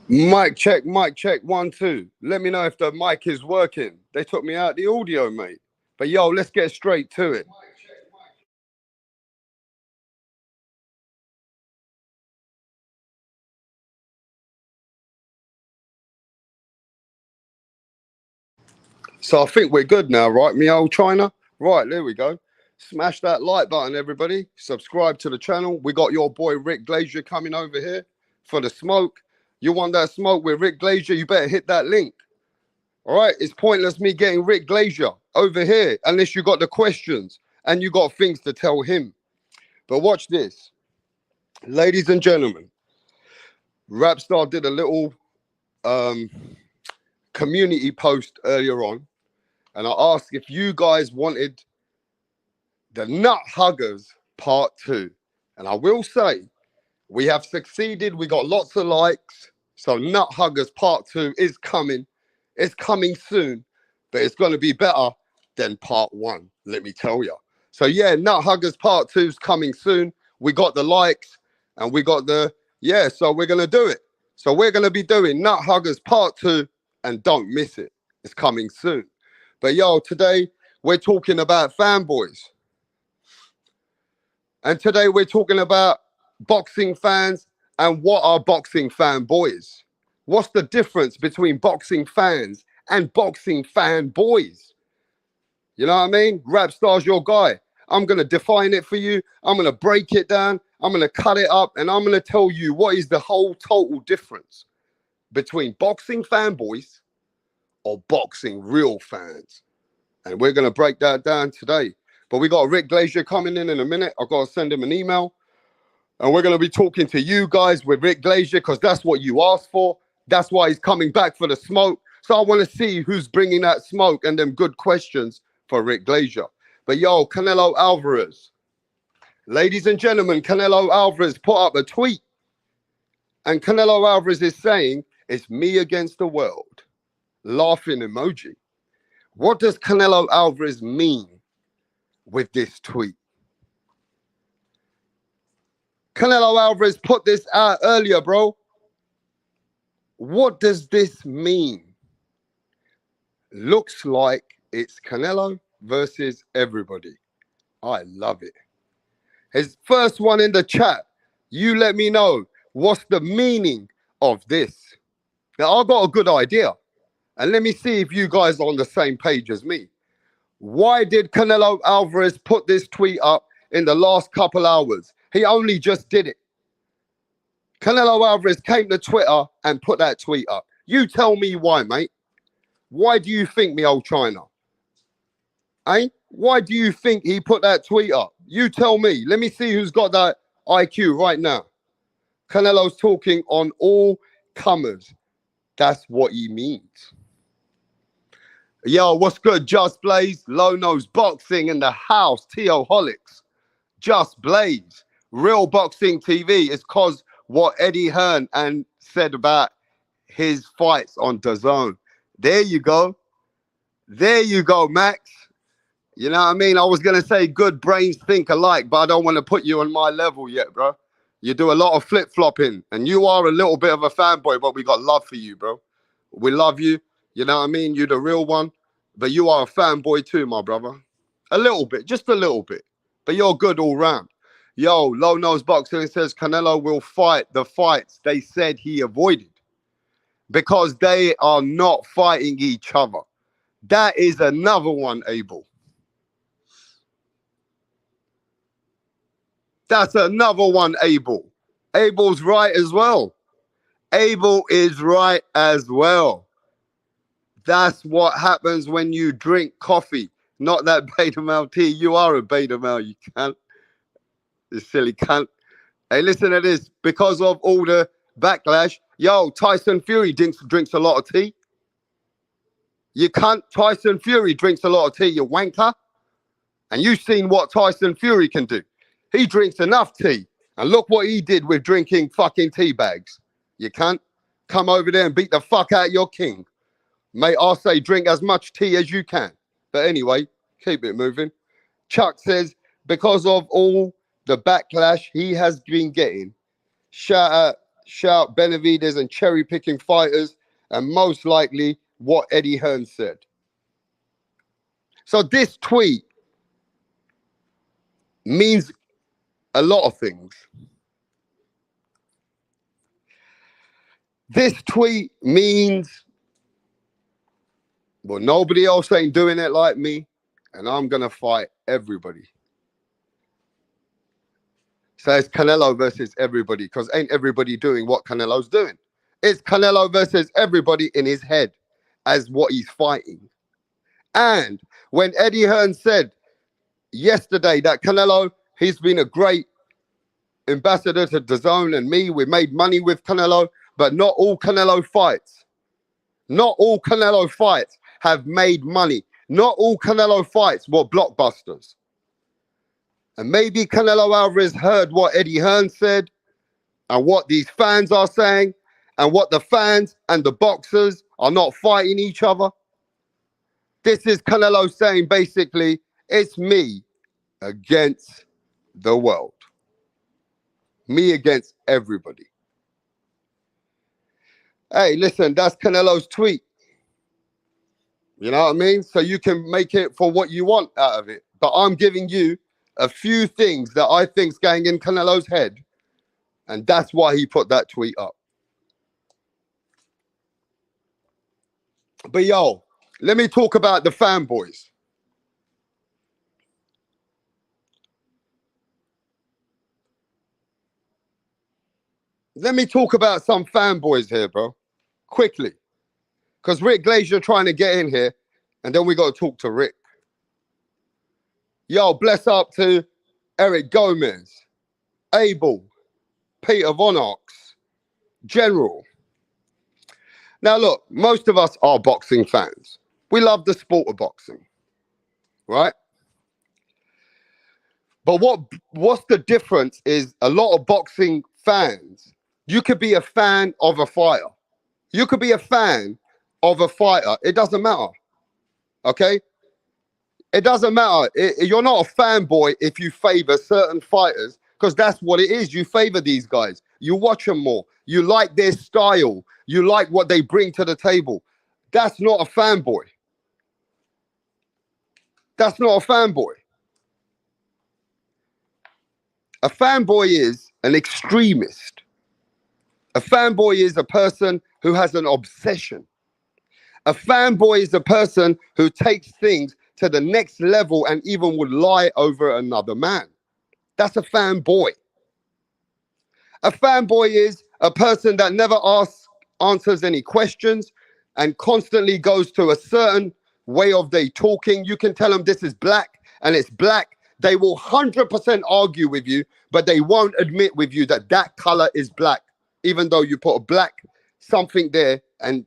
Mic check, 1, 2. Let me know if the mic is working. They took me out the audio, mate. But yo, let's get straight to it. So I think we're good now, right, me old China? Right, there we go. Smash that like button, everybody. Subscribe to the channel. We got your boy Rick Glazier coming over here for the smoke. You want that smoke with Rick Glazier? You better hit that link. All right, it's pointless me getting Rick Glazier over here unless you got the questions and you got things to tell him. But watch this. Ladies and gentlemen, Rapstar did a little um, community post earlier on, and I asked if you guys wanted the Nut Huggers Part 2. And I will say, we have succeeded. We got lots of likes. So Nut Huggers Part 2 is coming. It's coming soon, but it's going to be better than Part 1, let me tell you. So yeah, Nut Huggers Part 2 is coming soon. We got the likes and we got yeah, so we're going to do it. So we're going to be doing Nut Huggers Part 2 and don't miss it. It's coming soon. But yo, today we're talking about fanboys. And today we're talking about boxing fans and what are boxing fanboys. What's the difference between boxing fans and boxing fanboys? You know what I mean? Rapstar's your guy. I'm going to define it for you. I'm going to break it down. I'm going to cut it up. And I'm going to tell you what is the whole total difference between boxing fanboys or boxing real fans. And we're going to break that down today. But we got Rick Glazier coming in a minute. I've got to send him an email. And we're going to be talking to you guys with Rick Glazier because that's what you asked for. That's why he's coming back for the smoke. So I want to see who's bringing that smoke and them good questions for Rick Glazier. But yo, Canelo Alvarez. Ladies and gentlemen, Canelo Alvarez put up a tweet. And Canelo Alvarez is saying, it's me against the world. Laughing emoji. What does Canelo Alvarez mean with this tweet? Canelo Alvarez put this out earlier, bro. What does this mean? Looks like it's Canelo versus everybody. I love it. His first one in the chat. You let me know what's the meaning of this. Now, I've got a good idea. And let me see if you guys are on the same page as me. Why did Canelo Alvarez put this tweet up in the last couple hours? He only just did it. Canelo Alvarez came to Twitter and put that tweet up. You tell me why, mate. Why do you think, me old China? Eh? Why do you think he put that tweet up? You tell me. Let me see who's got that IQ right now. Canelo's talking on all comers. That's what he means. Yo, what's good? Just Blaze, Low Nose Boxing in the house, Teoholics. Just Blaze, Real Boxing TV is cause what Eddie Hearn and said about his fights on DAZN. There you go. There you go, Max. You know what I mean? I was going to say good brains think alike, but I don't want to put you on my level yet, bro. You do a lot of flip-flopping, and you are a little bit of a fanboy, but we got love for you, bro. We love you. You know what I mean? You're the real one, but you are a fanboy too, my brother. A little bit, just a little bit, but you're good all round. Yo, Low Nose Boxing says Canelo will fight the fights they said he avoided because they are not fighting each other. That is another one, Abel. That's another one, Abel. Abel's right as well. Abel is right as well. That's what happens when you drink coffee, not that beta male tea. You are a beta male, you can't. You silly cunt. Hey, listen to this. Because of all the backlash, yo, Tyson Fury drinks a lot of tea. You can't. Tyson Fury drinks a lot of tea, you wanker. And you've seen what Tyson Fury can do. He drinks enough tea. And look what he did with drinking fucking tea bags. You can't come over there and beat the fuck out of your king. Mate, I'll say drink as much tea as you can. But anyway, keep it moving. Chuck says, because of all the backlash he has been getting, shout out shout Benavides and cherry picking fighters, and most likely what Eddie Hearn said. So this tweet means a lot of things. This tweet means, well, nobody else ain't doing it like me, and I'm going to fight everybody. So it's Canelo versus everybody, because ain't everybody doing what Canelo's doing. It's Canelo versus everybody in his head as what he's fighting. And when Eddie Hearn said yesterday that Canelo, he's been a great ambassador to DAZN and me, we made money with Canelo, but not all Canelo fights. Not all Canelo fights have made money. Not all Canelo fights were blockbusters. And maybe Canelo Alvarez heard what Eddie Hearn said and what these fans are saying and what the fans and the boxers are not fighting each other. This is Canelo saying basically, it's me against the world. Me against everybody. Hey, listen, that's Canelo's tweet. You know what I mean? So you can make it for what you want out of it. But I'm giving you a few things that I think's going in Canelo's head. And that's why he put that tweet up. But yo, let me talk about the fanboys. Let me talk about some fanboys here, bro. Quickly. Because Rick Glaser trying to get in here. And then we got to talk to Rick. Yo, bless up to Eric Gomez, Abel, Peter Von Ox, General. Now, look, most of us are boxing fans. We love the sport of boxing, right? But what's the difference is a lot of boxing fans, you could be a fan of a fighter. You could be a fan of a fighter. It doesn't matter, okay? It doesn't matter. You're not a fanboy if you favor certain fighters, because that's what it is. You favor these guys. You watch them more. You like their style. You like what they bring to the table. That's not a fanboy. That's not a fanboy. A fanboy is an extremist. A fanboy is a person who has an obsession. A fanboy is a person who takes things to the next level and even would lie over another man. That's a fanboy. A fanboy is a person that never answers any questions and constantly goes to a certain way of their talking. You can tell them this is black and it's black. They will 100% argue with you, but they won't admit with you that that color is black, even though you put a black something there and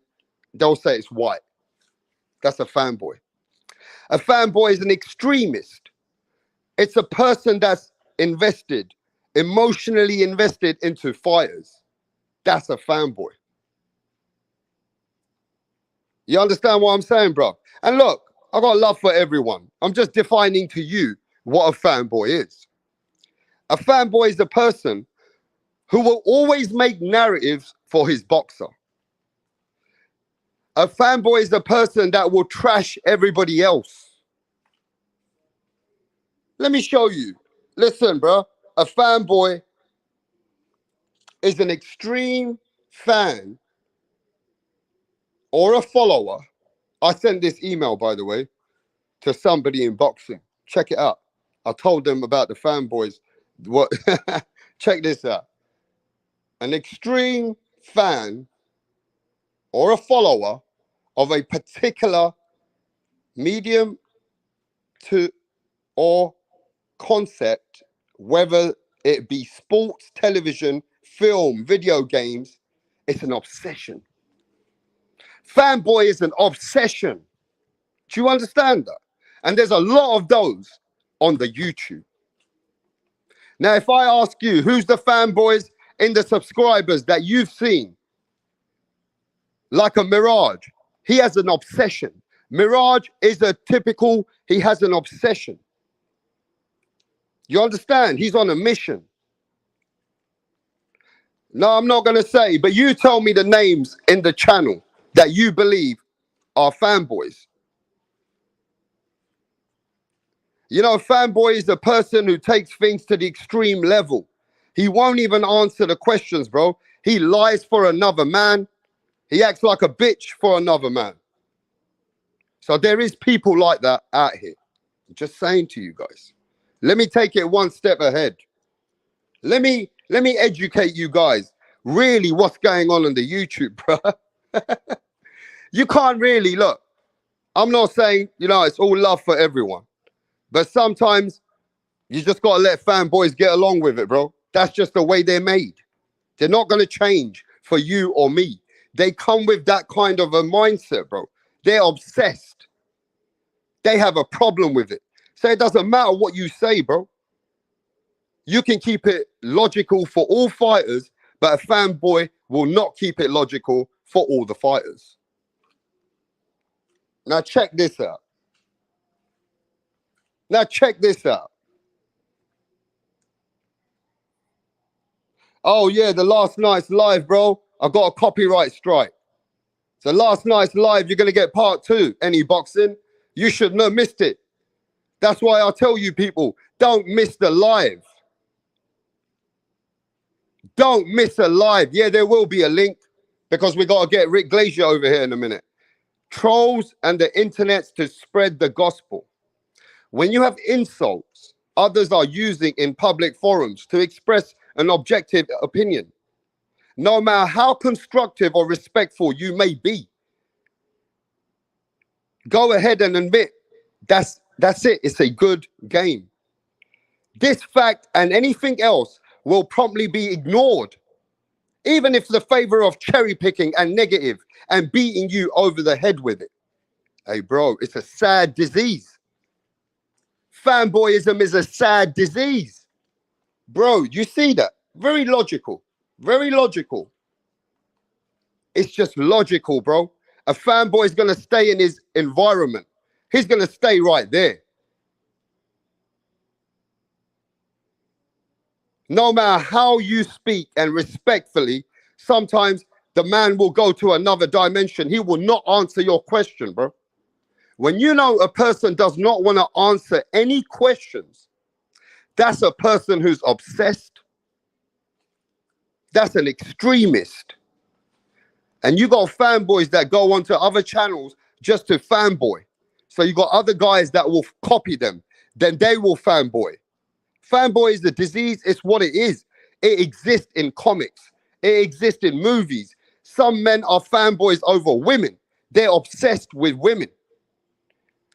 they'll say it's white. That's a fanboy. A fanboy is an extremist. It's a person that's invested, emotionally invested into fighters. That's a fanboy. You understand what I'm saying, bro? And look, I got love for everyone. I'm just defining to you what a fanboy is. A fanboy is a person who will always make narratives for his boxer. A fanboy is a person that will trash everybody else. Let me show you. Listen, bro. A fanboy is an extreme fan or a follower. I sent this email, by the way, to somebody in boxing. Check it out. I told them about the fanboys. What? Check this out. An extreme fan or a follower of a particular medium to or concept, whether it be sports, television, film, video games, it's an obsession. Fanboy is an obsession. Do you understand that? And there's a lot of those on the YouTube. Now, if I ask you, who's the fanboys in the subscribers that you've seen? Like a Mirage, he has an obsession. Mirage is a typical, he has an obsession. You understand? He's on a mission. No, I'm not going to say, but you tell me the names in the channel that you believe are fanboys. You know, a fanboy is a person who takes things to the extreme level. He won't even answer the questions, bro. He lies for another man. He acts like a bitch for another man. So there is people like that out here. Just saying to you guys. Let me take it one step ahead. Let me educate you guys. Really, what's going on the YouTube, bro? You can't really look. I'm not saying, it's all love for everyone. But sometimes you just got to let fanboys get along with it, bro. That's just the way they're made. They're not going to change for you or me. They come with that kind of a mindset, bro. They're obsessed. They have a problem with it. So it doesn't matter what you say, bro. You can keep it logical for all fighters, but a fanboy will not keep it logical for all the fighters. Now check this out. Oh yeah, the last night's live, bro. I got a copyright strike. So last night's live, you're going to get part 2. Any boxing, you shouldn't have missed it. That's why I tell you people, don't miss the live. Don't miss a live. Yeah, there will be a link because we got to get Rick Glaser over here in a minute. Trolls and the internets to spread the gospel. When you have insults others are using in public forums to express an objective opinion, no matter how constructive or respectful you may be, go ahead and admit that's it. It's a good game. This fact and anything else will promptly be ignored, even if the favor of cherry picking and negative and beating you over the head with it. Hey, bro, it's a sad disease. Fanboyism is a sad disease. Bro, you see that? Very logical. Very logical. It's just logical, bro. A fanboy is going to stay in his environment. He's going to stay right there. No matter how you speak and respectfully, sometimes the man will go to another dimension. He will not answer your question, bro. When you know a person does not want to answer any questions, that's a person who's obsessed. That's an extremist. And you got fanboys that go onto other channels just to fanboy. So you got other guys that will copy them. Then they will fanboy. Fanboy is a disease. It's what it is. It exists in comics. It exists in movies. Some men are fanboys over women. They're obsessed with women.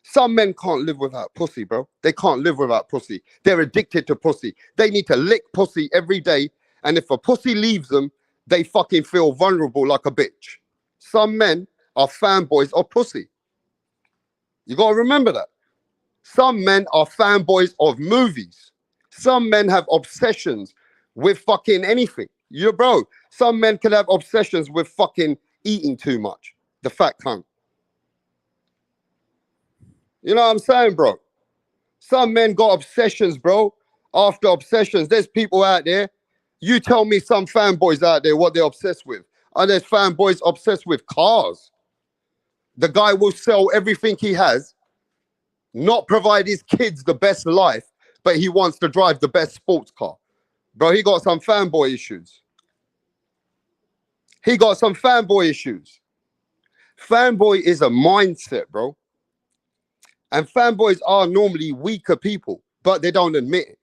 Some men can't live without pussy, bro. They can't live without pussy. They're addicted to pussy. They need to lick pussy every day. And if a pussy leaves them, they fucking feel vulnerable like a bitch. Some men are fanboys of pussy. You got to remember that. Some men are fanboys of movies. Some men have obsessions with fucking anything. Bro, some men can have obsessions with fucking eating too much. The fat cunt. You know what I'm saying, bro? Some men got obsessions, bro. After obsessions, there's people out there. You tell me some fanboys out there what they're obsessed with. And there's fanboys obsessed with cars. The guy will sell everything he has, not provide his kids the best life, but he wants to drive the best sports car. Bro, he got some fanboy issues. He got some fanboy issues. Fanboy is a mindset, bro. And fanboys are normally weaker people, but they don't admit it.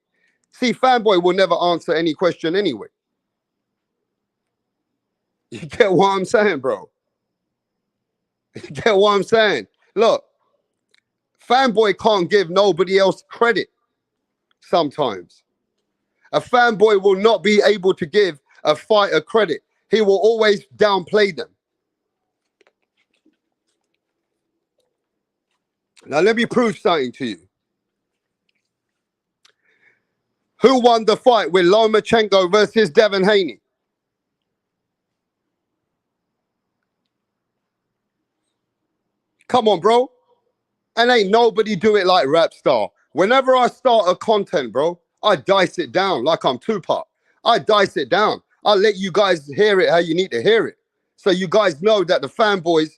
See, fanboy will never answer any question anyway. You get what I'm saying, bro? You get what I'm saying? Look, fanboy can't give nobody else credit sometimes. A fanboy will not be able to give a fighter credit. He will always downplay them. Now, let me prove something to you. Who won the fight with Lomachenko versus Devin Haney? Come on, bro. And ain't nobody do it like Rap Star. Whenever I start a content, bro, I dice it down like I'm Tupac. I dice it down. I'll let you guys hear it how you need to hear it. So you guys know that the fanboys,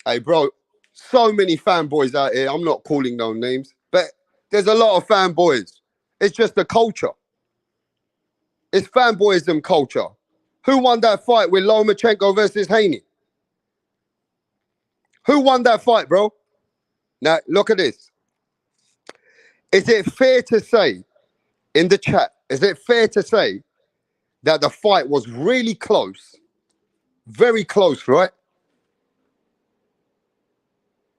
hey bro, so many fanboys out here. I'm not calling no names, but there's a lot of fanboys. It's just the culture. It's fanboyism culture. Who won that fight with Lomachenko versus Haney? Who won that fight, bro? Now, look at this. Is it fair to say in the chat, is it fair to say that the fight was really close? Very close, right?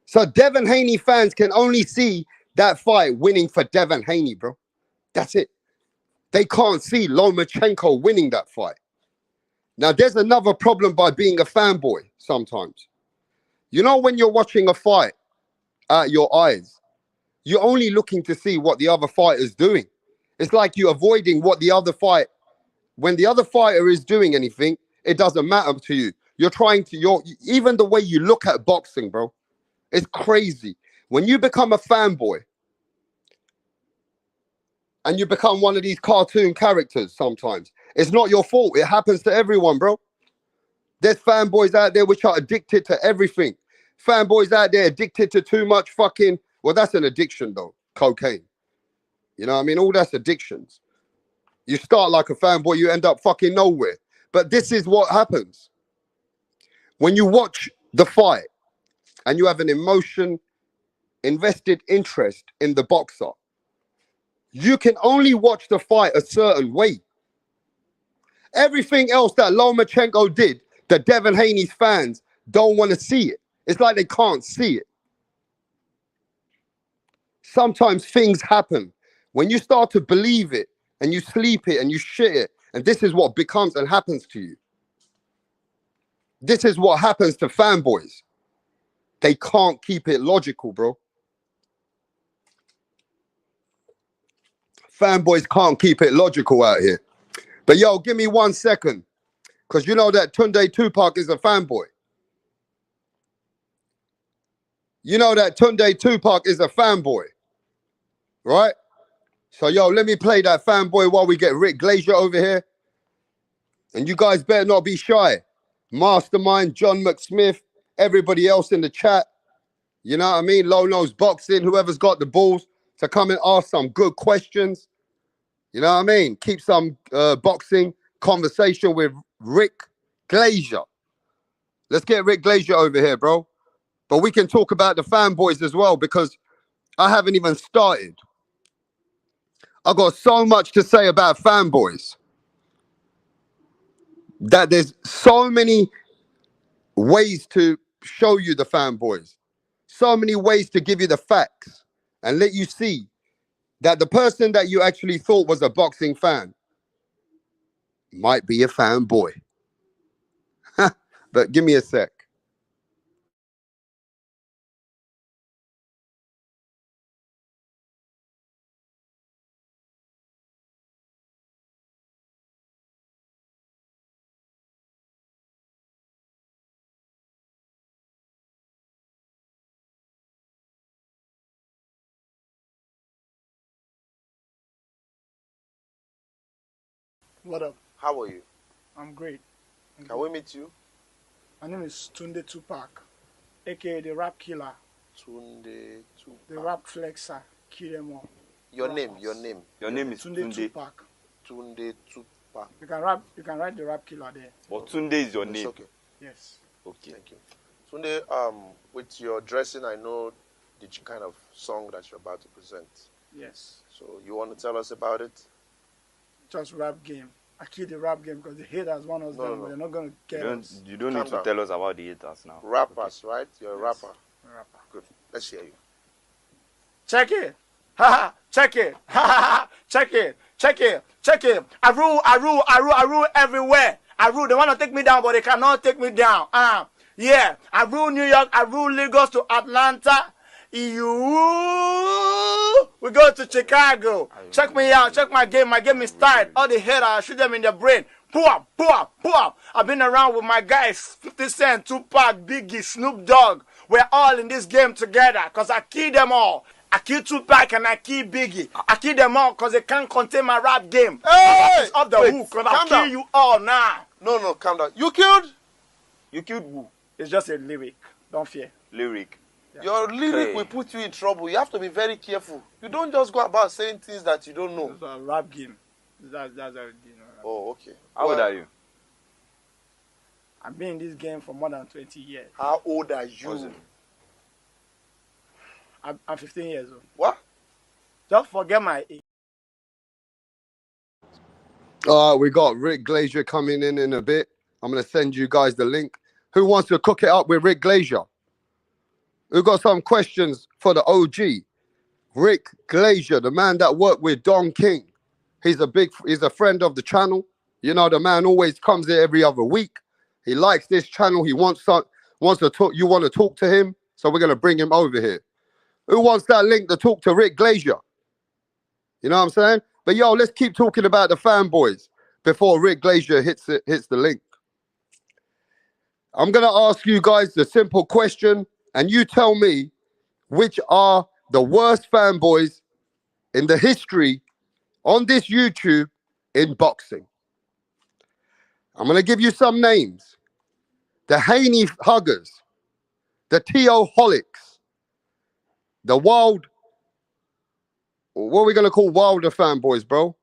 So Devin Haney fans can only see that fight winning for Devin Haney, bro. That's it. They can't see Lomachenko winning that fight. Now, there's another problem by being a fanboy sometimes. You know, when you're watching a fight out your eyes, you're only looking to see what the other fighter's doing. It's like you're avoiding what the other fight. When the other fighter is doing anything, it doesn't matter to you. You're trying to, even the way you look at boxing, bro, it's crazy. When you become a fanboy and you become one of these cartoon characters sometimes, it's not your fault. It happens to everyone, bro. There's fanboys out there which are addicted to everything. Fanboys out there addicted to too much fucking, well, that's an addiction though, cocaine. You know what I mean? All that's addictions. You start like a fanboy, you end up fucking nowhere. But this is what happens. When you watch the fight and you have an emotion, invested interest in the boxer, you can only watch the fight a certain way. Everything else that Lomachenko did, the Devin Haney's fans don't want to see it. It's like they can't see it. Sometimes things happen. When you start to believe it and you sleep it and you shit it, and this is what becomes and happens to you. This is what happens to fanboys. They can't keep it logical, bro. Fanboys can't keep it logical out here. But yo, give me 1 second. Because you know that Tunde Tupac is a fanboy. You know that Tunde Tupac is a fanboy. Right? So yo, let me play that fanboy while we get Rick Glaser over here. And you guys better not be shy. Mastermind, John McSmith, everybody else in the chat. You know what I mean? Low Nose Boxing, whoever's got the balls to come and ask some good questions. You know what I mean? Keep some boxing conversation with Rick Glaser. Let's get Rick Glaser over here, bro. But we can talk about the fanboys as well because I haven't even started. I got so much to say about fanboys that there's so many ways to show you the fanboys, so many ways to give you the facts and let you see that the person that you actually thought was a boxing fan might be a fanboy. But give me a sec. What up? How are you? I'm great. Can we meet you? My name is Tunde Tupac, aka the Rap Killer, Tunde Tupac. the Rap Flexer, kill them all. Your name is Tunde Tupac. Tunde Tupac. You can write the Rap Killer there. But Tunde is your name. Okay. Yes. Okay. Thank you. Tunde, with your dressing, I know the kind of song that you're about to present. Yes. So you want to tell us about it? Just rap game. I kill the rap game because the haters want us down, but they're not gonna get us. You don't need to tell us about the haters now. Rappers, right? You're a Yes. rapper. A rapper. Good. Let's hear you. Check it. Ha ha. Check it. Ha ha. Check it. Check it. Check it. I rule everywhere. I rule. They want to take me down, but they cannot take me down. Yeah. I rule New York. I rule Lagos to Atlanta. We go to Chicago. Check me out. Check my game. My game is tight. All the haters, I shoot them in the brain. Boom, boom, boom. I've been around with my guys, 50 Cent, Tupac, Biggie, Snoop Dogg. We're all in this game together because I kill them all. I kill Tupac and I kill Biggie. I kill them all because they can't contain my rap game. Hey! It's off the Wait, hook because I'll calm kill down. you all now. No, calm down. You killed? You killed who? It's just a lyric. Don't fear. Lyric. Your lyric Hey. will put you in trouble. You have to be very careful. You don't just go about saying things that you don't know. It's a rap game. That's how it is. Oh, okay. How old are you? I've been in this game for more than 20 years. How old are What's you? it? I'm 15 years old. What? Just forget my age. We got Rick Glazer coming in a bit. I'm going to send you guys the link. Who wants to cook it up with Rick Glazer? Who got some questions for the OG? Rick Glazer, the man that worked with Don King. He's a friend of the channel. You know, the man always comes here every other week. He likes this channel. He wants to talk. You want to talk to him? So we're going to bring him over here. Who wants that link to talk to Rick Glazer? You know what I'm saying? But yo, let's keep talking about the fanboys before Rick Glazer hits the link. I'm going to ask you guys the simple question, and you tell me which are the worst fanboys in the history on this YouTube in boxing. I'm going to give you some names. The Haney Huggers, the T.O. Holics, the Wild, what are we going to call Wilder fanboys, bro?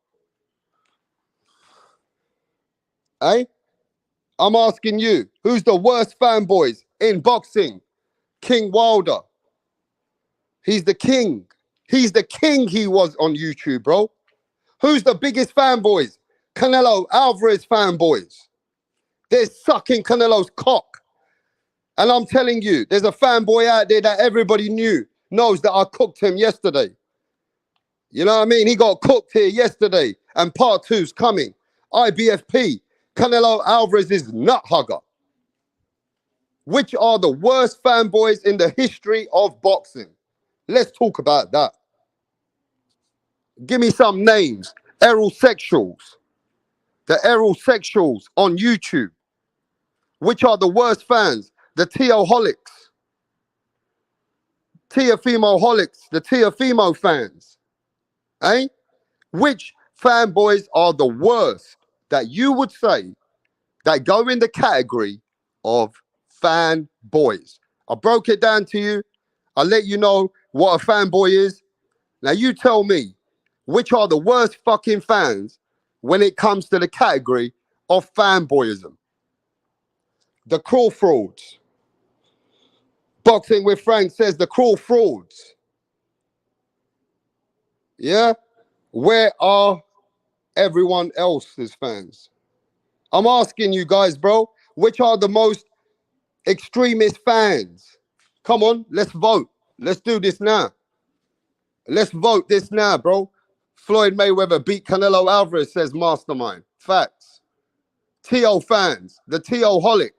Hey? I'm asking you, who's the worst fanboys in boxing? King Wilder. He's the king. He's the king he was on YouTube, bro. Who's the biggest fanboys? Canelo Alvarez fanboys. They're sucking Canelo's cock. And I'm telling you, there's a fanboy out there that everybody knows that I cooked him yesterday. You know what I mean? He got cooked here yesterday, and part 2's coming. IBFP. Canelo Alvarez is nut hugger. Which are the worst fanboys in the history of boxing? Let's talk about that. Give me some names. Errol Sexuals. The Errol Sexuals on YouTube. Which are the worst fans? The Teoholics. Teofimo Holics. The Teofimo fans. Eh? Which fanboys are the worst that you would say that go in the category of fanboys? I broke it down to you. I let you know what a fanboy is. Now you tell me, which are the worst fucking fans when it comes to the category of fanboyism? The Cruel Frauds. Boxing with Frank says the Cruel Frauds. Yeah? Where are everyone else's fans? I'm asking you guys, bro, which are the most extremist fans? Come on, let's vote. Let's do this now. Let's vote this now, bro. Floyd Mayweather beat Canelo Alvarez, says Mastermind. Facts. T.O. fans, the T.O. Holics.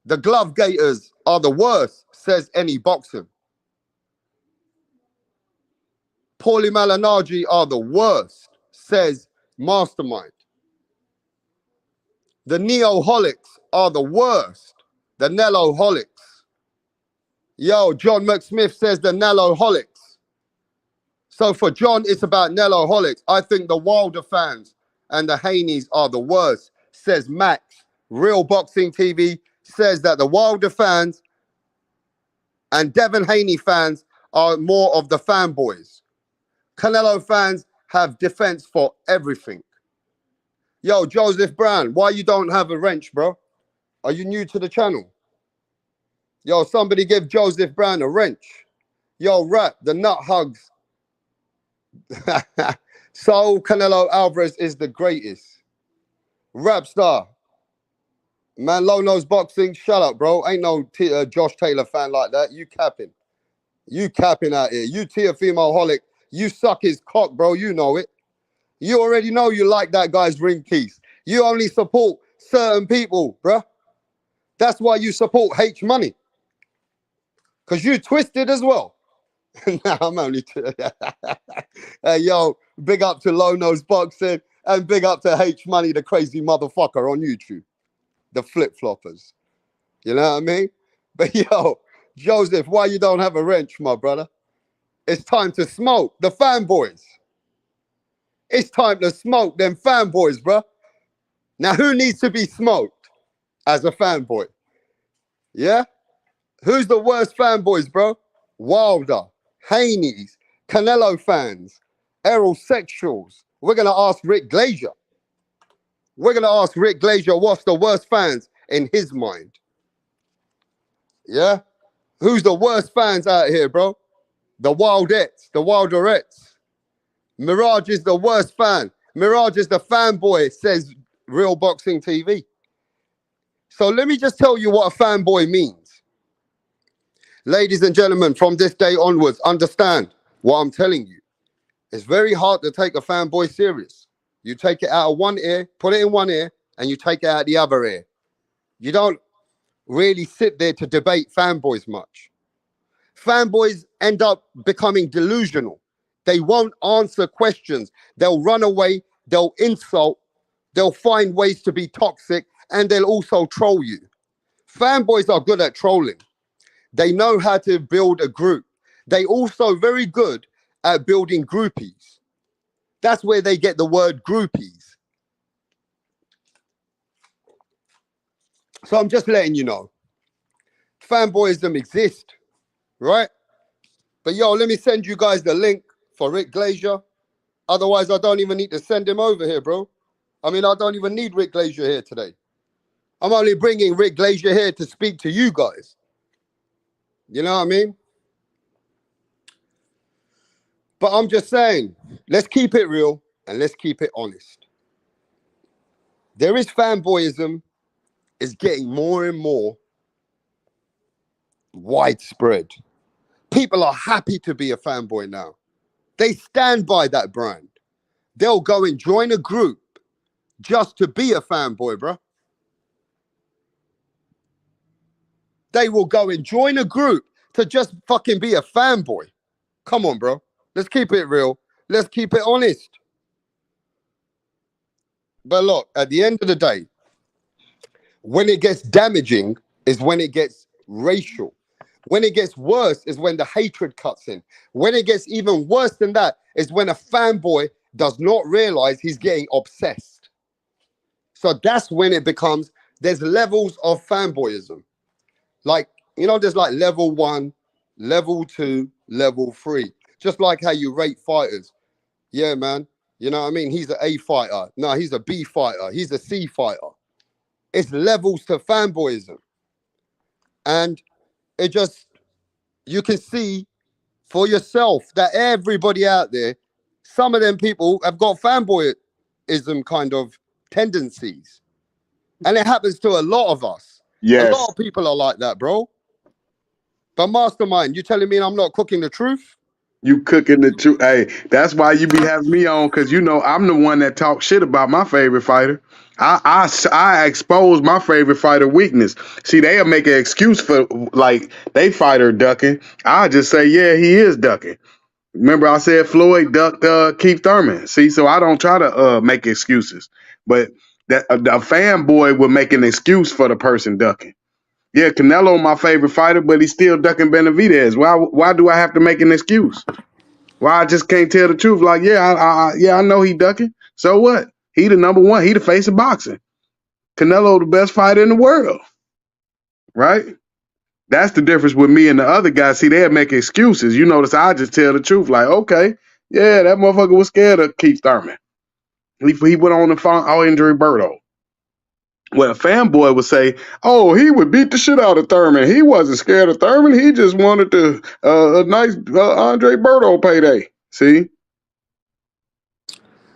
The Glove Gators are the worst, says Any Boxing. Paulie Malignaggi are the worst, says Mastermind. The Neo-Holics are the worst, the Nello-Holics. Yo, John McSmith says the Nello-Holics. So for John, it's about Nello-Holics. I think the Wilder fans and the Haneys are the worst, says Max. Real Boxing TV says that the Wilder fans and Devin Haney fans are more of the fanboys. Canelo fans have defense for everything. Yo, Joseph Brown, why you don't have a wrench, bro? Are you new to the channel? Yo, somebody give Joseph Brown a wrench. Yo, Rap, the nut hugs. So Canelo Alvarez is the greatest. Rap star. Man, Low Nose Boxing, shut up, bro. Ain't no Josh Taylor fan like that. You capping. You capping out here. You Teofimo Holic. You suck his cock, bro. You know it. You already know you like that guy's ring piece. You only support certain people, bruh. That's why you support H Money. Because you twisted as well. Nah, I'm only... Hey, yo, big up to Low Nose Boxing and big up to H Money, the crazy motherfucker on YouTube. The flip-floppers. You know what I mean? But yo, Joseph, why you don't have a wrench, my brother? It's time to smoke the fanboys. It's time to smoke them fanboys, bruh. Now, who needs to be smoked as a fanboy? Yeah? Who's the worst fanboys, bro? Wilder, Haney's, Canelo fans, aerosexuals. We're going to ask Rick Glazer. We're going to ask Rick Glazer what's the worst fans in his mind. Yeah? Who's the worst fans out here, bro? The Wildettes, the Wilderettes. Mirage is the worst fan. Mirage is the fanboy, says Real Boxing TV. So let me just tell you what a fanboy means. Ladies and gentlemen, from this day onwards, understand what I'm telling you. It's very hard to take a fanboy serious. You take it out of one ear, put it in one ear, and you take it out the other ear. You don't really sit there to debate fanboys much. Fanboys end up becoming delusional. They won't answer questions. They'll run away, they'll insult, they'll find ways to be toxic, and they'll also troll you. Fanboys are good at trolling. They know how to build a group. They also very good at building groupies. That's where they get the word groupies. So I'm just letting you know, fanboyism exists, right? But yo, let me send you guys the link for Rick Glazer. Otherwise, I don't even need to send him over here, bro. I mean, I don't even need Rick Glazer here today. I'm only bringing Rick Glazer here to speak to you guys. You know what I mean? But I'm just saying, let's keep it real and let's keep it honest. There is fanboyism. It's getting more and more widespread. People are happy to be a fanboy now. They stand by that brand. They'll go and join a group just to be a fanboy, bro. They will go and join a group to just fucking be a fanboy. Come on, bro. Let's keep it real. Let's keep it honest. But look, at the end of the day, when it gets damaging is when it gets racial. When it gets worse is when the hatred cuts in. When it gets even worse than that is when a fanboy does not realize he's getting obsessed. So that's when it becomes, there's levels of fanboyism. Like, you know, there's like level 1, level 2, level 3. Just like how you rate fighters. Yeah, man. You know what I mean? He's an A fighter. No, he's a B fighter. He's a C fighter. It's levels to fanboyism. And it just, you can see for yourself that everybody out there, some of them people have got fanboyism kind of tendencies. And it happens to a lot of us. Yes. A lot of people are like that, bro. But Mastermind, you telling me I'm not cooking the truth? You cooking the truth. Hey, that's why you be having me on, because you know I'm the one that talks shit about my favorite fighter. I expose my favorite fighter weakness. See, they'll make an excuse for like they fighter ducking. I just say, yeah, he is ducking. Remember I said Floyd ducked Keith Thurman. See, so I don't try to make excuses. But that a fanboy will make an excuse for the person ducking. Yeah, Canelo my favorite fighter, but he's still ducking Benavidez. Why do I have to make an excuse? Why I just can't tell the truth? Like, I know he ducking. So what? He the number one. He the face of boxing. Canelo the best fighter in the world. Right? That's the difference with me and the other guys. See, they'll make excuses. You notice I just tell the truth. Like, okay, yeah, that motherfucker was scared of Keith Thurman. He went on and found all injury Berto. Well, a fanboy would say, oh, he would beat the shit out of Thurman. He wasn't scared of Thurman. He just wanted to a nice Andre Berto payday. See?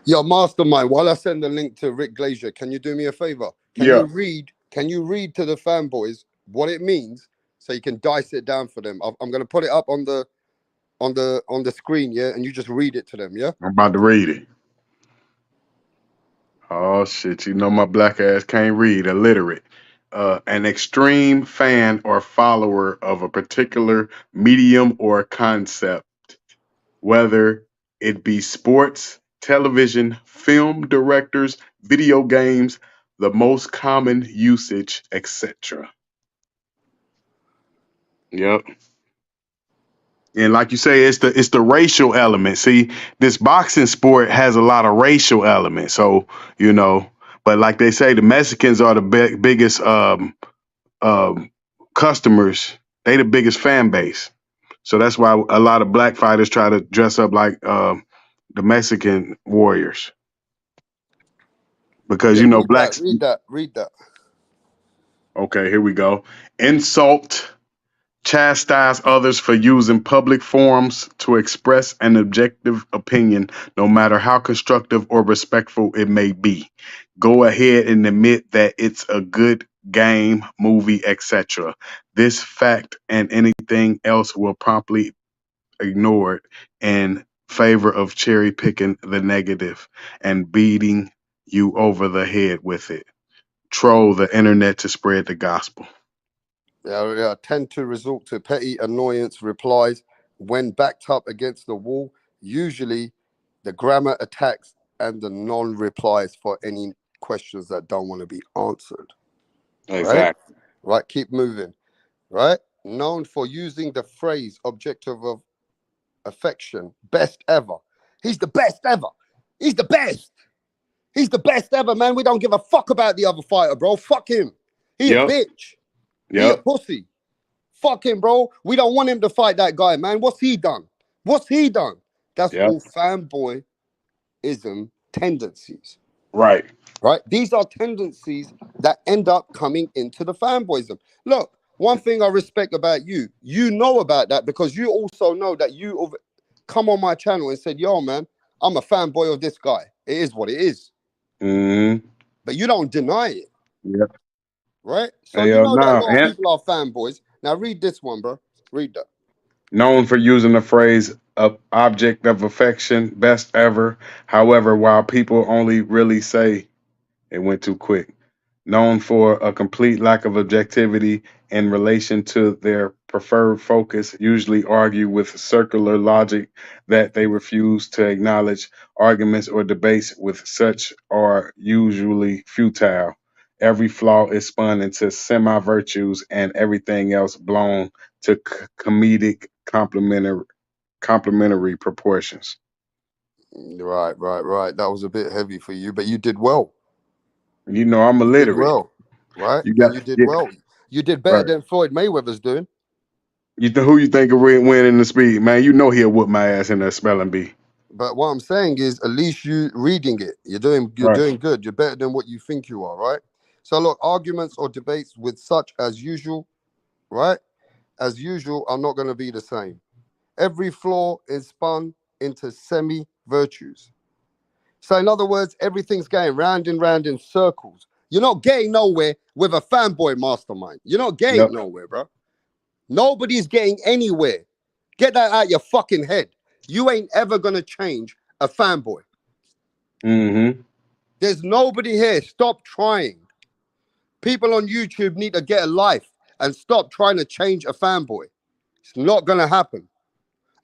Yo, Mastermind, while I send the link to Rick Glazer, can you do me a favor? Can you read to the fanboys what it means so you can dice it down for them? I'm going to put it up on the screen, yeah? And you just read it to them, yeah? I'm about to read it. Oh, shit. You know my black ass can't read. Illiterate. An extreme fan or follower of a particular medium or concept, whether it be sports, television, film directors, video games, the most common usage, etc. Yep. And like you say, it's the racial element. See, this boxing sport has a lot of racial elements. So you know, but like they say, the Mexicans are the biggest um, customers. They the biggest fan base. So that's why a lot of black fighters try to dress up like the Mexican warriors because Yeah, you know read that, blacks. read that, read that. Okay, here we go. Insult, chastise others for using public forums to express an objective opinion, no matter how constructive or respectful it may be. Go ahead and admit that it's a good game, movie, etc. This fact and anything else will promptly ignored in favor of cherry picking the negative and beating you over the head with it. Troll the internet to spread the gospel. They tend to resort to petty annoyance replies when backed up against the wall, usually the grammar attacks and the non-replies for any questions that don't want to be answered. Right? Exactly. Right, keep moving. Right? Known for using the phrase objective of affection, best ever. He's the best ever. He's the best. He's the best ever, man. We don't give a fuck about the other fighter, bro. Fuck him. He a Yep. bitch. He a Yep. pussy. Fuck him, bro. We don't want him to fight that guy, man. What's he done? What's he done? That's Yep. all fanboyism tendencies, Right. right? These are tendencies that end up coming into the fanboyism. Look, one thing I respect about you, you know about that because you also know that you come on my channel and said, yo, man, I'm a fanboy of this guy. It is what it is. Mm-hmm. But you don't deny it, Yep. right? So you Hell know that a no. lot of And people are fanboys. Now read this one, bro. Read that. known for using the phrase object of affection, best ever. However, while people only really say it went too quick. Known for a complete lack of objectivity in relation to their preferred focus, usually argue with circular logic that they refuse to acknowledge. Arguments or debates with such are usually futile. Every flaw is spun into semi virtues and everything else blown to comedic complementary proportions. Right. That was a bit heavy for you, but you did well. You know, I'm You did illiterate. well, right? You got And you did yeah, well. You did better right. than Floyd Mayweather's doing. Who you think will win in the speed, man? You know he'll whoop my ass in the spelling bee. But what I'm saying is, at least you reading it. You're Right. doing good. You're better than what you think you are, right? So look, arguments or debates with such as usual, right? As usual, are not going to be the same. Every flaw is spun into semi virtues. So in other words, everything's going round and round in circles. You're not getting nowhere with a fanboy mastermind. You're not Yep. getting nowhere, bro. Nobody's getting anywhere. Get that out your fucking head. You ain't ever gonna change a fanboy. Mm-hmm. There's nobody here. Stop trying. People on YouTube need to get a life and stop trying to change a fanboy. It's not gonna happen.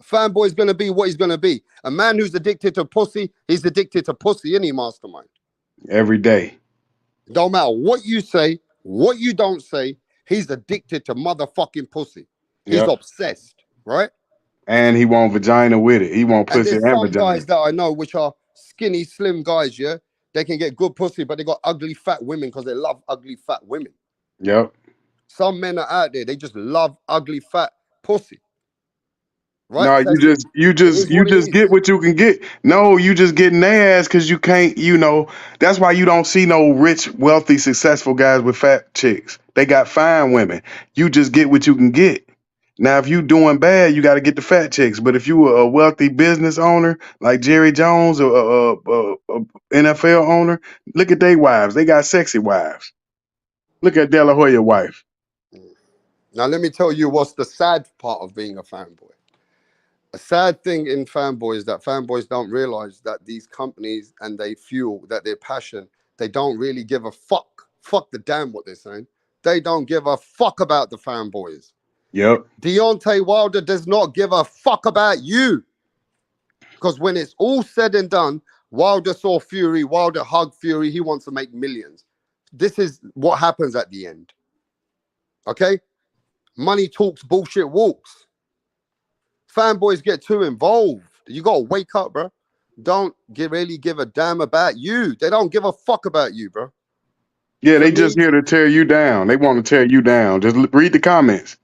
A fanboy is gonna be what he's gonna be. A man who's addicted to pussy, he's addicted to pussy, any mastermind. Every day. Don't matter what you say, what you don't say, he's addicted to motherfucking pussy. He's Yep. obsessed, right? And he want vagina with it. He want And pussy there's and some vagina. guys that I know which are skinny, slim guys, yeah? They can get good pussy, but they got ugly, fat women because they love ugly, fat women. Yep. Some men are out there, they just love ugly, fat pussy, right? No, So it is you what it just is. get what you can get. No, you just getting their ass because you can't, you know, that's why you don't see no rich, wealthy, successful guys with fat chicks. They got fine women. You just get what you can get. Now, if you doing bad, you got to get the fat chicks. But if you a wealthy business owner like Jerry Jones or a NFL owner, look at their wives. They got sexy wives. Look at De La Hoya wife. Now, let me tell you what's the sad part of being a fanboy. A sad thing in fanboys that fanboys don't realize that these companies and they fuel that their passion, they don't really give a fuck. Fuck the damn what they're saying. They don't give a fuck about the fanboys. Yep. Deontay Wilder does not give a fuck about you. Because when it's all said and done, Wilder saw Fury, Wilder hugged Fury, he wants to make millions. This is what happens at the end. Okay? Money talks, bullshit walks. fanboys get too involved. You gotta wake up, bro. Don't really give a damn about you. They don't give a fuck about you, bro. Yeah, For they me, just here to tear you down. They want to tear you down. Just read the comments.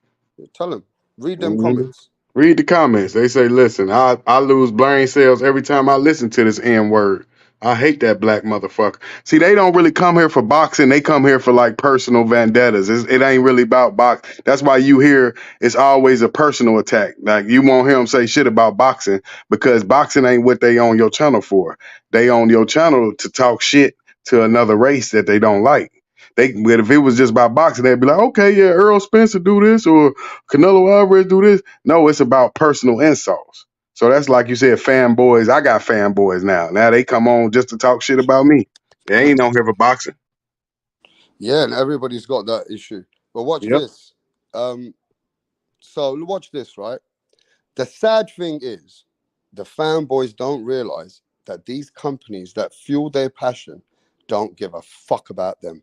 tell them, read them Mhm. comments. Read the comments. They say, listen, I lose brain cells every time I listen to this N word. I hate that black motherfucker. See, they don't really come here for boxing. They come here for like personal vendettas. It ain't really about box. That's why you hear it's always a personal attack. Like you won't hear them say shit about boxing because boxing ain't what they on your channel for. They on your channel to talk shit to another race that they don't like. But if it was just about boxing, they'd be like, okay, yeah, Earl Spencer do this or Canelo Alvarez do this. No, it's about personal insults. So that's like you said, fanboys. I got fanboys now. Now they come on just to talk shit about me. They ain't on here for boxing. Yeah, and everybody's got that issue. But watch Yep. this. So watch this, right? The sad thing is, the fanboys don't realize that these companies that fuel their passion don't give a fuck about them.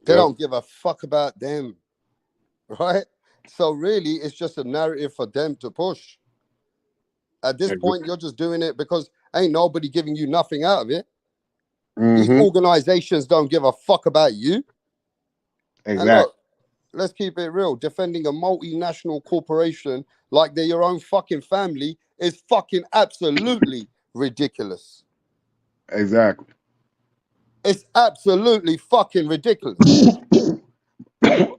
They Yep. don't give a fuck about them, right? So really, it's just a narrative for them to push. At this point, you're just doing it because ain't nobody giving you nothing out of it. These Mm-hmm. organizations don't give a fuck about you. And Exactly. look, let's keep it real. Defending a multinational corporation like they're your own fucking family is fucking absolutely ridiculous. Exactly. It's absolutely fucking ridiculous.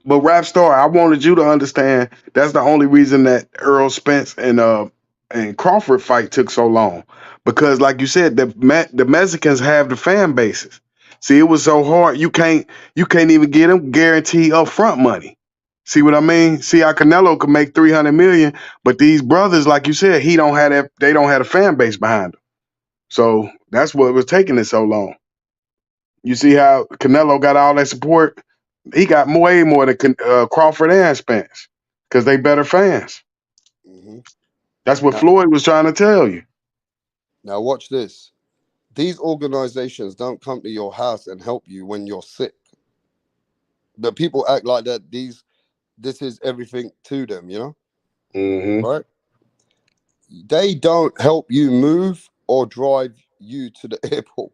But Rap Star, I wanted you to understand that's the only reason that Earl Spence and Crawford fight took so long. Because like you said, the Mexicans have the fan bases. See, it was so hard you can't even get them guaranteed upfront money. See what I mean? See how Canelo could make 300 million, but these brothers, like you said, they don't have a fan base behind them. So that's what was taking it so long. You see how Canelo got all that support? He got way more than Crawford and Spence because they better fans. Mm-hmm. That's what Floyd was trying to tell you. Now watch this. These organizations don't come to your house and help you when you're sick. But people act like that this is everything to them, you know? Mm-hmm. Right? They don't help you move or drive you to the airport.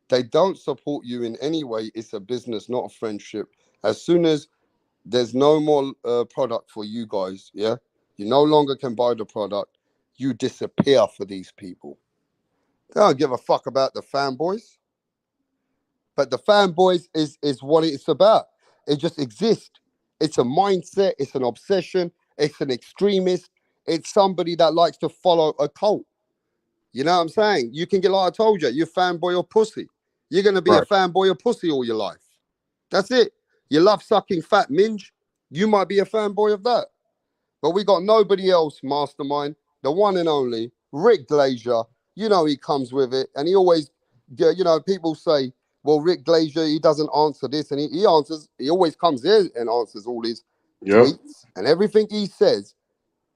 They don't support you in any way. It's a business, not a friendship. As soon as there's no more product for you guys, yeah, you no longer can buy the product, you disappear for these people. They don't give a fuck about the fanboys. But the fanboys is what it's about. It just exists. It's a mindset, it's an obsession, it's an extremist, it's somebody that likes to follow a cult. You know what I'm saying? You can get, like I told you, you're fanboy or pussy. You're going to be a Right. fanboy or pussy all your life. That's it. You love sucking fat minge. You might be a fanboy of that. But we got nobody else, mastermind. The one and only Rick Glazier. You know he comes with it. And he always, you know, people say, well, Rick Glazier, he doesn't answer this. And he answers, he always comes here and answers all his tweets. And everything he says,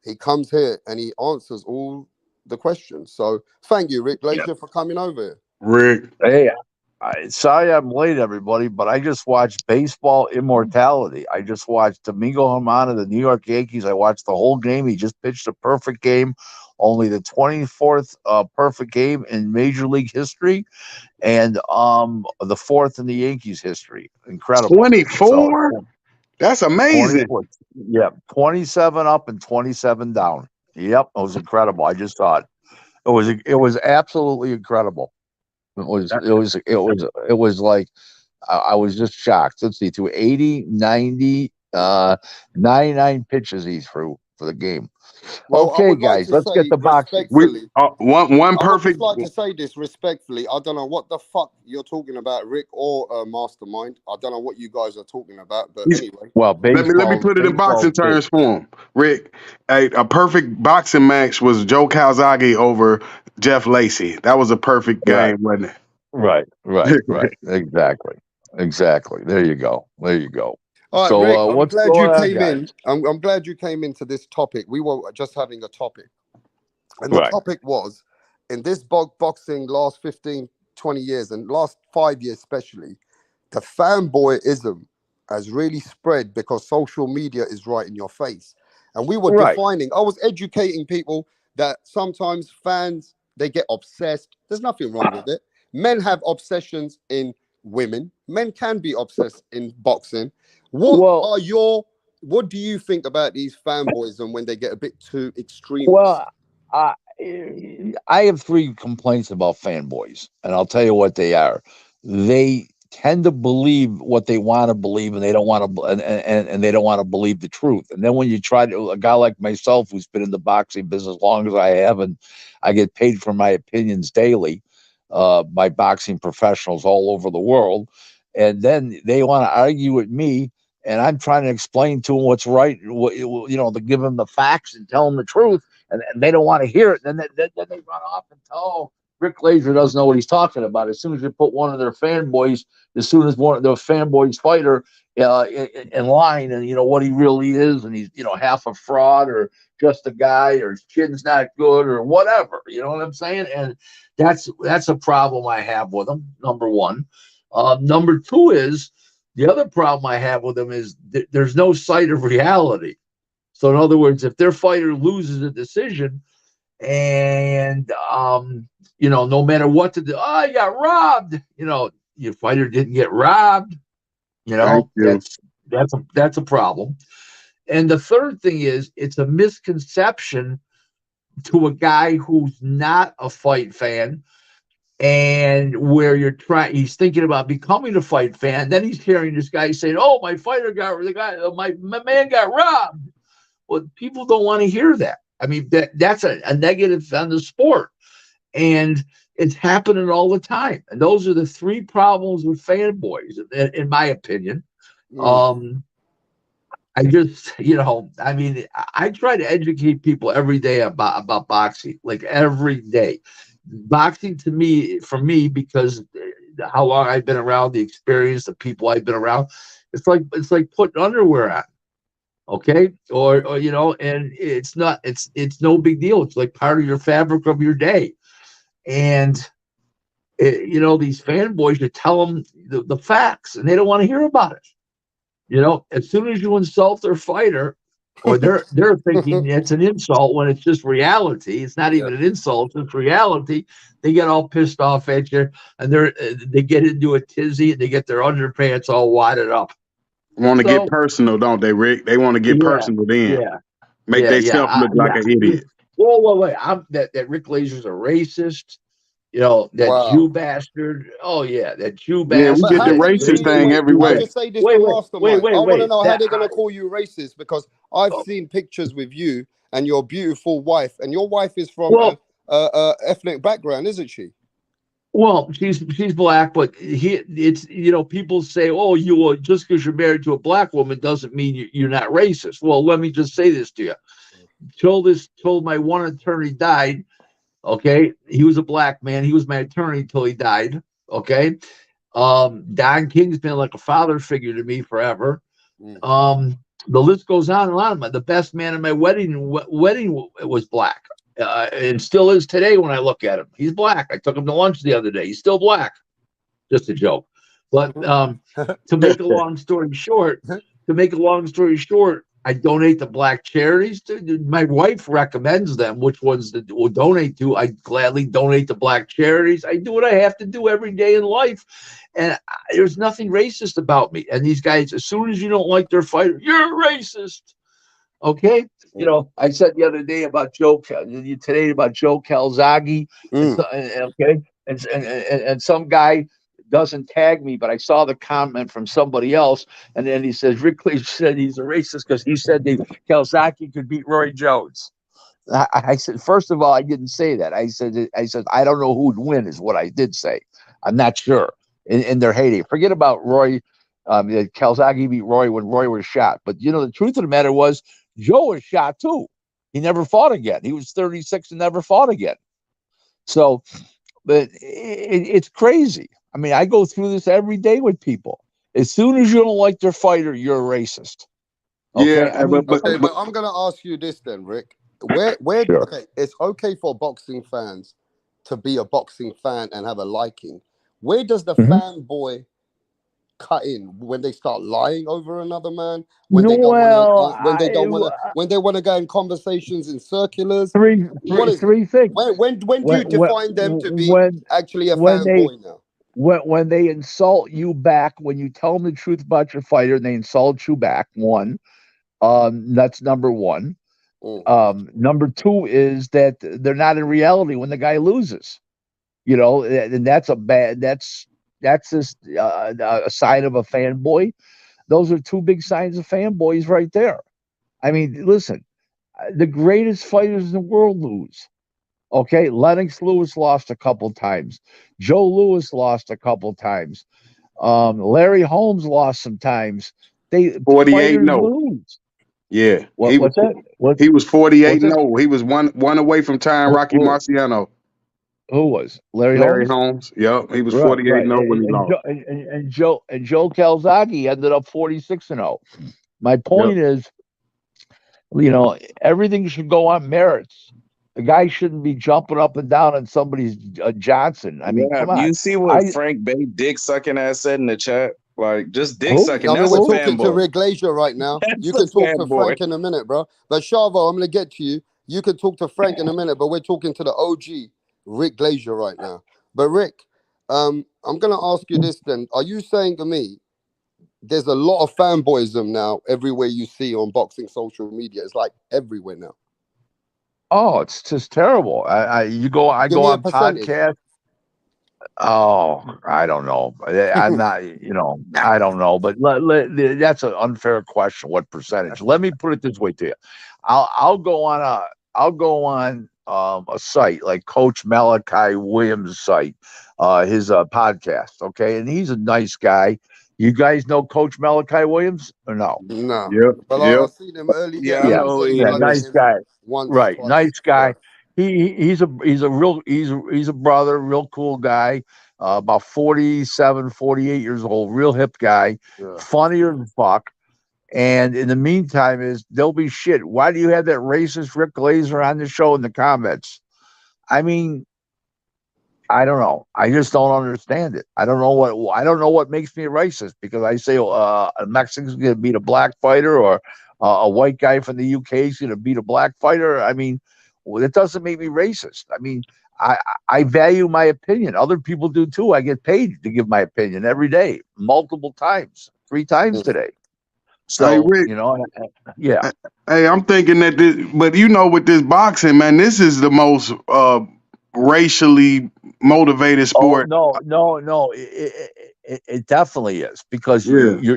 he comes here and he answers all the questions. So thank you, Rick Glazier, for coming over here. Rick. Hey, sorry I'm late, everybody, but I just watched Baseball Immortality. I just watched Domingo Germán of the New York Yankees. I watched the whole game. He just pitched a perfect game, only the 24th perfect game in Major League history, and the fourth in the Yankees history. Incredible. 24? That's amazing. 24, yeah, 27 up and 27 down. Yep, it was incredible. I just saw it. It was absolutely incredible. It was like I was just shocked. Let's see, through 80, 90, 99 pitches he threw for the game. Well, I Okay, would like guys, to let's get say to boxing. respectfully. One I would just perfect. like to say this respectfully. I don't know what the fuck you're talking about, Rick or Mastermind. I don't know what you guys are talking about, but anyway. Well, Let me put it in boxing terms for him. Rick, a perfect boxing match was Joe Calzaghe over Jeff Lacey. That was a perfect game, wasn't it? Right. Exactly. There you go. All right, So Rick, I'm what's glad you going on, came guys? in. I'm glad you came into this topic. We were just having a topic. And the Right. topic was, in this boxing last 15, 20 years, and last 5 years especially, the fanboyism has really spread because social media is right in your face. And we were Right. defining, I was educating people that sometimes fans, they get obsessed. There's nothing wrong with it. Men have obsessions in women. Men can be obsessed in boxing. Well, What do you think about these fanboys and when they get a bit too extremist? well, I I have three complaints about fanboys, and I'll tell you what they are. They tend to believe what they want to believe, and they don't want to, and they don't want to believe the truth. And then when you try to, a guy like myself who's been in the boxing business as long as I have, and I get paid for my opinions daily by boxing professionals all over the world, and then they want to argue with me. And I'm trying to explain to them what's right, to give them the facts and tell them the truth, and they don't want to hear it. Then they run off and tell, oh, Rick Glazer doesn't know what he's talking about. As soon as you put one of their fanboys, as soon as one of the fanboys fighter in line, and what he really is, and he's half a fraud or just a guy, or his chin's not good or whatever. You know what I'm saying? And that's a problem I have with them. Number one. Number two is the other problem I have with them is there's no sight of reality. So in other words, if their fighter loses a decision, and no matter what to do, oh, you got robbed. Your fighter didn't get robbed. Thank you. That's a problem. And the third thing is, it's a misconception to a guy who's not a fight fan, and where he's thinking about becoming a fight fan. Then he's hearing this guy saying, "Oh, my man got robbed." Well, people don't want to hear that. I mean, that's a negative on the sport, and it's happening all the time. And those are the three problems with fanboys, in my opinion. I just, I try to educate people every day about boxing, like every day. Boxing for me, because how long I've been around, the experience, the people I've been around, it's like putting underwear on. Okay. Or and it's no big deal. It's like part of your fabric of your day. And, these fanboys, you tell them the facts and they don't want to hear about it. As soon as you insult their fighter, or they're thinking it's an insult when it's just reality. It's not even an insult, it's reality. They get all pissed off at you, and they get into a tizzy, and they get their underpants all wadded up. Want to get personal, don't they, Rick? They want to get personal then. Make themselves look like an idiot. Whoa, wait. That Rick Glazer's a racist. That Jew bastard. Oh, yeah, that Jew bastard. Yeah, we get the racist thing every way. I just say this to Mastermind. I want to know how they're going to call you racist, because I've seen pictures with you and your beautiful wife, and your wife is from ethnic background, isn't she? Well, she's black, but people say, oh, just because you're married to a black woman doesn't mean you're not racist. Well, let me just say this to you. Till my one attorney died. Okay, he was a black man. He was my attorney until he died. Okay, Don King's been like a father figure to me forever. The list goes on and on. The best man at my wedding was black, and still is today when I look at him. He's black. I took him to lunch the other day. He's still black. Just a joke. But to make a long story short, I donate to black charities. My wife recommends them, which ones to donate to. I gladly donate to black charities. I do what I have to do every day in life. And there's nothing racist about me. And these guys, as soon as you don't like their fighter, you're a racist. Okay? I said the other day about Joe Calzaghe. Okay? And some guy doesn't tag me, but I saw the comment from somebody else, and then he says Rick Glazer said he's a racist because he said that Calzaghe could beat Roy Jones. I said, first of all, I didn't say that. I said I don't know who would win is what I did say. I'm not sure in their heyday. Forget about Roy. Calzaghe beat Roy when Roy was shot, but the truth of the matter was Joe was shot too. He never fought again. He was 36 and never fought again. So, but it's crazy. I mean, I go through this every day with people. As soon as you don't like their fighter, you're a racist. Okay? Yeah, but I'm going to ask you this then, Rick. Sure. Okay, it's okay for boxing fans to be a boxing fan and have a liking. Where does the fanboy cutting when they start lying over another man, when No, they don't want well, to, when they want to go in conversations in circulars. What is it? three things. When do you define them to be When actually a when they fanboy now? when they insult you back, when you tell them the truth about your fighter and they insult you back, one, that's number one. Mm. Number two is that they're not in reality when the guy loses. You know, and that's just a sign of a fanboy. Those are two big signs of fanboys right there. I mean, listen, the greatest fighters in the world lose. Okay, Lennox Lewis lost a couple times. Joe Louis lost a couple times. Larry Holmes lost some times. 48 Fighters no. lose. Yeah. What's that? He was 48 What's that? no. He was one away from tying Who, Rocky who, Marciano. who was Larry Larry Holmes? Holmes. Yep. He was Right, 48 right. no when he lost. And Joe Calzaghe ended up 46-0. My Yep. point is, everything should go on merits. The guy shouldn't be jumping up and down on somebody's Johnson. I mean, Yeah, come on. you see what Frank Bay dick sucking ass said in the chat? Like, just dick Who? sucking. I mean, That's we're a talking to fanboy. Rick Glazier right now. You That's can a talk to fanboy. Frank in a minute, bro. But Chavo, I'm gonna get to you. You can talk to Frank in a minute, but we're talking to the OG Rick Glazier right now. But Rick, I'm gonna ask you this then. Are you saying to me there's a lot of fanboyism now everywhere you see on boxing social media? It's like everywhere now. Oh, it's just terrible. I go Give me a on percentage. podcasts. Oh, I don't know. I'm not, I don't know. But that's an unfair question. What percentage? Let me put it this way to you. I'll go on a site like Coach Malachi Williams' site, his podcast. Okay, and he's a nice guy. You guys know Coach Malachi Williams or no? No. Yep. But I Yep. seen him early. Yeah, I Yeah, know who early he yeah, days. I is. nice met him guy. once, Right, twice. nice guy. He's a real he's a brother, real cool guy. About 47, 48 years old, real hip guy, Yeah. funnier than fuck. And in the meantime, there'll be shit. Why do you have that racist Rick Glazer on the show in the comments? I mean, I don't know. I just don't understand it. I don't know what makes me racist because I say a Mexican's going to beat a black fighter or a white guy from the UK is going to beat a black fighter. I mean, it doesn't make me racist. I mean, I value my opinion. Other people do too. I get paid to give my opinion every day, multiple times, 3 times today. Hey, So, Rick. yeah. Hey, I'm thinking that but with this boxing, man, this is the most racially motivated Oh sport. no! It definitely is because Yeah.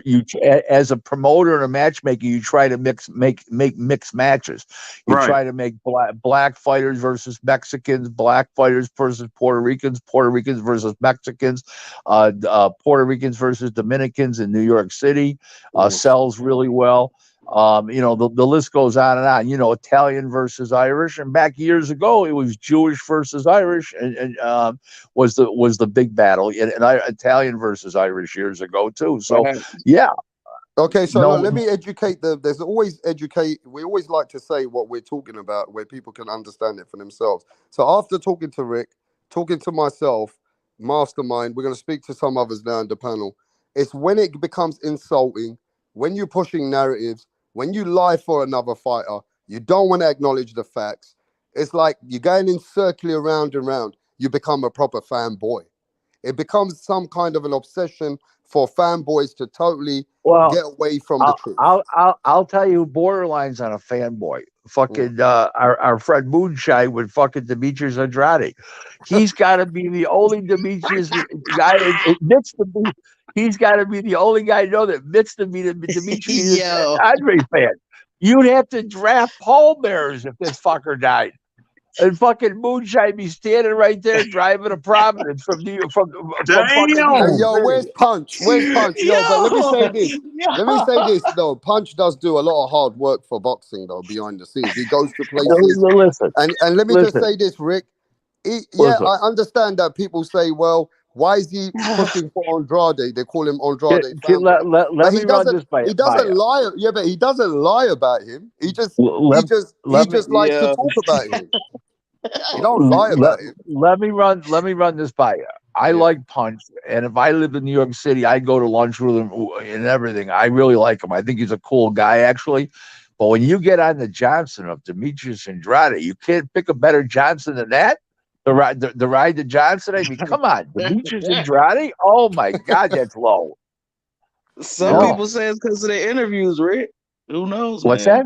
as a promoter and a matchmaker, you try to make mixed matches. You Right. try to make black fighters versus Mexicans, black fighters versus Puerto Ricans versus Mexicans, Puerto Ricans versus Dominicans in New York City sells really well. The list goes on and on. Italian versus Irish, and back years ago it was Jewish versus Irish, and was the big battle, and Italian versus Irish years ago too. So yeah. Okay, so No, look, let me educate them. There's always we always like to say what we're talking about where people can understand it for themselves. So after talking to Rick, talking to myself, Mastermind, we're going to speak to some others now in the panel. It's when it becomes insulting, when you're pushing narratives, when you lie for another fighter, you don't want to acknowledge the facts. It's like you're going in circular round and round. You become a proper fanboy. It becomes some kind of an obsession for fanboys to totally well, get away from the truth. I'll tell you, borderlines on a fanboy. Mm. Fucking our friend Moonshine with fucking Demetrius Andrade. He's got to be the only Demetrius guy admits to be. He's got to be the only guy I know that admits to be the Demetrius Yo. Andrade fan. You'd have to draft pallbearers if this fucker died. And fucking Moonshine be standing right there driving a Providence from New York, from fucking New Damn. York Hey, yo, City. where's Punch? Where's Punch? Yo, but let me say this. Let me say this though. Punch does do a lot of hard work for boxing though, behind the scenes. He goes to places. Listen, And let me just say this, Rick. listen. I understand that people say, well, why is he pushing for Andrade? They call him Andrade fanboy. Let But me he run doesn't this by he doesn't you. lie. Yeah, but he doesn't lie about him. He just Let likes to Yeah. talk about him. He don't lie about him. let me run this by you. I Yeah. like Punch, and if I lived in New York City, I'd go to lunch with him and everything. I really like him. I think he's a cool guy, actually. But when you get on the Johnson of Demetrius Andrade, you can't pick a better Johnson than that. The ride to Johnson. I mean, come on, Demetrius Andrade. Oh my God, that's low. Some Yeah. No, people say it's because of the interviews, Rick. Who knows, what's man? that?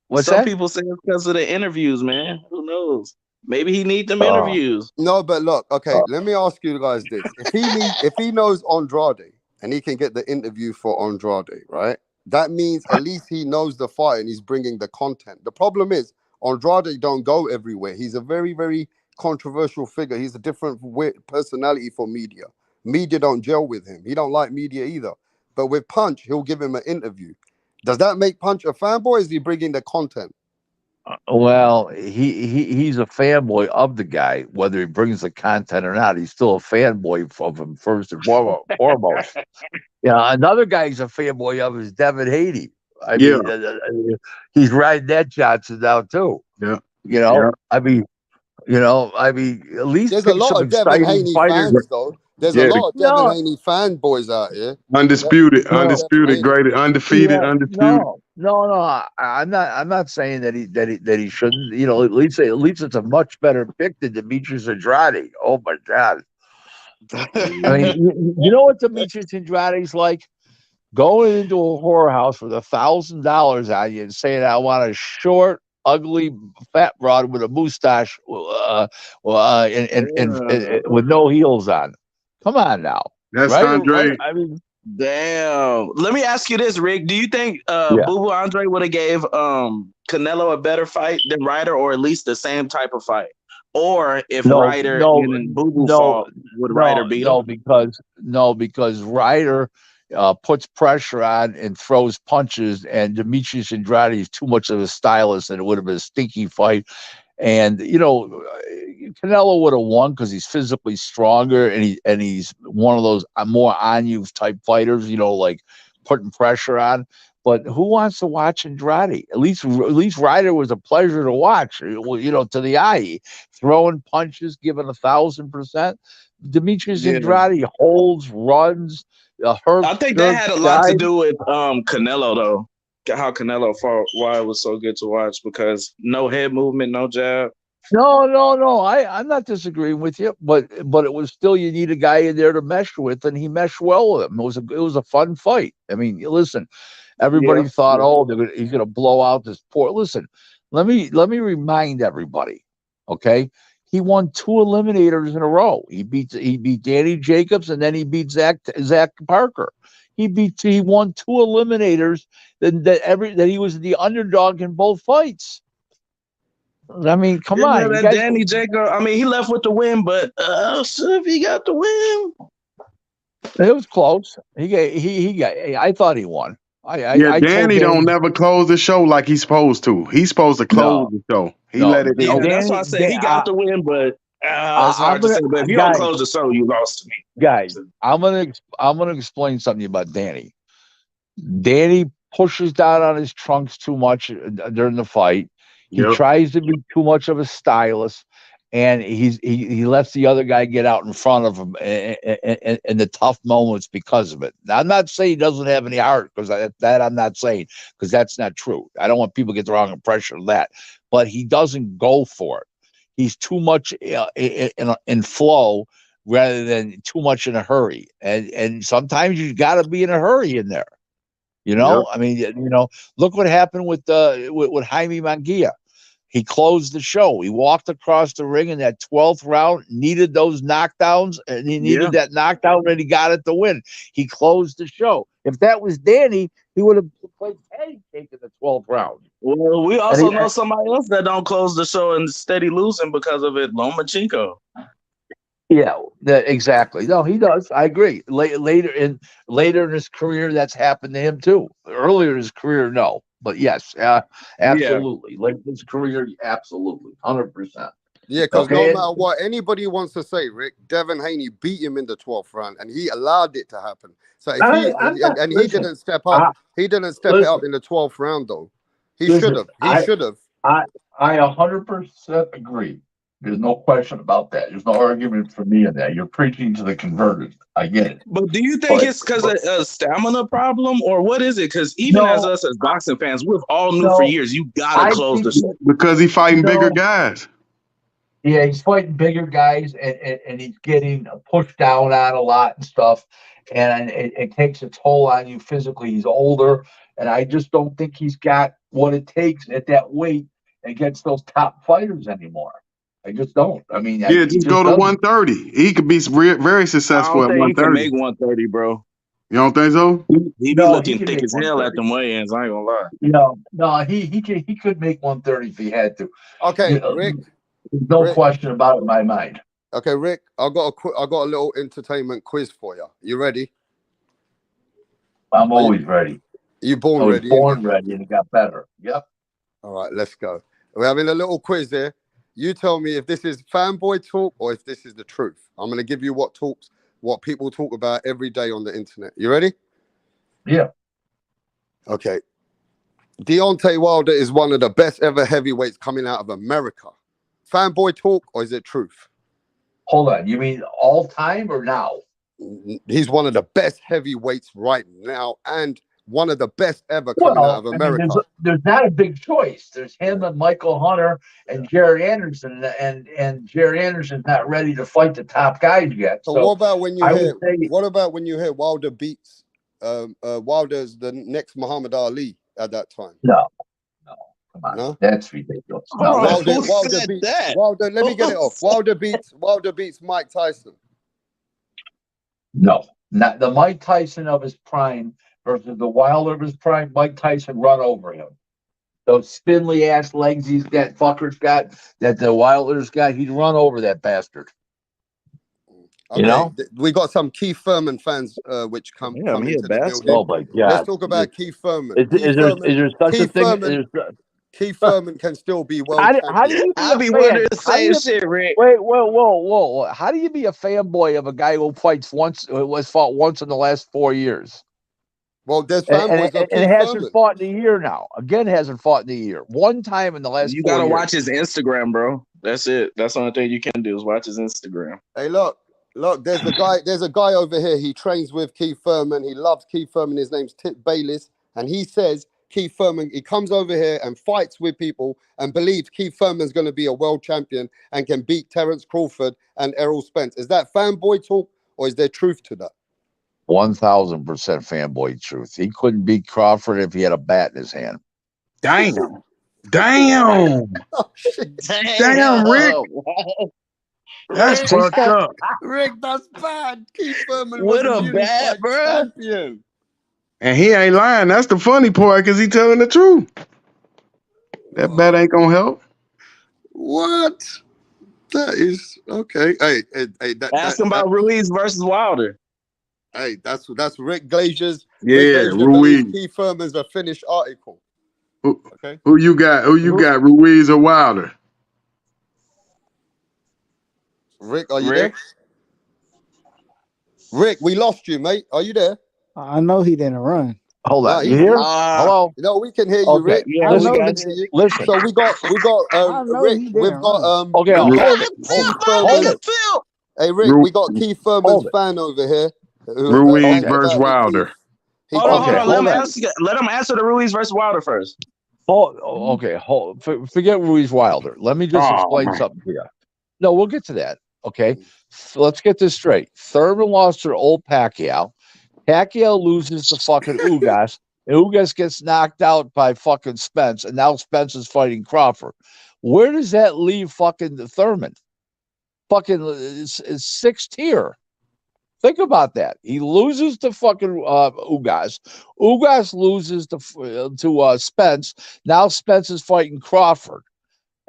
What's Some that? people say it's because of the interviews, man. Who knows? Maybe he need them Oh, interviews. No, but look, okay, oh. let me ask you guys this. If he knows Andrade and he can get the interview for Andrade, right? That means at least he knows the fight and he's bringing the content. The problem is Andrade don't go everywhere. He's a very, very controversial figure. He's a different personality for media. Media don't gel with him. He don't like media either. But with Punch, he'll give him an interview. Does that make Punch a fanboy? Or is he bringing the content? Well, he's a fanboy of the guy, whether he brings the content or not. He's still a fanboy of him first and foremost. Yeah, another guy he's a fanboy of is Devin Haney. I Yeah, mean, he's riding that Johnson now too. yeah, You know, yeah, I mean, at least There's a pick lot some of Devin exciting Haney fighters. fans, though. There's a yeah. lot of Devin No, Haney fanboys out here. There's Undisputed, a lot of no, Devin undisputed, Haney great, fans. undefeated, yeah, undisputed. no. I'm not saying that he shouldn't. You know, at least it's a much better pick than Demetrius Andrade. Oh my God. I mean, you know what Demetrius Andrade's like? Going into a whorehouse with $1,000 on you and saying, "I want a short, ugly, fat broad with a mustache, and with no heels on." Come on now, That's right? Andre. I mean, Damn. Let me ask you this, Rick. Do you think yeah. Boo Boo Andre would have gave Canelo a better fight than Ryder, or at least the same type of fight? Or if No, Ryder no, and Boo Boo no, fought, would Ryder beat him? because Ryder puts pressure on and throws punches, and Demetrius Andrade is too much of a stylist, and it would have been a stinky fight. And Canelo would have won because he's physically stronger, and he's one of those more on you type fighters. Like putting pressure on. But who wants to watch Andrade? At least Ryder was a pleasure to watch. To the eye, throwing punches, giving 1,000%. Demetrius Yeah. Andrade holds, runs, I think that had a lot to dives. do with Canelo though. How Canelo fought, why it was so good to watch, because no head movement, no jab. No. I'm not disagreeing with you, but it was still, you need a guy in there to mesh with, and he meshed well with him. It was a fun fight. I mean, listen, everybody Yeah. thought, oh, he's gonna blow out this poor. Listen, let me remind everybody, okay? He won 2 eliminators in a row. He beat Danny Jacobs, and then he beat Zach Parker. He won 2 eliminators. That he was the underdog in both fights. I mean, come Yeah, on, you that guys. Danny Jacob. I mean, he left with the win, but if he got the win. It was close. He got. I thought he won. Yeah, I told Danny don't Danny never close the show like he's supposed to. He's supposed to close no, the show. He no. let it Yeah, go. that's why I said he got the win, but it's I'm hard to gonna say. But if you don't guys, close the show, you lost to me. guys. I'm gonna explain something about Danny. Danny pushes down on his trunks too much during the fight. He Yep. tries to be too much of a stylist, and he lets the other guy get out in front of him in the tough moments because of it. Now, I'm not saying he doesn't have any heart, because that I'm not saying, because that's not true. I don't want people to get the wrong impression of that. But he doesn't go for it. He's too much in flow rather than too much in a hurry. And sometimes you got to be in a hurry in there. Yep. I mean, look what happened with Jaime Manguia. He closed the show. He walked across the ring in that 12th round, needed those knockdowns, and he needed that knockdown, and he got it to win. He closed the show. If that was Danny, he would have played patty cake in the 12th round. Well, we also know somebody else that don't close the show and steady losing because of it, Lomachenko. Yeah, exactly. No, he does. I agree. Later in his career, that's happened to him too. Earlier in his career, no, but yes, absolutely. Late in his career, absolutely, 100%. Yeah, because no matter what anybody wants to say, Rick, Devin Haney beat him in the 12th round, and he allowed it to happen. So if he didn't step up, he didn't step it up in the 12th round though. He should have. He should have. I 100% agree. There's no question about that. There's no argument for me in that. You're preaching to the converted. I get it. But do you think it's because of a stamina problem, or what is it? Because even as us as boxing fans, we've all knew for years you gotta close the show. Because he's fighting bigger guys. Yeah, he's fighting bigger guys, and he's getting pushed down on a lot and stuff, and it takes a toll on you physically. He's older, and I just don't think he's got what it takes at that weight against those top fighters anymore. I just don't. I mean, yeah, just go to 130. He could be very successful at 130. He can make 130, bro. You don't think so? He be looking thick as hell at them weigh-ins. I ain't gonna lie. No, he could make 130 if he had to. Okay, Rick. There's no question about it in my mind. Okay, Rick, I got a little entertainment quiz for you. You ready? I'm always ready. You born ready? Born ready, and it got better. Yep. All right, let's go. We're having a little quiz there. You tell me if this is fanboy talk or if this is the truth. I'm going to give you what people talk about every day on the internet. You ready? Yeah. Okay. Deontay Wilder is one of the best ever heavyweights coming out of America. Fanboy talk or is it truth? Hold on. You mean all time or now? He's one of the best heavyweights right now and one of the best ever coming out of America. I mean, there's not a big choice. There's him and Michael Hunter and Jared Anderson, and Jared Anderson's not ready to fight the top guys yet. So what about when you hear Wilder beats Wilder's the next Muhammad Ali at that time? No, come on, no? That's ridiculous. No, Wilder, let me get it off. Wilder beats Mike Tyson. No, not the Mike Tyson of his prime versus the Wilder of his prime. Mike Tyson run over him. Those spindly ass legs that fucker's got, that the Wilder's got, he'd run over that bastard. Okay. You know, we got some Keith Thurman fans, which come into the building. Oh my God! Let's talk about Keith Thurman. Is there such a thing? Keith Thurman can still be world champion. I'll be wondering the same shit, Rick. Wait, whoa! How do you be a fanboy of a guy who fought once in the last 4 years? Well, there's fanboys of and hasn't fought in a year now. Again, hasn't fought in a year. One time in the last. You gotta watch his Instagram, bro. That's it. That's the only thing you can do is watch his Instagram. Hey, look, there's a guy over here. He trains with Keith Thurman. He loves Keith Thurman. His name's Tip Bayless, and he says Keith Thurman. He comes over here and fights with people and believes Keith Thurman's going to be a world champion and can beat Terence Crawford and Errol Spence. Is that fanboy talk or is there truth to that? 1,000% fanboy truth. He couldn't beat Crawford if he had a bat in his hand. Damn, Damn, Rick. That's fucked up. Rick, that's bad. Keith Thurman with a bat, bro. Champion. And he ain't lying. That's the funny part because he telling the truth. That bat ain't gonna help. What? That is okay. Hey, ask him about Ruiz versus Wilder. Hey, that's Rick Glazer's. Yeah, Ruiz. Keith Thurman's a finished article. Okay. Who you got? got? Ruiz or Wilder? Rick, are you there? Rick, we lost you, mate. Are you there? I know he didn't run. Hold on, you here? Hello. No, we can hear you, Rick. Yeah, listen. So we got Rick. We've got Okay, hold it. Hey, Rick, we got Keith Thurman's fan over here. Ruiz versus Wilder. Hold on. Let him answer the Ruiz versus Wilder first. Forget Ruiz Wilder. Let me just explain something to you. No, we'll get to that. Okay, so let's get this straight. Thurman lost to old Pacquiao. Pacquiao loses to fucking Ugas, and Ugas gets knocked out by fucking Spence, and now Spence is fighting Crawford. Where does that leave fucking Thurman? Fucking is 6th tier. Think about that. He loses to fucking Ugas. Ugas loses to Spence. Now Spence is fighting Crawford.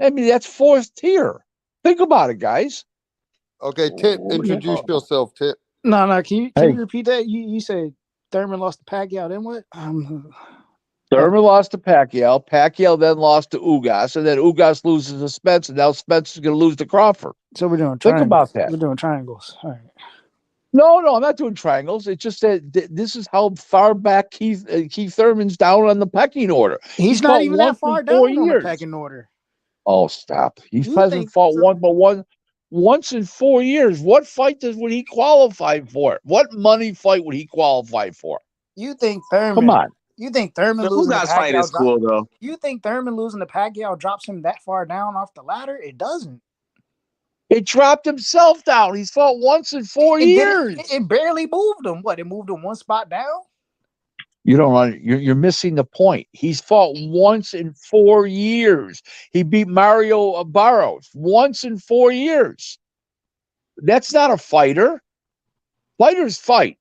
I mean, that's 4th tier. Think about it, guys. Okay, Tip, introduce yourself, Tip. No. Can you repeat that? You said Thurman lost to Pacquiao, then what? Thurman lost to Pacquiao. Pacquiao then lost to Ugas, and then Ugas loses to Spence, and now Spence is going to lose to Crawford. So we're doing triangles. Think about that. We're doing triangles. All right. No, I'm not doing triangles. It's just that this is how far back Keith Thurman's down on the pecking order. He's not even that far down on the pecking order. Oh, stop! He You hasn't think fought once in 4 years. What fight would he qualify for? What money fight would he qualify for? you think Come Thurman? on. You think Thurman The who losing to guys fight is Pacquiao? cool though. You think Thurman losing to Pacquiao drops him that far down off the ladder? It doesn't. It dropped himself down. He's fought once in 4 years. It barely moved him. What? It moved him one spot down. You don't. You're missing the point. He's fought once in 4 years. He beat Mario Barros once in 4 years. That's not a fighter. Fighters fight.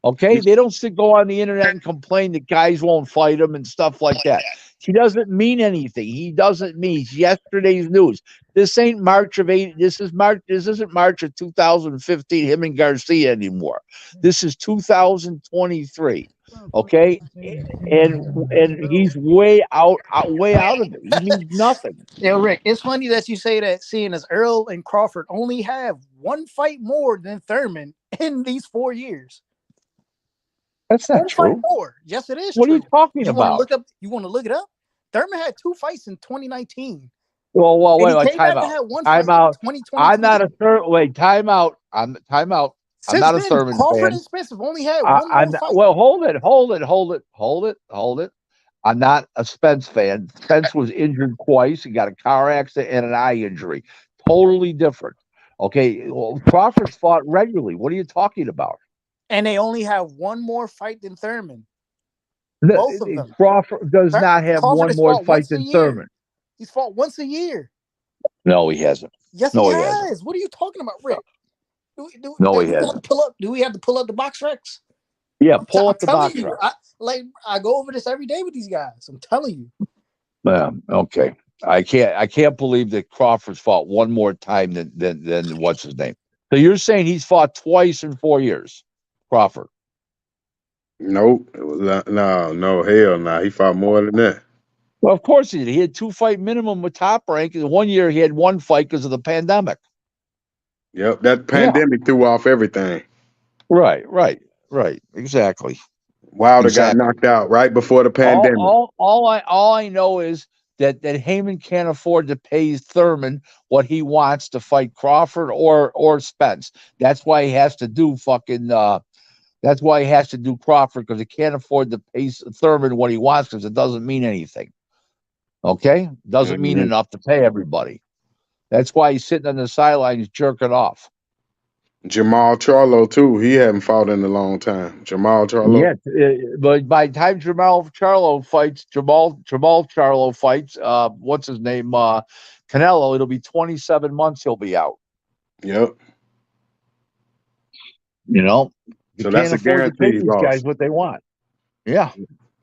Okay, they don't go on the internet and complain that guys won't fight him and stuff like that. He doesn't mean anything. He doesn't mean yesterday's news. This ain't March of 8. This isn't March of 2015. Him and Garcia anymore. This is 2023. Okay, and he's way out of it. He means nothing. Yo, Rick, it's funny that you say that, seeing as Earl and Crawford only have one fight more than Thurman in these 4 years. That's not one true. Fight more. Yes, it is. What true. Are you talking you about? You want to look it up? Thurman had 2 fights in 2019. Well, wait, time out. I'm not a Thurman. Wait, time out. I'm not a Thurman Crawford fan. and Spence have only had one more fight. Well, hold it. I'm not a Spence fan. Spence was injured twice. He got a car accident and an eye injury. Totally different. Okay, well, Crawford's fought regularly. What are you talking about? And they only have one more fight than Thurman. Both of them. Crawford does not have one more fight than Thurman. He's fought once a year. No, he hasn't. Yes, he has. What are you talking about, Rick? No, he hasn't. Do we have to pull up the box recs? Yeah, pull up the box recs. I go over this every day with these guys. I'm telling you. Okay. I can't believe that Crawford's fought one more time than what's his name. So you're saying he's fought twice in 4 years, Crawford? Nope. No, hell no. He fought more than that. Well, of course he did. He had 2 fight minimum with Top Rank. And 1 year he had 1 fight because of the pandemic. Yep, that pandemic threw off everything. Right. Exactly. Wilder got knocked out right before the pandemic. All I know is that Heyman can't afford to pay Thurman what he wants to fight Crawford or Spence. That's why he has to do that's why he has to do Crawford, because he can't afford to pay Thurman what he wants, because it doesn't mean anything. Okay? Doesn't mean enough to pay everybody. That's why he's sitting on the sidelines jerking off. Jamal Charlo too. He hadn't fought in a long time. Jamal Charlo. Yeah, but by the time Jamal Charlo fights, what's his name? Canelo, it'll be 27 months he'll be out. Yep. You know? So that's a guaranteed loss. Guys what they want. Yeah.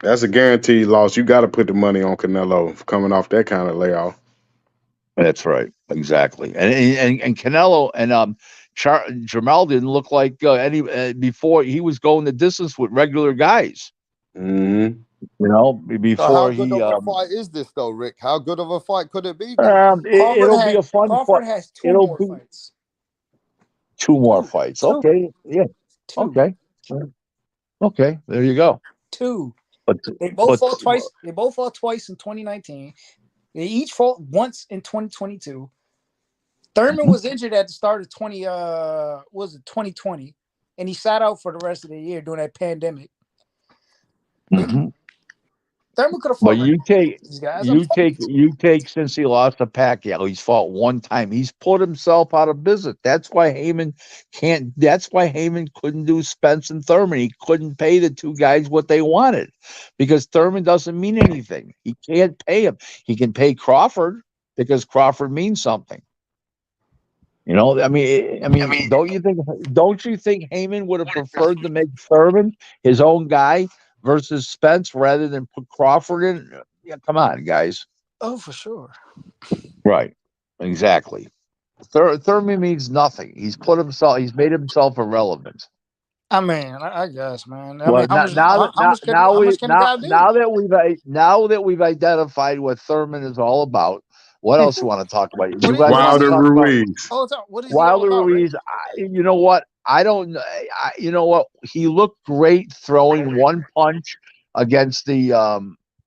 That's a guaranteed loss. You got to put the money on Canelo for coming off that kind of layoff. That's right. Exactly. And Canelo and Jamal didn't look like before he was going the distance with regular guys. Mm-hmm. You know, before how good of a fight is this though, Rick? How good of a fight could it be? It'll be a fun fight. Crawford has 2 more fights. 2 more fights. Okay. Yeah. 2. Okay. There you go. 2. But they both fought twice. They both fought twice in 2019. They each fought once in 2022. Thurman was injured at the start of 2020, and he sat out for the rest of the year during that pandemic. Mm-hmm. Thurman could have fought. But you take since he lost to Pacquiao, he's fought 1 time. He's put himself out of business. That's why Heyman can't. That's why Heyman couldn't do Spence and Thurman. He couldn't pay the 2 guys what they wanted, because Thurman doesn't mean anything. He can't pay him. He can pay Crawford because Crawford means something. You know, I mean, don't you think Heyman would have preferred to make Thurman his own guy versus Spence rather than put Crawford in? Yeah, come on, guys. Oh, for sure. Right. Exactly. Thurman means nothing. He's made himself irrelevant. I mean, I guess, man. Now that we've identified what Thurman is all about, what else you want to talk about? Wilder Ruiz. Wilder Ruiz. You know what? I don't know. You know what? He looked great throwing 1 punch against the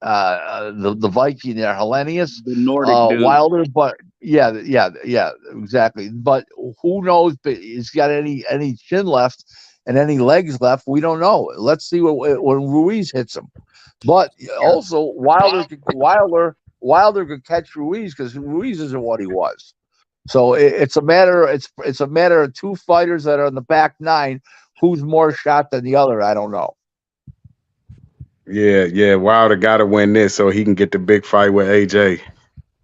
the Viking there, Hellenius, The Nordic dude. Wilder, but yeah, exactly. But who knows? He's got any chin left and any legs left? We don't know. Let's see when Ruiz hits him. But also Wilder could catch Ruiz because Ruiz isn't what he was. So it's a matter of two fighters that are in the back nine. Who's more shot than the other? I don't know. Yeah. Wilder got to win this so he can get the big fight with AJ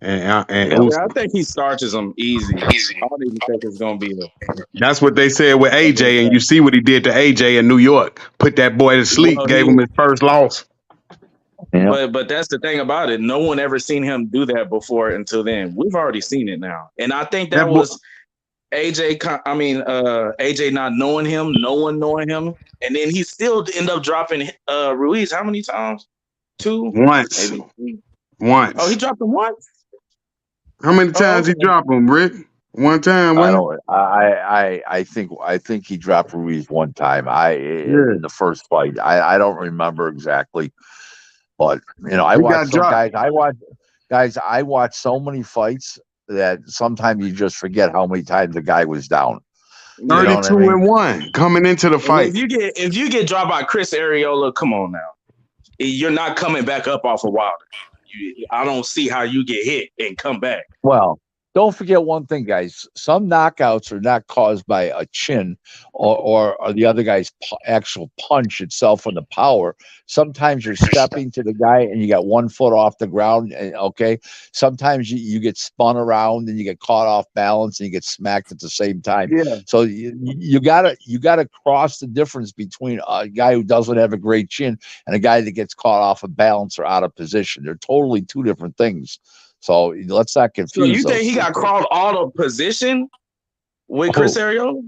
and Usyk. I think he starches him easy. I don't even think it's gonna be That's what they said with AJ, and you see what he did to AJ in New York. Put that boy to sleep. Gave him his first loss. Yeah. But that's the thing about it. No one ever seen him do that before until then. We've already seen it now, and I think that was AJ. AJ not knowing him, no one knowing him, and then he still end up dropping Ruiz. How many times? 2? Once. Maybe. Once. Oh, he dropped him once. How many times he dropped him, Rick? One time. I think he dropped Ruiz one time. In the first fight. I don't remember exactly. But I watch some guys. I watch so many fights that sometimes you just forget how many times the guy was down. 32-1 coming into the fight. If you get dropped by Chris Arreola, come on now, you're not coming back up off of Wilder. I don't see how you get hit and come back. Well, don't forget one thing, guys. Some knockouts are not caused by a chin or the other guy's actual punch itself on the power. Sometimes you're stepping to the guy and you got 1 foot off the ground. Okay. Sometimes you get spun around and you get caught off balance and you get smacked at the same time. Yeah. So you gotta cross the difference between a guy who doesn't have a great chin and a guy that gets caught off of balance or out of position. They're totally two different things. So let's not confuse. So you think he got crawled out of position with Chris Arreola?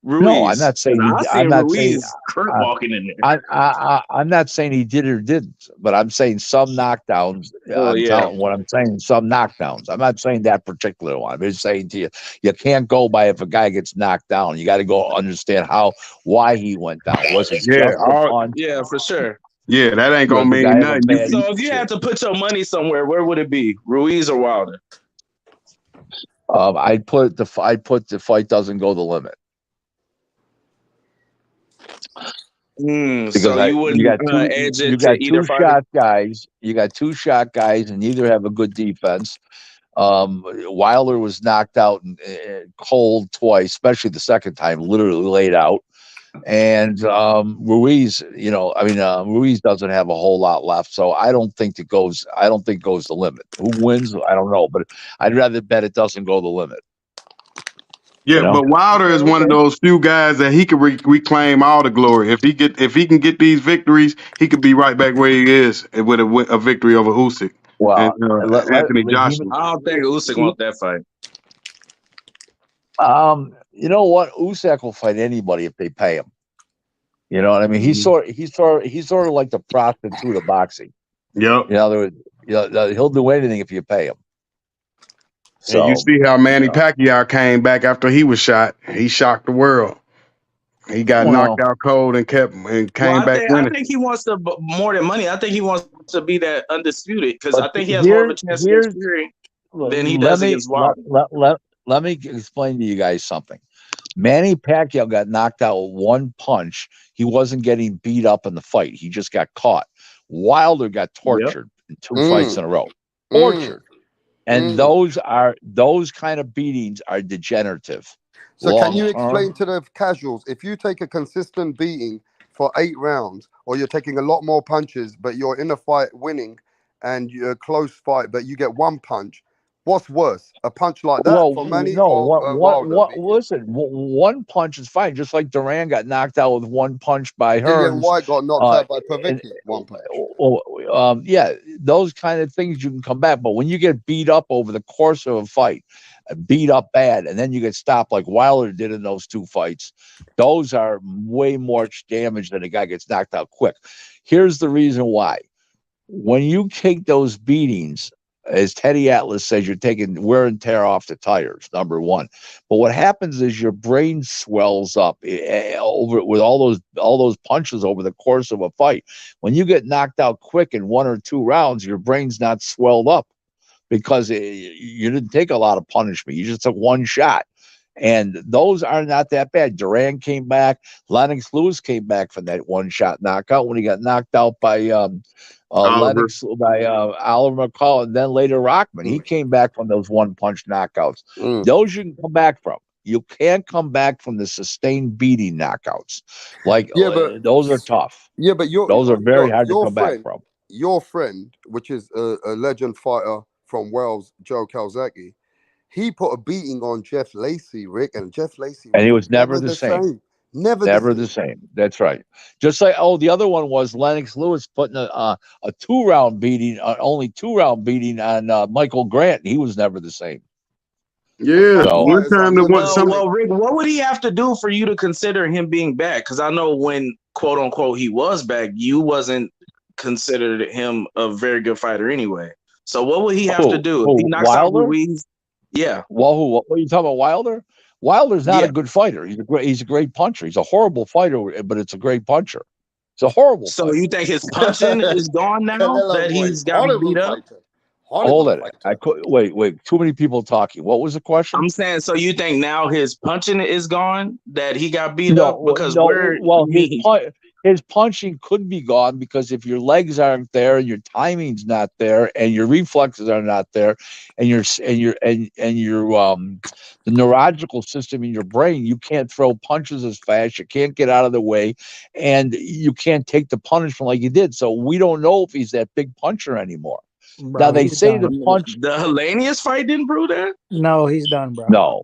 Ruiz. No, I'm not saying. I'm not saying. Walking in there. I'm not saying he did or didn't, but I'm saying some knockdowns. What I'm saying, some knockdowns. I'm not saying that particular one. I'm just saying to you, you can't go by if a guy gets knocked down. You got to go understand why he went down. Was it just a punch? Yeah, for sure. Yeah, that ain't gonna mean nothing. So if you had to put your money somewhere, where would it be? Ruiz or Wilder? I'd put the fight doesn't go the limit. Because so you got two shot guys. You got 2 shot guys, and neither have a good defense. Wilder was knocked out cold twice, especially the second time, literally laid out. And Ruiz, Ruiz doesn't have a whole lot left, so I don't think it goes the limit. Who wins? I don't know, but I'd rather bet it doesn't go the limit. Yeah, but Wilder is one of those few guys that he could reclaim all the glory. If he can get these victories, he could be right back where he is with a victory over Usyk. Well, Anthony Joshua. I don't think Usyk wants that fight. You know what? Usyk will fight anybody if they pay him. You know what I mean? He's sort of like the prostitute of boxing. Yep. He'll do anything if you pay him. So, and you see how Manny Pacquiao came back after he was shot. He shocked the world. He got knocked out cold and came back winning. I think he wants to more than money. I think he wants to be that undisputed because I think he has more of a chance against Fury than he does against Wilder. Let me explain to you guys something. Manny Pacquiao got knocked out with 1 punch. He wasn't getting beat up in the fight. He just got caught. Wilder got tortured in 2 fights in a row. Tortured. And those kind of beatings are degenerative. So can you explain to the casuals, if you take a consistent beating for 8 rounds, or you're taking a lot more punches, but you're in a fight winning and you're a close fight, but you get 1 punch, what's worse? A punch like that for Manny? Listen, 1 punch is fine. Just like Duran got knocked out with 1 punch by Hearns. White got knocked out by Povetkin, 1 punch. Yeah, those kind of things you can come back. But when you get beat up over the course of a fight, beat up bad, and then you get stopped like Wilder did in those 2 fights, those are way more damage than a guy gets knocked out quick. Here's the reason why. When you take those beatings, as Teddy Atlas says, you're taking wear and tear off the tires, number one. But what happens is your brain swells up over with all those punches over the course of a fight. When you get knocked out quick in 1 or 2 rounds, your brain's not swelled up because you didn't take a lot of punishment. You just took one shot. And those are not that bad. Duran came back. Lennox Lewis came back from that one-shot knockout when he got knocked out by Oliver McCall, and then later Rockman. He came back from those one-punch knockouts. Those you can come back from. You can't come back from the sustained beating knockouts. Like those are tough. Yeah, but those are very hard to come back from. Your friend, which is a legend fighter from Wales, Joe Calzaghe, he put a beating on Jeff Lacey, Rick, and Jeff Lacey, and he was never the same. Never the same. That's right. Just like the other one was Lennox Lewis putting a 2-round beating, only 2-round beating on Michael Grant. He was never the same. Yeah. So, one time well, Rick, what would he have to do for you to consider him being back? Because I know when quote unquote he was back, you wasn't considered him a very good fighter anyway. So what would he have to do if he knocks out Ruiz? Yeah. Well, what are you talking about, Wilder? Wilder's not a good fighter. He's a great puncher. He's a horrible fighter, but it's a great puncher. It's a horrible. So you think his punching is gone now that he's got beat up? Hold it. Wait. Too many people talking. What was the question? I'm saying, so you think now his punching is gone, that he got beat up? Because his punching could be gone because if your legs aren't there and your timing's not there and your reflexes are not there and the neurological system in your brain, you can't throw punches as fast, you can't get out of the way, and you can't take the punishment like you did. So we don't know if he's that big puncher anymore. Bro, now they say the punch. The Hellenius fight didn't prove that. No, he's done, bro. No.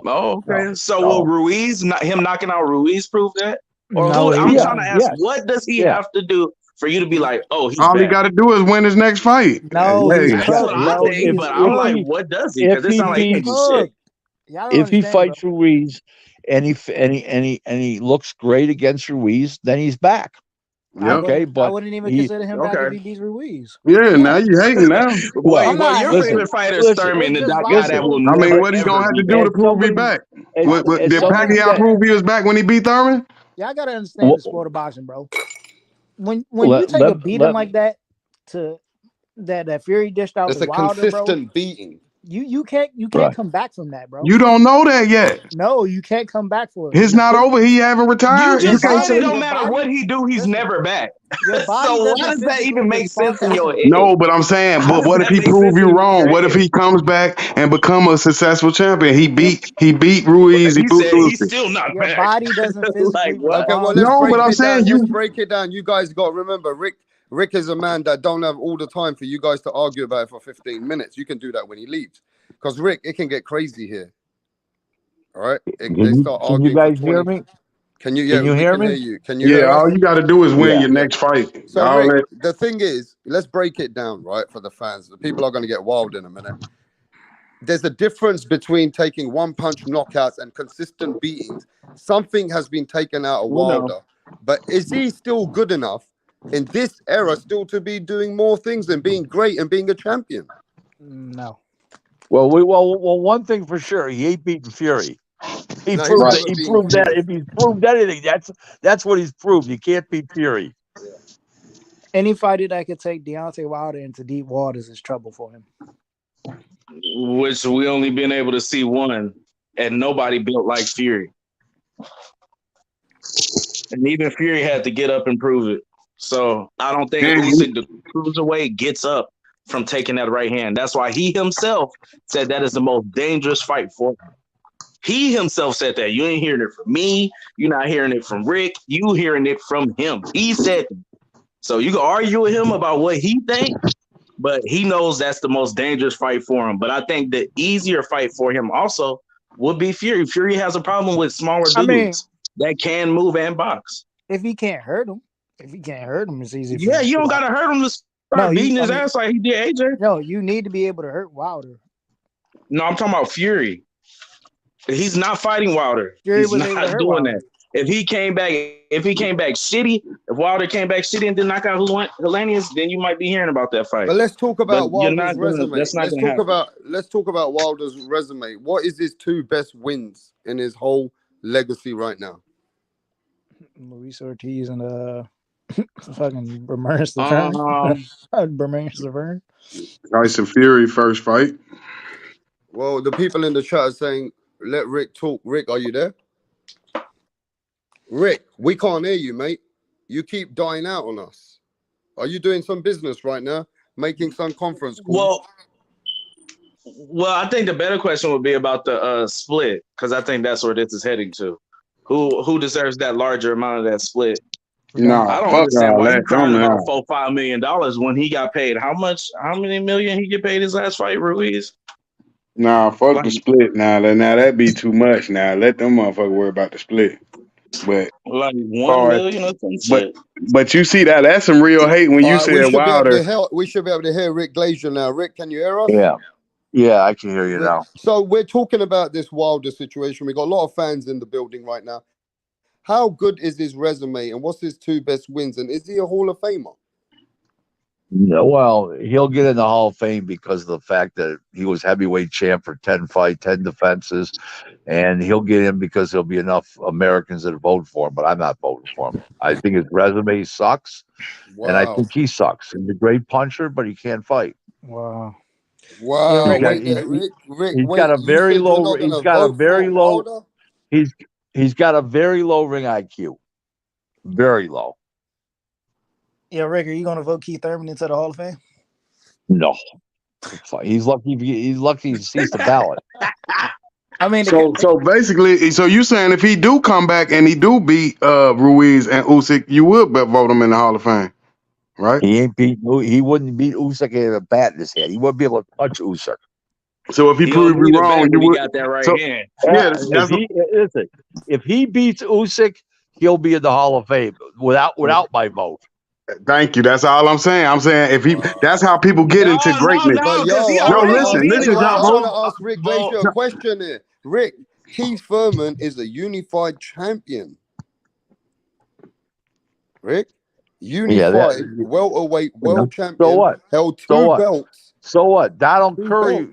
Oh, okay. So will Ruiz, him knocking out Ruiz, prove that? Or I'm trying to ask, what does he have to do for you to be like, oh, he's all back? he got to do is win his next fight? No, that's what I think, but I'm like, what does he? Because it sounds like if he fights Ruiz and he looks great against Ruiz, then he's back. Yep. Okay, but I wouldn't even consider him back if he beats Ruiz. Yeah, now you hating now. Well, your favorite fighter is Thurman, the guy that will never. I mean, what he gonna have to do to prove he back? Did Pacquiao prove he was back when he beat Thurman? Yeah, I gotta understand the sport of boxing, bro. When you take a beating like that to that Fury dished out, it's a Wilder, consistent beating. You can't come back from that, bro. You don't know that yet. No, you can't come back for it. It's not over. He haven't retired. You just said it don't matter what he do, he's never back. So why does that even make sense in your head? No, but I'm saying, but what if he prove you wrong? What if he comes back and become a successful champion? He beat Ruiz. He said he's still not your back. body doesn't physically. Let's break it down. You guys got to remember, Rick is a man that don't have all the time for you guys to argue about it for 15 minutes. You can do that when he leaves. Because, Rick, it can get crazy here. All right? They start arguing. Can you guys hear me? Can you hear me? All you got to do is win your next fight. So, Rick, the thing is, let's break it down, right, for the fans. The people are going to get wild in a minute. There's a difference between taking one-punch knockouts and consistent beatings. Something has been taken out of Wilder. But is he still good enough in this era still to be doing more things and being great and being a champion? No. Well, one thing for sure, he ain't beating Fury. He proved that. If he's proved anything, that's what he's proved. He can't beat Fury. Yeah. Any fighter that could take Deontay Wilder into deep waters is trouble for him. Which we only been able to see one, and nobody built like Fury. And even Fury had to get up and prove it. So I don't think Usyk, the cruiserweight, gets up from taking that right hand. That's why he himself said that is the most dangerous fight for him. He himself said that. You ain't hearing it from me. You're not hearing it from Rick. You hearing it from him. He said it. So you can argue with him about what he thinks, but he knows that's the most dangerous fight for him. But I think the easier fight for him also would be Fury. Fury has a problem with smaller dudes that can move and box. If he can't hurt him, it's easy. Yeah, you don't got to hurt him to start beating his ass like he did AJ. No, you need to be able to hurt Wilder. No, I'm talking about Fury. He's not fighting Wilder. He's not doing that. If he came back shitty, if Wilder came back shitty and did knock out Helenius, then you might be hearing about that fight. But let's talk about Wilder's resume. That's not gonna happen. Let's talk about Wilder's resume. What is his 2 best wins in his whole legacy right now? Luis Ortiz and fucking Bermers Laverne. Bermers Laverne. Tyson Fury first fight. Well, the people in the chat are saying, let Rick talk. Rick, are you there? Rick, we can't hear you, mate. You keep dying out on us. Are you doing some business right now? Making some conference calls? Well, I think the better question would be about the split, because I think that's where this is heading to. Who deserves that larger amount of that split? No, I don't understand why you crying about $4-5 million when he got paid. How many million he get paid his last fight, Ruiz? Nah, fuck the split. Now that'd be too much. Now let them motherfuckers worry about the split. But like 1 million or some shit. But you see that's some real hate when you said Wilder. We should be able to hear Rick Glaser now. Rick, can you hear us? Yeah, I can hear you now. So we're talking about this Wilder situation. We got a lot of fans in the building right now. How good is his resume, and what's his 2 best wins? And is he a Hall of Famer? No, well, he'll get in the Hall of Fame because of the fact that he was heavyweight champ for 10 defenses, and he'll get in because there'll be enough Americans that vote for him, but I'm not voting for him. I think his resume sucks, and I think he sucks. He's a great puncher, but he can't fight. Wow. Wow. He's got a very low ring IQ. Very low. Yeah, Rick, are you going to vote Keith Thurman into the Hall of Fame? No. He's lucky he sees the ballot. I mean, so basically, so you saying if he do come back and he do beat Ruiz and Usyk, you would vote him in the Hall of Fame, right? He wouldn't beat Usyk with a bat in his head. He wouldn't be able to touch Usyk. So if he proved you wrong, you would. Got that right hand. If he beats Usyk, he'll be in the Hall of Fame without my vote. Thank you. That's all I'm saying. I'm saying if that's how people get into greatness. Listen. I'm trying to ask Rick Glaser a question here. Rick, Keith Thurman is a unified champion. Rick, unified welterweight world champion. So what? Held 2 belts. So what? Donald Curry.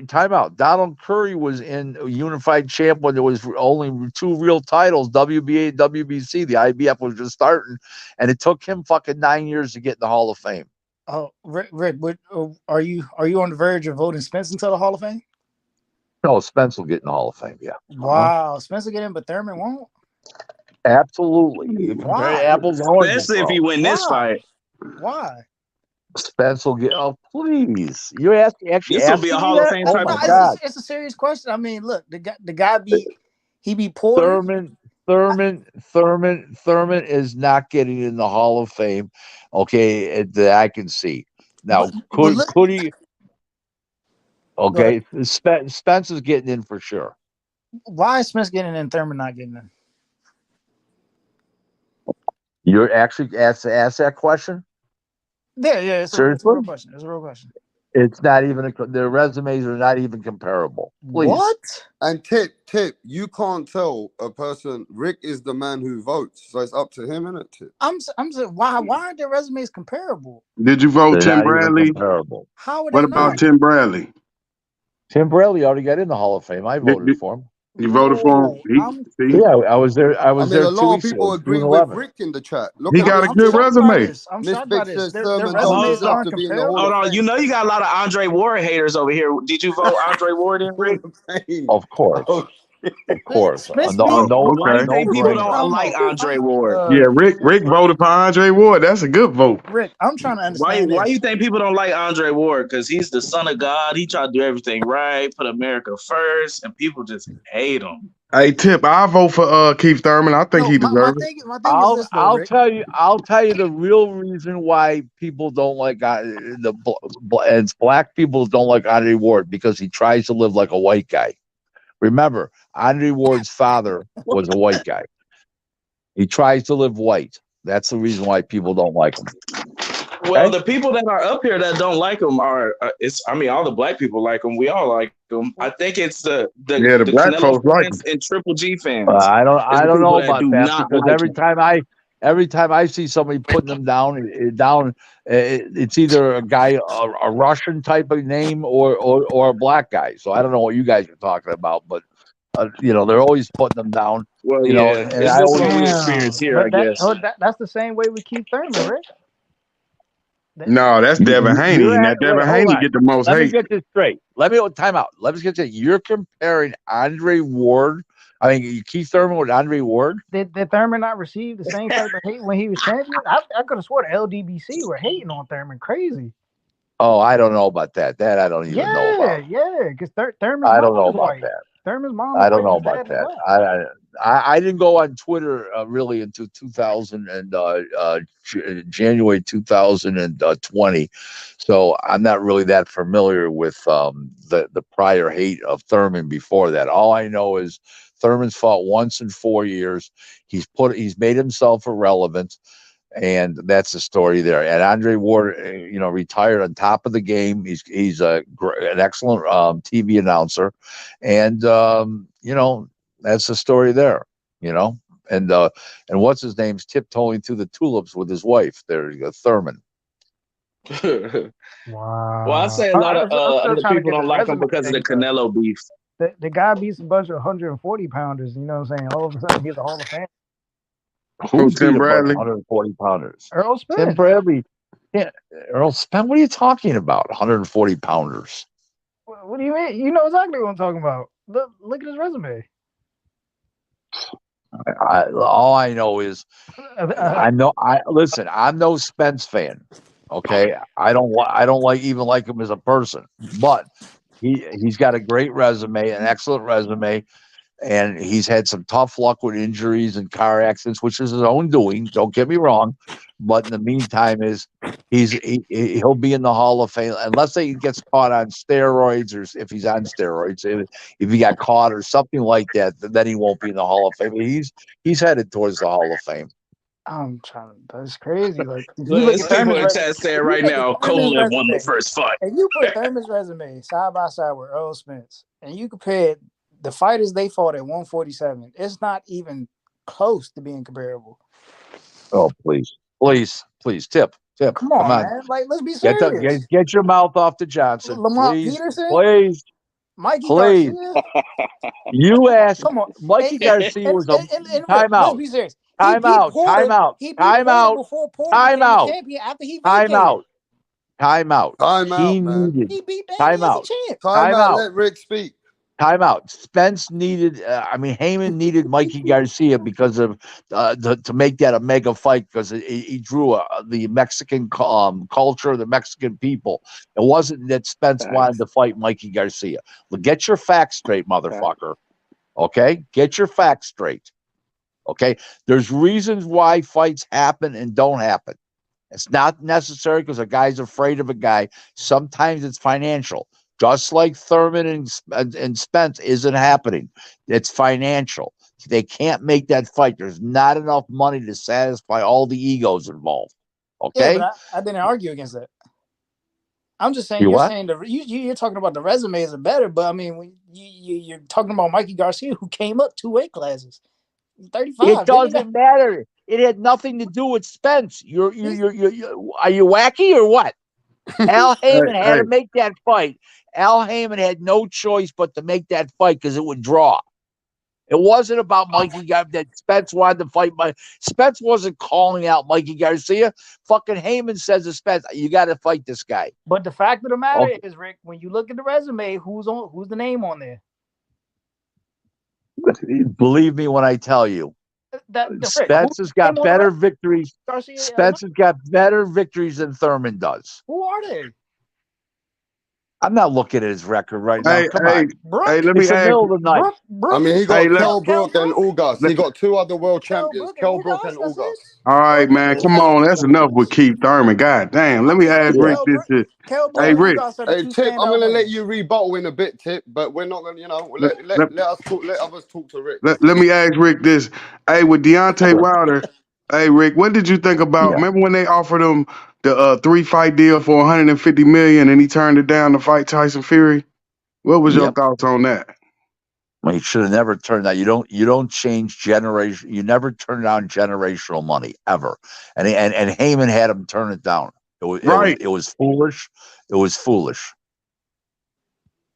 Time out. Donald Curry was in a unified champ when there was only 2 real titles, WBA and WBC. The IBF was just starting, and it took him fucking 9 years to get in the Hall of Fame. Oh, Rick, are you on the verge of voting Spence into the Hall of Fame? No, Spence will get in the Hall of Fame. Yeah. Wow, Spence will get in, but Thurman won't. Absolutely. Apples and oranges. Especially if he win this fight. Why? Spence will get. Oh, please! You actually this will be a Hall of Fame type of God. It's a serious question. I mean, look, the guy beat Porter. Thurman is not getting in the Hall of Fame. Okay, that I can see. Now, could he? Okay, Spence is getting in for sure. Why is Spence getting in and Thurman not getting in? You're actually asked that question? Yeah, it's a real question. It's a real question. It's not even their resumes are not even comparable. Please. What? And Tip, you can't tell a person. Rick is the man who votes, so it's up to him, isn't it, Tip? I'm saying, why aren't their resumes comparable? Did you vote Tim Bradley? How would what about Tim Bradley? Tim Bradley already got in the Hall of Fame. I voted for him. You voted for him? Yeah, I was there. I mean, there a lot of people agree with Rick in the chat. He got a good resume. I'm shocked by this. Their resumes aren't comparable. Hold on, you know you got a lot of Andre Ward haters over here. Did you vote Andre Ward in, Rick? Of course. Of course. Why do you think people don't like Andre Ward? Yeah, Rick voted for Andre Ward. That's a good vote. Rick, I'm trying to understand. Why you think people don't like Andre Ward? Because he's the son of God. He tried to do everything right, put America first, and people just hate him. Hey, Tip, I vote for Keith Thurman. I think he deserves it. I'll tell you the real reason why people don't like it's black people don't like Andre Ward because he tries to live like a white guy. Remember, Andre Ward's father was a white guy. He tries to live white. That's the reason why people don't like him. Well, the people that are up here that don't like him are all the black people like him. We all like him. I think it's the black Canelo folks like fans him. and Triple G fans. I It's the don't know people that about do that not because like every time I see somebody putting them down, it's either a guy, a Russian type of name, or a black guy. So I don't know what you guys are talking about, but they're always putting them down. Well, You know, yeah, and it's I just always what we Damn. experience here, I But guess. that's the same way with Keith Thurman, right? No, that's Devin Haney. Now Devin Haney get the most Let me hate. get this straight. Time out. Let me get this. You're comparing Andre Ward. I mean, Keith Thurman with Andre Ward. Did Thurman not receive the same type of hate when he was champion? I could have swore the LDBC were hating on Thurman crazy. Oh, I don't know about that. That I don't even know about. Yeah, because Thurman's I don't know mom is about white. that. Thurman's mom I is don't white know and about dad is that. black. I didn't go on Twitter really until January 2020, so I'm not really that familiar with the prior hate of Thurman before that. All I know is Thurman's fought once in 4 years. He's made himself irrelevant. And that's the story there. And Andre Ward, retired on top of the game. He's an excellent TV announcer, and that's the story there. And what's his name's tiptoeing through the tulips with his wife. There you go, Thurman. Wow. Well, I say a lot of other people don't like him resume because of the thing, though. Canelo beef. The guy beats a bunch of 140 pounders. You know what I'm saying? All of a sudden, he's a Hall of Fame. Who's Tim Bradley? 140 pounders. Earl Spence. Tim Bradley. Yeah, Earl Spence. What are you talking about? 140 pounders. What do you mean? You know exactly what I'm talking about. Look at his resume. All I know is listen, I'm no Spence fan. Okay. I don't like him as a person, but he's got a great resume, an excellent resume. And he's had some tough luck with injuries and car accidents, which is his own doing. Don't get me wrong, but in the meantime, he'll be in the Hall of Fame unless he gets caught on steroids, or if he's on steroids. If he got caught or something like that, then he won't be in the Hall of Fame. He's headed towards the Hall of Fame. I'm trying. That's crazy. Like There's people in chat saying right now, Kovalev won the first fight. And you put Thurman's resume side by side with Earl Spence, and you compare the fighters they fought at 147. It's not even close to being comparable. Oh, please, Tip. Come on, man. Like, let's be serious. Get your mouth off to Johnson. Lamont please, Peterson? Please. Mikey Please. Garcia? You asked. Come on. Mikey Garcia was a timeout. Let's be serious. Timeout. He beat Porter before Porter became the champion after he vacated. Timeout. He beat Danny as a champ. Timeout. Let Rick speak. Timeout. Spence needed. Heyman needed Mikey Garcia because of to make that a mega fight, because he drew the Mexican culture, the Mexican people. It wasn't that Spence wanted to fight Mikey Garcia. Well, get your facts straight, motherfucker. Okay, get your facts straight. Okay, there's reasons why fights happen and don't happen. It's not necessary because a guy's afraid of a guy. Sometimes it's financial. Just like Thurman and Spence isn't happening. It's financial. They can't make that fight. There's not enough money to satisfy all the egos involved. Okay? Yeah, but I didn't argue against that. I'm just saying you're talking about the resumes are better, but I mean, when you're talking about Mikey Garcia, who came up 2 weight classes. 35. It doesn't matter. It had nothing to do with Spence. Are you wacky or what? Al Heyman had to make that fight. Al Heyman had no choice but to make that fight because it would draw. It wasn't about Mikey that Spence wanted to fight. Spence wasn't calling out Mikey Garcia. Fucking Heyman says to Spence, "You got to fight this guy." But the fact of the matter is, Rick, when you look at the resume, who's the name on there? Believe me when I tell you, Spence has got better victories. Spence has got better victories than Thurman does. Who are they? I'm not looking at his record right now. Come on. Hey, let me ask. Middle of the night. I mean, he got Kell Brook and August. He got 2 other world champions, Kell Brook and August. All right, man. Come on. That's enough with Keith Thurman. God damn. Let me ask Rick this shit. Hey, Rick. Hey, Tip, I'm going to let you rebuttal in a bit, Tip, but we're not going to, let us talk. Let others talk to Rick. Let me ask Rick this. Hey, with Deontay Wilder, hey, Rick, what did you think about, remember when they offered him the 3-fight deal for 150 million, and he turned it down to fight Tyson Fury? What was your thoughts on that? He should have never turned that. You don't change generation. You never turn down generational money ever. And Heyman had him turn it down. It was foolish. It was foolish.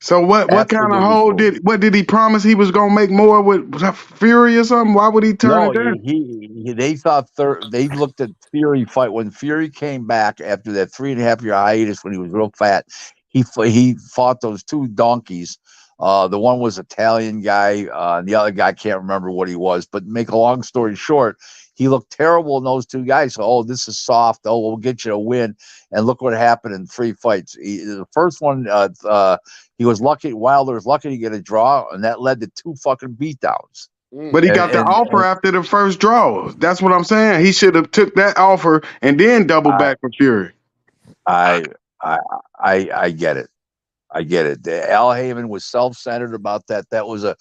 So what kind of hold did he promise he was gonna make more with Fury or something? Why would he turn it down? They thought they looked at Fury fight when Fury came back after that 3.5 year hiatus when he was real fat. He fought those two donkeys. The one was Italian guy, and the other guy, I can't remember what he was. But make a long story short, he looked terrible in those two guys. So, this is soft. Oh, we'll get you a win. And look what happened in 3 fights. The first one, he was lucky. Wilder was lucky to get a draw, and that led to 2 fucking beatdowns. But he got the offer after the first draw. That's what I'm saying. He should have took that offer and then doubled back for Fury. I get it. I get it. Al Heyman was self-centered about that. That was a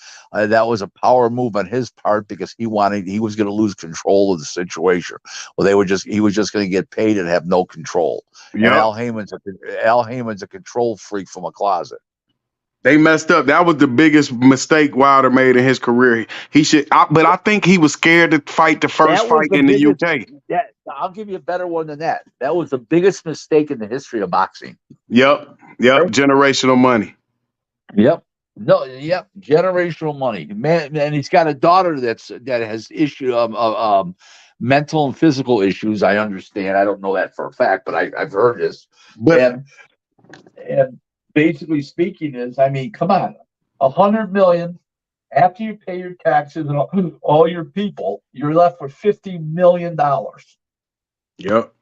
power move on his part because he was going to lose control of the situation. Well, he was just going to get paid and have no control. Yep. And Al Heyman's a control freak from a closet. They messed up. That was the biggest mistake Wilder made in his career. But I think he was scared to fight the first fight in the UK. I'll give you a better one than that. That was the biggest mistake in the history of boxing. Yep. Generational money. Yep. Generational money. Man, and he's got a daughter that has mental and physical issues. I understand. I don't know that for a fact, but I've heard this. And basically speaking is, I mean, come on, $100 million after you pay your taxes and all your people, you're left with $50 million. Yep.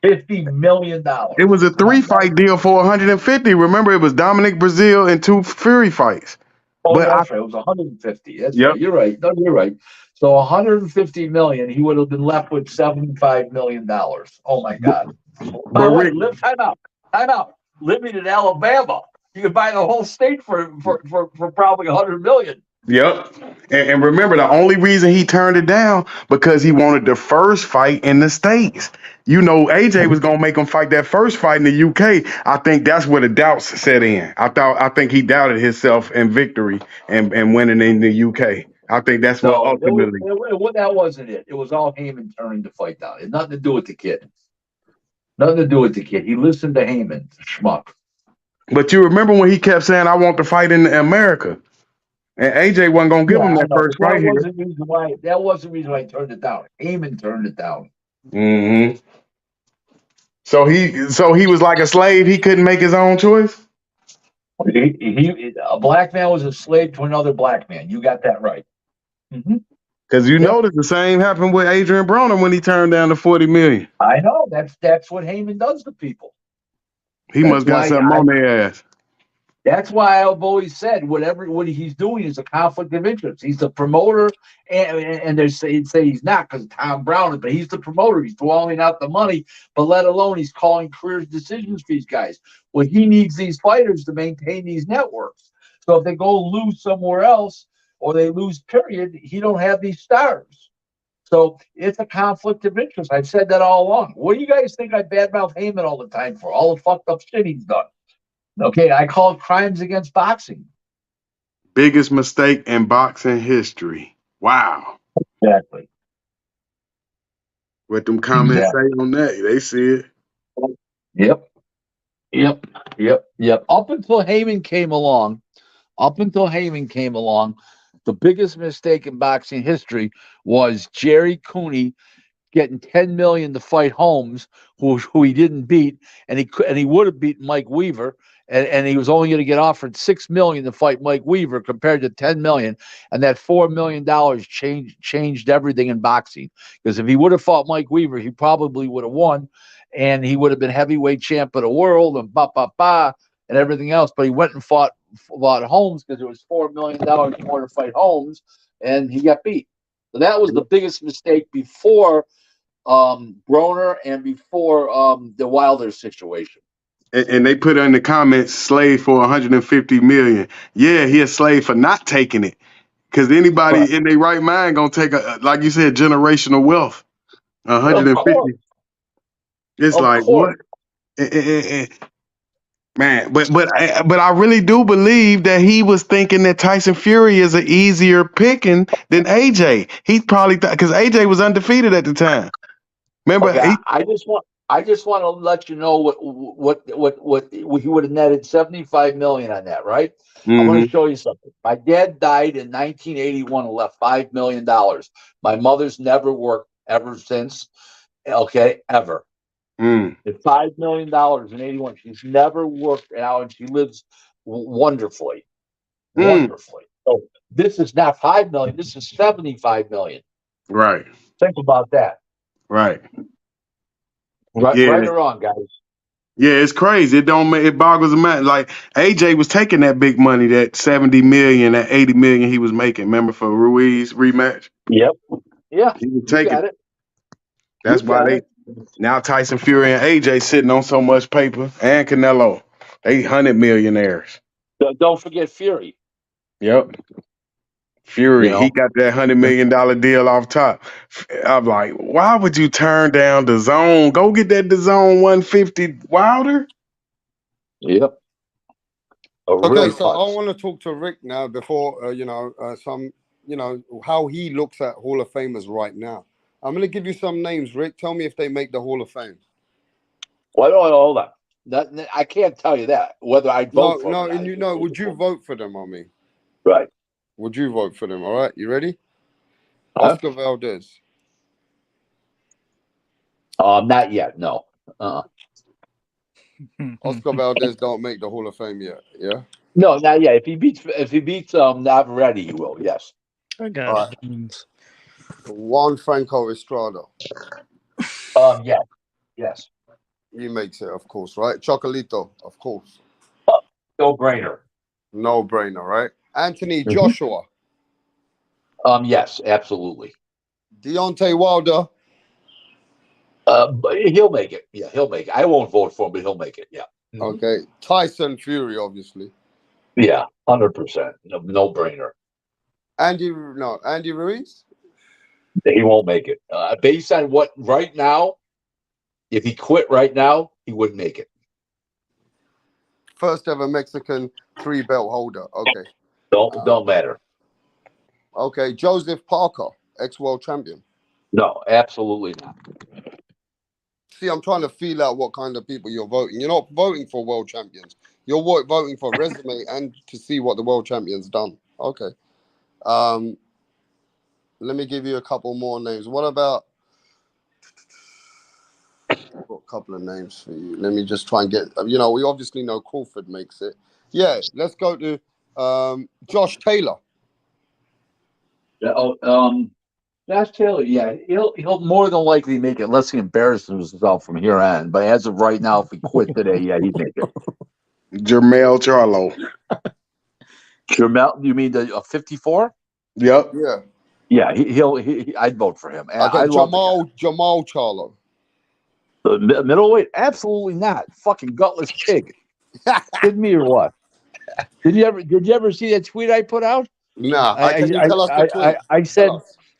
$50 million. It was a 3-fight deal for 150. Remember, it was Dominic Brazil and 2 Fury fights. That's right. It was 150. That's right. You're right. No, you're right. So 150 million, he would have been left with $75 million. Oh my God. By the way, time out. Living in Alabama, you could buy the whole state for probably 100 million. Yep. And remember, the only reason he turned it down because he wanted the first fight in the States. AJ was gonna make him fight that first fight in the UK. I think that's where the doubts set in. I think he doubted himself in victory and winning in the UK. I think that's what ultimately. That wasn't it. It was all Heyman turning the fight down. It had nothing to do with the kid. Nothing to do with the kid. He listened to Heyman, schmuck. But you remember when he kept saying, "I want to fight in America," and AJ wasn't gonna give him that first fight here. That wasn't the reason why he turned it down. Heyman turned it down. Mm-hmm. So he was like a slave. He couldn't make his own choice. A black man was a slave to another black man. You got that right. Because notice the same happened with Adrian Broner when he turned down the 40 million. I know. That's what Heyman does to people. He must got something on their ass. That's why I've always said what he's doing is a conflict of interest. He's the promoter, and they say he's not because Tom Brown is, but he's the promoter. He's dwelling out the money, but let alone he's calling career decisions for these guys. Well, he needs these fighters to maintain these networks. So if they go lose somewhere else or they lose, period, he don't have these stars. So it's a conflict of interest. I've said that all along. What do you guys think I badmouth Heyman all the time for? All the fucked up shit he's done. Okay, I call it crimes against boxing. Biggest mistake in boxing history. Wow. Exactly. What them comments say on that? They see it. Yep. Up until Heyman came along, the biggest mistake in boxing history was Jerry Cooney getting $10 million to fight Holmes, who he didn't beat, and he would have beaten Mike Weaver. And he was only going to get offered $6 million to fight Mike Weaver compared to $10 million, and that $4 million changed everything in boxing. Because if he would have fought Mike Weaver, he probably would have won, and he would have been heavyweight champ of the world and and everything else. But he went and fought Holmes because it was $4 million more to fight Holmes, and he got beat. So that was the biggest mistake before Broner and before the Wilder situation. And they put in the comments, slave for 150 million. Yeah, he a slave for not taking it. Because anybody in their right mind gonna take like you said, generational wealth. 150. It's Of like course. what? Man, but I really do believe that he was thinking that Tyson Fury is an easier picking than AJ. He probably because AJ was undefeated at the time. Remember? Okay, I just want to let you know what he would have netted 75 million on that, right? I'm going to show you something. My dad died in 1981 and left $5 million. My mother's never worked ever since. Okay, ever. It's $5 million in 81. She's never worked now, and she lives wonderfully. Wonderfully. So this is not 5 million, this is 75 million. Right. Think about that. Right. Right, Yeah. right or wrong, guys. Yeah, it's crazy. It boggles the mind. Like AJ was taking that big money, that 70 million, that 80 million he was making. Remember for Ruiz rematch? Yep. Yeah. He was You taking. got it. That's why now Tyson Fury and AJ sitting on so much paper, and Canelo, they 100 millionaires. Don't forget Fury. Yep. Fury, he got that $100 million deal off top. I'm like, why would you turn down the zone? Go get that DAZN 150 Wilder. Yep. Okay, so I want to talk to Rick now before how he looks at Hall of Famers right now. I'm going to give you some names, Rick. Tell me if they make the Hall of Fame. Well, hold on. I can't tell you that whether I vote for them. No, would you vote for them? I mean, right? Would you vote for them? All right, you ready? Oscar Valdez. Not yet. No. Oscar Valdez don't make the Hall of Fame yet. Yeah. No, not yet. If he beats Navarrete, he will. Yes. I got it. Juan Franco Estrada. Yes. Yes. He makes it, of course, right? Chocolito, of course. No brainer. No brainer, right? Anthony Joshua. Yes, absolutely. Deontay Wilder. He'll make it. Yeah, he'll make it. I won't vote for him, but he'll make it. Yeah. Okay. Tyson Fury, obviously. Yeah, 100%. No brainer. Andy Ruiz? He won't make it. Based on what right now, if he quit right now, he wouldn't make it. First ever Mexican 3-belt holder. Okay. Don't matter. Okay. Joseph Parker, ex-world champion. No, absolutely not. See, I'm trying to feel out what kind of people you're voting. You're not voting for world champions. You're voting for resume and to see what the world champion's done. Okay. Let me give you a couple more names. What about I've got a couple of names for you. Let me just try and get, we obviously know Crawford makes it. Yeah, let's go to Josh Taylor. Josh Taylor, yeah, he'll more than likely make it unless he embarrasses himself from here on. But as of right now, if he quit today, yeah, he'd make it. Jermell Charlo. Jermell, you mean the 54? Yep. Yeah. Yeah, I'd vote for him. Okay, Jamal Charlo. The middleweight? Absolutely not. Fucking gutless pig. Kidding me or what? Did you ever see that tweet I put out? Nah. Can you tell us the tweet?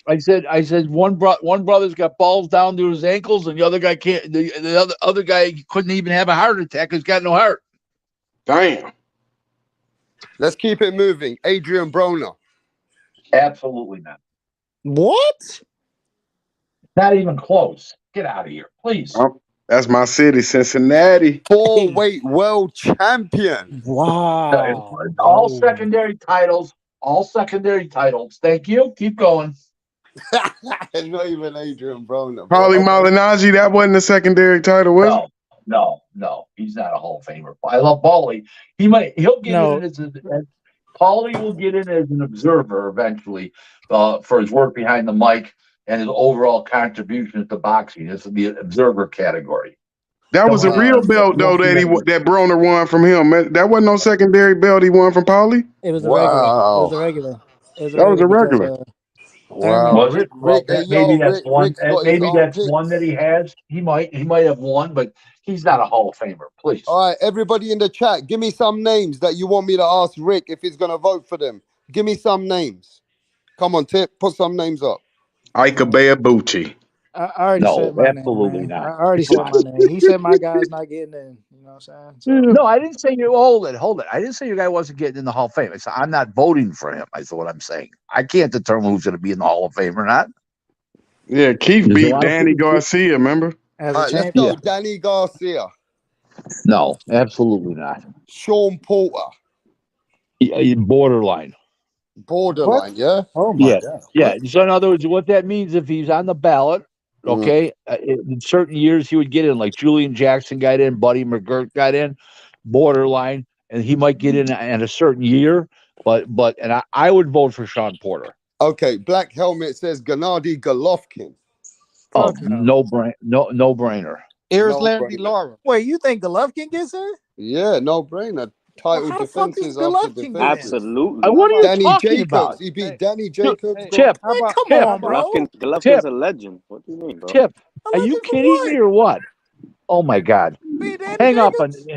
I said one brother's got balls down to his ankles, and the other guy can't. The other guy couldn't even have a heart attack. He's got no heart. Damn. Let's keep it moving. Adrian Broner. Absolutely not. What? Not even close. Get out of here, please. That's my city, Cincinnati. 4-weight world champion. Wow. All secondary titles. All secondary titles. Thank you. Keep going. Not even Adrian Broner. Paulie Malignaggi, that wasn't a secondary title, was it? No. He's not a Hall of Famer. I love Paulie. He'll get in as Paulie will get in as an observer eventually for his work behind the mic and his overall contributions to boxing. This will be an observer category. That was a real belt, though, that Broner won from him. That wasn't no secondary belt he won from Paulie. It was a regular. It was a regular. That was a regular. Wow. Rick, maybe that's one. Maybe that's one that he has. He might have one, but he's not a Hall of Famer. Please. All right, everybody in the chat, give me some names that you want me to ask Rick if he's gonna vote for them. Give me some names. Come on, Tip, put some names up. Ike Beabucci. I already No, said my absolutely name, man. not. I already said my name. He said my guy's not getting in. You know what I'm saying? So No, I didn't say you. Hold it. I didn't say your guy wasn't getting in the Hall of Fame. I said I'm not voting for him. I said what I'm saying. I can't determine who's going to be in the Hall of Fame or not. Yeah, Keith There's a beat lot of Danny people. Garcia, remember? as All a right, let's champion, go. Danny Garcia, No, absolutely not. Sean Porter, Borderline. borderline. Yeah. oh my Yeah, god, yeah. So in other words, what that means if he's on the ballot, Mm. okay, in certain years he would get in, like Julian Jackson got in, Buddy McGirt got in, borderline, and he might get in a certain year. But I would vote for Sean Porter. Okay, Black Helmet says Gennady Golovkin. Oh, fuck no. no brainer. No Irislandy brainer. Laura. Wait, you think Golovkin gets in? Yeah, no brainer. Well, Title how the fuck does defenses after Golovkin get in? defenses. Absolutely. What are you Danny talking about? Jacobs. He beat Hey, Danny Jacobs. hey, Tip, how Man, about come Tip, on, bro. Golovkin's Tip, a legend. What do you mean, bro? Tip. A Are you legend for kidding me what? or what? Oh my God. Beat Danny Hang up Jacobs?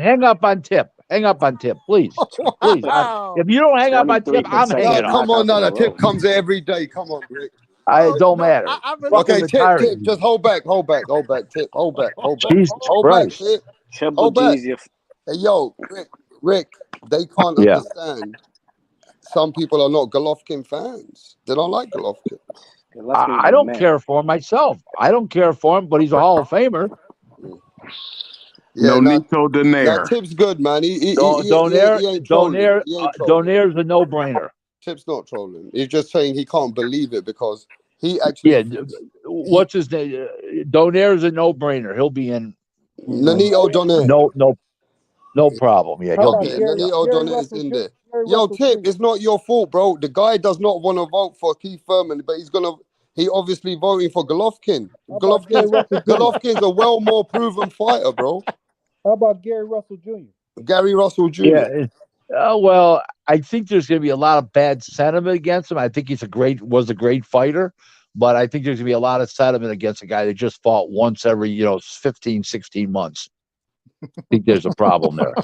on Tip. Hang up on Tip, please. Please. Wow. If you don't hang up on Tip, 23 I'm No, hanging consecutive up. come on, knockouts no, in a the tip row. comes every day. Come on, Rick. It don't No, matter. I really Fucking Okay, Tip, retarded. just hold back, Tip, hold back, Jesus hold back, Christ. Tip, Triple hold back. G's your Hey, yo, Rick, they can't Yeah. understand. Some people are not Golovkin fans. They don't like Golovkin. Golovkin's I the don't man. care for him myself. I don't care for him, but he's a Hall of Famer. Yeah, no, Nonito Donaire. Tip's good, man. Donaire He ain't trolling. He ain't trolling. Donaire's a no-brainer. Tip's not trolling. He's just saying he can't believe it because he actually Yeah. thinks What's his name? Donaire's a no-brainer. He'll be in. Nanito Donaire. No problem. Yeah, how he'll about be Okay, in. Nanito Gary Donaire is Russell in Jr. there. Gary Yo, Russell Tip, Jr. it's not your fault, bro. The guy does not want to vote for Keith Thurman, but he obviously voting for Golovkin. How about Gary Russell Jr.? Golovkin's a well more proven fighter, bro. How about Gary Russell Jr.? Gary Russell Jr. Yeah. Well, I think there's going to be a lot of bad sentiment against him. I think was a great fighter, but I think there's going to be a lot of sentiment against a guy that just fought once every 15, 16 months. I think there's a problem there.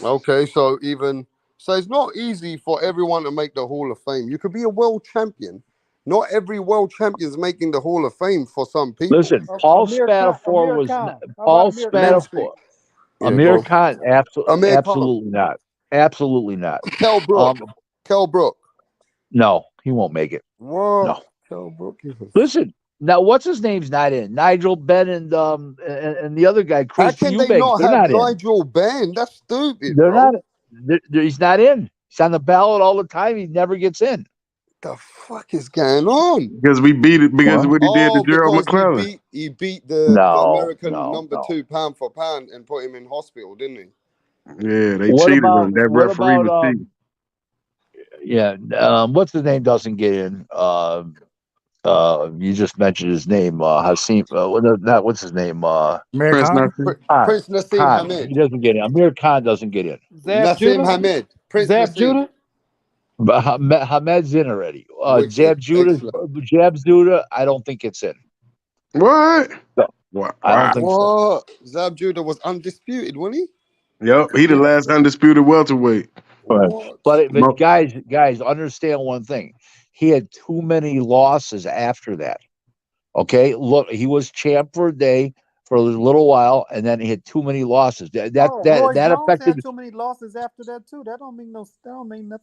Okay, so it's not easy for everyone to make the Hall of Fame. You could be a world champion. Not every world champion is making the Hall of Fame for some people. Listen, Paul Amir Spatafor was Khan. How Paul about Amir Let him Khan? speak. Spatafor. Yeah, Amir go. Khan, Amir Khan. absolutely not. Absolutely not. Kell Brook. Kell Brook. No, he won't make it. What? No. Kell Brook. Listen, now what's his name's not in? Nigel Benn and the other guy, How Chris can they Eubanks. not They're have not in. Nigel Benn? That's stupid, They're bro. not. He's not in. He's on the ballot all the time. He never gets in. The fuck is going on? Because we beat it because what he did to Gerald because McClellan. he beat the American number 2 pound for pound and put him in hospital, didn't he? Yeah, they cheated him. That referee was cheating. Yeah, what's his name doesn't get in? You just mentioned his name, Hasim. What's his name? Amir Prince Khan? Nassim. Prince Nassim Khan. Hamid. He doesn't get in. Amir Khan doesn't get in. Zab Nassim Judah? Hamid. Prince Zab Nassim. Judah? But Hamed's in already. Wicked. Jab Judah, I don't think it's in. What? No. Wow. I don't think so. What? Zab Judah was undisputed, wasn't Yep, he the last undisputed welterweight. he? Right. What? But guys, understand one thing. He had too many losses after that. Okay, look, he was champ for a day for a little while, and then he had too many losses. Roy That Jones affected. had too many losses after that too. That don't mean nothing.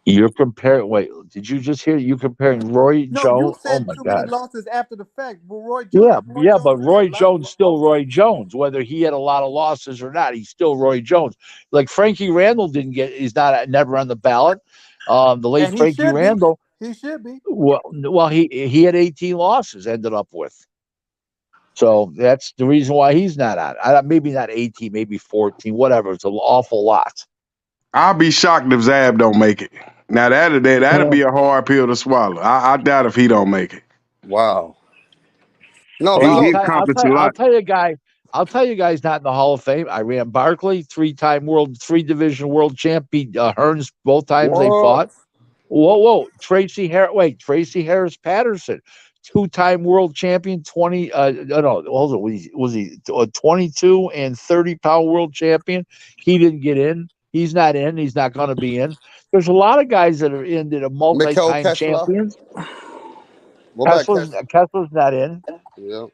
You're comparing. Wait, did you just hear? You comparing Roy No, Jones? you Oh said my too many God. losses after the fact. But Roy Jones. Yeah, but Roy had a lot Jones of still losses. Roy Jones, whether he had a lot of losses or not. He's still Roy Jones. Like Frankie Randall he's never on the ballot. The late And he Frankie should Randall. be. He should be. Well, he had 18 losses. Ended up with. So that's the reason why he's not on. Maybe not 18, maybe 14, whatever. It's an awful lot. I'll be shocked if Zab don't make it. Now that'll be a hard pill to swallow. I doubt if he don't make it. Wow. No, Well, but He look, accomplished a lot. I'll tell you guys not in the Hall of Fame. Iran Barkley, 3-division world champ, beat Hearns both times they fought. Whoa. Tracy Harris Patterson, 2-time world champion, 20 no, hold on, was he a 22 and 30-pound world champion? He didn't get in. He's not in. He's not going to be in. There's a lot of guys that are in that are Mikhail multi-time Kessler. champions. What about Kessler's not in. Yeah.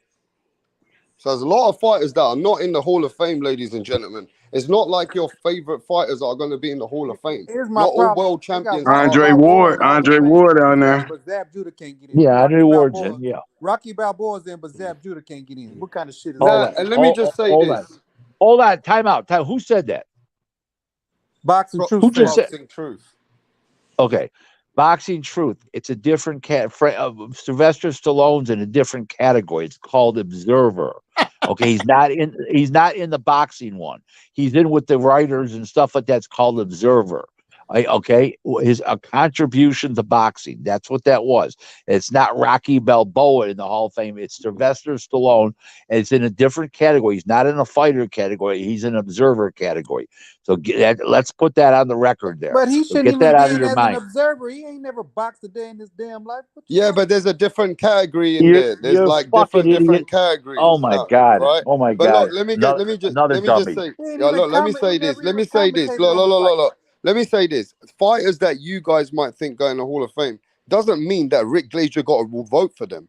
So there's a lot of fighters that are not in the Hall of Fame, ladies and gentlemen. It's not like your favorite fighters are going to be in the Hall of Fame. Here's my Not all problem. world They got champions Rocky are. Andre Balboa in Ward, the Hall of Andre Fame, Ward down there. but Zab Judah can't get in. Yeah, Rocky Andre Ward's Balboa, in. Yeah. Rocky Balboa's in, but Zab Judah can't get in. What kind of shit is Hold that? on. And let me just say Hold this. on. Hold on. Time out. Who said that? Boxing Truth. Who just said? Boxing Truth. Okay. Boxing Truth. It's a different Sylvester Stallone's in a different category. It's called Observer. Okay, he's not in the boxing one. He's in with the writers and stuff like that's called Observer. His a contribution to boxing. That's what that was. It's not Rocky Balboa in the Hall of Fame. It's Sylvester Stallone, and it's in a different category. He's not in a fighter category. He's an observer category. So let's put that on the record there. But he shouldn't get even that be out of in your as mind. an observer. He ain't never boxed a day in his damn life. Yeah, but there's a different category in there. There's like different categories. Oh my God! Right? Oh my But God! look, let me just dummy. say. He ain't Yeah, even look, let me comment- say he this. never Let me even say this. commentated Look, on look, the look, fight. look, look. Let me say this. Fighters that you guys might think go in the Hall of Fame doesn't mean that Rick Glazer will vote for them.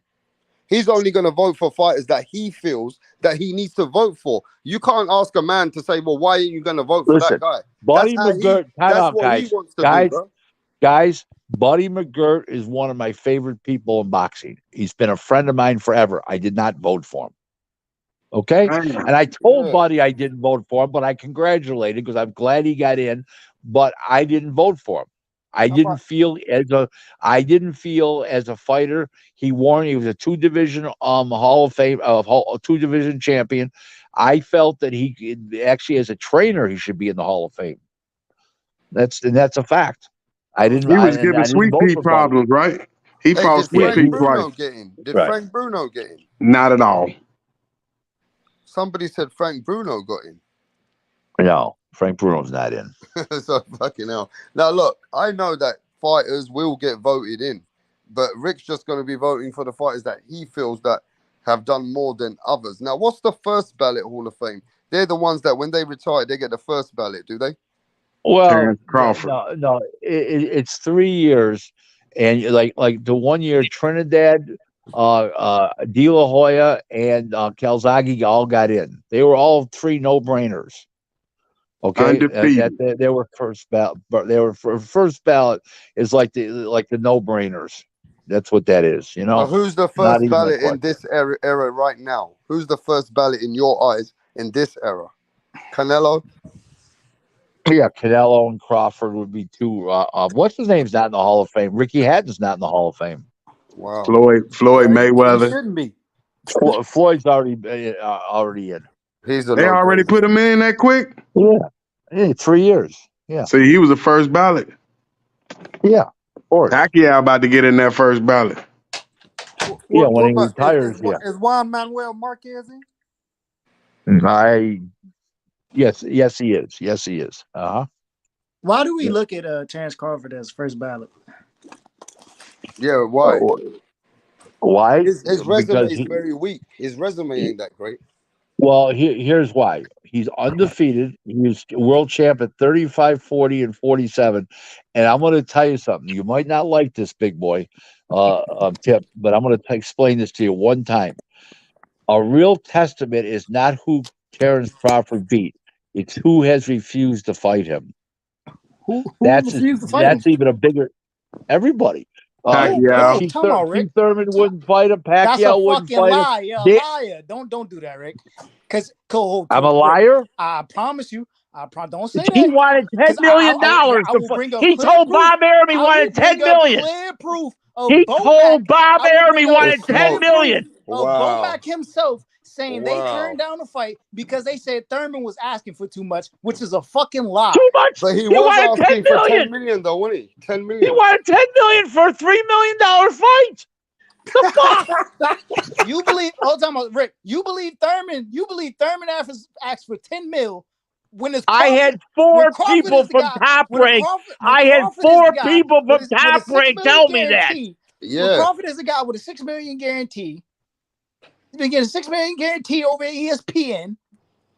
He's only going to vote for fighters that he feels that he needs to vote for. You can't ask a man to say, well, why are you going to vote for that guy? Buddy McGirt, That's what he wants to do, bro. Guys, Buddy McGirt is one of my favorite people in boxing. He's been a friend of mine forever. I did not vote for him. Okay? And I told Buddy I didn't vote for him, but I congratulated because I'm glad he got in, but I didn't vote for him. I didn't feel as a fighter. He was a 2-division Hall of Fame, 2-division champion. I felt that he actually, as a trainer, he should be in the Hall of Fame. That's a fact. He was giving Sweet Pea problems, right? He fought Sweet Pea twice. Did Frank Bruno get in? Not at all. Somebody said Frank Bruno got in. No, Frank Bruno's not in. So fucking hell. Now look, I know that fighters will get voted in, but Rick's just going to be voting for the fighters that he feels that have done more than others. Now, what's the first ballot Hall of Fame? They're the ones that when they retire, they get the first ballot, do they? Well, no, it's 3 years, and like the 1 year Trinidad, De La Hoya, and Calzaghe all got in. They were all 3 no-brainers. Okay, they were first ballot. They were first ballot is like the no-brainers. That's what that is, you know. So who's the first ballot in this era right now? Who's the first ballot in your eyes in this era? Canelo. Yeah, Canelo and Crawford would be 2. What's his name's not in the Hall of Fame? Ricky Hatton's not in the Hall of Fame. Wow. Floyd Mayweather. He shouldn't be. Floyd's already in. They already put him in that quick? Yeah, 3 years. Yeah. So he was the first ballot. Yeah, of course. Pacquiao about to get in that first ballot. Yeah, when he retires. Is Juan Manuel Marquez in? Yes, he is. Yes, he is. Why do we look at Terrence Crawford as first ballot? Yeah, why? Why? His resume is very weak. His resume ain't that great. Well, here's why. He's undefeated. He was world champ at 35, 40, and 47. And I'm going to tell you something. You might not like this, big boy, Tip, but I'm going to explain this to you one time. A real testament is not who Terrence Crawford beat. It's who has refused to fight him. Who refused to fight him? That's even a bigger. Everybody. Pacquiao. Keith Thurman wouldn't fight him. Pacquiao wouldn't fight him. That's a fucking lie. You're a liar. Don't do that, Rick. Because I'm a liar. I promise you. Don't say He that. wanted $10 million. He told Bob Arum he wanted $10 million. Clear proof. He told Bob Arum he wanted $10 million. Bomac himself saying they turned down the fight because they said Thurman was asking for too much, which is a fucking lie. Too much. But he was asking for $10 million, though, wasn't he? $10 million. He wanted $10 million for a $3 million fight. The fuck? You believe? Hold on, Rick. You believe Thurman asked for $10 million when it's I had 4 people from Top Rank. I had 4 people from Top Rank tell me that. Yeah. Crawford is a guy with a $6 million guarantee. He's been getting $6 million guarantee over at ESPN.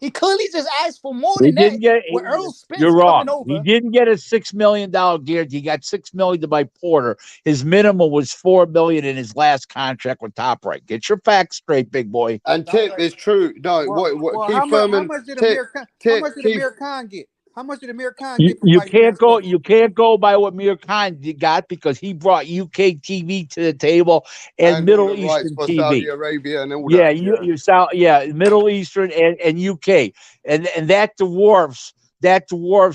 He clearly just asked for more He than that. didn't get. With Earl Spence You're coming wrong. He over, didn't get a $6 million guarantee. He got $6 million to buy Porter. His minimum was $4 million in his last contract with Top Rank. Get your facts straight, big boy. And Tip is true. No, Well, Keith how Thurman, much did Tip, Amir Khan get? How much did Amir Khan You, get for you fighting can't go. Spence? You can't go by what Mir Khan got because he brought UK TV to the table and and all Middle the rights Eastern for TV. Saudi Arabia and all Yeah, that. you South, Middle Eastern and UK, and that dwarfs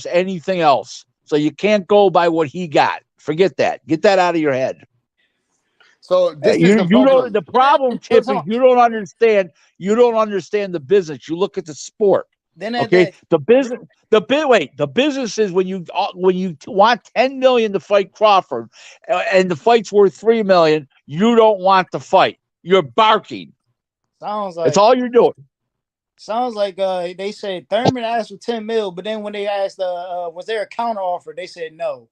anything else. So you can't go by what he got. Forget that. Get that out of your head. So this is the You problem. don't. The problem, Chip, is you don't understand. You don't understand the business. You look at the sport. then Okay, the business. The business is when you want $10 million to fight Crawford, and the fight's worth $3 million. You don't want the fight. You're barking. sounds like That's all you're doing. Sounds like they said Thurman asked for 10 mil, but then when they asked was there a counter offer, they said no.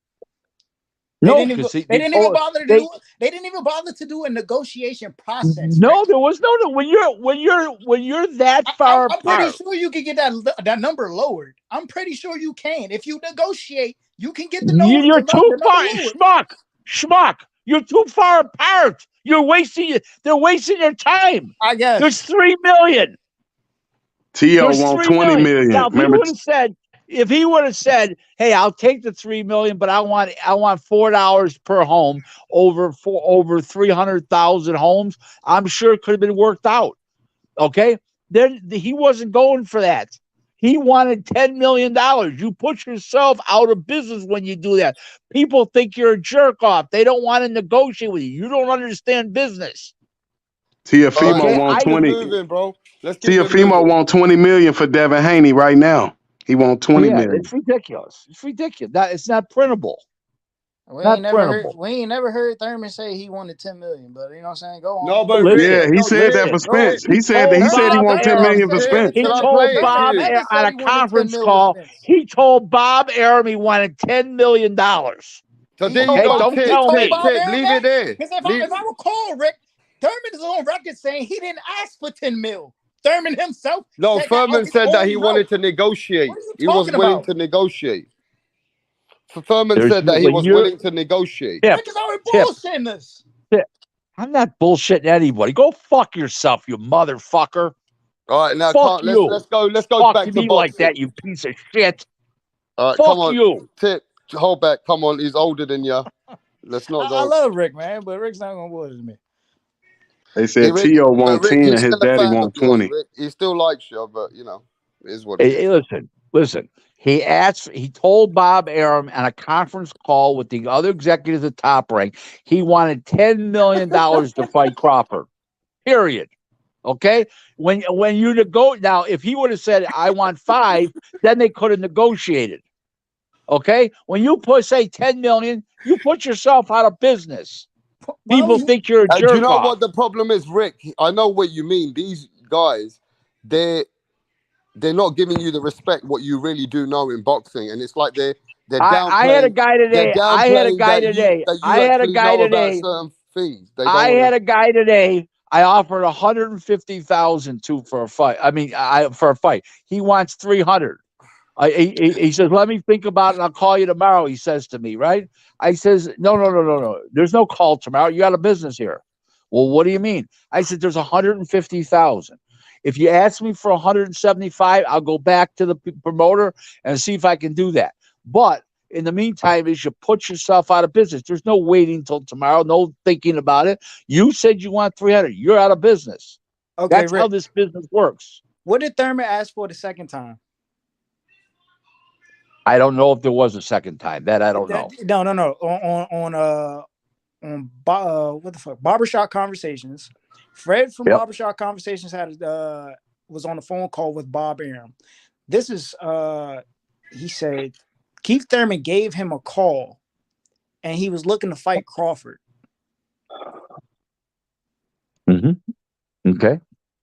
They didn't even bother to do. They didn't even bother to do a negotiation process. No, Rick. there was no. When you're that far I'm pretty apart, sure you can get that number lowered. I'm pretty sure you can. If you negotiate, you can get the number. You're too far, lowered. schmuck. You're too far apart. They're wasting their time. I guess There's $3 million. T.O. want 20 million. Now, Remember, if he would have said, "Hey, I'll take the $3 million, but I want $4 per home over 300,000 homes," I'm sure it could have been worked out. Okay, then he wasn't going for that. He wanted $10 million. You put yourself out of business when you do that. People think you're a jerk off. They don't want to negotiate with you. You don't understand business. Tiafimo want 20. Moving, bro. Tiafimo want 20 million for Devin Haney right now. He want 20 million. It's ridiculous. It's ridiculous. It's not printable. We ain't never heard Thurman say he wanted 10 million, but you know what I'm saying? Go on. No, but he said that for Spence. He said he want 10 million for Spence. He told Bob on a conference call. He told Bob Arum he wanted $10 million. So there you go. Don't tell me. Tip, leave it there. Because if I recall, Rick, Thurman is on record saying he didn't ask for 10 mil. Thurman himself. No, Thurman said that he wanted to negotiate. He was willing to negotiate. Thurman said that he was willing to negotiate. Rick is already bullshitting us. I'm not bullshitting anybody. Go fuck yourself, you motherfucker. All right, now let's go fuck back to me boxing. Like that, you piece of shit. All right, fuck come on. you. Tip, hold back. Come on, he's older than you. Let's not go. I love Rick, man, but Rick's not gonna bullshit me. They said T.O. want 10 and his daddy want 20. He still likes you, but it is what it is. Listen. He told Bob Arum on a conference call with the other executives at Top Rank, he wanted $10 million to fight Crawford. Period. Okay? When you now, if he would have said, "I want 5," then they could have negotiated. Okay? When you say 10 million, you put yourself out of business. People think you're a jerk. Do you know what the problem is, Rick? I know what you mean. These guys, they're not giving you the respect what you really do know in boxing, and it's like they're downplaying. I had a guy today. I had a guy today. Certain things. I had a guy today. I offered 150,000 for a fight. For a fight. He wants 300. He says, "Let me think about it and I'll call you tomorrow," he says to me, right? I says, No. There's no call tomorrow. You got a business here. Well, what do you mean? I said, there's 150,000. If you ask me for 175, I'll go back to the promoter and see if I can do that. But in the meantime, is you put yourself out of business. There's no waiting till tomorrow, no thinking about it. You said you want 300. You're out of business. Okay, that's Rick, how this business works. What did Thurman ask for the second time? I don't know if there was a second time. That I don't know. No. On what the fuck? Barbershop Conversations. Fred from Barbershop Conversations was on a phone call with Bob Arum. This is he said Keith Thurman gave him a call and he was looking to fight Crawford. Mm-hmm. Okay.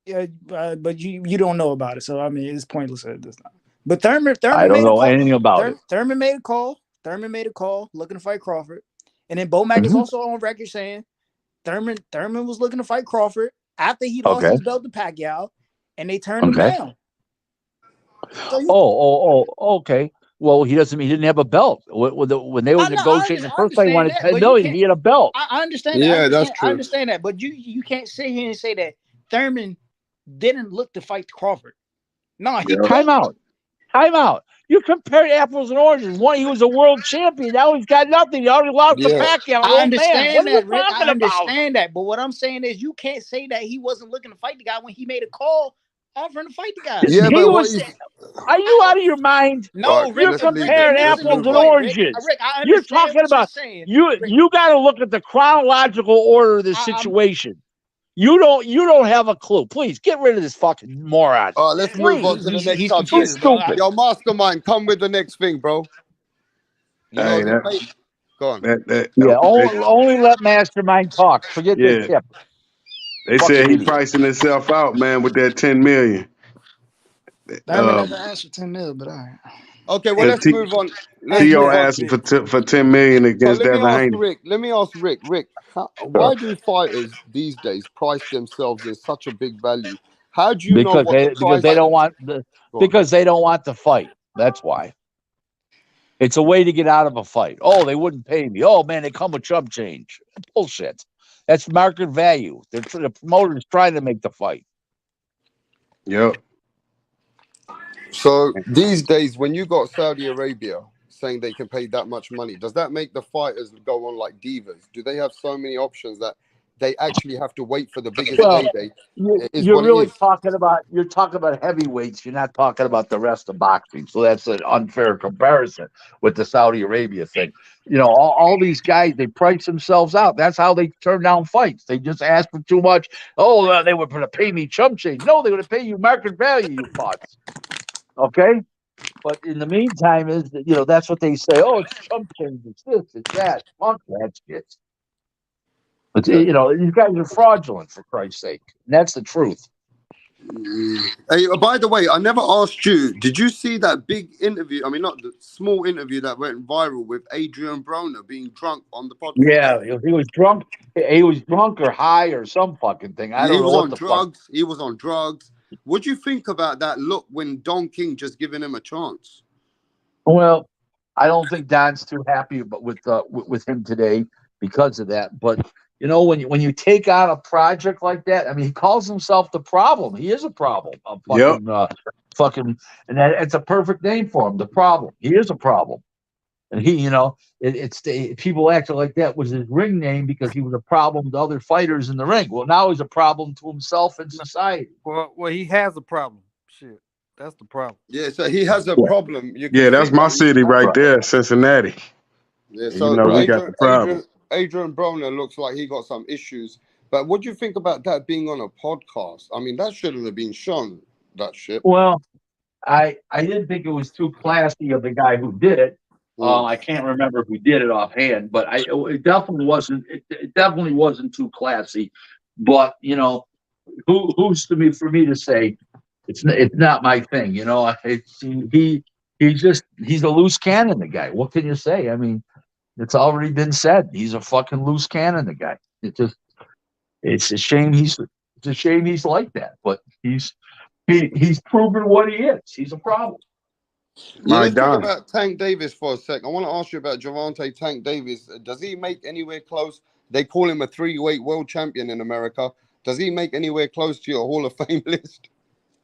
Yeah, but you don't know about it, so I mean it's pointless at this time. But Thurman I don't know anything about it. Thurman made a call. Thurman made a call looking to fight Crawford. And then Bo Mack is also on record saying Thurman was looking to fight Crawford after he lost his belt to Pacquiao, and they turned him down. Okay. Well, he didn't have a belt when they were negotiating. The first time he wanted 10 million, he had a belt. I understand. Yeah, that. that's true. I understand that, but you can't sit here and say that Thurman didn't look to fight Crawford. No, he Time out. You compared apples and oranges. One, he was a world champion. Now he's got nothing. He already lost to Pacquiao. I understand Man. What that, are you Rick. talking I about? understand that. But what I'm saying is, you can't say that he wasn't looking to fight the guy when he made a call offering to fight the guy. Yeah, but what is? Are you out of your mind? No, Right, Rick. You're comparing apples and oranges. Rick, I You're understand talking what about you're saying. you got to look at the chronological order of this situation. You don't have a clue. Please get rid of this fucking moron. All right, let's move on to the next subject. Confused, stupid. Yo, Mastermind, come with the next thing, bro. You know, go on. Only let Mastermind talk. Forget the tip. They said he pricing himself out, man, with that 10 million. Thurman never asked for 10 mil, but all right. Okay, well, let's move on. T.O. asking for 10 million against Devin Haney. Let me ask Rick. Rick, why do fighters these days price themselves in such a big value? How do you know because they don't want the fight. That's why. It's a way to get out of a fight. Oh, they wouldn't pay me. Oh man, they come with chump change. Bullshit. That's market value. The promoter's trying to make the fight. Yep. So these days, when you got Saudi Arabia saying they can pay that much money, does that make the fighters go on like divas? Do they have so many options that they actually have to wait for the biggest payday? You're talking about heavyweights. You're not talking about the rest of boxing. So that's an unfair comparison with the Saudi Arabia thing. You know, all these guys, they price themselves out. That's how they turn down fights. They just ask for too much. Oh, they were going to pay me chump change. No, they're going to pay you market value, you thoughts. Okay? But in the meantime, that's what they say. Oh, it's chump change. It's this, it's that. Fuck that shit. But, these guys are fraudulent, for Christ's sake. And that's the truth. Hey, by the way, I never asked you, did you see that big interview? I mean, not the small interview that went viral with Adrian Broner being drunk on the podcast. Yeah, he was drunk. He was drunk or high or some fucking thing. I don't know what the fuck. He was on drugs. What do you think about that look when Don King just giving him a chance? Well, I don't think Don's too happy with him today because of that. But when you take on a project like that, I mean, he calls himself the problem. He is a problem. And it's a perfect name for him. The problem. He is a problem. And he, people acted like that was his ring name because he was a problem to other fighters in the ring. Well, now he's a problem to himself and society. Well, he has a problem. Shit, that's the problem. Yeah, so he has a problem. That's my city right there, Cincinnati. Yeah, so we got the problem. Adrian Broner looks like he got some issues. But what do you think about that being on a podcast? I mean, that shouldn't have been shown, that shit. Well, I didn't think it was too classy of the guy who did it. I can't remember who did it offhand, but it definitely wasn't. It definitely wasn't too classy. But who's for me to say it's not my thing? He's a loose cannon. The guy. What can you say? I mean, it's already been said. He's a fucking loose cannon. The guy. It's a shame he's like that. But he's proven what he is. He's a problem. Let's talk about Tank Davis for a sec. I want to ask you about Gervonta Tank Davis. Does he make anywhere close? They call him a 3-weight world champion in America. Does he make anywhere close to your Hall of Fame list?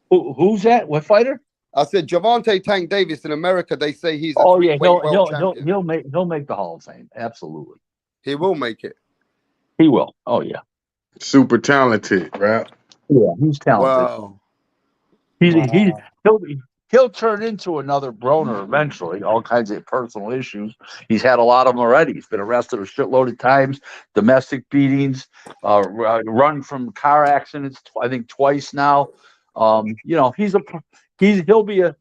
Who's that? What fighter? I said Gervonta Tank Davis in America. They say he's a 3-weight world champion. He'll make the Hall of Fame. Absolutely. He will make it. He will. Oh yeah. Super talented, right? Yeah, he's talented. Wow. He'll turn into another Broner eventually. All kinds of personal issues. He's had a lot of them already. He's been arrested a shitload of times, domestic beatings, run from car accidents. I think twice now. He'll be a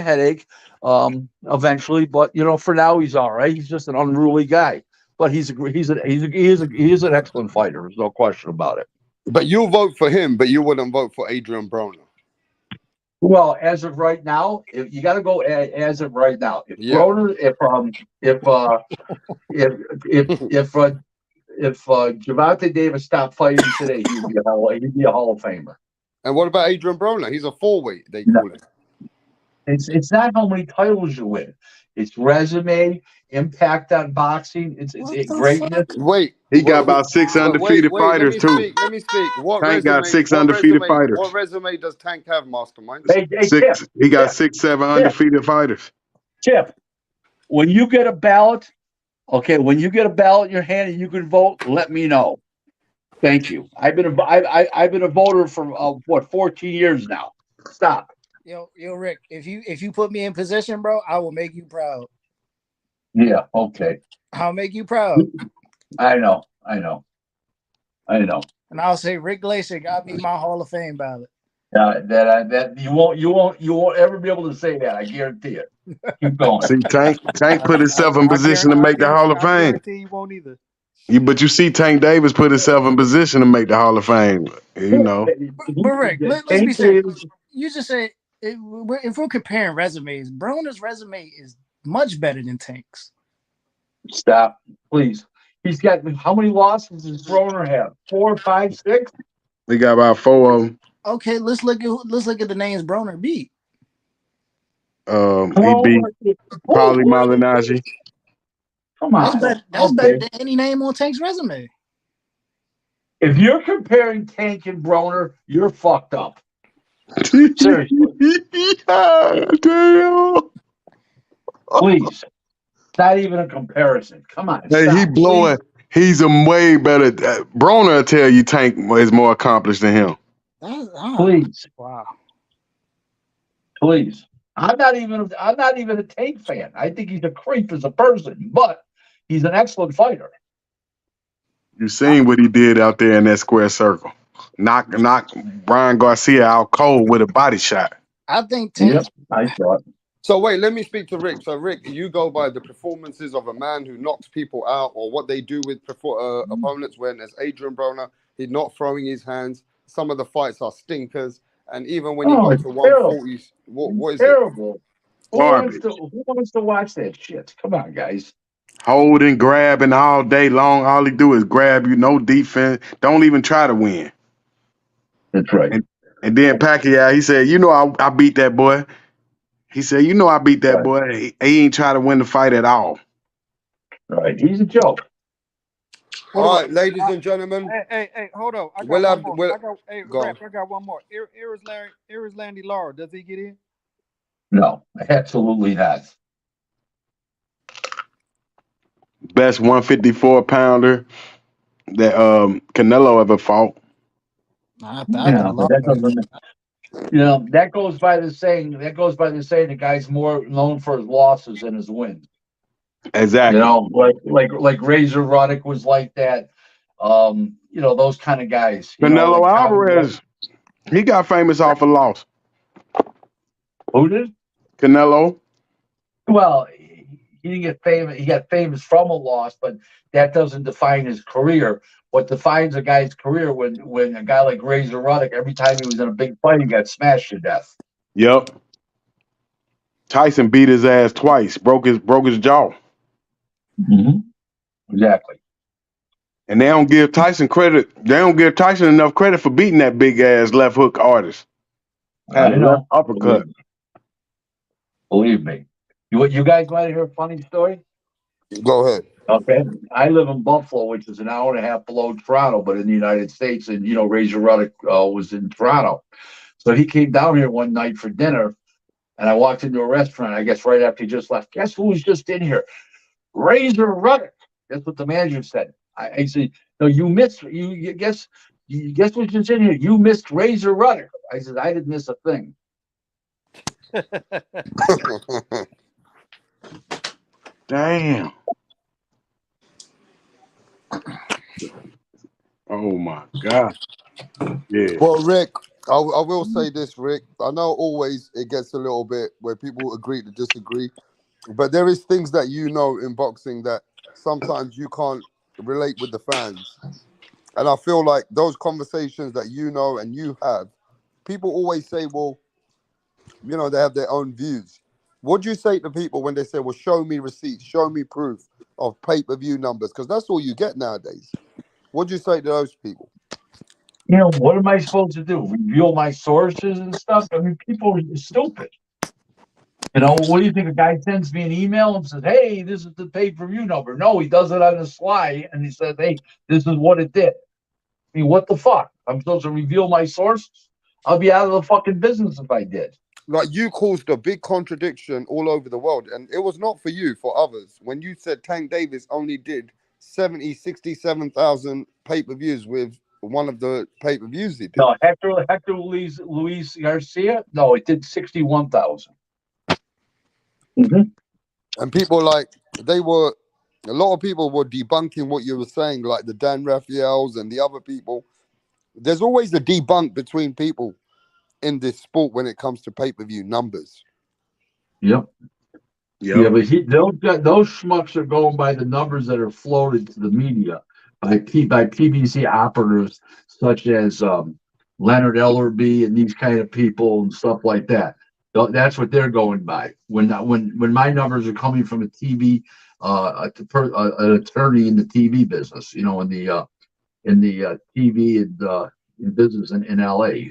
headache eventually. But for now he's all right. He's just an unruly guy. But he is an excellent fighter. There's no question about it. But you'll vote for him, but you wouldn't vote for Adrian Broner. Well, as of right now, you got to go as of right now. If Gervonta Davis stopped fighting today, he'd be a Hall of Famer. And what about Adrian Broner? He's a 4-weight. They call him. It's not how many titles you win. It's resume, impact on boxing. It's greatness. Wait, He got about 6 undefeated Let fighters me too. speak. Let me speak. What Tank got resume? 6 What undefeated resume? fighters. What resume does Tank have, Mastermind? Hey, Chip, He got 6, 7 undefeated fighters. Chip, when you get a ballot, when you get a ballot in your hand and you can vote, let me know. Thank you. I've been a voter for 14 years now. Stop. Yo, Rick, if you put me in position, bro, I will make you proud. Yeah. Okay. I'll make you proud. I know. And I'll say Rick Glaser got me my Hall of Fame ballot. That you won't ever be able to say that. I guarantee it. Keep going. See, Tank put himself in position to make the Hall of Fame. I guarantee you won't either. But you see, Tank Davis put himself in position to make the Hall of Fame. You know. But Rick, let's be serious. You just said if we're comparing resumes, Broner's resume is much better than Tank's. Stop, please. He's got how many losses does Broner have? 4, 5, 6? We got about 4 of them. Okay, let's look at the names Broner beat. He beat Paulie Malignaggi. Come on. That's better than any name on Tank's resume. If you're comparing Tank and Broner, you're fucked up. Seriously. Damn. Please. Not even a comparison. Come on. Hey, stop, he blowing. please. He's a way better. Broner will tell you Tank is more accomplished than him. Please. Wow. Please. I'm not even a Tank fan. I think he's a creep as a person, but he's an excellent fighter. You seen what he did out there in that square circle. Knock Brian Garcia out cold with a body shot. I think Tank. Yep, I saw it. So wait, let me speak to Rick. So Rick, you go by the performances of a man who knocks people out, or what they do with opponents. When as Adrian Broner, he's not throwing his hands. Some of the fights are stinkers, and even when he got to 140, what is terrible. it? Who wants to watch that shit? Come on, guys. Holding, grabbing all day long. All he do is grab you. No defense. Don't even try to win. That's right. And then Pacquiao, he said, I beat that boy. He said, I beat that boy. He ain't try to win the fight at all. Right. He's a joke. All right, ladies and gentlemen. Hey, hold on. I got one more. I got one more. Iris Landy Lara, does he get in? No, absolutely not. Best 154 pounder that Canelo ever fought. That goes by the saying. The guy's more known for his losses than his wins. Exactly. Like Razor Ruddock was like that. Those kind of guys. Canelo Alvarez, he got famous off a loss. Who did? Canelo. Well, he didn't get famous. He got famous from a loss, but that doesn't define his career. What defines a guy's career when a guy like Razor Ruddock, every time he was in a big fight, he got smashed to death. Yep. Tyson beat his ass twice, broke his jaw. Mm-hmm. Exactly. And they don't give Tyson credit. They don't give Tyson enough credit for beating that big ass left hook artist. Had a left uppercut. Believe me. You guys want to hear a funny story? Go ahead. Okay. I live in Buffalo, which is an hour and a half below Toronto, but in the United States. And, Razor Ruddock was in Toronto. So he came down here one night for dinner, and I walked into a restaurant, I guess right after he just left. Guess who was just in here? Razor Ruddock. That's what the manager said. I said, no, you missed. You guess who's just in here? You missed Razor Ruddock. I said, I didn't miss a thing. Damn. Oh my God. Yeah. Well, Rick, I will say this, Rick. I know always it gets a little bit where people agree to disagree, but there is things that in boxing that sometimes you can't relate with the fans. And I feel like those conversations that and you have, people always say, well, they have their own views. What do you say to people when they say, well, show me receipts, show me proof of pay-per-view numbers? Because that's all you get nowadays. What do you say to those people? What am I supposed to do? Reveal my sources and stuff? I mean, people are stupid. You know, what do you think? A guy sends me an email and says, "Hey, this is the pay-per-view number." No, he does it on the sly, and he says, "Hey, this is what it did." I mean, what the fuck? I'm supposed to reveal my sources? I'll be out of the fucking business if I did. Like, you caused a big contradiction all over the world, and it was not for you, for others. When you said Tank Davis only did 67,000 pay-per-views with one of the pay-per-views he did. No, Hector Luis Garcia. No, it did 61,000. Mm-hmm. And people a lot of people were debunking what you were saying, like the Dan Raphaels and the other people. There's always a debunk between people in this sport when it comes to pay-per-view numbers. Yep. Yeah, but those schmucks are going by the numbers that are floated to the media by PBC operatives such as Leonard Ellerby and these kind of people and stuff like that. That's what they're going by. When my numbers are coming from a TV, an attorney in the TV business, you know, in the TV and in business in LA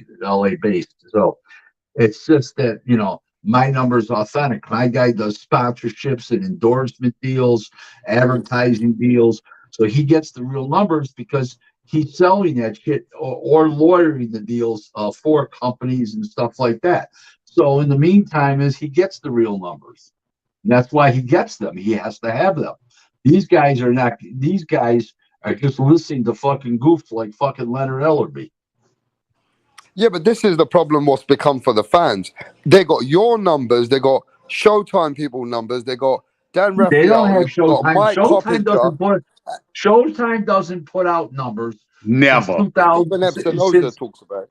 based. So it's just that, you know, my number's authentic. My guy does sponsorships and endorsement deals, advertising deals. So he gets the real numbers because he's selling that shit or lawyering the deals for companies and stuff like that. So in the meantime, he gets the real numbers. And that's why he gets them. He has to have them. These guys are not. These guys are just listening to fucking goofs like fucking Leonard Ellerby. Yeah, but this is the problem what's become for the fans. They got your numbers, they got Showtime people numbers, they got Dan Raphael. They don't have Showtime. Showtime doesn't put out numbers. Never. Even Epstein knows that talks about it.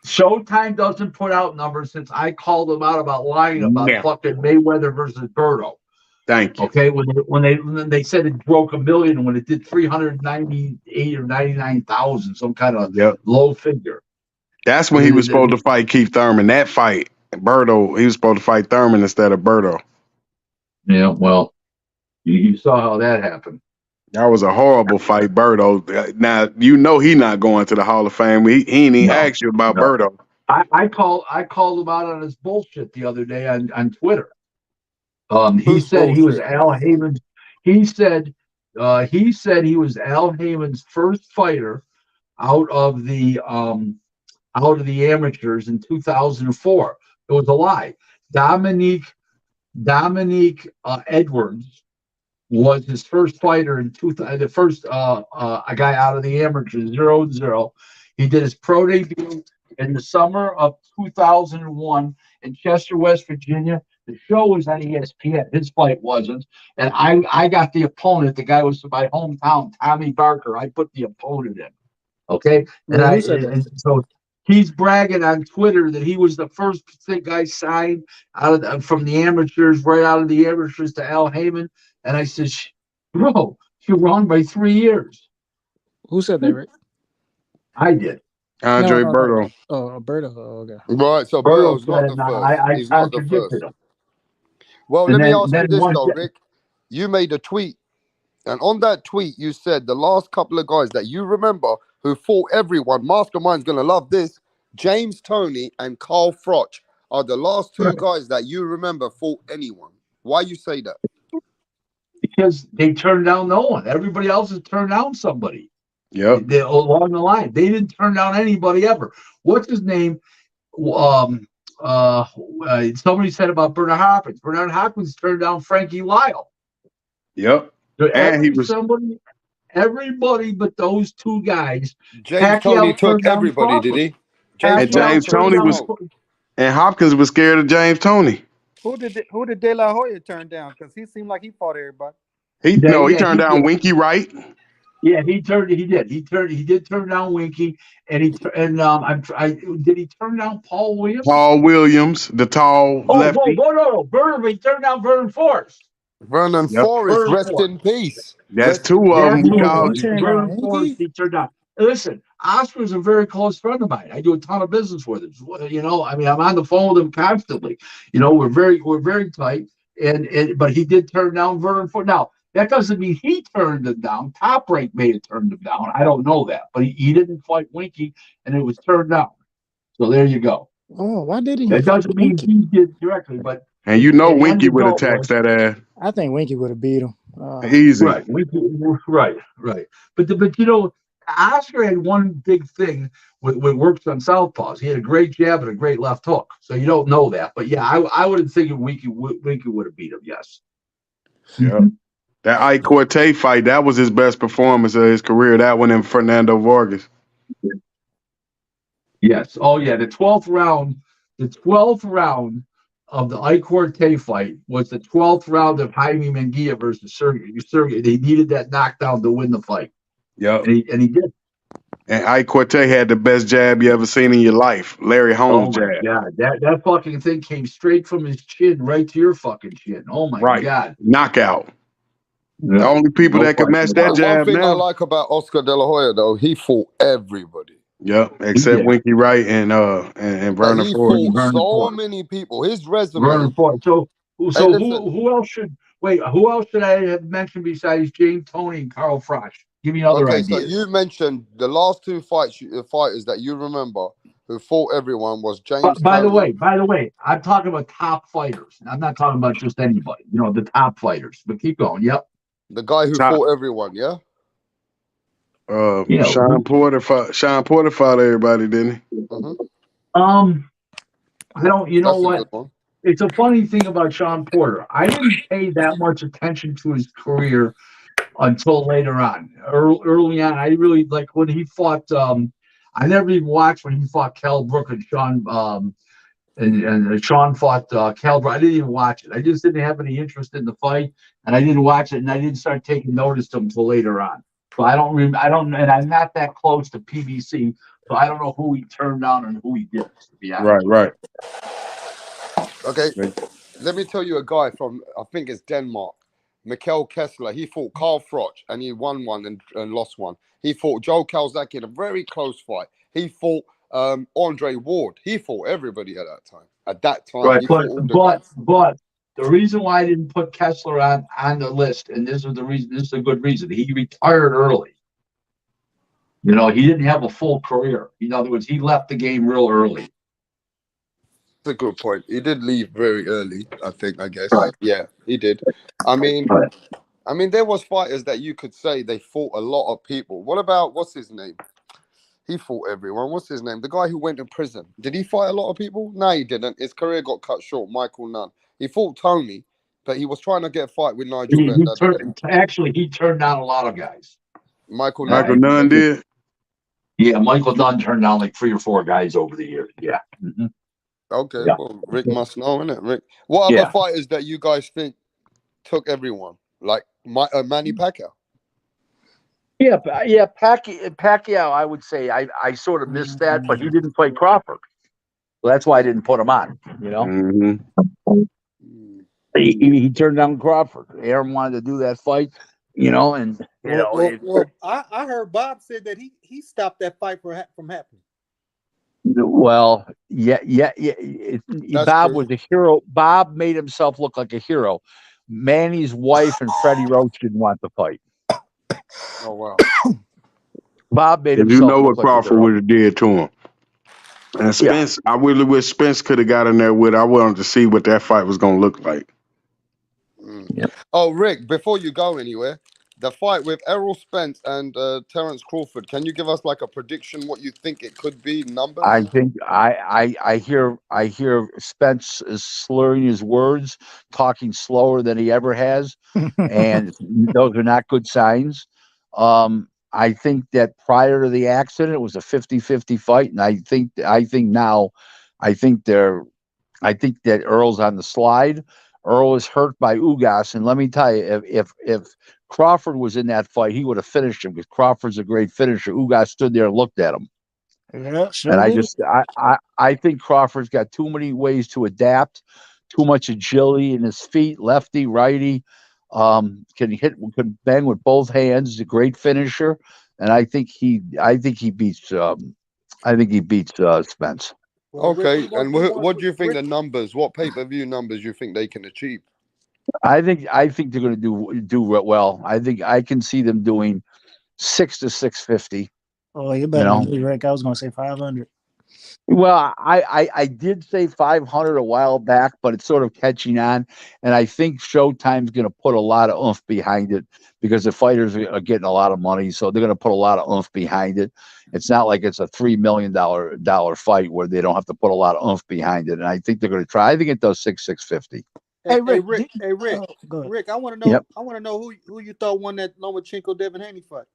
Showtime doesn't put out numbers since I called them out about lying about fucking Mayweather versus Berto. Thank you. Okay, when they said it broke 1 million when it did 398 or 99,000, some kind of low figure. That's when he was supposed to fight Keith Thurman. That fight, Berto, he was supposed to fight Thurman instead of Berto. Yeah, well, you saw how that happened. That was a horrible fight, Berto. Now you know he not going to the Hall of Fame. He ain't even asked you about Berto. I called him out on his bullshit the other day on Twitter. He said he was Al Heyman. He said he was Al Heyman's first fighter out of the amateurs in 2004. It was a lie. Dominique Edwards was his first fighter in the first a guy out of the amateurs, 0-0. He did his pro debut in the summer of 2001 in Chester, West Virginia. The show was on ESPN. His fight wasn't. And I got the opponent. The guy was from my hometown, Tommy Barker. I put the opponent in. Okay. And so he's bragging on Twitter that he was the first guy signed from the amateurs, right out of the amateurs to Al Heyman. And I said, bro, you're wrong by 3 years. Who said that, Rick? I did. Andre Berto. Oh, Berto. Oh, okay. Right, so Berto's not the first. He's not the first. Well, let me ask you this, though, Rick. You made a tweet, and on that tweet, you said the last couple of guys that you remember who fought everyone, Mastermind's going to love this, James Toney and Carl Froch are the last two guys that you remember fought anyone. Why you say that? Because they turned down no one. Everybody else has turned down somebody. Yeah. Along the line. They didn't turn down anybody ever. What's his name? Somebody said about Bernard Hopkins. Bernard Hopkins turned down Frankie Lyle. Yep. So everybody but those two guys. James Toney took everybody, did he? James Toney was, and Hopkins was scared of James Toney. Who did De La Hoya turn down? Because he seemed like he fought everybody. He turned down Winky Wright. Yeah, he did turn down Winky, and did he turn down Paul Williams? Paul Williams, the tall lefty. No, he turned down Vernon Forrest. Vernon Forrest, rest in peace. That's two of them. Vernon Forrest, he turned down. Listen, Oscar's a very close friend of mine. I do a ton of business with him. You know, I mean, I'm on the phone with him constantly. You know, we're very tight. But he did turn down Vernon Forrest. Now, that doesn't mean he turned him down. Top Rank may have turned him down. I don't know that. But he didn't fight Winky, and it was turned down. So there you go. Oh, why did he? That doesn't mean he did directly, but And you know Winky would have taxed that ass. I think Winky would have beat him. Easy. Right, right. But you know, Oscar had one big thing with works on southpaws. He had a great jab and a great left hook. So you don't know that, but yeah, I would have thinking Winky would have beat him. Yes. Yeah. That Ike Corte fight, that was his best performance of his career. That one in Fernando Vargas. Yes. Oh yeah, the 12th round of the Ike Corte fight was the 12th round of Jaime Munguia versus Sergey. They needed that knockdown to win the fight. Yep. And he did. And Ike Corte had the best jab you ever seen in your life. Larry Holmes jab. Yeah, that fucking thing came straight from his chin right to your fucking chin. Oh my God. Knockout. Yeah. The only people that could match that jab one thing now. I like about Oscar De La Hoya though, he fought everybody. Yep, except Winky Wright and Vernon he Ford. He fought so Ford. many people. His resume. Vernon Ford. So Hey, who else should I have mentioned besides James Toney and Carl Froch? Give me other ideas. So you mentioned the last two fighters that you remember who fought everyone was James. By the way, I'm talking about top fighters. I'm not talking about just anybody. You know, the top fighters. But keep going. Yep. The guy who fought everyone. Yeah. Sean Porter fought everybody, didn't he? Mm-hmm. I don't. You know what? It's a funny thing about Sean Porter. I didn't pay that much attention to his career until later on. Early on, I really like when he fought. I never even watched when he fought Kell Brook and Sean. And Sean fought Kell Brook. I didn't even watch it. I just didn't have any interest in the fight, and I didn't watch it, and I didn't start taking notice to him until later on. So I don't, and I'm not that close to PBC, so I don't know who he turned down and who he didn't. To be honest. Right. Okay, let me tell you a guy from, I think it's Denmark, Mikkel Kessler. He fought Carl Froch and he won one and lost one. He fought Joe Calzaghe in a very close fight. He fought Andre Ward. He fought everybody at that time. Right, but the reason why I didn't put Kessler on the list, and this is the reason. This is a good reason. He retired early. You know, he didn't have a full career. In other words, he left the game real early. That's a good point. He did leave very early, I guess. Right. Yeah, he did. I mean, there was fighters that you could say they fought a lot of people. What about, what's his name? He fought everyone. What's his name? The guy who went to prison. Did he fight a lot of people? No, he didn't. His career got cut short. Michael Nunn. He fought Tony, but he was trying to get a fight with Nigel Benn. He turned down a lot of guys. Michael Nunn did? Yeah, Michael Nunn turned down like 3 or 4 guys over the years. Yeah. Mm-hmm. Okay, yeah. Well, Rick must know, innit, Rick? What other fighters that you guys think took everyone? Like Manny Pacquiao? Yeah, Pacquiao, I would say I sort of missed that, but he didn't play Crawford. So that's why I didn't put him on, you know? Mm-hmm. He turned down Crawford. Aaron wanted to do that fight, you know, and you know. I heard Bob said that he stopped that fight from happening. Well, yeah. Bob true. was a hero. Bob made himself look like a hero. Manny's wife and Freddie Roach didn't want the fight. Oh wow! Bob made himself. You know what Crawford would have did to him. And Spence, I really wish Spence could have got in there with. I wanted to see what that fight was going to look like. Yeah. Oh, Rick, before you go anywhere, the fight with Errol Spence and Terence Crawford. Can you give us like a prediction what you think it could be? Numbers? I think I hear Spence is slurring his words, talking slower than he ever has, and those are not good signs. I think that prior to the accident, it was a 50-50 fight, and I think that Earl's on the slide. Earl is hurt by Ugas, and let me tell you, if Crawford was in that fight, he would have finished him because Crawford's a great finisher. Ugas stood there and looked at him. Yeah, sure. And I think Crawford's got too many ways to adapt, too much agility in his feet, lefty, righty. Can bang with both hands. He's a great finisher, and I think he beats Spence. Okay, and what do you think the numbers? What pay-per-view numbers you think they can achieve? I think they're going to do well. I think I can see them doing 600 to 650. Oh, you better than me, Rick. I was going to say 500. Well, I did say 500 a while back, but it's sort of catching on, and I think Showtime's going to put a lot of oomph behind it because the fighters are getting a lot of money, so they're going to put a lot of oomph behind it. It's not like it's a $3 million fight where they don't have to put a lot of oomph behind it, and I think they're going to try. I think it does 650. Hey, Rick. Rick, I want to know. Yep. I want to know who you thought won that Lomachenko Devin Haney fight.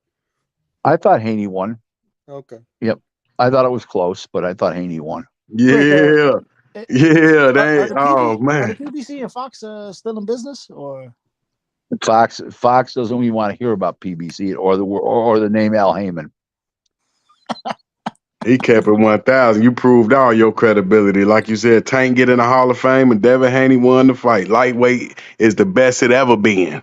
I thought Haney won. Okay. Yep. I thought it was close, but I thought Haney won. Yeah. Yeah, Are the man. PBC and Fox still in business, or Fox doesn't even want to hear about PBC or the name Al Heyman. He kept it 1,000. You proved all your credibility. Like you said, Tank get in the Hall of Fame and Devin Haney won the fight. Lightweight is the best it ever been.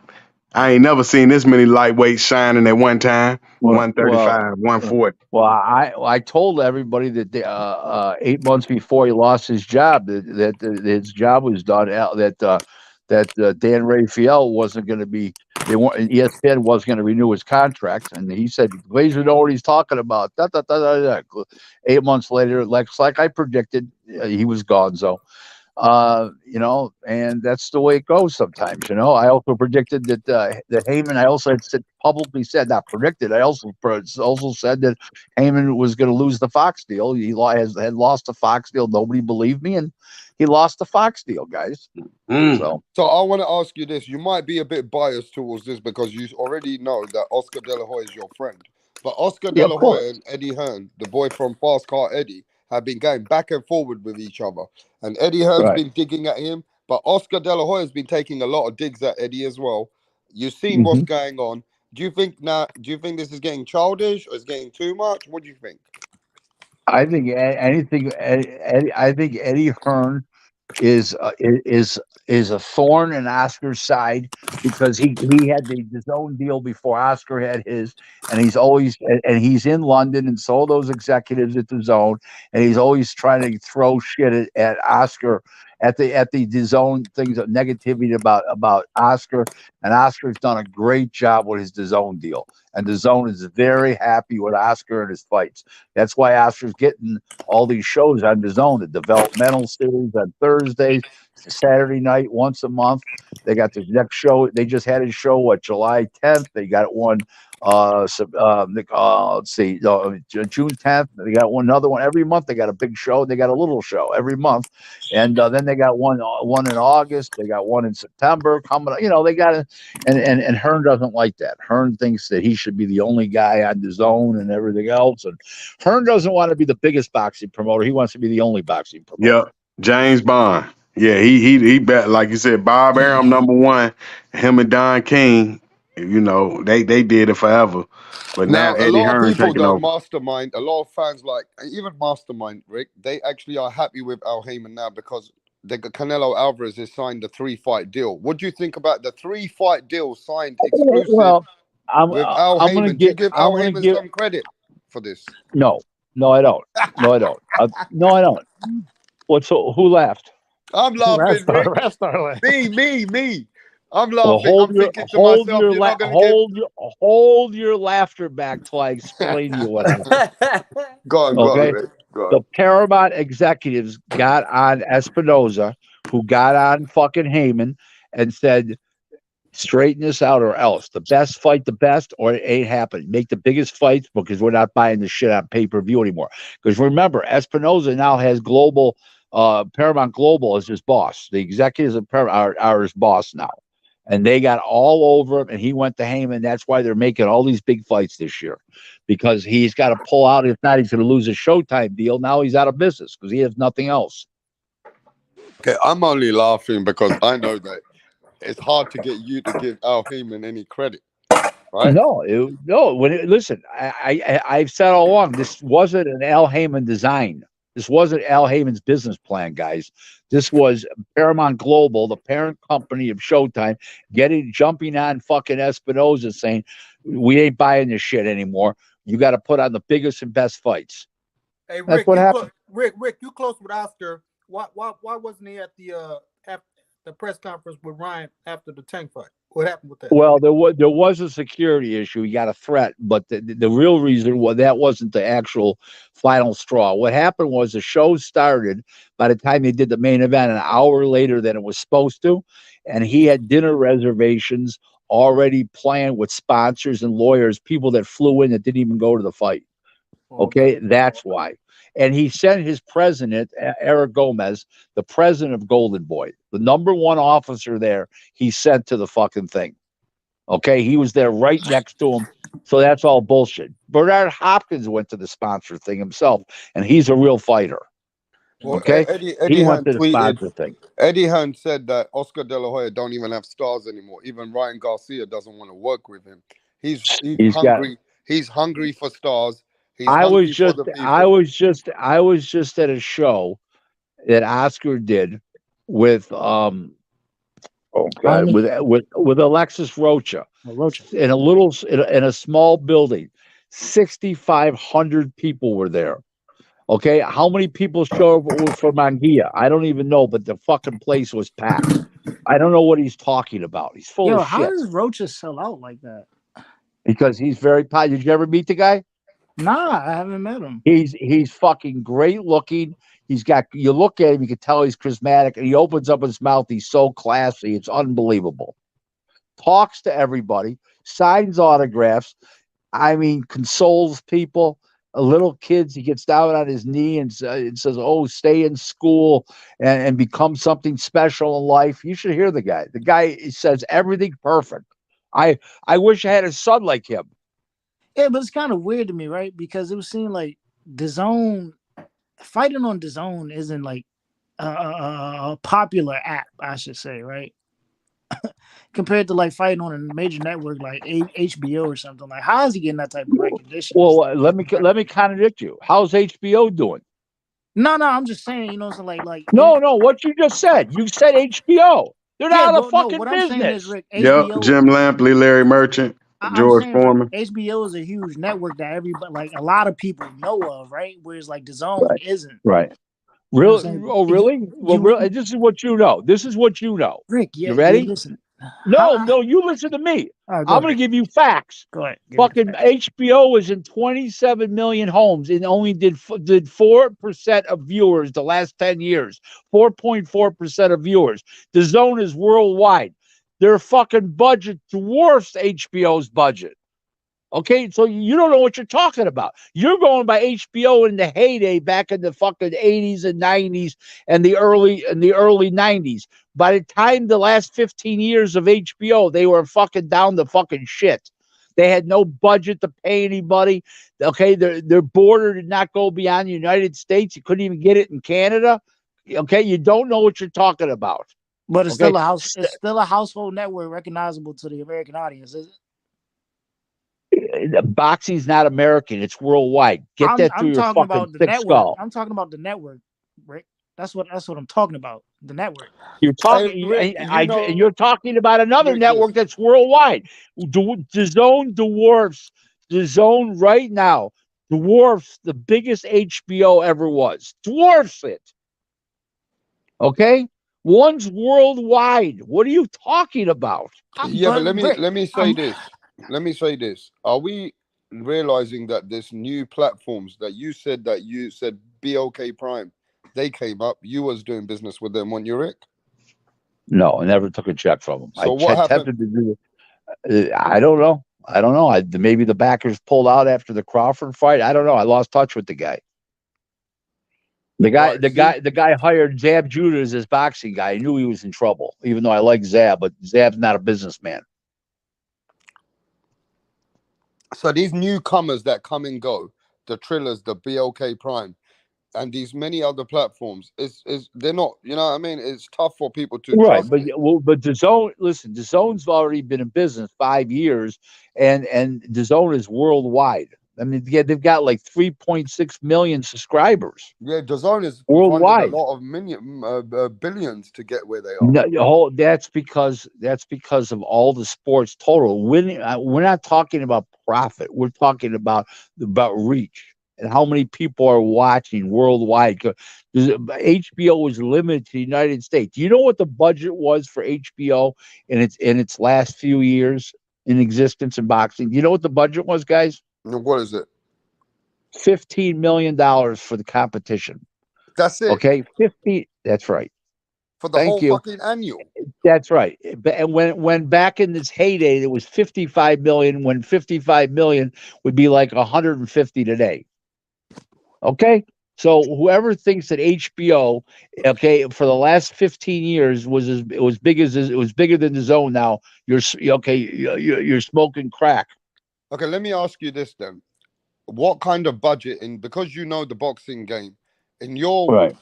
I ain't never seen this many lightweights shining at one time. 135, 140. Well, I told everybody that 8 months before he lost his job that his job was done. That Dan Raphael wasn't going to be. ESPN wasn't going to renew his contract, and he said Glazer know what he's talking about. 8 months later, like I predicted, he was gone. So. And that's the way it goes sometimes. I also predicted that Heyman. I also had publicly said, not predicted. I also said that Heyman was going to lose the Fox deal. He had lost the Fox deal. Nobody believed me, and he lost the Fox deal, guys. So I want to ask you this. You might be a bit biased towards this because you already know that Oscar De La Hoya is your friend. But Oscar De La Hoya and Eddie Hearn, the boy from Fast Car Eddie, have been going back and forward with each other. And Eddie Hearn's been digging at him, but Oscar De La Hoya's been taking a lot of digs at Eddie as well. You've seen what's going on. Do you think this is getting childish or is getting too much? What do you think? I think I think Eddie Hearn is a thorn in Oscar's side because he had his own deal before Oscar had his, and he's in London, and so those executives at the Zone, and he's always trying to throw shit at Oscar at the DAZN things of negativity about Oscar, and Oscar's done a great job with his DAZN deal, and DAZN is very happy with Oscar and his fights. That's why Oscar's getting all these shows on DAZN, the developmental series on Thursdays, Saturday night, once a month. They got the next show. They just had a show July 10th. They got one. Let's see, June 10th. They got another one every month. They got a big show. They got a little show every month, and then they got one in August. They got one in September coming. They got it, and Hearn doesn't like that. Hearn thinks that he should be the only guy on DAZN and everything else, and Hearn doesn't want to be the biggest boxing promoter. He wants to be the only boxing promoter. Yep, James Bond. Yeah, he bet, like you said, Bob Arum #1, him and Don King. They did it forever, but now a Eddie lot of Hearn people taking though, over. Mastermind, a lot of fans like even Mastermind, Rick, they actually are happy with Al Heyman now because Canelo Alvarez has signed a 3-fight deal. What do you think about the 3-fight deal signed exclusive with Al Heyman? Do you give Al Heyman some credit for this? No, I don't. No, I don't. No, I don't. Who laughed? I'm laughing, Rick. Me. I'm laughing. I'm thinking to myself, you're not going to hold your laughter back till I explain to you what happened. Go on, Rick. Go on. The Paramount executives got on Espinoza, who got on fucking Heyman, and said, straighten this out or else. The best fight the best, or it ain't happening. Make the biggest fights because we're not buying the shit on pay-per-view anymore. Because remember, Espinoza now has Paramount Global as his boss. The executives of Paramount are his boss now. And they got all over him, and he went to Heyman. That's why they're making all these big fights this year, because he's got to pull out. If not, he's going to lose a Showtime deal. Now he's out of business because he has nothing else. Okay, I'm only laughing because I know that it's hard to get you to give Al Heyman any credit, right? No. Listen, I've said all along, this wasn't an Al Heyman design. This wasn't Al Heyman's business plan, guys. This was Paramount Global, the parent company of Showtime, jumping on fucking Espinoza, saying, we ain't buying this shit anymore. You got to put on the biggest and best fights. Hey, Rick, that's what happened. Rick, you close with Oscar. Why wasn't he at the press conference with Ryan after the Tank fight? What happened with that? Well, there was a security issue. He got a threat, but the real reason was that wasn't the actual final straw. What happened was the show started by the time they did the main event an hour later than it was supposed to, and he had dinner reservations already planned with sponsors and lawyers, people that flew in that didn't even go to the fight. Okay, that's why. And he sent his president, Eric Gomez, the president of Golden Boy, the #1 officer there, he sent to the fucking thing. Okay, he was there right next to him. So that's all bullshit. Bernard Hopkins went to the sponsor thing himself, and he's a real fighter. Well, Okay, Eddie he Hearn went to the sponsor tweeted. thing. Eddie Hearn said that Oscar De La Hoya don't even have stars anymore. Even Ryan Garcia doesn't want to work with him. He's hungry. He's hungry for stars. He's hungry for the people. I was just at a show that Oscar did with with Alexis Rocha in a small building. 6,500 people were there. Okay, how many people showed up for Manguia? I don't even know, but the fucking place was packed. I don't know what he's talking about. He's full of shit. How does Rocha sell out like that? Because he's very popular. Did you ever meet the guy? Nah, I haven't met him. He's fucking great looking. You look at him, you can tell he's charismatic, and he opens up his mouth. He's so classy. It's unbelievable. Talks to everybody, signs autographs. I mean, consoles people. Little kids, he gets down on his knee and says, "Oh, stay in school and become something special in life." You should hear the guy. The guy says everything perfect. I wish I had a son like him. Yeah, but it's kind of weird to me, right? Because it was seeming like DAZN, fighting on DAZN isn't like a popular app, I should say, right? Compared to like fighting on a major network like HBO or something. Like, how is he getting that type of recognition? Well, let me contradict you. How's HBO doing? No, I'm just saying, you know, so like no, what you just said. You said HBO. They're not out of fucking what business. I'm saying is, Rick, HBO, Jim Lampley, Larry Merchant, George Foreman. HBO is a huge network that everybody, like a lot of people know of, right? Whereas like DAZN isn't. Right. Really? Oh, really? Really? This is what you know. This is what you know. Rick, you ready? Listen. No, you listen to me. Right, I'm going to give you facts. Go ahead. Fucking HBO was in 27 million homes and only did 4% of viewers the last 10 years. 4.4% of viewers. DAZN is worldwide. Their fucking budget dwarfs HBO's budget. Okay, so you don't know what you're talking about. You're going by HBO in the heyday back in the fucking 80s and 90s and the early 90s. By the time the last 15 years of HBO, they were fucking down the fucking shit. They had no budget to pay anybody. Okay, their border did not go beyond the United States. You couldn't even get it in Canada. Okay, you don't know what you're talking about. But it's still a house. It's still a household network recognizable to the American audience, is it? Boxing's not American; it's worldwide. Get that through your fucking thick skull. I'm talking about the network, Rick. That's what I'm talking about. The network. You're talking, and you're talking about another network that's worldwide. DAZN right now dwarfs the biggest HBO ever was. Dwarfs it. Okay, one's worldwide. What are you talking about? Yeah, but let me say this. Let me say this. Are we realizing that this new platforms that you said BLK Prime, they came up, you was doing business with them, weren't you, Rick? No, I never took a check from them. So what happened? To do it. I don't know. Maybe the backers pulled out after the Crawford fight. I don't know. I lost touch with the guy. The guy hired Zab Judah as his boxing guy. I knew he was in trouble, even though I like Zab, but Zab's not a businessman. So these newcomers that come and go, the Trillers, the BLK Prime, and these many other platforms, they're not, you know what I mean? It's tough for people to trust but DAZN's already been in business 5 years, and DAZN is worldwide. I mean, they've got like 3.6 million subscribers. Yeah, DAZN is worldwide. A lot of billions to get where they are. No, that's because of all the sports total. We're not talking about profit. We're talking about reach. and how many people are watching worldwide. HBO is limited to the United States. Do you know what the budget was for HBO in its last few years in existence in boxing? Do you know what the budget was, guys? What is it? $15 million for the competition. That's it. Okay, 50. That's right. For the whole fucking annual. That's right. And when back in its heyday, it was 55 million. When 55 million would be like 150 today. Okay, so whoever thinks that HBO, okay, for the last 15 years was bigger than the Zone. Now you're smoking crack. Okay, let me ask you this then: what kind of budget, because you know the boxing game, in your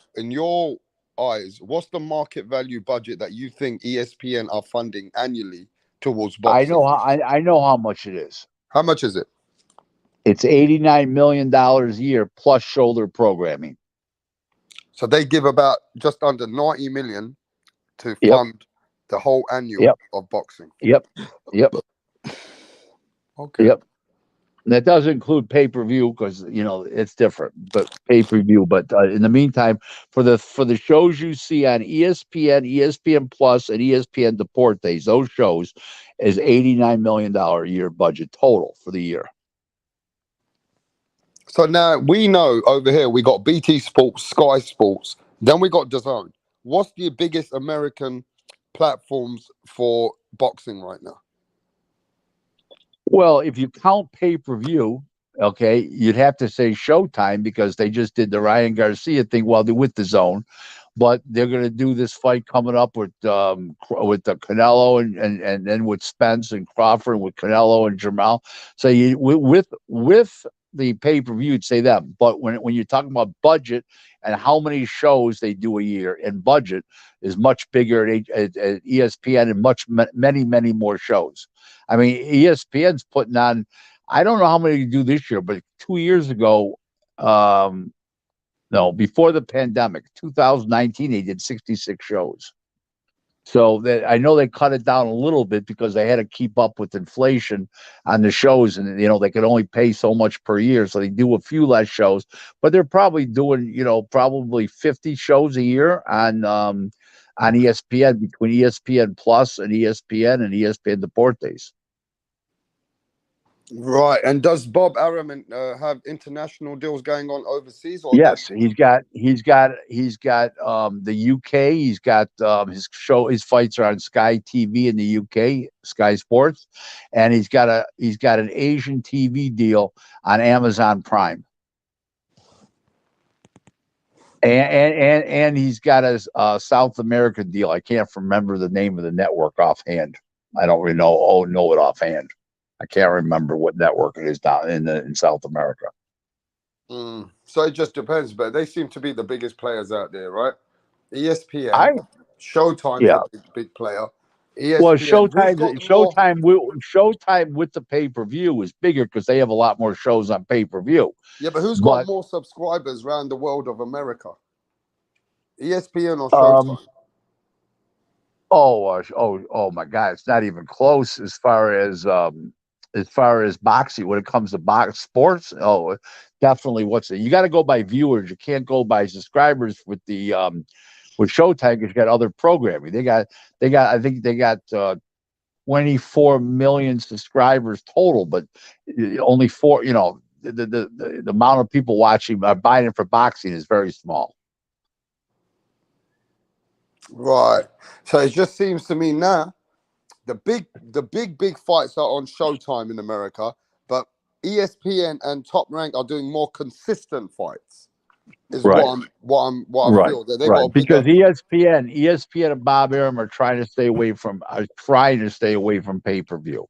eyes, what's the market value budget that you think ESPN are funding annually towards boxing? I know how much it is. How much is it? It's $89 million a year plus shoulder programming. So they give about just under 90 million to fund the whole annual of boxing. Yep. Okay. Yep. And that does include pay-per-view because it's different, but pay-per-view. But in the meantime, for the shows you see on ESPN, ESPN Plus, and ESPN Deportes, those shows is $89 million a year budget total for the year. So now we know over here we got BT Sports, Sky Sports, then we got DAZN. What's the biggest American platforms for boxing right now? Well, if you count pay-per-view, okay, you'd have to say Showtime because they just did the Ryan Garcia thing while they're with DAZN. But they're going to do this fight coming up with the Canelo and then with Spence and Crawford with Canelo and Jamal. So with the pay-per-view, you'd say that. But when you're talking about budget and how many shows they do a year, and budget is much bigger at ESPN and many more shows. I mean, ESPN's putting on, I don't know how many you do this year, but 2 years ago, before the pandemic, 2019, they did 66 shows. So I know they cut it down a little bit because they had to keep up with inflation on the shows, and they could only pay so much per year, so they do a few less shows. But they're probably doing probably 50 shows a year on ESPN, between ESPN Plus and ESPN Deportes. Right, and does Bob Arum have international deals going on overseas? Or yes, he's got the UK. He's got his fights are on Sky TV in the UK, Sky Sports, and he's got an Asian TV deal on Amazon Prime, and he's got a South American deal. I can't remember the name of the network offhand. I don't really know it offhand. I can't remember what network it is down in South America. So it just depends, but they seem to be the biggest players out there, right? ESPN, Showtime's a big player. ESPN, well, Showtime with the pay-per-view is bigger because they have a lot more shows on pay-per-view. Yeah, but who's got more subscribers around the world of America? ESPN or Showtime? Oh my God, it's not even close as far as boxing. When it comes to sports, definitely. You got to go by viewers. You can't go by subscribers with Showtime because you got other programming. I think they got 24 million subscribers total, but only four. The amount of people watching buying it for boxing is very small. Right. So it just seems to me now the big fights are on Showtime in America, but ESPN and Top Rank are doing more consistent fights. Is what I feel that they got because ESPN and Bob Arum are trying to stay away from pay-per-view.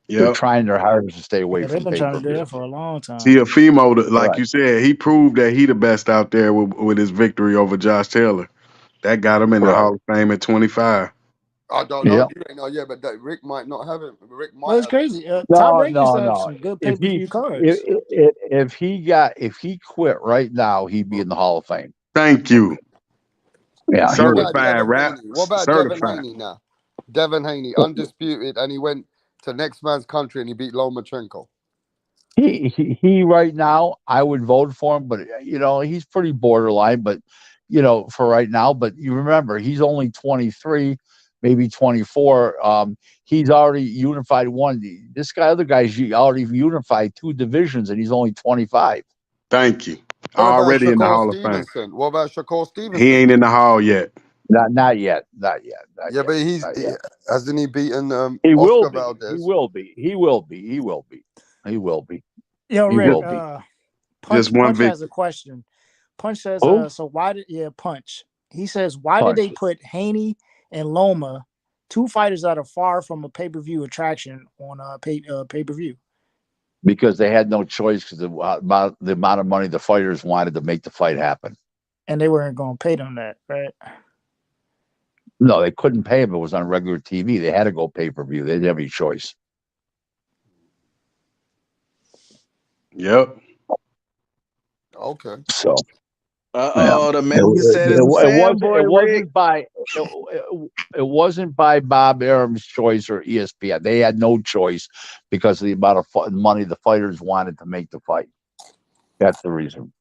They're trying their hardest to stay away from pay-per-view. They've been trying to do that for a long time. Teofimo, like you said, he proved that he the best out there with his victory over Josh Taylor. That got him in the Hall of Fame at 25. I don't know. You ain't know yet, but Rick might not have it. Rick might. Well, it's crazy. Top Rank used to have some good pay-per-view cards. If he quit right now, he'd be in the Hall of Fame. Thank you. Yeah, certified rap. What about Devin Haney now? Devin Haney, undisputed, and he went to next man's country and he beat Lomachenko. He right now, I would vote for him, but he's pretty borderline. But for right now, but you remember, he's only 23, maybe 24. He's already unified one. This other guy's already unified 2 divisions, and he's only 25. Thank you. What about Already in the Shakur Hall of Fame. Stevenson? What about Shakur He Stevenson? ain't in the Hall yet. Not yet. Yeah, Yet, but hasn't he beaten Oscar will be. Valdez? He will be. He will be. He will be. He will be. Yo, He Rick, will be. Punch, Just one Punch has victory. a question. Punch says, Who? so why did Punch? He says, why did Punch. they put Haney and Loma, 2 fighters that are far from a pay-per-view attraction, on a pay-per-view? Because they had no choice, because the amount of money the fighters wanted to make the fight happen. And they weren't going to pay them that, right? No, they couldn't pay him. It was on regular TV. They had to go pay-per-view. They didn't have any choice. Yep. Okay. So. The man said it's it wasn't by Bob Arum's choice or ESPN. They had no choice because of the amount of money the fighters wanted to make the fight. That's the reason,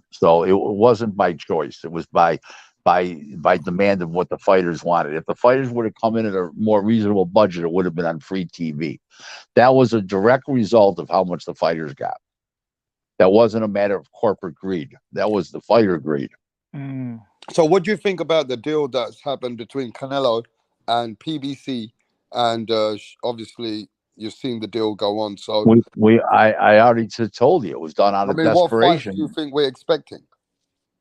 So it wasn't by choice. It was by demand of what the fighters wanted. If the fighters would have come in at a more reasonable budget, it would have been on free TV. That was a direct result of how much the fighters got. That wasn't a matter of corporate greed. That was the fighter greed. So what do you think about the deal that's happened between Canelo and PBC? And obviously, you've seen the deal go on. So I already told you it was done out of desperation. What fights do you think we're expecting?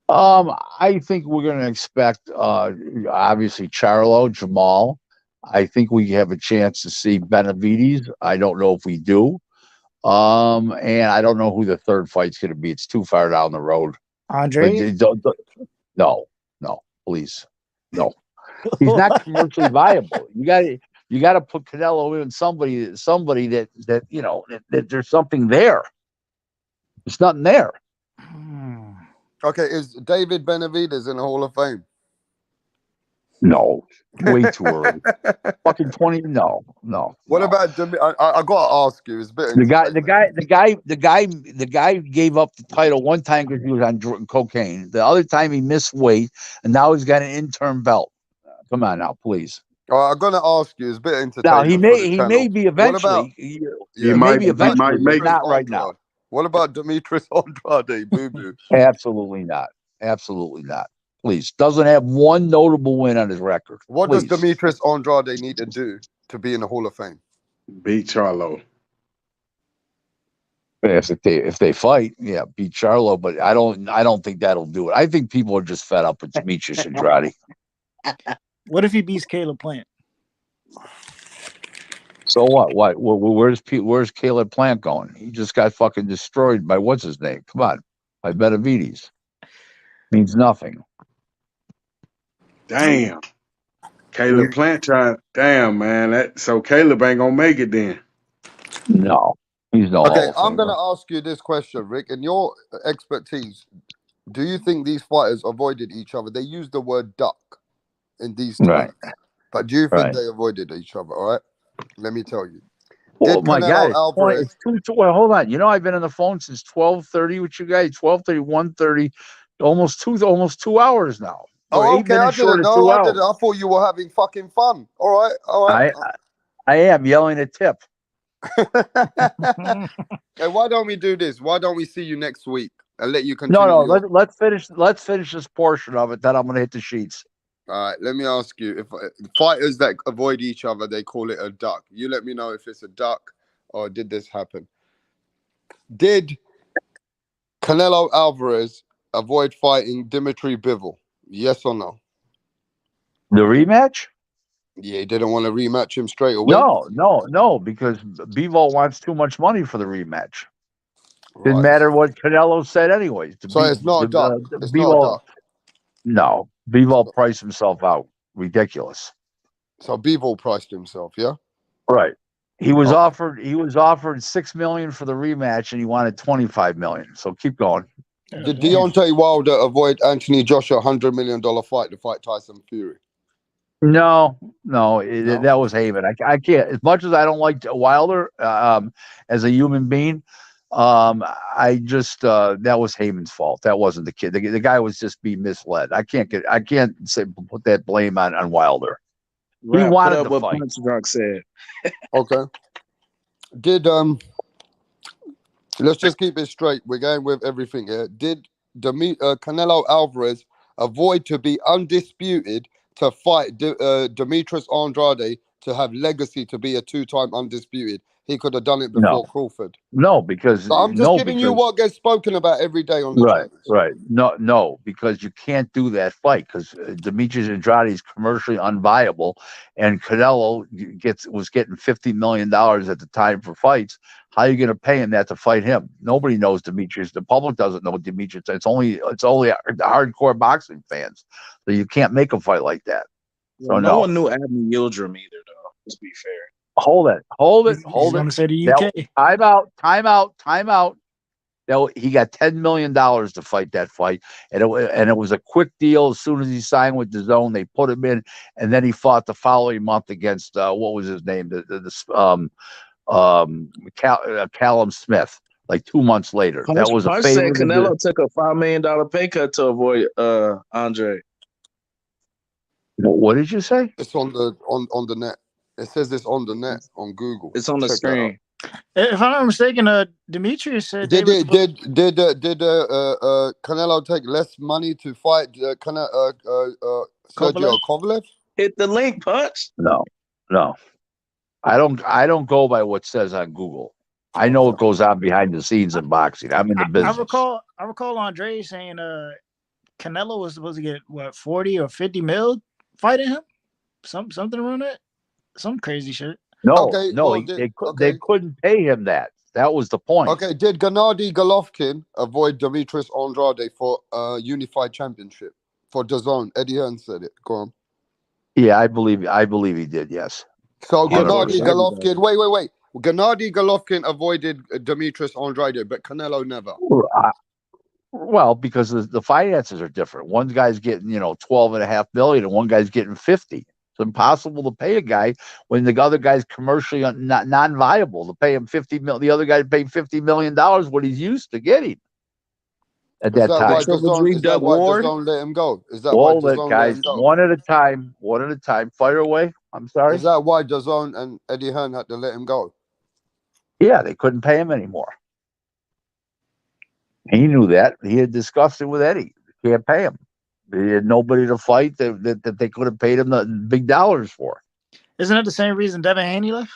I think we're going to expect, obviously, Charlo, Jamal. I think we have a chance to see Benavides. I don't know if we do. And I don't know who the third fight's going to be. It's too far down the road. Andre? No, please, no. He's not commercially viable. You got to put Canelo in somebody that that there's something there. There's nothing there. Okay, is David Benavides in the Hall of Fame? No, way too early. Fucking 20. No. What about I gotta ask you? It's a bit. The guy gave up the title one time because he was on cocaine. The other time he missed weight, and now he's got an interim belt. Come on now, please. I'm gonna ask you. It's a bit entertaining. Now he may be eventually. He might make not right now. What about Demetrius Andrade? Boo boo. Absolutely not. Please, doesn't have one notable win on his record. What does Demetrius Andrade need to do to be in the Hall of Fame? Beat Charlo. If they fight, beat Charlo. But I don't think that'll do it. I think people are just fed up with Demetrius Andrade. What if he beats Caleb Plant? So what? Where's Caleb Plant going? He just got fucking destroyed by what's his name? Come on, by Benavides. Means nothing. Damn. Caleb Plant tried. Damn, man. So Caleb ain't gonna make it then. No, he's no. Okay, I'm gonna ask you this question, Rick. In your expertise, do you think these fighters avoided each other? They used the word duck in these tweets, but do you think they avoided each other? All right, let me tell you. Oh my God! It's well, hold on. I've been on the phone since 12:30 with you guys. 12:30, 1:30, almost 2 hours now. Oh, okay. I didn't know. I thought you were having fucking fun. All right. I am yelling at Tip. Hey, why don't we do this? Why don't we see you next week and let you continue? No. Let's finish this portion of it. Then I'm gonna hit the sheets. All right. Let me ask you: if fighters that avoid each other, they call it a duck. You let me know if it's a duck or did this happen? Did Canelo Alvarez avoid fighting Dimitri Bivol? Yes or no? The rematch? Yeah, he didn't want to rematch him straight away. No, because Bivol wants too much money for the rematch. Didn't matter what Canelo said, anyways. So it's not a duck. It's not a duck. No, Bivol priced himself out. Ridiculous. So Bivol priced himself, yeah. Right. He was offered $6 million for the rematch, and he wanted $25 million. So keep going. Did Deontay Wilder avoid Anthony Joshua $100 million fight to fight Tyson Fury? No, that was Haven. I can't. As much as I don't like Wilder as a human being, I just that was Heyman's fault. That wasn't the kid. The guy was just being misled. I can't put that blame on Wilder. He wanted to fight. Punch Drunk said. Okay. Did let's just keep it straight. We're going with everything here. Did Canelo Alvarez avoid to be undisputed to fight Demetrius Andrade to have legacy to be a 2-time undisputed? He could have done it before Crawford. No, because so I'm just giving you what gets spoken about every day on the channel. Right. No, because you can't do that fight because Demetrius Andrade is commercially unviable, and Canelo was getting $50 million at the time for fights. How are you going to pay him that to fight him? Nobody knows Demetrius. The public doesn't know Demetrius. It's only the hardcore boxing fans. So you can't make a fight like that. So no one knew Abner Yildirim either, though. Let's be fair. Hold it. Going to say the UK. Time out. Now, he got $10 million to fight that fight, and it was a quick deal. As soon as he signed with DAZN, they put him in, and then he fought the following month against what was his name? Callum Smith. Like 2 months later, that was a favor. Canelo took a $5 million pay cut to avoid Andre. What did you say? It's on the net. It says this on the net on Google. It's on the screen. If I'm not mistaken, Demetrius said did Canelo take less money to fight Sergio Kovalev? Hit the link, Punch. No. I don't go by what says on Google. I know what goes on behind the scenes in boxing. I'm in the business. I recall Andre saying Canelo was supposed to get what 40 or 50 mil fighting him, something around that. Some crazy shit. They couldn't pay him that. That was the point. Okay, did Gennady Golovkin avoid Demetrius Andrade for unified championship for DAZN? Eddie Hearn said it. Go on. Yeah, I believe he did. Yes. So Gennady Golovkin. Wait. Gennady Golovkin avoided Demetrius Andrade, but Canelo never. Well, because the finances are different. One guy's getting $12.5 million, and one guy's getting 50. It's impossible to pay a guy when the other guy's commercially non-viable. To pay him $50 million, the other guy paid $50 million what he's used to getting at that time. Is that why DAZN let him go? Is that why DAZN let him go? One at a time. Fire away. I'm sorry. Is that why DAZN and Eddie Hearn had to let him go? Yeah, they couldn't pay him anymore. He knew that. He had discussed it with Eddie. They can't pay him. He had nobody to fight that they could have paid him the big dollars for. Isn't that the same reason Devin Haney left?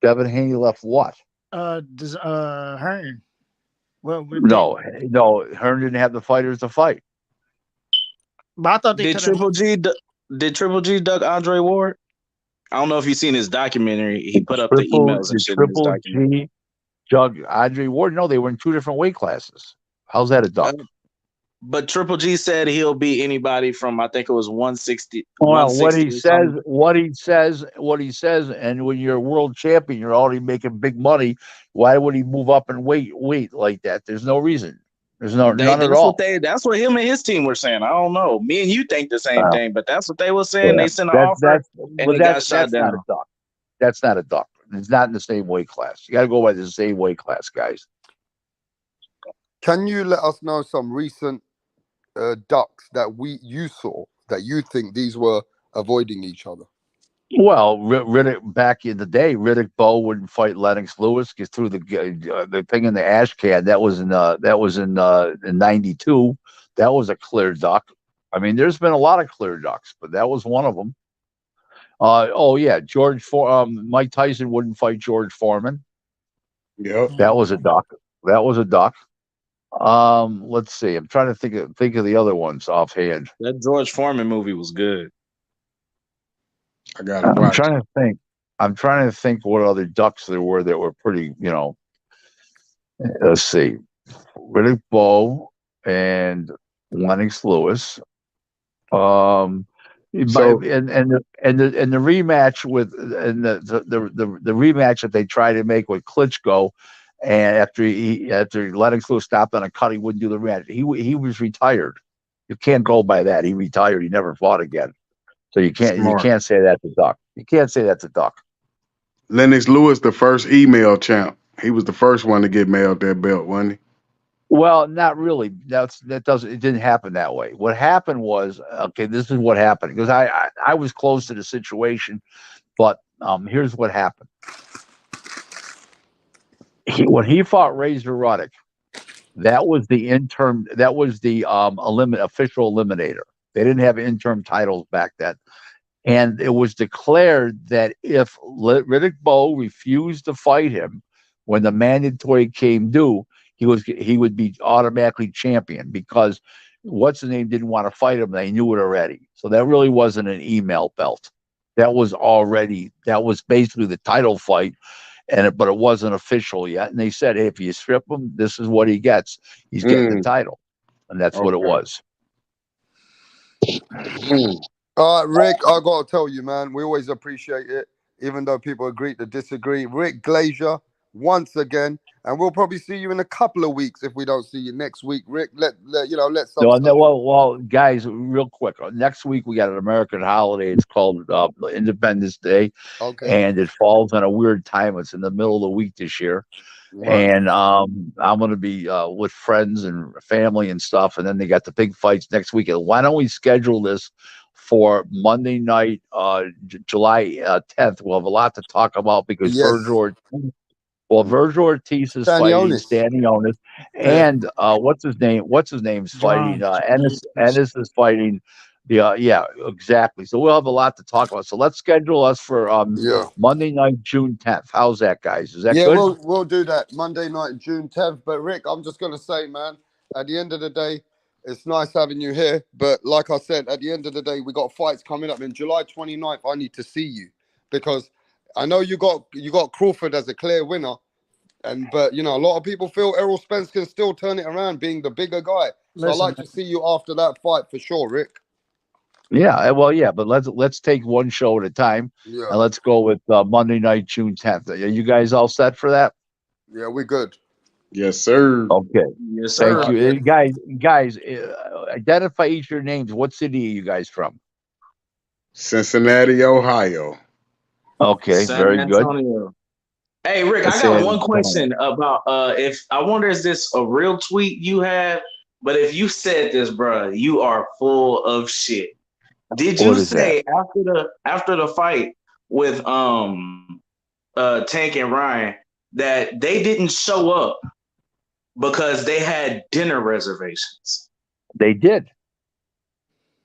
Devin Haney left what? Hearn. Well, no, Hearn didn't have the fighters to fight. But I thought they did Triple G dug Andre Ward? I don't know if you've seen his documentary. He put up the emails and shit. Triple G dug Andre Ward. No, they were in 2 different weight classes. How's that a duck? But Triple G said he'll beat anybody from, I think it was 160. Well, what he says, and when you're a world champion, you're already making big money. Why would he move up and wait like that? There's no reason. There's none at all. That's what him and his team were saying. I don't know. Me and you think the same thing, but that's what they were saying. Yeah, they sent an offer and they got shot down. That's not a duck. It's not in the same weight class. You got to go by the same weight class, guys. Can you let us know some recent ducks that you saw that you think these were avoiding each other? Well, Riddick back in the day, Riddick Bowe wouldn't fight Lennox Lewis because through the thing in the ash can. That was in '92. That was a clear duck. I mean, there's been a lot of clear ducks, but that was one of them. Mike Tyson wouldn't fight George Foreman. Yep, that was a duck. Let's see. I'm trying to think of the other ones offhand. That George Foreman movie was good. I got it. I'm trying to think what other ducks there were that were pretty, let's see. Riddick Bowe and Lennox Lewis. The rematch the rematch that they tried to make with Klitschko. And after Lennox Lewis stopped on a cut, he wouldn't do the rematch. He was retired. You can't go by that. He retired. He never fought again. So you can't say that's a duck. You can't say that's a duck. Lennox Lewis, the first email champ. He was the first one to get mailed that belt, wasn't he? Well, not really. It didn't happen that way. What happened was, okay, this is what happened, because I was close to the situation, but here's what happened. When he fought Razor Ruddock, that was the official eliminator. They didn't have interim titles back then. And it was declared that if Riddick Bowe refused to fight him when the mandatory came due, he would be automatically champion, because what's the name didn't want to fight him. They knew it already. So that really wasn't an email belt. That was basically the title fight, but it wasn't official yet. And they said, hey, if you strip him, this is what he gets. He's getting the title. And that's what it was. All right, Rick, I got to tell you, man, we always appreciate it, even though people agree to disagree. Rick Glaser, once again, and we'll probably see you in a couple of weeks if we don't see you next week. Rick, let's well, guys, real quick. Next week we got an American holiday. It's called Independence Day, and it falls on a weird time. It's in the middle of the week this year. Right. And I'm going to be with friends and family and stuff, and then they got the big fights next weekend. Why don't we schedule this for Monday night, July 10th? We'll have a lot to talk about, because Virgil Ortiz is fighting Stanionis, and what's his name? What's his name's fighting? Ennis is fighting. Yeah, exactly. So we'll have a lot to talk about. So let's schedule us for Monday night, June 10th. How's that, guys? Is that good? Yeah, we'll do that Monday night, June 10th. But Rick, I'm just gonna say, man, at the end of the day, it's nice having you here. But like I said, at the end of the day, we got fights coming up in July 29th. I need to see you, because I know you got Crawford as a clear winner. But a lot of people feel Errol Spence can still turn it around, being the bigger guy. So I'd like to see you after that fight for sure, Rick. Yeah, well, yeah, but let's take one show at a time, and let's go with Monday night, June 10th. Are you guys all set for that? Yeah, we're good. Yes, sir. Okay. Yes, sir. Thank you, guys. Identify each your names. What city are you guys from? Cincinnati, Ohio. Okay, very good. Hey, Rick, I got one question about if I wonder, is this a real tweet you have? But if you said this, bro, you are full of shit. Did you say after the fight with Tank and Ryan that they didn't show up because they had dinner reservations? They did.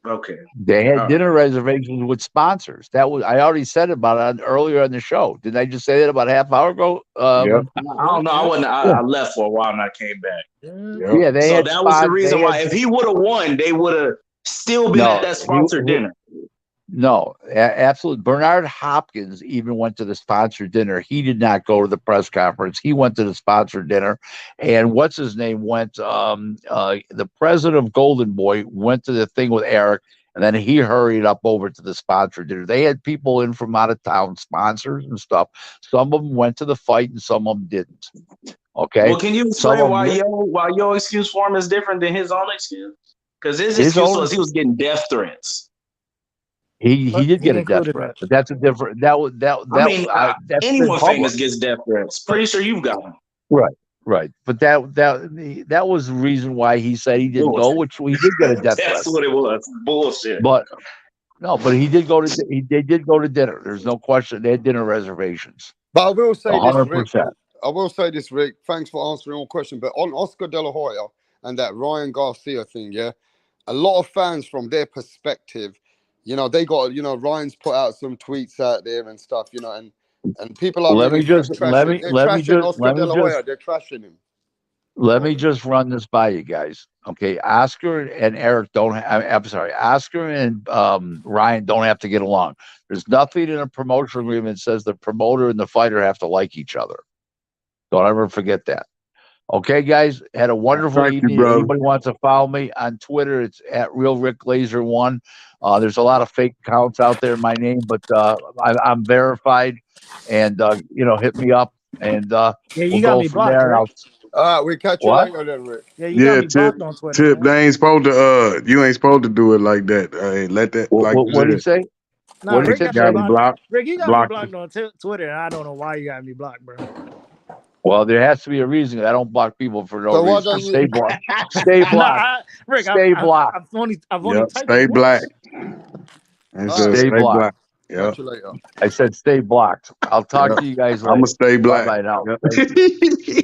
Okay. They had dinner reservations with sponsors. I already said about it earlier in the show. Didn't I just say that about a half hour ago? I don't know. I left for a while and I came back. Yeah, so that was the reason why. If he would have won, they would have still been at that sponsored dinner. No, absolutely. Bernard Hopkins even went to the sponsored dinner. He did not go to the press conference. He went to the sponsored dinner. And what's his name went, the president of Golden Boy went to the thing with Eric, and then he hurried up over to the sponsored dinner. They had people in from out of town, sponsors and stuff. Some of them went to the fight and some of them didn't. Okay. Well, can you explain why your excuse for him is different than his own excuse? Because his excuse was he was getting death threats. He did get a death threat, but that's a different. Anyone famous gets death threats. Pretty sure you've got them. Right. But that was the reason why he said he didn't go, which he did get a death threat. That's what it was. Bullshit. But he did go to. They did go to dinner. There's no question. They had dinner reservations. But I will say 100%. this, Rick. I will say this, Rick. Thanks for answering all questions. But on Oscar De La Hoya and that Ryan Garcia thing, a lot of fans from their perspective. They got, Ryan's put out some tweets out there and stuff, and people are trashing Oscar De La Hoya. They're trashing him. Let me just run this by you guys. Okay. Oscar and Eric Oscar and Ryan don't have to get along. There's nothing in a promotional agreement that says the promoter and the fighter have to like each other. Don't ever forget that. Okay, guys, had a wonderful evening. If anybody wants to follow me on Twitter, it's at Real Rick Glaser 1. There's a lot of fake accounts out there in my name, but I'm verified. And hit me up, and you got me blocked. All right, we catch you later then, Rick. Yeah, you got me blocked on Twitter. Tip, they ain't supposed to. You ain't supposed to do it like that. Let that. What did you say? No, Rick got me blocked. Rick, you got me blocked on Twitter, and I don't know why you got me blocked, bro. Well, there has to be a reason. I don't block people for no So why reason. don't you? Stay blocked. Stay blocked. Rick, Stay blocked. I've only Yep. typed Stay it black. once. It All says right, Stay stay blocked. black. Yep. catch you later. I said stay blocked. I'll talk Yep. to you guys I'ma later. stay black. Bye now. Yep. Thank you.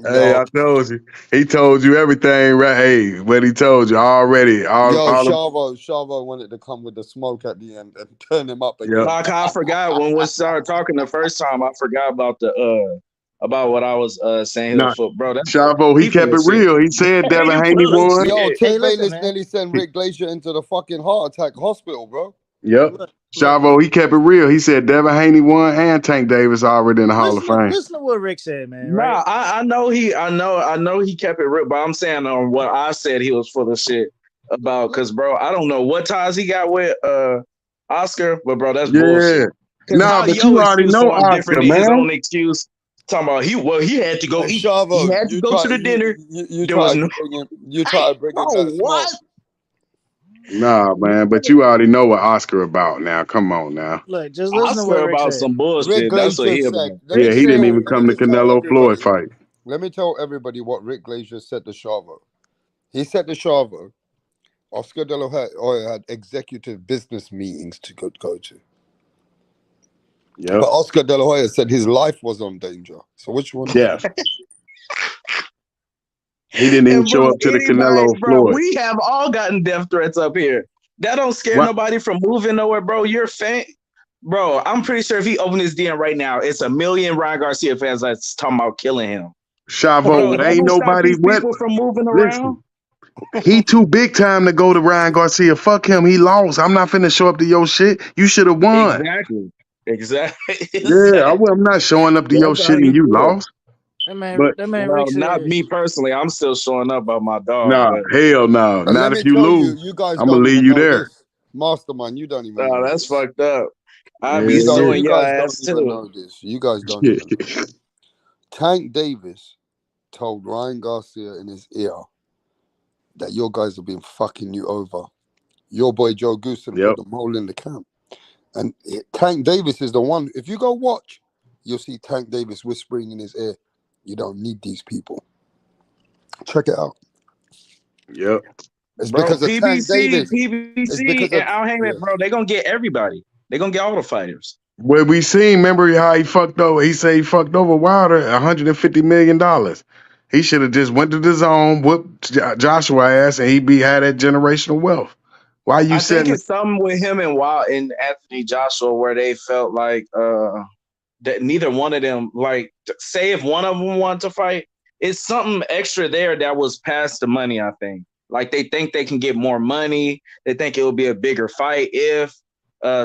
Hey, I told you. He told you everything, right? Hey, what he told you already. All the, Shavo wanted to come with the smoke at the end and turn him up again. Yep. Like I forgot when we started talking the first time. I forgot about the about what I was saying. Nah, Bro, that's Chavo, he kept full it of shit. real. He said Devin He Haney full of won. Yo, shit. Tim Hey, listen, Bayless man. nearly sent Rick Glazier into the fucking heart attack hospital, bro. Yep. Look, Chavo, he kept it real. He said Devin Haney won and Tank Davis already in the Hall of Fame. listen to what Rick said, man. Nah, Right? I know he kept it real, but I'm saying on what I said he was full of shit about, because bro, I don't know what ties he got with Oscar, but bro, that's bullshit. Nah, but you already know Oscar, His man. own excuse. Talking about he had to go Hey, eat. Shavo, He had to go to the dinner. You There was tried no. to bring him. You tried to bring him that What? smoke. Nah, man, but you already know what Oscar about now. Come on now. Look, just listen to what Oscar Rick about said. some Rick bullshit. That's what Glazier he said. about. Yeah, he didn't even come to Canelo Floyd fight. Let me tell everybody what Rick Glazier said to Shavo. He said to Shavo, Oscar De La Hoya had executive business meetings to go to. Yep. But Oscar De La Hoya said his life was on danger. So which one? Yeah. He didn't even show up to the Canelo bro, Floyd. we have all gotten death threats up here. That don't scare nobody from moving nowhere, bro. You're a fan. Bro, I'm pretty sure if he opened his DM right now, it's 1 million Ryan Garcia fans that's talking about killing him. Chavo, ain't nobody people from moving around. He too big time to go to Ryan Garcia. Fuck him. He lost. I'm not finna show up to your shit. You should have won. Exactly. Yeah, I'm not showing up to your shit and you lost. That man well, Rick said, not me personally. I'm still showing up on my dog. Nah, but hell no. And not if you lose. You guys I'm gonna don't leave even you know there. this. Mastermind, you don't even know that's this. fucked up. I'd be You suing your guys ass don't even too. know this. You guys don't even know this. Tank Davis told Ryan Garcia in his ear that your guys have been fucking you over. Your boy Joe Goosen put the mole in the camp. And Tank Davis is the one, if you go watch, you'll see Tank Davis whispering in his ear, you don't need these people. Check it out. Yep. It's because of Tank Davis. PBC, and Al Heyman, bro, they're going to get everybody. They're going to get all the fighters. Well, we seen, remember how he fucked over? He said he fucked over Wilder $150 million. He should have just went to the zone, whooped Joshua ass, and he had that generational wealth. Why you saying? I think it's something with him and Anthony Joshua where they felt like that neither one of them, like, say if one of them wanted to fight, it's something extra there that was past the money, I think. Like, they think they can get more money. They think it will be a bigger fight if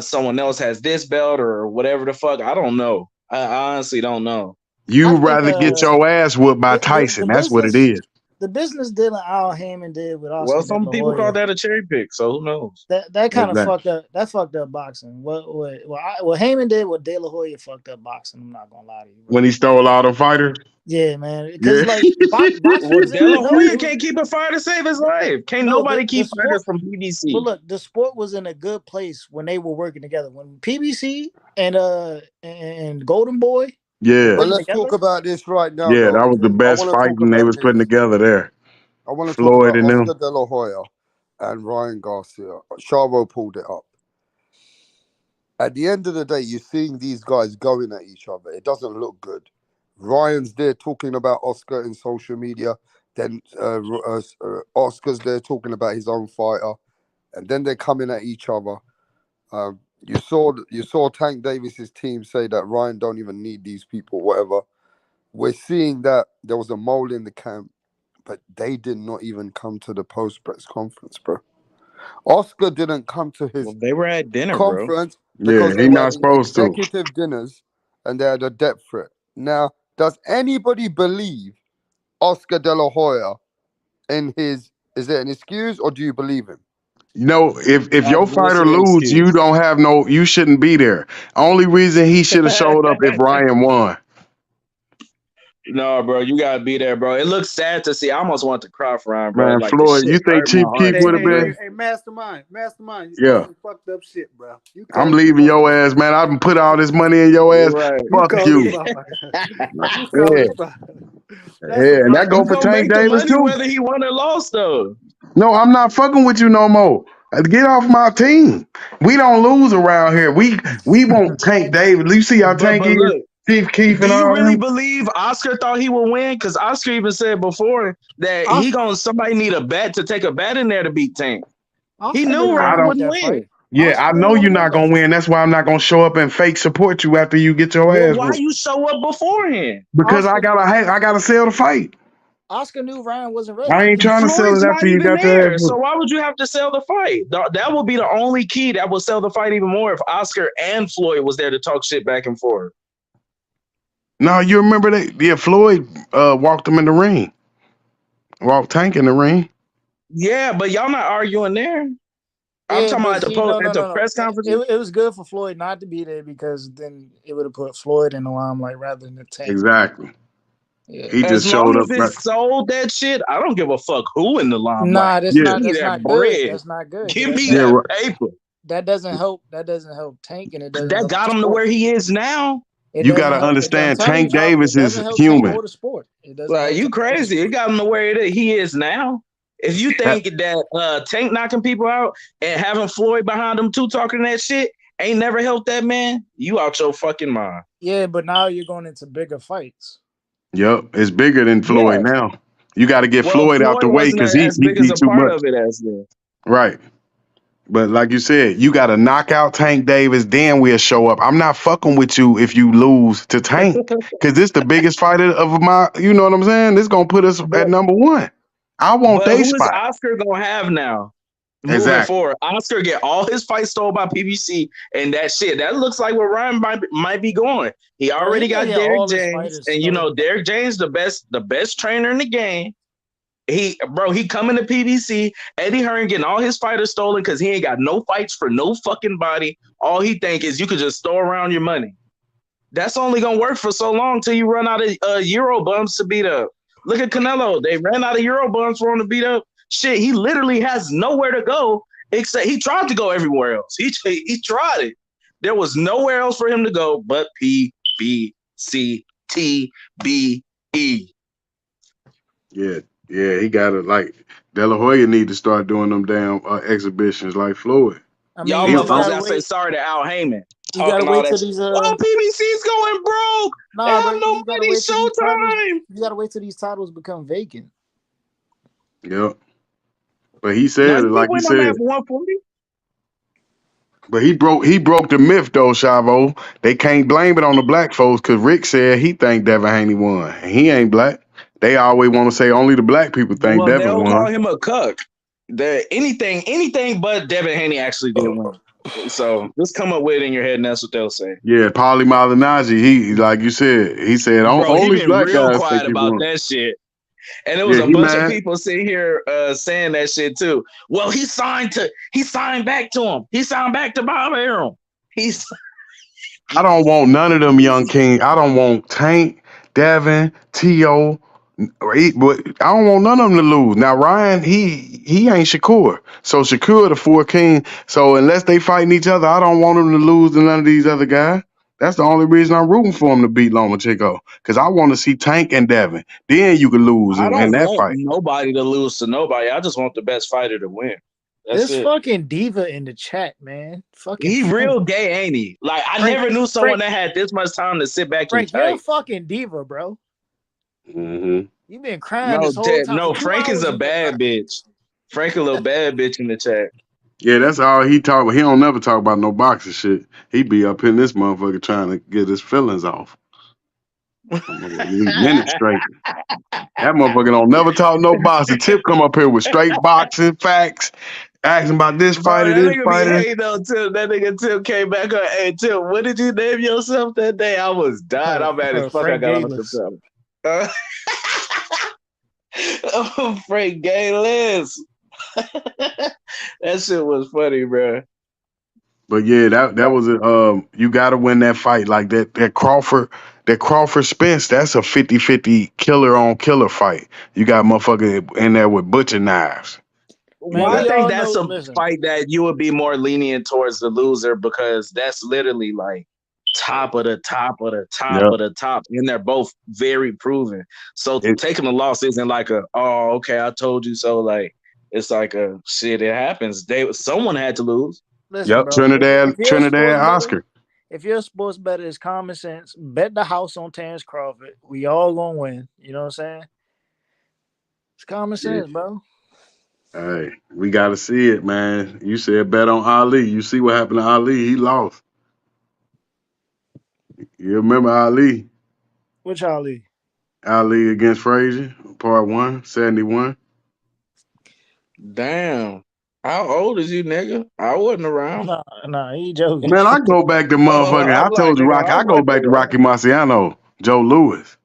someone else has this belt or whatever the fuck. I don't know. I honestly don't know. You'd rather get your ass whooped by Tyson. That's what it is. The business deal Al Heyman did with Oscar. Well, some people call that a cherry pick, so who knows? That kind of fucked up. That fucked up boxing. What Heyman did with De La Hoya fucked up boxing. I'm not gonna lie to you. When he stole all the fighters. Yeah, man. Because like boxers, De La Hoya can't keep a fighter to save his life. Can't nobody keep fighters from PBC. But look, the sport was in a good place when they were working together. When PBC and Golden Boy. Yeah. But let's talk about this right now. Yeah, that was the best fighting they was putting together there. I want to Floyd talk about and Oscar De La Hoya and Ryan Garcia. Chavo pulled it up. At the end of the day, you're seeing these guys going at each other. It doesn't look good. Ryan's there talking about Oscar in social media. Then Oscar's there talking about his own fighter. And then they're coming at each other. You saw Tank Davis's team say that Ryan don't even need these people, whatever. We're seeing that there was a mole in the camp, but they did not even come to the post-press conference, bro. Oscar didn't come to his they were at dinner, conference bro. because he's not supposed to. Executive dinners, and they had a death threat. Now, does anybody believe Oscar De La Hoya in his? Is it an excuse, or do you believe him? No, if your fighter lose, you don't have you shouldn't be there. Only reason he should have showed up if Ryan won. No, bro, you gotta be there, bro. It looks sad to see. I almost want to cry for Ryan, bro. Man, Like the Floyd, shit you think hurt my Chief heart, Keef would have been? Hey, Mastermind, you Yeah. some fucked up shit, bro. You I'm cold leaving as your ass, man. I've put all this money in your ass. right? You Fuck cold as you. fuck. You cold Yeah, as fuck. yeah. And that You go for gonna Tank make the Davis money too. whether he won or lost, though. No, I'm not fucking with you no more. Get off my team. We don't lose around here. We won't Tank Davis. You see how But Tank is? look, Chief Keef do and you all really them? believe Oscar thought he would win? Because Oscar even said before that somebody need a bat to take a bat in there to beat Tank. He Oscar knew knew I Ryan Ryan don't. wanted wouldn't that win. fight. Yeah, Oscar I knew he know wanted you're to win not that gonna fight. win. That's why I'm not gonna show up and fake support you after you get your Well, ass why whooped. you show up beforehand? Because I Oscar, gotta sell the fight. Oscar knew Ryan wasn't I ready. ain't trying to sell Floyd's it after not you even got your ass there. So whooped. why would you have to sell the fight? That would be the only key that will sell the fight even more if Oscar and Floyd was there to talk shit back and forth. No, you remember that? Yeah, Floyd walked him in the ring. Walked Tank in the ring. Yeah, but y'all not arguing there. I'm Yeah, talking but about see, at the no. press conference. It was good for Floyd not to be there because then it would have put Floyd in the limelight rather than the Tank. Exactly. Yeah. He As just showed long up. as it sold that shit, I don't give a fuck who in the limelight. Nah, that's Yeah. Give me that's that not bread. good. That's not good. Give me Yeah, that right. paper. That doesn't help. That doesn't help Tank, and it doesn't That help got the him to sport. where he is now. It You doesn't gotta help. I'm understand telling you, Tank Chavo, Davis it doesn't is help Tank human. or the sport. It doesn't Like help you Tank or the crazy. It sport. got him to where he is now. If you That- think that Tank knocking people out and having Floyd behind him too talking that shit ain't never helped that man, you out your fucking mind. Yeah, but now you're going into bigger fights. Yep, it's bigger than Floyd Yeah. now. You got to get Well, Floyd out Floyd the way wasn't because he as big as beat a too part much. of it as this. Right. But like you said, you got to knock out Tank Davis, then we'll show up. I'm not fucking with you if you lose to Tank because this the biggest fighter of my, you know what I'm saying? This going to put us at number one. I want But they who is spot. Oscar gonna have now? Moving Exactly. forward, Oscar get all his fights stole by PBC and that shit. That looks like where Ryan might be going. He already got Derek James, and you know Derek James, the best trainer in the game. He coming to PBC. Eddie Hearn getting all his fighters stolen because he ain't got no fights for no fucking body. All he think is you could just throw around your money. That's only gonna work for so long till you run out of Euro bums to beat up. Look at Canelo. They ran out of Euro bums for him to beat up. Shit, he literally has nowhere to go except he tried to go everywhere else. He tried it. There was nowhere else for him to go but PBC TBE. Yeah, he got to like De La Hoya need to start doing them damn exhibitions like Floyd. I mean, Y'all you just motherfuckers gotta gotta say wait. sorry to Al Heyman. You gotta Talking all wait that till shit. these Oh, PBC's going broke. They Nah, bro, have no you gotta money. wait till these titles. Showtime. You gotta wait till these titles become vacant. Yep. But he No, said you it can like he win them said. at 140. But he broke the myth though, Chavo. They can't blame it on the black folks because Rick said he think Devin Haney won. And he ain't black. They always want to say only the black people think Well, Devin they'll won. call him a cuck. Anything but Devin Haney actually did win. So just come up with it in your head, and that's what they'll say. Yeah, Paulie Malignaggi, he like you said, he said Bro, he only been black real guys think quiet he about won. that shit. And there was Yeah, a he bunch of mad. people sitting here saying that shit too. Well, he signed back to him. He signed back to Bob Arum. I don't want none of them young kings. I don't want Tank, Devin, T.O. But I don't want none of them to lose. Now Ryan, he ain't Shakur. So Shakur the 4 king. So unless they fighting each other, I don't want them to lose to none of these other guys. That's the only reason I'm rooting for him to beat Lomachenko. Because I want to see Tank and Devin. Then you can lose I in don't that want fight. nobody to lose to nobody. I just want the best fighter to win. That's This it. fucking diva in the chat, man. Fucking He Frank. real gay, ain't he? Like I never knew someone that had this much time to sit back and Frank, you're a type. fucking diva, bro. Mm-hmm. You've been crying this whole time. No, For 2 Frank is hours, a you've been bad crying. bitch. Frank a little bad bitch in the chat. Yeah, that's all he talk about. He don't never talk about no boxing shit. He be up in this motherfucker trying to get his feelings off. Minutes straight. That motherfucker don't never talk no boxing. Tip come up here with straight boxing facts, asking about this Bro, fighter, that this nigga be fighter. hating though, Tip. That nigga Tip came back on. Hey, Tip, what did you name yourself that day? I was dying. I'm mad as fuck. Frank I got on Gayless. the oh, Frank Gayless. That shit was funny, bro. But yeah, that was a you gotta win that fight. Like that Crawford Spence, that's a 50-50 killer on killer fight. You got motherfucker in there with butcher knives. Man, I we think all that's know. a Listen, fight that you would be more lenient towards the loser because that's literally like top of the top of the top Yep. of the top, and they're both very proven. So taking a loss isn't like okay, I told you so. Like it's like a shit. It happens. Someone had to lose. listen, Yep. bro. Trinidad If you're a sports Oscar. if you're a sports bettor, it's common sense. Bet the house on Terrence Crawford. We all gonna win. You know what I'm saying? It's common sense, bro. Hey, we gotta see it, man. You said bet on Ali. You see what happened to Ali? He lost. You remember Ali? Which Ali? Ali against Frazier, part 1, 71. Damn. How old is you, nigga? I wasn't around. Nah, he joking. Man, I go back to motherfucking. I told you, Rocky. I go back to Rocky Marciano, Joe Louis.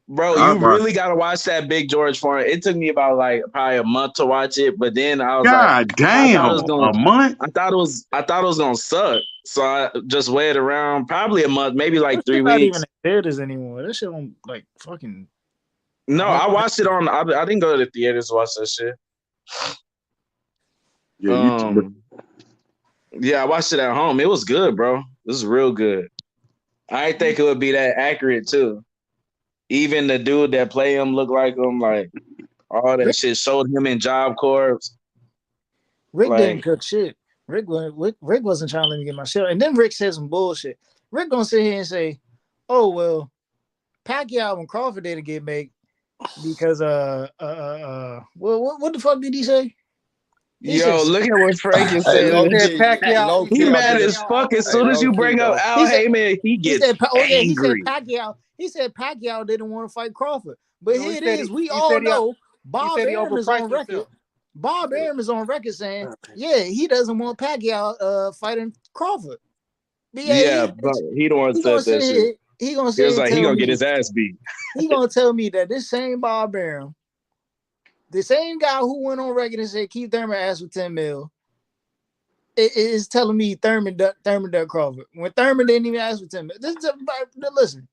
Bro, you really gotta watch that Big George for it. It took me about like probably a month to watch it, but then I was God damn, a month. I thought it was gonna suck, so I just waited around probably a month, maybe like 3 Not weeks. even in theaters anymore. That shit on like fucking. No, I watched it on. I didn't go to the theaters to watch that shit. Yeah, yeah, I watched it at home. It was good, bro. This is real good. I didn't think it would be that accurate too. Even the dude that played him looked like him. Like all that shit showed him in Job Corps. Rick didn't cook shit. Rick wasn't trying to let me get my shit. And then Rick said some bullshit. Rick gonna sit here and say, "Oh well, Pacquiao and Crawford didn't get made because well, what the fuck did he say?" Look at what Frankie said. He mad as fuck as soon as you bring up Al Heyman, he gets angry. He said Pacquiao didn't want to fight Crawford. But here it is. We all know Bob Arum is on record. Bob Arum is on record saying, yeah, he doesn't want Pacquiao fighting Crawford. But he don't want to say that shit. He gonna say he gonna get his ass beat. He gonna tell me that this same Bob Arum, the same guy who went on record and said Keith Thurman asked for $10 million, is telling me Thurman duck Crawford when Thurman didn't even ask for $10 million. Listen,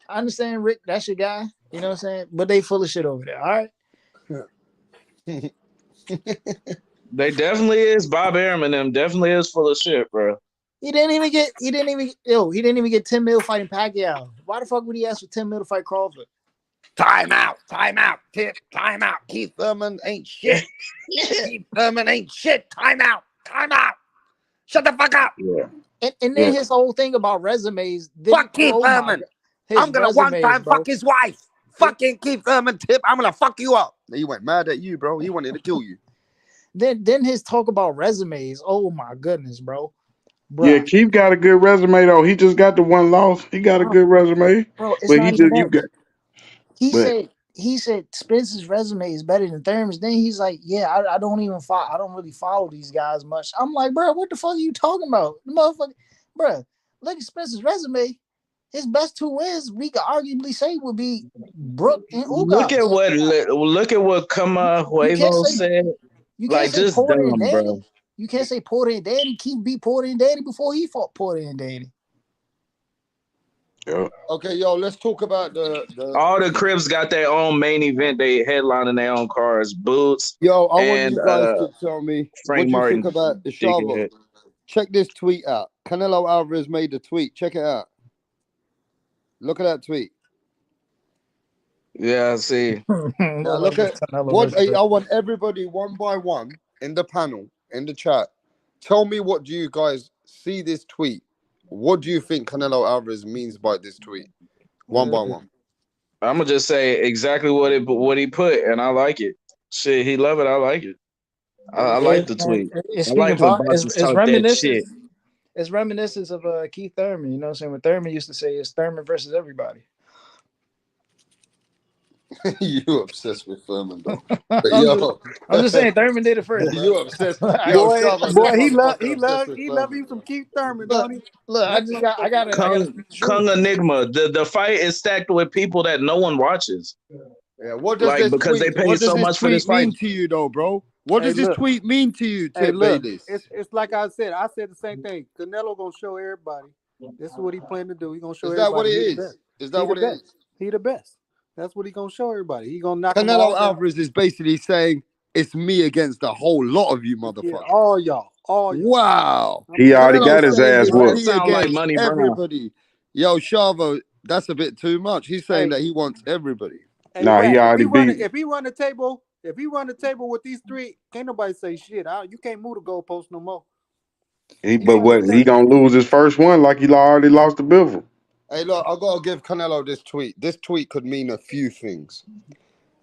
I understand Rick, that's your guy. You know what I'm saying? But they full of shit over there. All right. They definitely is. Bob Arum and them definitely is full of shit, bro. He didn't even get $10 million fighting Pacquiao. Why the fuck would he ask for $10 million to fight Crawford? Time out, Tip, time out. Keith Thurman ain't shit. Keith Thurman ain't shit. Time out. Shut the fuck up. Yeah. And then his whole thing about resumes. Fuck Keith Thurman. I'm gonna one-time fuck his wife. Fucking Keith Thurman, Tip. I'm gonna fuck you up. He went mad at you, bro. He wanted to kill you. Then his talk about resumes. Oh my goodness, bro. Yeah, Keith got a good resume though. He just got the one loss. He got a good resume. Bro, it's but not he even just you got. He said Spence's resume is better than Thurman's. Then he's like, yeah, I don't really follow these guys much. I'm like, bro, what the fuck are you talking about? The motherfucker, bro, look at Spence's resume. His best 2 wins, we could arguably say, would be Brook and Ugas. Look at what Kama Huevo said. You can't say just Porter dumb, and Danny. bro. You can't say Porter and Danny. Keith beat Porter and Danny before he fought Porter and Danny. Yeah. Okay, yo, let's talk about the all the Crips got their own main event. They headlining their own cars, Boots. Yo, I want you guys to tell me Frank what Martin you think about the Chavo. Check this tweet out. Canelo Alvarez made the tweet. Check it out. Look at that tweet. Yeah, I see. Now look at what I want everybody one by one in the panel, in the chat. Tell me, what do you guys see this tweet? What do you think Canelo Alvarez means by this tweet? One by one. I'm gonna just say exactly what he put, and I like it. Shit, he love it. I like it. I like the tweet. It's reminiscent. It's reminiscent of Keith Thurman. You know what I'm saying? When Thurman used to say, it's Thurman versus everybody. You obsessed with Thurman, though. I'm just saying Thurman did it first. You obsessed. Boy, he love you some Keith Thurman, don't he? Look, I got Kung Enigma. The fight is stacked with people that no one watches. Yeah, what does this because tweet, they pay so much for this fight mean to you, though, bro? What does this tweet mean to you, Tip Bayless? It's like I said. I said the same thing. Canelo gonna show everybody. This is what he planned to do. He gonna show everybody. Is that what it is? Is that what it is? He the best. That's what he gonna show everybody. He gonna knock Canelo Alvarez is basically saying it's me against a whole lot of you motherfuckers. Yeah, all y'all. Wow. He already got his ass whooped. Sound like Money Brown. Everybody. Yo, Chavo, that's a bit too much. He's saying that he wants everybody. Hey, nah, he already beat. If he run the table with these three, can't nobody say shit. You can't move the goalpost no more. But what he gonna lose his first one like he already lost to Bivol. Hey, look, I gotta give Canelo this tweet. This tweet could mean a few things.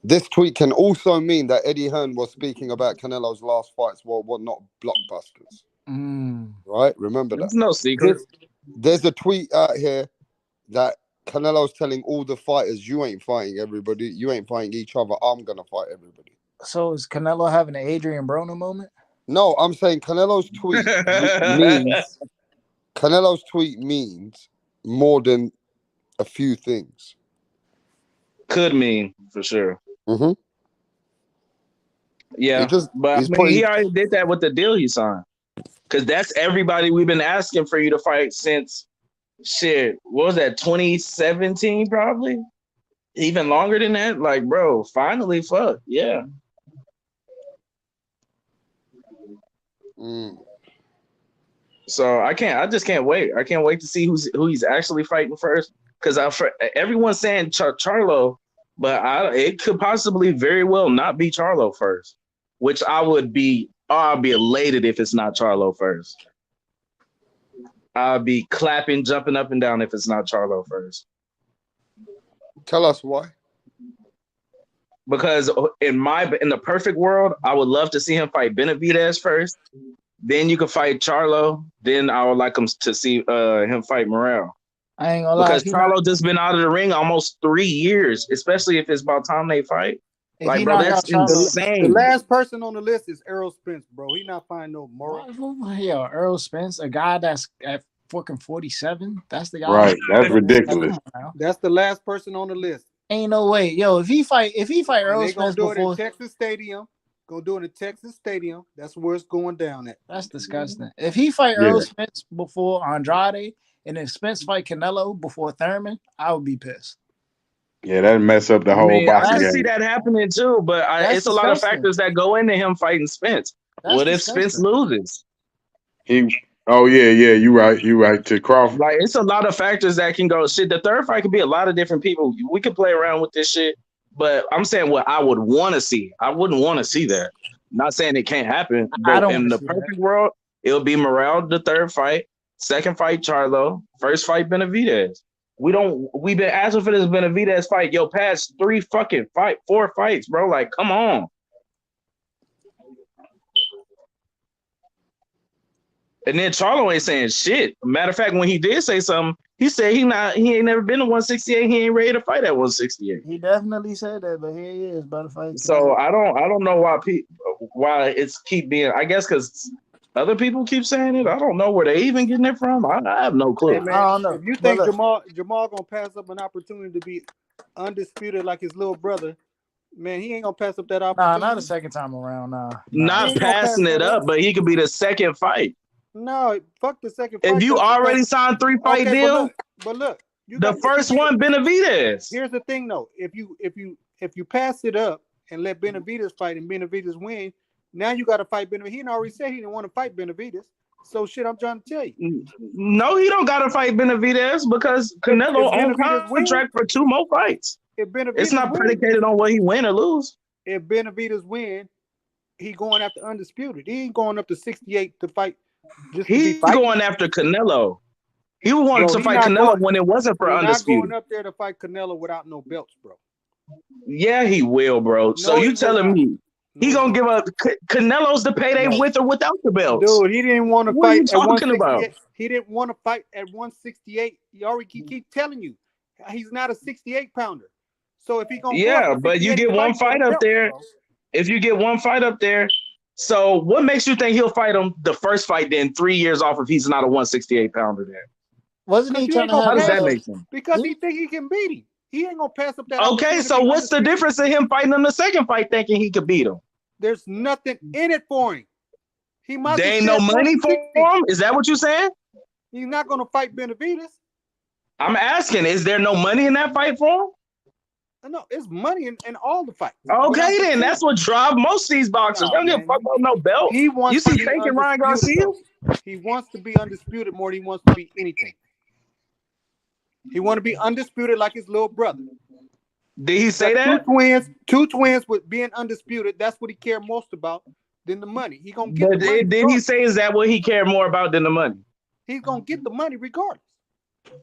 This tweet can also mean that Eddie Hearn was speaking about Canelo's last fights were not blockbusters. Right? Remember that. It's no secret. There's a tweet out here that Canelo's telling all the fighters, you ain't fighting everybody. You ain't fighting each other. I'm going to fight everybody. So is Canelo having an Adrian Broner moment? No, I'm saying Canelo's tweet means more than a few things. Could mean, for sure. Mm-hmm. Yeah, but he already did that with the deal he signed. Because that's everybody we've been asking for you to fight since, shit, what was that, 2017 probably? Even longer than that? Like, bro, finally, fuck, yeah. So I just can't wait. I can't wait to see who he's actually fighting first. Because everyone's saying Charlo, but it could possibly very well not be Charlo first, which I'll be elated if it's not Charlo first. I'll be clapping, jumping up and down if it's not Charlo first. Tell us why. Because in the perfect world, I would love to see him fight Benavidez first. Then you could fight Charlo. Then I would like him to see him fight Morrell. I ain't gonna lie. Because Charlo just been out of the ring almost 3 years, especially if it's about time they fight. Like, bro, that's insane. The last person on the list is Errol Spence, bro. He not fighting no Morrell. Yo, Errol Spence, a guy that's at fucking 47. That's the guy. Right, that's ridiculous. That's the last person on the list. Ain't no way, yo. If he fight Errol Spence before, do it in Texas Stadium. Gonna do it in Texas Stadium. That's where it's going down at. That's disgusting. If he fight Errol Spence before Andrade, and if Spence fight Canelo before Thurman, I would be pissed. Yeah, that'd mess up the whole boxing I can game. see that happening too, but it's a lot of factors that go into him fighting Spence. What if Spence loses? You right to Crawford. Like, it's a lot of factors that can go. Shit, the third fight could be a lot of different people. We could play around with this shit, but I'm saying what I would want to see. I wouldn't want to see that. Not saying it can't happen, but in the perfect world, it'll be Morrell the third fight, second fight Charlo, first fight Benavidez. We've been asking for this Benavidez fight. Yo, past 4 fights, bro. Like, come on. And then Charlo ain't saying shit. Matter of fact, when he did say something, he said he ain't never been to 168. He ain't ready to fight at 168. He definitely said that, but here he is about to fight. So I don't know why it's keep being. I guess because other people keep saying it. I don't know where they even getting it from. I have no clue. Hey, man, I don't know. If you think Jamal gonna pass up an opportunity to be undisputed like his little brother, man, he ain't gonna pass up that opportunity. Nah, not a second time around. Not passing it up, but he could be the second fight. No, fuck the second fight. If you already signed 3-fight deal, but look, the first one Benavidez. Here's the thing, though. If you pass it up and let Benavidez fight and Benavidez win, now you got to fight Benavidez. He already said he didn't want to fight Benavidez. So shit, I'm trying to tell you. No, he don't got to fight Benavidez because Canelo on contract for 2 more fights. It's not predicated on what he win or lose. If Benavidez win, he going after undisputed. He ain't going up to 68 to fight. He's going after Canelo. He wanted to fight Canelo when it wasn't for undisputed. Not going up there to fight Canelo without no belts, bro. Yeah, he will, bro. No, so you telling me he gonna give up Canelo's the payday with or without the belts? Dude, he didn't want to fight at 168. He didn't want to fight at 168. He already keep telling you he's not a 68 pounder. So if he gonna but you get one fight up there. Bro. If you get one fight up there. So what makes you think he'll fight him the first fight then 3 years off if he's not a 168 pounder there? Wasn't he trying to have how does that make sense? Because he think he can beat him. He ain't gonna pass up that. Okay, so what's the difference in him fighting him the second fight thinking he could beat him? There's nothing in it for him. He might There as ain't well no stay at money for 160. him? Is that what you're saying? He's not going to fight Benavidez. I'm asking, is there no money in that fight for him? No, it's money in all the fights. Okay, then that's what drives most of these boxers. They don't give a fuck about no belt. He wants You see to be faking Ryan undisputed, Garcia? though. He wants to be undisputed more than he wants to be anything. He want to be undisputed like his little brother. Did he say that? Two twins with being undisputed. That's what he cared most about than the money. He gonna get But the money. did he say is that what he cared more about than the money? He's gonna get the money regardless.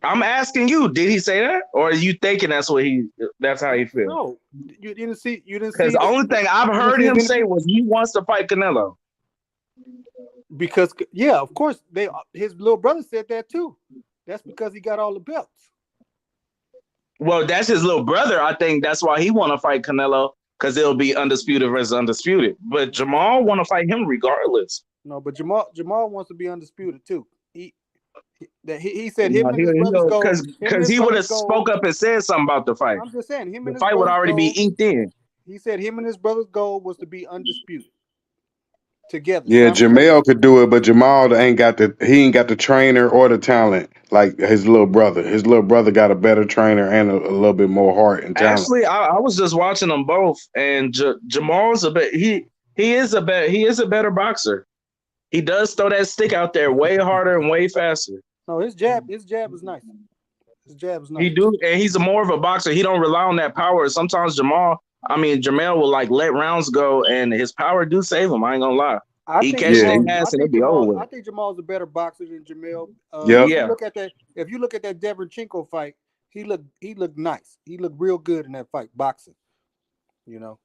I'm asking you, did he say that, or are you thinking that's how he feels? No, you didn't see. Because the only thing I've heard him say was he wants to fight Canelo. Because of course his little brother said that too. That's because he got all the belts. Well, that's his little brother. I think that's why he want to fight Canelo, because it'll be undisputed versus undisputed. But Jamal want to fight him regardless. No, but Jamal wants to be undisputed too. He said him and his brothers go because he would have spoke up and said something about the fight. I'm just saying him and the his fight would brothers already be goal- inked in. He said him and his brother's goal was to be undisputed together. Yeah, Jamel could do it, but Jamal ain't got the trainer or the talent like his little brother. His little brother got a better trainer and a little bit more heart and talent. Actually, I was just watching them both, and Jamal's he is a better boxer. He does throw that stick out there way harder and way faster. No, his jab is nice. His jab is nice. He do, and he's more of a boxer. He don't rely on that power. Sometimes Jamel will like let rounds go, and his power do save him. I ain't gonna lie. He catch that ass and it'll be over with. I think Jamal's a better boxer than Jamel. Yep. If you look at that Deverchenko fight, he looked nice. He looked real good in that fight, boxing. You know.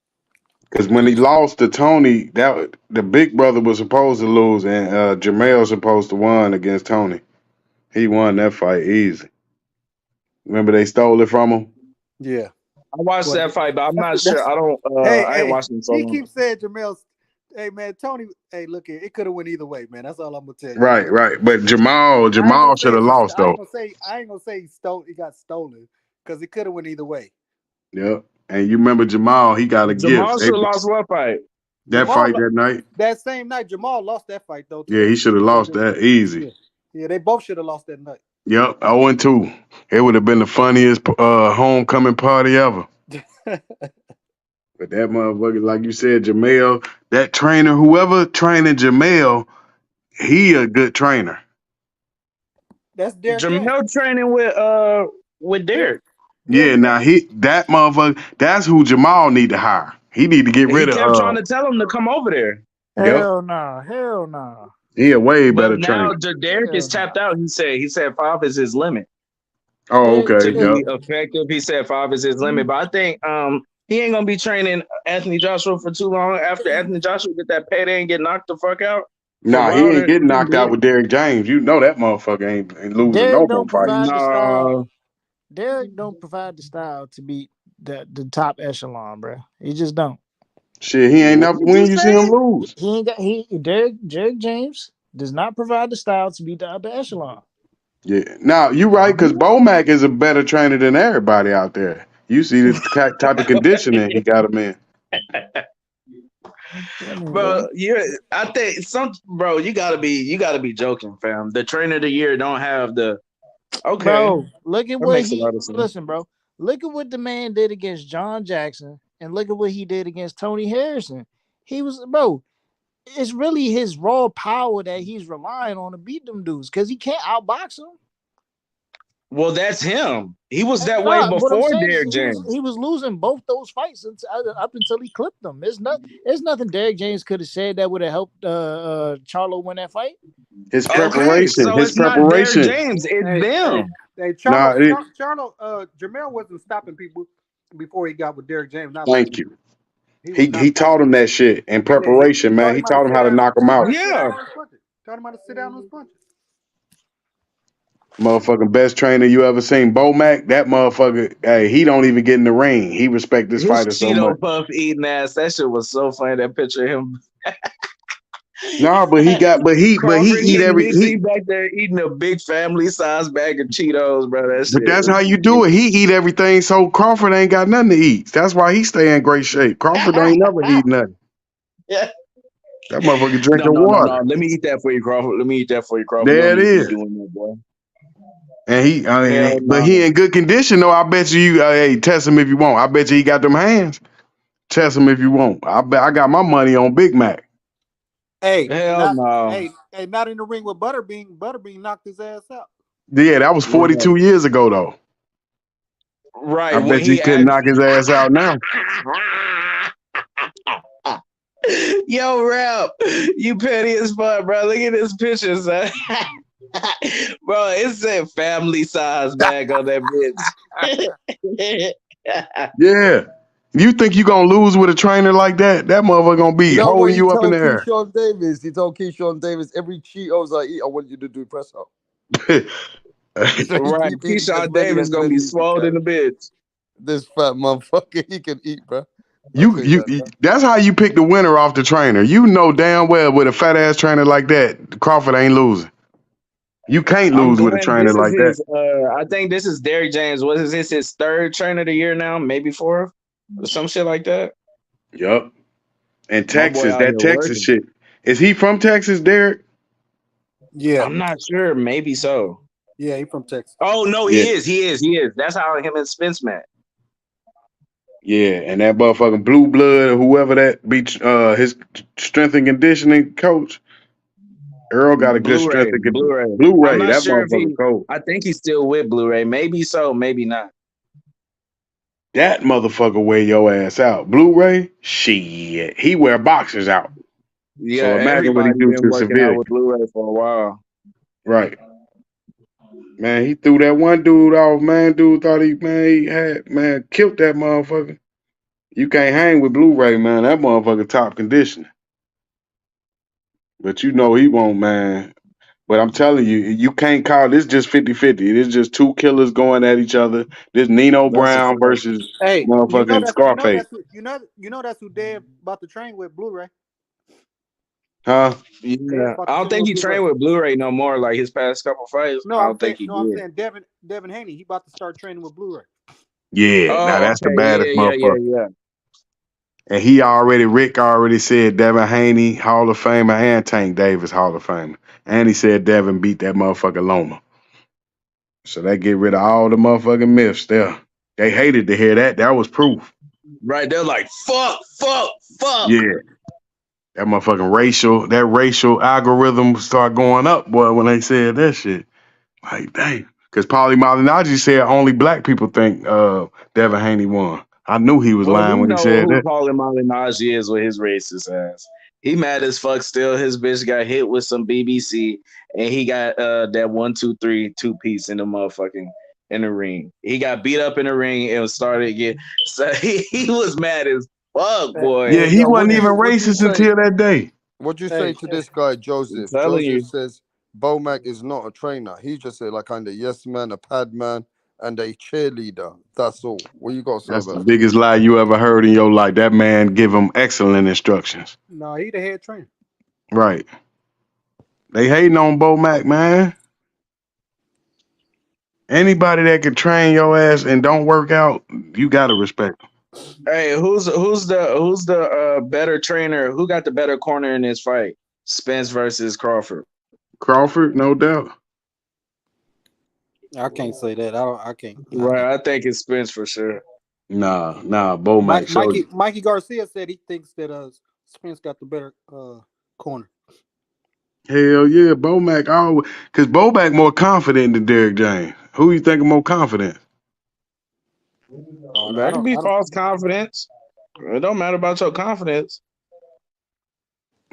Because when he lost to Tony, the big brother was supposed to lose, and Jamel supposed to win against Tony. He won that fight easy. Remember they stole it from him? Yeah. I watched that fight, but I'm not sure. I don't. I ain't watching it so long. He keeps saying Jamel's. Hey man, Tony. Hey, look here. It could have went either way, man. That's all I'm gonna tell you. Right. But Jamal should have lost though. I ain't gonna say he got stolen because it could have went either way. Yep. And you remember Jamal? He got a gift. Jamal should have lost what fight? That fight that night. That same night, Jamal lost that fight though. Yeah, he should have lost that easy. Yeah, they both should have lost that night. Yep, 0-2. It would have been the funniest homecoming party ever. But that motherfucker, like you said, Jamel, that trainer, whoever training Jamel, he a good trainer. That's Derek. Jamel training with Derek. Yeah, now that motherfucker, that's who Jamal need to hire. He need to get rid of. He kept trying to tell him to come over there. Hell no. He a way better now trainer. Derek is tapped out. He said 5 is his limit. Oh, okay. To be effective, he said 5 is his limit. But I think he ain't gonna be training Anthony Joshua for too long. After Anthony Joshua get that payday and get knocked the fuck out. Nah, he ain't getting knocked out with Derek James. You know that motherfucker ain't losing no more fight. Derek don't provide the style to beat the top echelon, bro. He just don't. Shit, he ain't never win. You see him lose. Derek James does not provide the style to beat the upper echelon. Yeah. Now you right, because Bomac is a better trainer than everybody out there. You see the type of conditioning he got him in. Bro, I think bro, you gotta be joking, fam. The trainer of the year don't have the Bro, look at listen, bro. Look at what the man did against John Jackson, and look at what he did against Tony Harrison. It's really his raw power that he's relying on to beat them dudes because he can't outbox them. Well, that's him. He was that way before Derek James. He was losing both those fights up until he clipped them. There's nothing Derek James could have said that would have helped Charlo win that fight. His preparation. So it's not Derek James. It's them. Hey, Charlo, Jamel wasn't stopping people before he got with Derek James. Thank you. He taught him that shit in preparation, man. He taught him how to knock him out. Yeah. Taught him how to sit down on his punches. Motherfucking best trainer you ever seen, Bomac. That motherfucker, hey, he don't even get in the ring. He respect this fighter so much. Cheeto puff eating ass. That shit was so funny. That picture of him. No, but he eat back there eating a big family size bag of Cheetos, bro. But that's how you do it. He eat everything, so Crawford ain't got nothing to eat. That's why he stay in great shape. Crawford ain't never eat nothing. That motherfucker drinking No. water. Let me eat that for you, Crawford. Let me eat that for you, Crawford. There You it don't need to is. be doing that, boy. And Hell but no. he in good condition though. I bet you. Hey, test him if you want. I bet you he got them hands. Test him if you want. I bet I got my money on Big Mac. Hey, Hell no. hey, not in the ring with Butterbean. Butterbean knocked his ass out. Yeah, that was 42 years ago though. Right. I When bet you he couldn't knock his ass out now. Yo, Rap, you petty as fuck, bro. Look at this picture, son. Bro, it said family size bag on that bitch. Yeah. You think you gonna lose with a trainer like that? That motherfucker gonna be You know what holding he you up in the told air. Keyshawn Davis? He told Keyshawn Davis every Cheetos I eat, I want you to do press up. So he Right. keep eating Keyshawn Davis gonna be swole in the bitch. This fat motherfucker, he can eat, bro. you that's how you pick the winner off the trainer. You know damn well with a fat ass trainer like that, Crawford ain't losing. You can't I'm lose with a glad trainer this is like that. his I think this is Derrick James. What is this his third trainer of the year now? Maybe fourth? Or some shit like that. Yup. And My boy Texas, out that here Texas working. shit. Is he from Texas, Derek? Yeah, I'm not sure. Maybe so. yeah, he from Texas. Oh no, Yeah. he is. That's how him and Spence met. Yeah, and that motherfucking blue blood or whoever that be his strength and conditioning coach. Earl got a good strength and Blu-ray. I'm Blu-ray. not That sure if motherfucker cold. I think he's still with Blu-ray. Maybe so, maybe not. That motherfucker wear your ass out. Blu-ray, shit. He wear boxers out. Yeah, So imagine what he everybody do been to working out with civilians. Blu-ray for a while. Right. Man, he threw that one dude off, man. Dude thought he had, killed that motherfucker. You can't hang with Blu-ray, man. That motherfucker top conditioning. But you know he won't, man. But I'm telling you, you can't call this just 50-50. It's just two killers going at each other. This Nino That's a Brown fact. versus Hey, motherfucking Scarface. that's who Dave about to train with Blu-ray. Huh? Dave's Yeah, about I to don't train think with he Blu-ray. trained with Blu-ray no more. Like his past couple fights, No, I I'm don't saying think he no, I'm did. saying Devin Haney. He about to start training with Blu-ray. Yeah, now Oh, that's the okay, baddest motherfucker. yeah. And Rick already said Devin Haney, Hall of Famer, and Tank Davis, Hall of Famer. And he said Devin beat that motherfucker Loma. So that get rid of all the motherfucking myths there. They hated to hear that. That was proof. Right, they're like, fuck. Yeah. That motherfucking racial algorithm start going up, boy, when they said that shit. Like, dang. Because Paulie Malignaggi said only black people think Devin Haney won. I knew he was Well, lying we when he know said who that. Paulie Malignaggi is with his racist ass. He mad as fuck still. His bitch got hit with some BBC and he got that 1-2-3 2-piece in the motherfucking in the ring. He got beat up in the ring and started again. So he was mad as fuck, boy. Yeah, Hey, he yo, wasn't even what you racist say? until that day. What you say Hey, to this guy, I'm Joseph? telling Joseph you. says Bomac is not a trainer. He just said like kind of yes man, a pad man, and a cheerleader. That's all. What you got to say That's the about biggest lie you ever heard in your life. That man give him excellent instructions. no, he the head trainer. Right. They hating on Bo Mac, man. Anybody that can train your ass and don't work out, you gotta respect them. Hey, who's the better trainer? Who got the better corner in this fight? Spence versus Crawford. Crawford, no doubt. I can't say that. I can't. Right, I think it's Spence for sure. Nah, Bo Mac showed you. Mikey Garcia said he thinks that Spence got the better corner. Hell yeah, Bo Mac always, cause Bo Mac more confident than Derrick James. Who you think more confident? That could be false confidence. It don't matter about your confidence.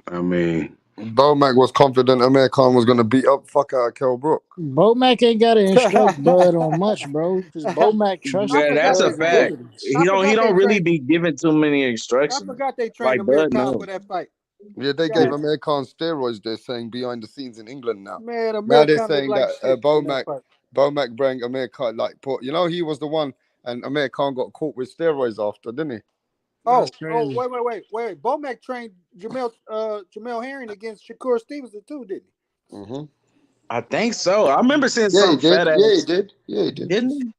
I mean, Bomac was confident Amir Khan was gonna beat up fuck out of Kell Brook. Bomac ain't got to instruct Bud on much, bro. Because Bomac trusts Yeah, that's a Bud's fact. abilities. He don't really be given too many instructions. I forgot they trained Like Amir Bud Khan knows. for that fight. Yeah, they gave Amir Khan steroids. They're saying behind the scenes in England now. Man, Now Amir they're Khan looked saying like that shit in that fight. Bomac bring Amir Khan like put. You know he was the one, and Amir Khan got caught with steroids after, didn't he? That's crazy. Wait. Bomac trained Jamel Herring against Shakur Stevenson too, didn't he? Mm-hmm. I think so. I remember seeing Yeah, he some did. fat ass. Yeah, he did. Yeah, he did. Didn't he?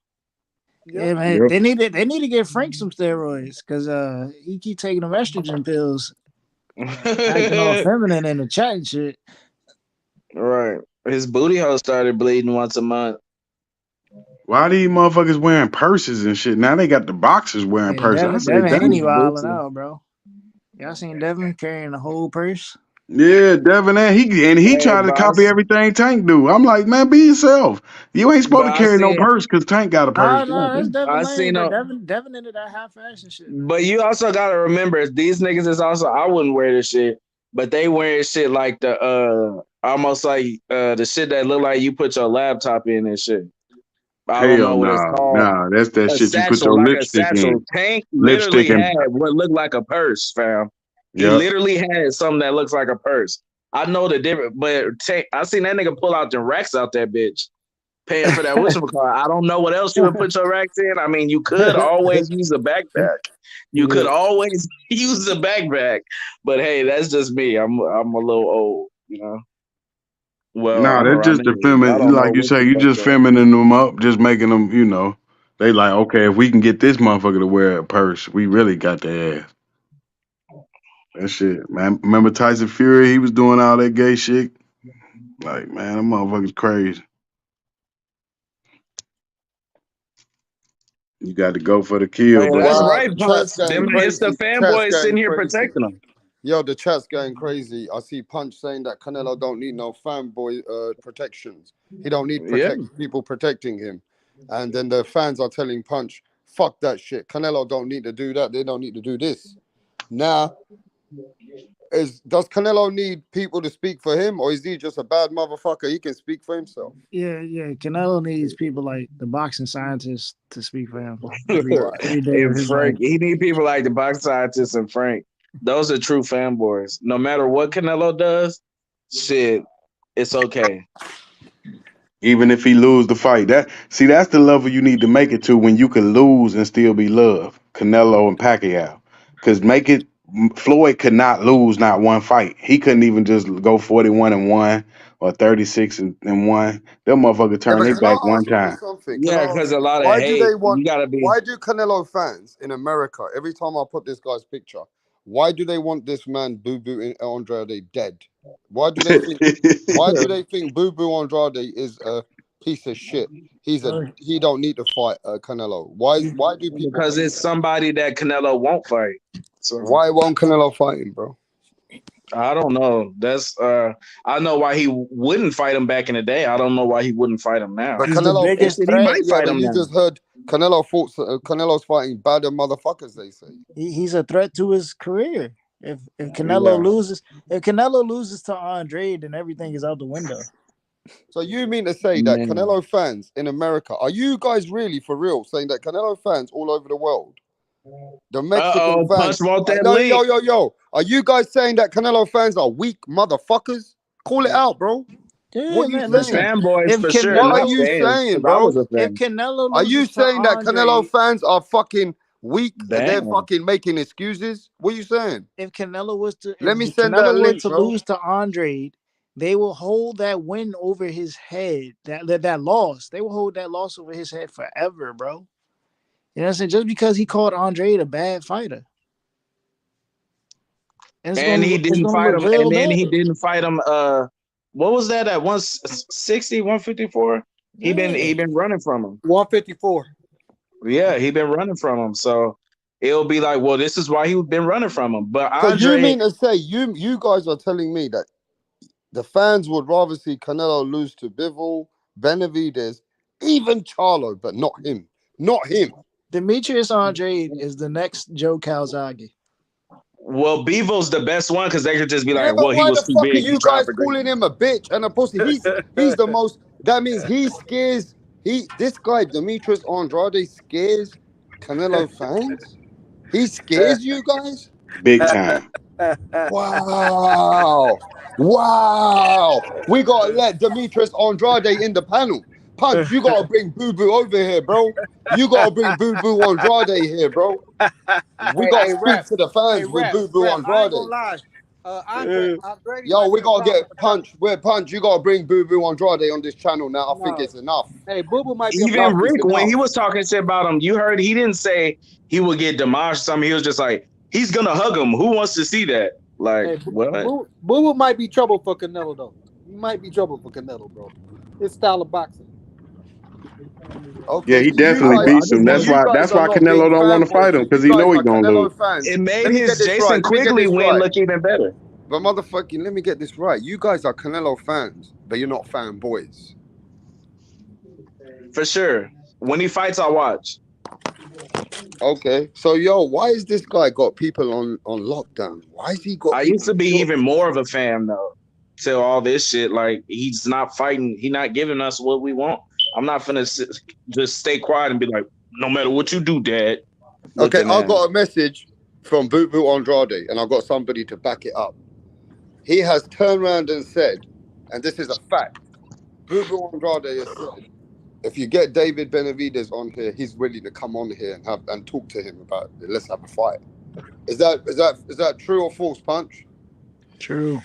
Yeah, man. They need to give Frank some steroids because he keep taking them estrogen pills. Acting all feminine in the chat and shit. Right. His booty hole started bleeding once a month. Why these motherfuckers wearing purses and shit? Now they got the boxers wearing Hey, purses. I Devin, say, Devin damn. Haney wilding out, bro. Y'all seen Devin carrying a whole purse? Yeah, Devin, and he Hey, tried to copy boss. everything Tank do. I'm like, man, be yourself. You ain't supposed But to I carry no seen purse because Tank got a purse. No, that's Devin I Lane, seen but a, Devin into that high fashion shit. but you also gotta remember these niggas is also I wouldn't wear this shit, but they wearing shit like the almost like the shit that look like you put your laptop in and shit. I don't Hell know what it's no, called. nah, that's that A shit you put satchel, your like a lipstick satchel. in. Tank Lipstick literally and had what looked like a purse, fam. He yep. literally had something that looks like a purse. I know the difference, but I seen that nigga pull out the racks out that bitch, paying for that whatchamacallit. I don't know what else you would put your racks in. I mean, you could always use a backpack. You could always use a backpack. But hey, that's just me. I'm a little old, you know. Well, Nah, I'm that's around just the the age. I feminine. don't know Like you what say, you you think just feminine them up, just making them. You know, they like, okay, if we can get this motherfucker to wear a purse, we really got the ass. That shit, man. Remember Tyson Fury? He was doing all that gay shit. Like, man, that motherfucker's crazy. You got to go for the kill, Hey, but that's Wow, right, the chat's Punch. going It's the crazy. The chat's fanboys going sitting here crazy. protecting them. Yo, the chat's going crazy. I see Punch saying that Canelo don't need no fanboy protections. He don't need Yeah. people protecting him. And then the fans are telling Punch, fuck that shit. Canelo don't need to do that. They don't need to do this. Now, does Canelo need people to speak for him, or is he just a bad motherfucker? He can speak for himself. Yeah. Canelo needs people like the boxing scientists to speak for him Right. every day of And his Frank, life. he need people like the box scientist and Frank. Those are true fanboys. No matter what Canelo does, shit, it's okay. even if he lose the fight, that's the level you need to make it to when you can lose and still be loved. Canelo and Pacquiao, because Floyd could not lose not one fight. He couldn't even just go 41-1 or 36-1. Them motherfucker Yeah, turn but their can I back one ask you time. something? Can Yeah, I ask because you, a lot of why do hate. they want? You gotta be. Why do Canelo fans in America every time I put this guy's picture? Why do they want this man Boo Boo Andrade dead? Why do they think? Why do they think Boo Boo Andrade is a piece of shit? He don't need to fight Canelo. Why do people Because think it's that? somebody that Canelo won't fight. So Why won't Canelo fight him, bro? I don't know. That's I know why he wouldn't fight him back in the day. I don't know why he wouldn't fight him now. But He's the Canelo, biggest He threat. might yeah, fight but him you now. just heard Canelo's fighting badder motherfuckers. They say. He's a threat to his career. If Canelo loses to Andre, then everything is out the window. So you mean to say that Man. Canelo fans in America, are you guys really for real saying that Canelo fans all over the world, the Mexican Punch fans, want that yo, link. are you guys saying that Canelo fans are weak motherfuckers? Call it out, bro. Yeah, What you man. The Listen, saying? fanboys if for sure, What are not Canelo you fans, saying, because I was bro? a if fan. Canelo Are you loses to saying that Canelo Andre, fans are fucking weak and they're Damn. fucking making excuses? What are you saying? if Canelo was to Let me send that link, bro. lose to Andre, they will hold that win over his head. That loss, they will hold that loss over his head forever, bro. You know what I'm saying? Just because he called Andre a bad fighter. And And he it's didn't gonna fight look him. real And then bad. he didn't fight him. What was that at 160, 154? He been running from him. 154. Yeah, he been running from him. So it'll be like, well, this is why he been running from him. But So you Andre, mean to say you guys are telling me that the fans would rather see Canelo lose to Bivol, Benavidez, even Charlo, but not him. Not him. Demetrius Andre is the next Joe Calzaghe. well, Bevo's the best one because they could just be Yeah, like, but well, he why was the too fuck are big. He you tried guys for great. calling him a bitch and a pussy? He's the most. That means he scares. This guy Demetrius Andrade scares Canelo fans. He scares you guys. Big time. Wow. Wow. We gotta let Demetrius Andrade in the panel. Punch, you gotta bring Boo Boo over here, bro. You gotta bring Boo Boo Andrade here, bro. We gotta Hey, speak rap. to the Hey, fans with rap. Boo Boo Rap. I ain't Andrade. gonna lie. Andre Yo, might we be a gotta problem get for Charlo. Punch. We're Punch. You gotta bring Boo Boo Andrade on this channel now. I think No. it's enough. Hey, Boo Boo might be a Even Enough problem. is Rick, when he enough. was talking shit about him, you heard he didn't say he would get demolished. Something he was just like, he's gonna hug him. Who wants to see that? Like Hey, what? Boo Boo might be trouble for Canelo though. He might be trouble for Canelo, bro. His style of boxing. Yeah, Okay, he so you definitely guys, beats him. so That's you why. guys That's are why not being Canelo don't want to fanboys. fight him So because you he know guys he are gonna lose. Canelo fans. It made Let me get his this right. Jason Let me get Quigley this win right. look even better. But motherfucking, let me get this right. You guys are Canelo fans, but you're not fanboys. For sure. When he fights, I'll watch. Okay, so yo, why is this guy got people on lockdown? Why has he got I used people to be shot? even more of a fan though. Till all this shit, like he's not fighting, he not giving us what we want. I'm not finna just stay quiet and be like, no matter what you do, Dad. Okay, Looking I at him. got a message from Boo Boo Andrade, and I got somebody to back it up. He has turned around and said, and this is a fact. Boo Boo Andrade has said, if you get David Benavidez on here, he's willing to come on here and talk to him about it. Let's have a fight. Is that true or false, Punch? True.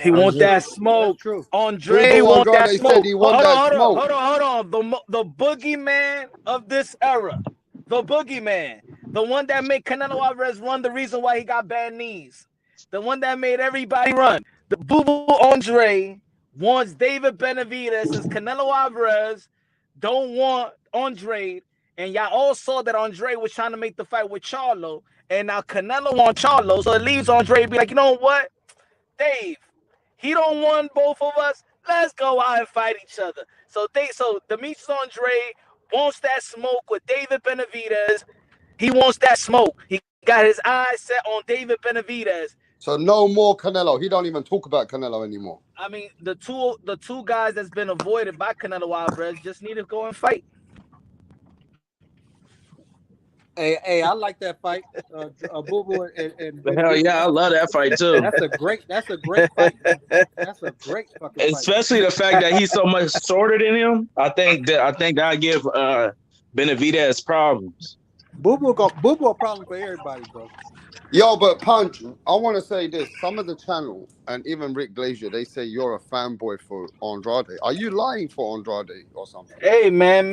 He That's want that true. That's smoke. true. Boo Andre Boo want that Andrade said smoke. he Hold want on, that hold on, smoke. hold on, hold on. The boogeyman of this era, the boogeyman, the one that made Canelo Alvarez run, the reason why he got bad knees, the one that made everybody run. The Boo Boo Andre wants David Benavidez since Canelo Alvarez don't want Andre, and y'all all saw that Andre was trying to make the fight with Charlo, and now Canelo want Charlo, so it leaves Andre be like, you know what, Dave, he don't want both of us. Let's go out and fight each other. So Demetrius Andre wants that smoke with David Benavidez. He wants that smoke. He got his eyes set on David Benavidez. So no more Canelo. He don't even talk about Canelo anymore. I mean, the two guys that's been avoided by Canelo Alvarez just need to go and fight. Hey, I like that fight. Boo Boo and Hell Benavidez. yeah, I love that fight too. That's a great fight, man. That's a great fucking fight. Especially the fact that he's so much shorter than him. I think I give Benavidez problems. Boo Boo a problem for everybody, bro. Yo, but Punch, I want to say this. Some of the channel and even Rick Glazier, they say you're a fanboy for Andrade. Are you lying for Andrade or something? Hey man,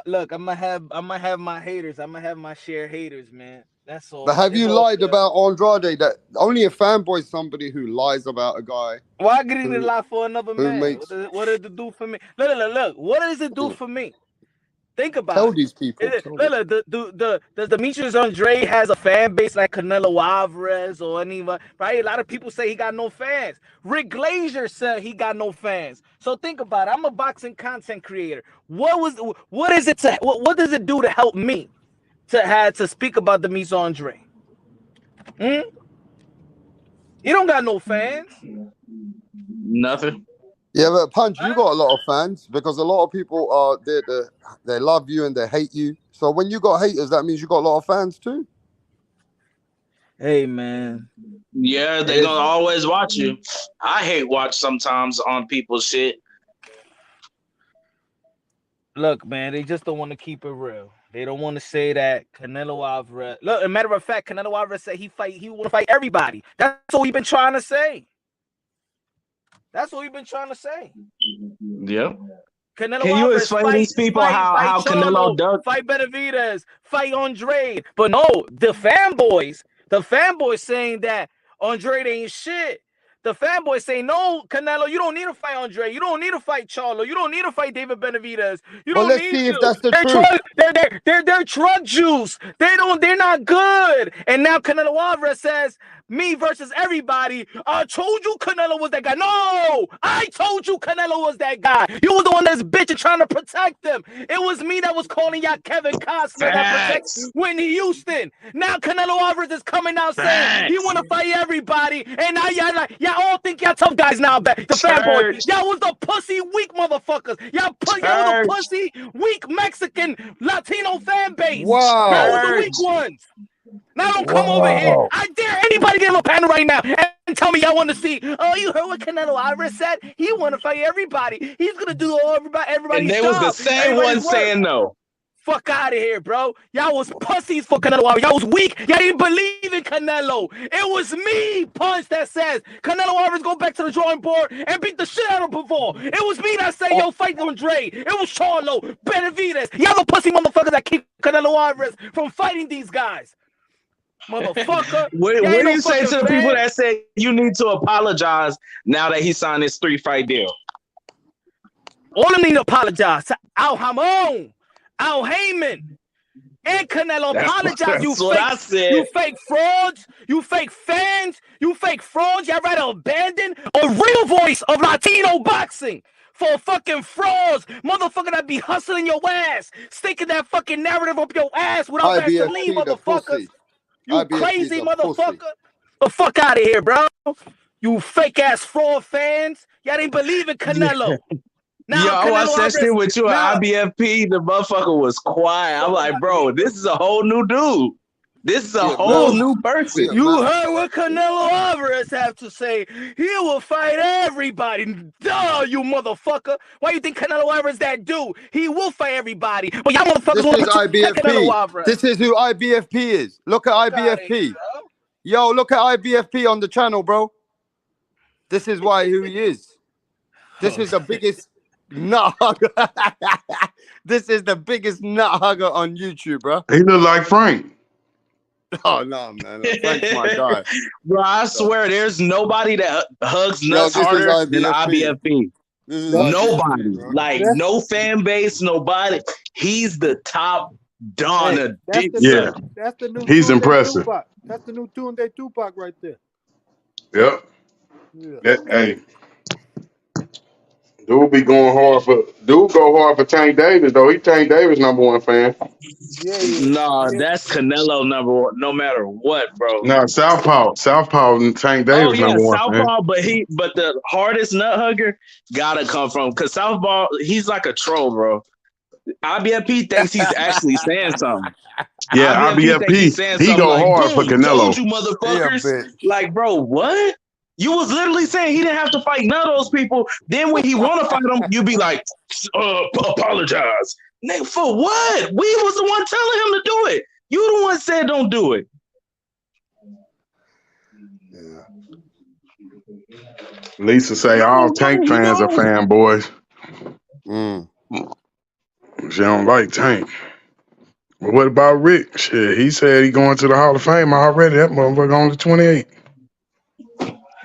look, I'm gonna have my haters. I'm gonna have my share haters, man. That's all. But have It's you all lied good. about Andrade? That only a fanboy is somebody who lies about a guy. Why get in the lie for another who man? makes What does it do for me? Look. What does it do for me? Think about tell it. these people. Does Demetrius Andre has a fan base like Canelo Alvarez or anyone? Right? A lot of people say he got no fans. Rick Glazier said he got no fans. So think about it. I'm a boxing content creator. What does it do to help me to speak about Demetrius Andre? You don't got no fans. Nothing. Yeah, but Punch, you got a lot of fans because a lot of people are they love you and they hate you. So when you got haters, that means you got a lot of fans too. Hey man. Yeah, they gonna always watch you. I hate watch sometimes on people's shit. Look, man, they just don't want to keep it real. They don't want to say that Canelo Alvarez. Look, as a matter of fact, Canelo Alvarez said he want to fight everybody. That's what we've been trying to say. That's what we've been trying to say. Yeah. Canelo Can you Alvarez explain these people how Canelo does? Fight Benavidez, fight Andre. But no, the fanboys saying that Andre ain't shit. The fanboys say, no, Canelo, you don't need to fight Andre. You don't need to fight Charlo. You don't need to fight David Benavidez. You Well, don't let's need see to. if that's the They're truth. they're drug juice. They're not good. And now Canelo Alvarez says, me versus everybody. I told you Canelo was that guy. No, I told you Canelo was that guy. You was the one that's bitching trying to protect him. It was me that was calling y'all Kevin Costner that protects Whitney Houston. Now Canelo Alvarez is coming out saying he want to fight everybody, and now y'all all think y'all tough guys now. The fanboys, y'all was the pussy weak motherfuckers. Y'all was the pussy weak Mexican Latino fan base. Wow. Y'all was the weak ones. Now don't come over here. I dare anybody get on a panel right now and tell me y'all want to see. Oh, you heard what Canelo Alvarez said? He want to fight everybody. He's gonna do everybody's And they job. was the same ones saying no. Fuck out of here, bro. Y'all was pussies for Canelo Alvarez. Y'all was weak. Y'all didn't believe in Canelo. It was me, Punch, that says Canelo Alvarez go back to the drawing board and beat the shit out of him before. It was me that said, yo, fight Andre. It was Charlo, Benavidez. Y'all the pussy motherfuckers that keep Canelo Alvarez from fighting these guys. motherfucker. What Y'all ain't do no you say fucking to the people fan. that said you need to apologize now that he signed this 3-fight deal? All of them need to apologize to Al Hamon, Al Heyman, and Canelo. Apologize, That's what I said. you fake frauds, you fake fans, you fake frauds. Y'all rather abandon a real voice of Latino boxing for fucking frauds, motherfucker that be hustling your ass, sticking that fucking narrative up your ass without Vaseline, IBFP the motherfuckers. pussy. You IBFP crazy is a pussy. motherfucker. The fuck out of here, bro. You fake ass fraud fans. Y'all didn't believe in Canelo. Now Yo, I Canelo watched that Alvarez, shit with you now, at IBFP. The motherfucker was quiet. I'm like, bro, this is a whole new dude. This is a whole new person. You heard what Canelo Alvarez have to say. He will fight everybody. Duh, you motherfucker. Why you think Canelo Alvarez that dude? He will fight everybody. But y'all motherfuckers This is want to Canelo IBFP. Alvarez. This is who IBFP is. Look at IBFP. Yo, look at IBFP on the channel, bro. This is who he is. This is the biggest nut hugger. This is the biggest nut hugger on YouTube, bro. He look like Frank. Oh no, man! Frank's my guy, bro. I swear, there's nobody that hugs nuts harder than IBFP. Nobody, like no fan base, nobody. He's the top don of dick. Yeah, that's the new. He's impressive. Tupac. That's the new Tunde Tupac right there. Yep. Yeah. Hey, dude be going hard for. Dude go hard for Tank Davis though. He Tank Davis #1 fan. Nah, that's Canelo #1, no matter what, bro. No, Southpaw and Tank Davis #1 Southpaw, fan. but the hardest nut hugger gotta come from, because Southpaw, he's like a troll, bro. IBFP thinks he's actually saying something. Yeah, IBFP, he go hard for Canelo. Told you motherfuckers. Like, bro, what? You was literally saying he didn't have to fight none of those people. Then when he want to fight them, you be like, apologize. Nigga, for what? We was the one telling him to do it. You the one said don't do it. Yeah. Lisa say all Tank fans are fanboys. She don't like Tank. But what about Rick? Shit, he said he going to the Hall of Fame already. That motherfucker only 28.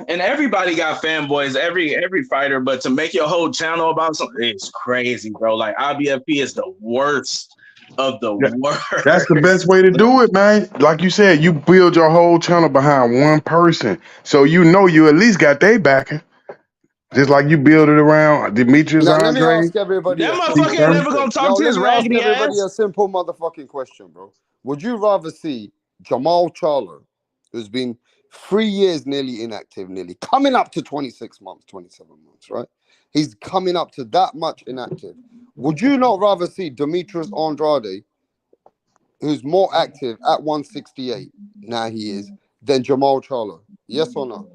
And everybody got fanboys, every fighter, but to make your whole channel about something, it's crazy, bro. Like IBFP is the worst of the worst. That's the best way to do it, man. Like you said, you build your whole channel behind one person. So you know you at least got their backing. Just like you build it around Demetrius Now, let me Andre. ask everybody. That motherfucker ain't never gonna talk to his raggedy ass. Everybody a simple motherfucking question, bro. Would you rather see Jamal Charlo, who's been 3 years nearly inactive, coming up to 26 months, 27 months, right? He's coming up to that much inactive. Would you not rather see Demetrius Andrade, who's more active at 168, now he is, than Jamal Charlo? Yes or no?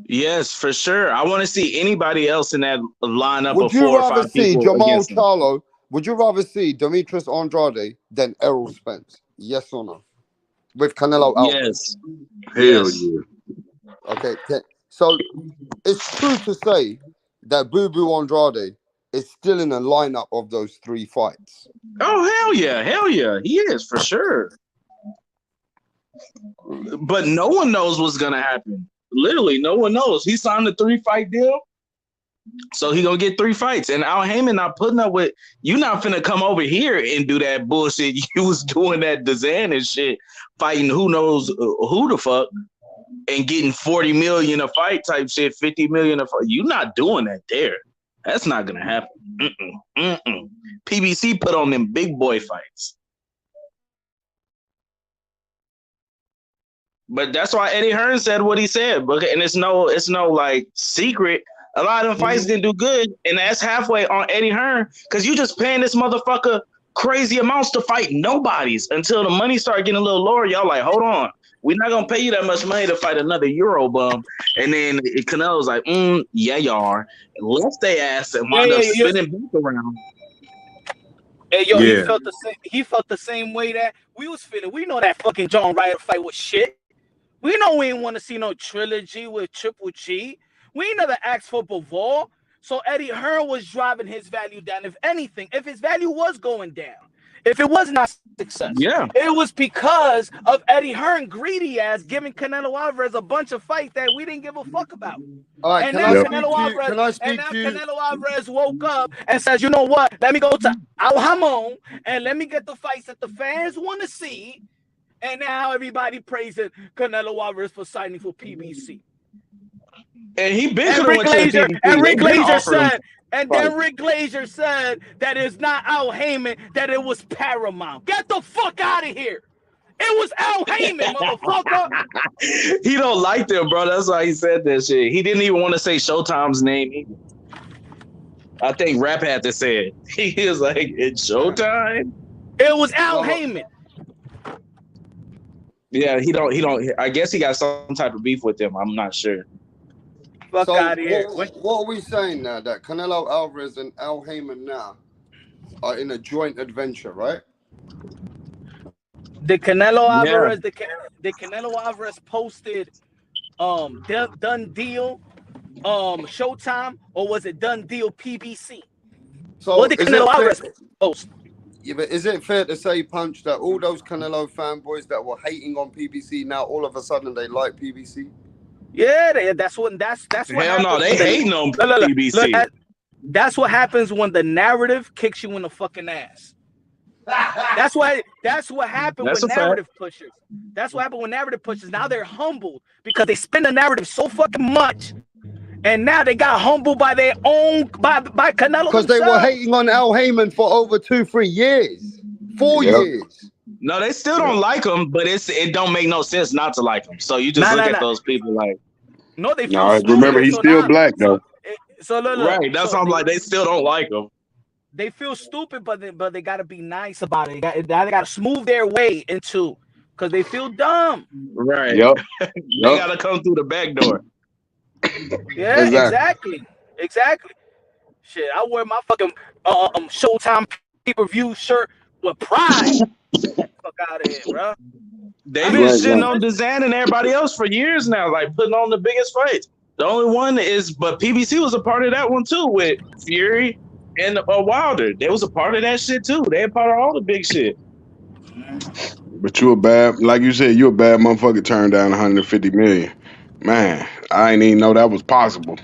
Yes, for sure. I want to see anybody else in that lineup Would of you 4 or rather 5 see people Jamal against him. Charlo? Would you rather see Demetrius Andrade than Errol Spence? Yes or no? With Canelo Alvarez? Yes. Hell yeah. Okay, so it's true to say that Boo Boo Andrade is still in the lineup of those 3 fights. Oh, hell yeah. He is, for sure. But no one knows what's going to happen. Literally, no one knows. He signed a 3-fight deal, so he gonna get 3 fights. And Al Heyman not putting up with you. Not finna come over here and do that bullshit you was doing that Dazan and shit, fighting who knows who the fuck, and getting 40 million a fight type shit, 50 million a fight. You not doing that there. That's not gonna happen. PBC put on them big boy fights. But that's why Eddie Hearn said what he said. And it's no like secret. A lot of them fights didn't do good, and that's halfway on Eddie Hearn, because you just paying this motherfucker crazy amounts to fight nobodies until the money started getting a little lower. Y'all like, hold on, we're not gonna pay you that much money to fight another Euro bum. And then Canelo's like, yeah, y'all are. And left their ass and wound up spinning back around. Hey, yo, he felt the same way that we was feeling. We know that fucking John Ryder fight was shit. We know we ain't want to see no trilogy with Triple G. We ain't never asked for Bivol. So Eddie Hearn was driving his value down. If anything, if his value was going down, If it was not success, Yeah. it was because of Eddie Hearn greedy ass giving Canelo Alvarez a bunch of fights that we didn't give a fuck about. All right, And can then I Canelo speak to you? Alvarez, Can I and speak now to you? Canelo Alvarez woke up and says, you know what? Let me go to Al Hamon and let me get the fights that the fans want to see. And now everybody praising Canelo Alvarez for signing for PBC. And he been And could have Rick went to the Glazer, PBC. and They Rick been Glazer offered him. said, and then Rick Glazer said that it's not Al Heyman, that it was Paramount. Get the fuck out of here. It was Al Heyman, motherfucker. He don't like them, bro. That's why he said that shit. He didn't even want to say Showtime's name either. I think Rap had to say it. He was like, it's Showtime. It was Al Heyman. Yeah, he don't. I guess he got some type of beef with him. I'm not sure. Fuck So out of here. what are we saying now? That Canelo Alvarez and Al Heyman now are in a joint adventure, right? The Canelo Alvarez, the Canelo Alvarez posted done deal Showtime, or was it done deal PBC? So what did Canelo Alvarez post? Yeah, but is it fair to say, Punch, that all those Canelo fanboys that were hating on PBC now all of a sudden they like PBC? Yeah, that's what Hell no, they hating on PBC. That's what happens when the narrative kicks you in the fucking ass. That's what happened with narrative pushers. That's what happened with narrative pushers. Now they're humbled because they spin the narrative so fucking much, and now they got humbled by their own by Canelo. Because they were hating on Al Heyman for over 2-3 years, 4 years. No, they still don't like him, but it don't make no sense not to like him. So you just look at those people like, no, they feel stupid. Remember, he's still black though. So look, right, that's why I'm like, they still don't like him. They feel stupid, but they gotta be nice about it. They gotta smooth their way into, because they feel dumb. Right. Yep. They gotta come through the back door. Yeah, exactly. Shit, I wear my fucking Showtime pay-per-view shirt with pride. Fuck out of here, bro. They've been sitting on Dezan and everybody else for years now, like putting on the biggest fights. The only one but PBC was a part of that one too, with Fury and Wilder. They was a part of that shit too. They a part of all the big shit. But you a bad, like you said, you a bad motherfucker. Turned down 150 million. Man, I ain't even know that was possible.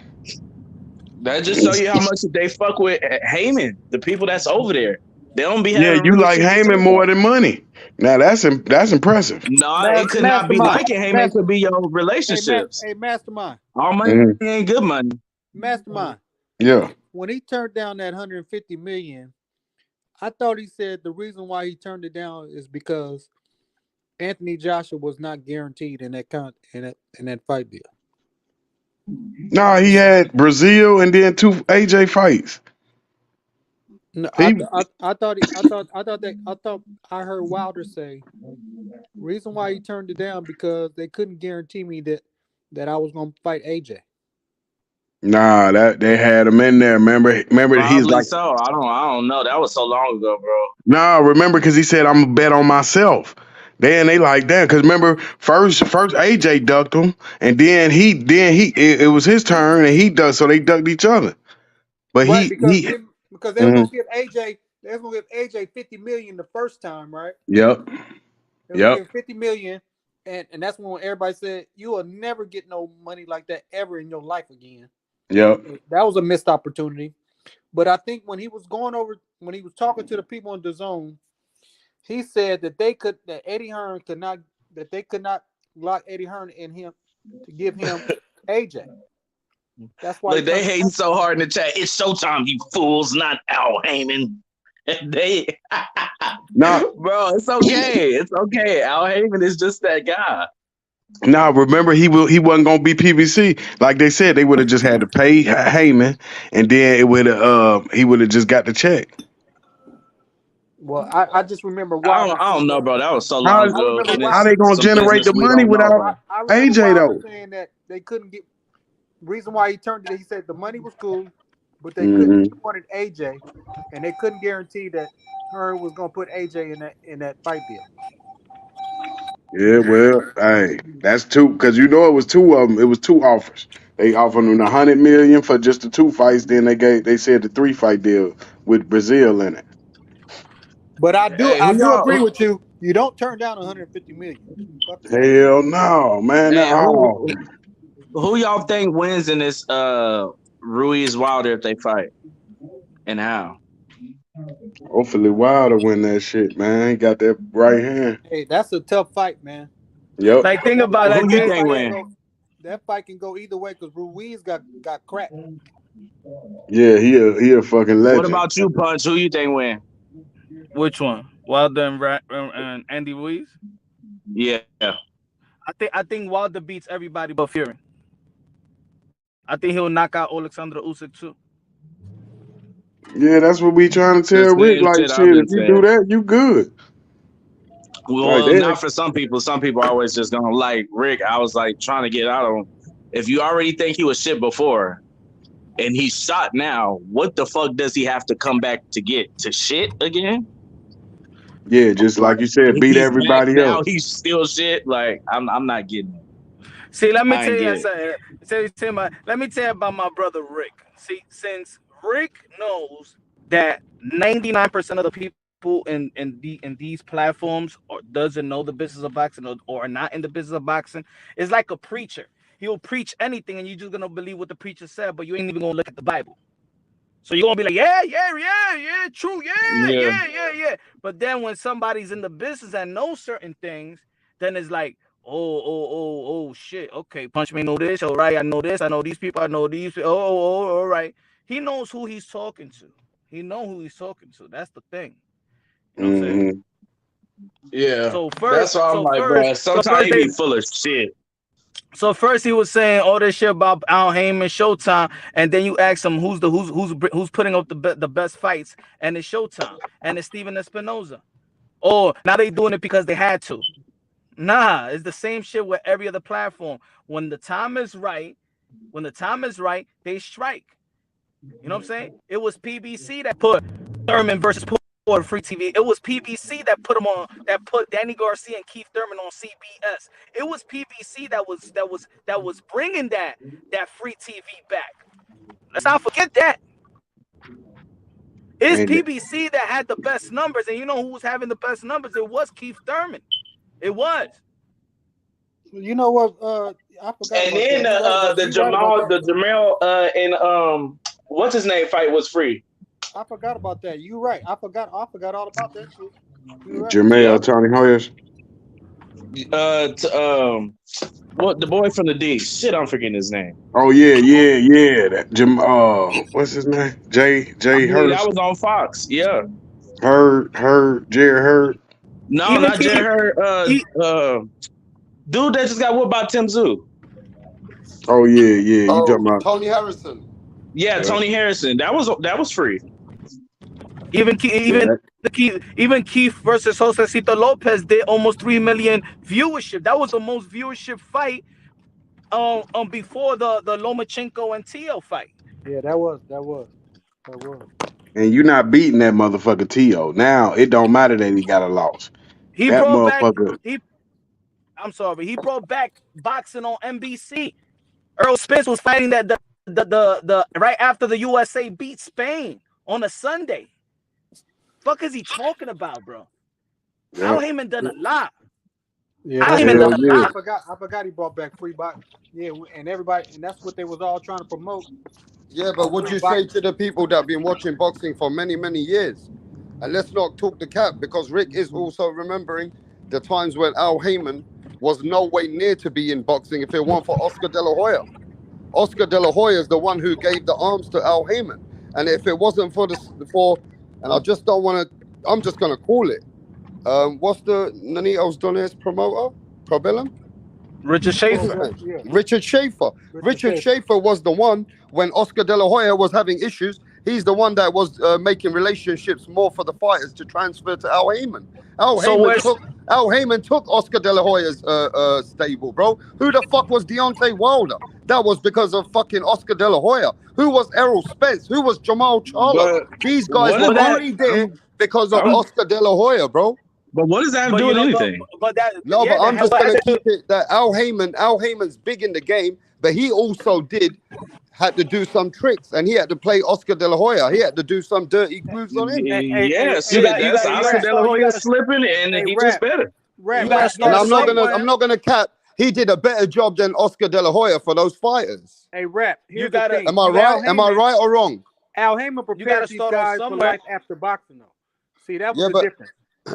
That just show you how much they fuck with Heyman, the people that's over there. They don't be having you like Heyman more than money. Now that's impressive. No, it could not be liking Heyman. It could be your relationships. Hey, Mastermind. All money ain't good money. Mastermind. Yeah. When he turned down that 150 million, I thought he said the reason why he turned it down is because Anthony Joshua was not guaranteed in that fight deal. No, he had Brazil and then 2 AJ fights. No, I thought I heard Wilder say reason why he turned it down because they couldn't guarantee me that I was gonna fight AJ. Nah, that they had him in there. Remember he's like, so. I don't know. That was so long ago, bro. Nah, remember because he said I'm gonna bet on myself. Then they like that because remember first AJ ducked him, and then it was his turn and he ducked, so they ducked each other. But right, because they were gonna give AJ 50 million the first time, right? Yep. They were give 50 million, and that's when everybody said you will never get no money like that ever in your life again. Yep. That was a missed opportunity. But I think when he was talking to the people in the zone, he said that Eddie Hearn could not lock Eddie Hearn in him to give him AJ. That's why they hating so hard in the chat. It's Showtime, you fools, not Al Heyman. They no, bro, it's okay. It's okay. Al Heyman is just that guy. Now, remember he wasn't gonna be PBC. Like they said, they would have just had to pay Heyman, and then he would have just got the check. Well, I just remember why. I don't know, bro. That was so long ago. How they gonna generate the money without AJ though? Saying that they couldn't get. Reason why he turned it, he said the money was cool, but they wanted AJ, and they couldn't guarantee that Hearn was gonna put AJ in that fight deal. Yeah, well, hey, that's two because it was two of them. It was two offers. They offered him 100 million for just the 2 fights. Then they said the 3 fight deal with Brazil in it. But I do agree Who, with you. You don't turn down 150 million. Fuck that. Hell no, man. hey, Oh, who y'all think wins in this Ruiz Wilder if they fight, and how? hopefully Wilder win that shit, man. He got that right hand. Hey, that's a tough fight, man. Yep. Like, think about Who it. you think win? That fight can go either way because Ruiz got cracked. Yeah, he a fucking legend. What about you, Punch? Who you think win? Which one? Wilder and Andy Ruiz? Yeah. I think Wilder beats everybody but Fury. I think he'll knock out Alexander Usyk too. Yeah, that's what we trying to tell The Rick. same Like, shit I've shit, been if you saying. do that, you good. Well, Right there. not for some people. Some people are always just gonna like Rick. I was like trying to get out of him. If you already think he was shit before, and he's shot now, what the fuck does he have to come back to get to shit again? Yeah, just like you said, beat He's everybody back now. else. He's still shit. Like I'm not getting it. See, let me I tell ain't you get something. Let me tell you about my brother Rick. See, since Rick knows that 99% of the people in these platforms doesn't know the business of boxing or are not in the business of boxing, it's like a preacher. He'll preach anything, and you're just gonna believe what the preacher said, but you ain't even gonna look at the Bible. So you're gonna be like, yeah, true, yeah. But then when somebody's in the business and knows certain things, then it's like, oh, shit. Okay, Punch me know this. All right, I know this. I know these people. I know these. Oh, all right. He knows who he's talking to. He knows who he's talking to. That's the thing. You know what I'm saying? Yeah. So first, that's why I'm like, bro. Sometimes he be full of shit. So first he was saying all this shit about Al Heyman, Showtime, and then you ask him who's putting up the best fights, and it's Showtime, and it's Steven Espinoza. Oh, now they doing it because they had to. Nah, it's the same shit with every other platform. When the time is right, they strike. You know what I'm saying? It was PBC that put Thurman versus Porter free TV. It was PBC that put Danny Garcia and Keith Thurman on CBS. It was PBC that was bringing that free TV back. Let's not forget that. It's PBC that had the best numbers, and you know who was having the best numbers? It was Keith Thurman. It was. You know what? I forgot. And then the Jamel and what's his name fight was free. I forgot about that. You're right. I forgot all about that shit. Right. Jamel, Tony Hoyas. What the boy from the D? Shit, I'm forgetting his name. Oh yeah. That what's his name? Jay Hurst. That was on Fox. Yeah. Jerry Hurd. No, not Jerry Hurd. Dude that just got whooped by Tim Zoo. Oh yeah. You talking about Tony Harrison? Yeah, Tony Harrison. That was free. Even Keith versus Josecito Lopez did almost 3 million viewership. That was the most viewership fight before the Lomachenko and Tio fight. Yeah, that was. And you're not beating that motherfucker T.O. Now it don't matter that he got a loss. He that brought motherfucker. He brought back boxing on NBC. Earl Spence was fighting the right after the USA beat Spain on a Sunday. Fuck is he talking about, bro? Yeah. Al Heyman done a lot. Yeah, I forgot he brought back free boxing. Yeah, and everybody, and that's what they was all trying to promote. Yeah, but what you say to the people that have been watching boxing for many, many years? And let's not talk the cap, because Rick is also remembering the times when Al Heyman was no way near to be in boxing if it weren't for Oscar De La Hoya. Oscar De La Hoya is the one who gave the arms to Al Heyman. And if it wasn't and I just don't want to, I'm just going to call it. What's the Nanitos Dones promoter? Probellum? Richard Schaefer. Richard Schaefer was the one when Oscar De La Hoya was having issues. He's the one that was making relationships more for the fighters to transfer to Al Heyman. Al Heyman took Oscar De La Hoya's stable, bro. Who the fuck was Deontay Wilder? That was because of fucking Oscar De La Hoya. Who was Errol Spence? Who was Jamal Charlo? These guys were only there because of Oscar De La Hoya, bro. But what does that have to do with anything? But I'm just gonna keep it that Al Heyman's big in the game, but he also did had to do some tricks, and he had to play Oscar De La Hoya. He had to do some dirty moves on him. Yeah, see, that's Oscar De La Hoya slipping, and he just better. You gotta And start I'm not gonna cap. He did a better job than Oscar De La Hoya for those fighters. Hey, Rap. Here's gotta- the thing. Am I right? Am I right or wrong? Al Heyman prepared these start guys on for somewhere. life after boxing, though. See, that was Yeah, the but difference.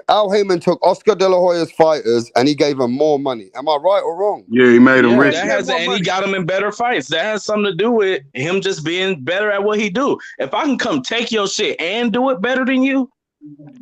Al Heyman took Oscar De La Hoya's fighters and he gave them more money. Am I right or wrong? Yeah, he made them Yeah, rich. that has, and he got him in better fights. That has something to do with him just being better at what he do. If I can come take your shit and do it better than you,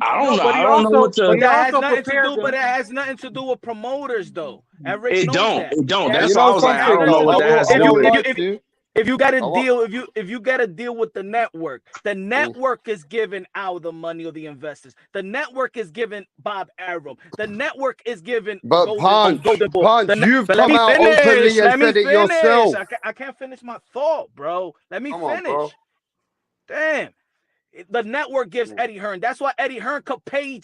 I don't know. I don't know what to. But that has nothing to do. But it has nothing to do with promoters, though. And Rick knows that. It don't. Yeah, That's why I was like, I don't know what that has to do with. If you got a deal, if you got a deal with the network is giving Al the money or the investors. The network is giving Bob Arum. The network is giving. But Punch, you've come out openly and said it yourself. I can't finish my thought, bro. Let me finish. Bro. Damn. The network gives Eddie Hearn. That's why Eddie Hearn could pay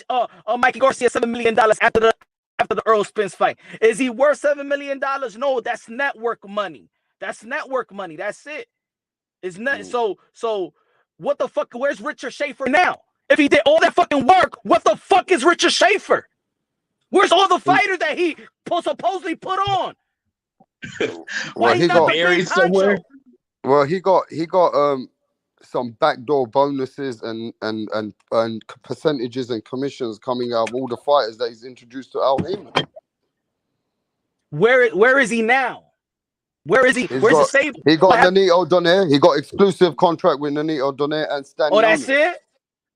Mikey Garcia $7 million after the Earl Spence fight. Is he worth $7 million? No, that's network money. That's network money. That's it. It's not so what the fuck? Where's Richard Schaefer now? If he did all that fucking work, what the fuck is Richard Schaefer? Where's all the fighters that he supposedly put on? Well, he got buried somewhere. Well, he got some backdoor bonuses and percentages and commissions coming out of all the fighters that he's introduced to Al Heyman. Where is he now? Where is he? Where's the stable? He got Nonito Donaire. He got exclusive contract with Nonito Donaire and Stanley. Oh, that's it?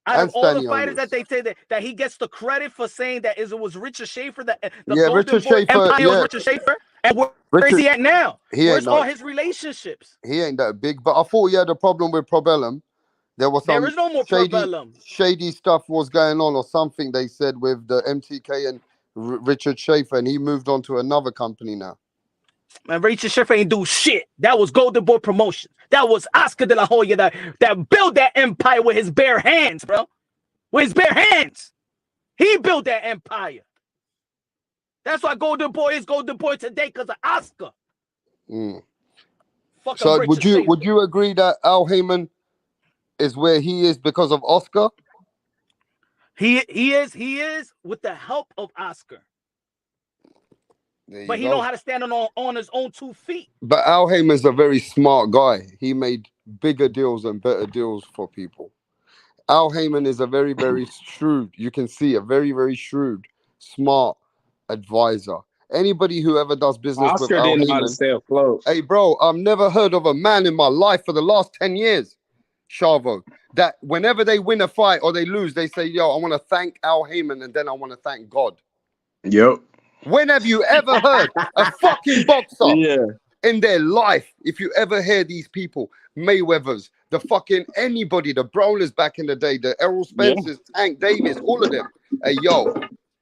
Out of all the fighters that they say that he gets the credit for saying that it was Richard Schaefer, the Richard Schaefer, Empire was Richard Schaefer. And where is he at now? Where's all his relationships? He ain't that big, but I thought he had a problem with Probellum. There was some there is no more Probellum. Shady stuff was going on or something, they said, with the MTK and Richard Schaefer, and he moved on to another company now. Man, Richard Schaefer ain't do shit. That was Golden Boy Promotions. That was Oscar De La Hoya that built that empire with his bare hands, bro. With his bare hands. He built that empire. That's why Golden Boy is Golden Boy today, because of Oscar. So would you agree that Al Heyman is where he is because of Oscar? He is with the help of Oscar. But he know how to stand on his own 2 feet. But Al Heyman's a very smart guy. He made bigger deals and better deals for people. Al Heyman is a very, very shrewd, you can see, a very, very shrewd, smart advisor. Anybody who ever does business with Al Heyman, hey, bro, I've never heard of a man in my life for the last 10 years, Chavo, that whenever they win a fight or they lose, they say, yo, I want to thank Al Heyman and then I want to thank God. Yep. When have you ever heard a fucking boxer in their life? If you ever hear these people, Mayweathers, the fucking anybody, the Brawlers back in the day, the Errol Spencers, Tank Davis, all of them. Hey, yo,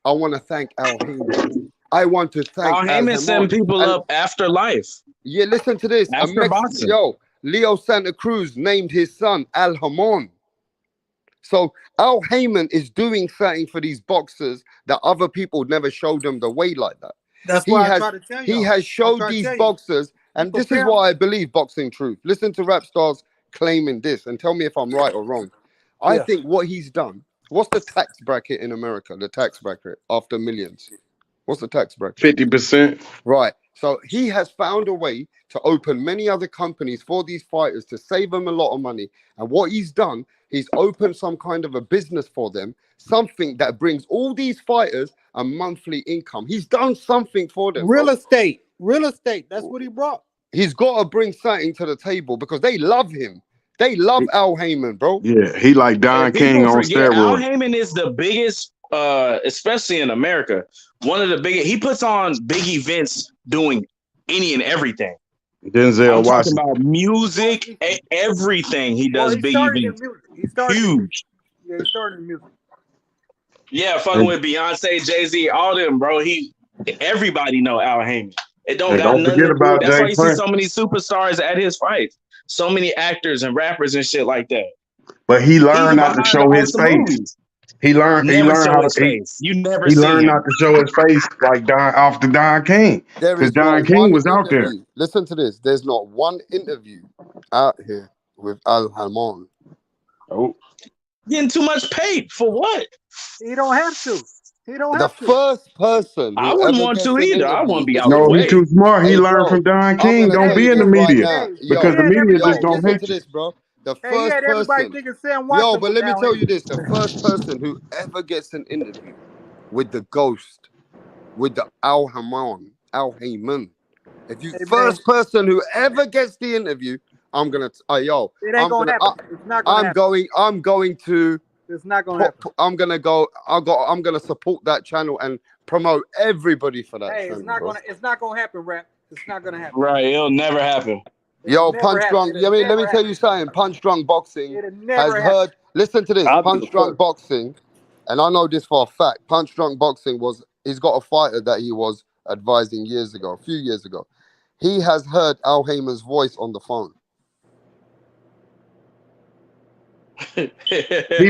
I want to thank Al Heyman. I want to thank Al Heyman send people up after life. Yeah, listen to this. After boxing. Yo, Leo Santa Cruz named his son Al Hamon. So Al Heyman is doing something for these boxers that other people never showed them the way like that. That's why I try to tell you. He has showed these boxers, and this is why I believe Boxing Truth. Listen to Rap Stars claiming this and tell me if I'm right or wrong. I think what he's done, what's the tax bracket in America? The tax bracket after millions. What's the tax bracket? 50%. Right. So he has found a way to open many other companies for these fighters to save them a lot of money. And what he's done, he's opened some kind of a business for them, something that brings all these fighters a monthly income. He's done something for them. Real estate. That's what he brought. He's got to bring something to the table because they love him. They love Al Heyman, bro. Yeah, he like Don King on steroids. Al Heyman is the biggest, especially in America, one of the biggest. He puts on big events doing any and everything. Denzel Washington. Talking about music, everything. He does big events. Huge. Yeah, he started in music. Yeah, fucking with Beyonce, Jay-Z, all them, bro. Everybody know Al Heyman. It don't forget about that's why you see so many superstars at his fights. So many actors and rappers and shit like that. But he learned not to show his face. He learned Never how show to his face. You never he see learned him. not to show his face like off the Don King. There Because is not Don King one was out there. interview. Listen to this. There's not one interview out here with Al Hammam. Oh. Getting too much paid for what? He don't have to. He don't The have to. first person I who wouldn't ever want gets to an either. I interview, wouldn't be out listen the to No, he this. way. too smart. He Hey, learned bro, from Don I'm King. gonna Don't tell Hey, be you in the this hey, right media. now. hey, Because he Yo, the had media yo, just everybody don't listen thinking. hit to you. this, bro. The Hey, he first had everybody person, thinking Sam yo, Watson but was let me Al tell you Heyman. this: the first person who ever gets an interview with the ghost, with the Al Heyman. If you Hey man, first person who ever gets the interview, I'm gonna, yo, it ain't gonna happen. It's not gonna happen. I'm going to. It's not gonna happen. I'm gonna go. I'm gonna support that channel and promote everybody for that Hey, channel, bro. it's not gonna happen, rap. It's not gonna happen. Right. It'll never happen. Yo, It'll never Punch happen. Drunk. I It'll mean, let never me tell happen. you something. Punch Drunk Boxing It'll has never happen. heard. Listen to this. I'll be the Punch Drunk first. Boxing, and I know this for a fact. Punch Drunk Boxing he's got a fighter that he was advising a few years ago. He has heard Al Heyman's voice on the phone. He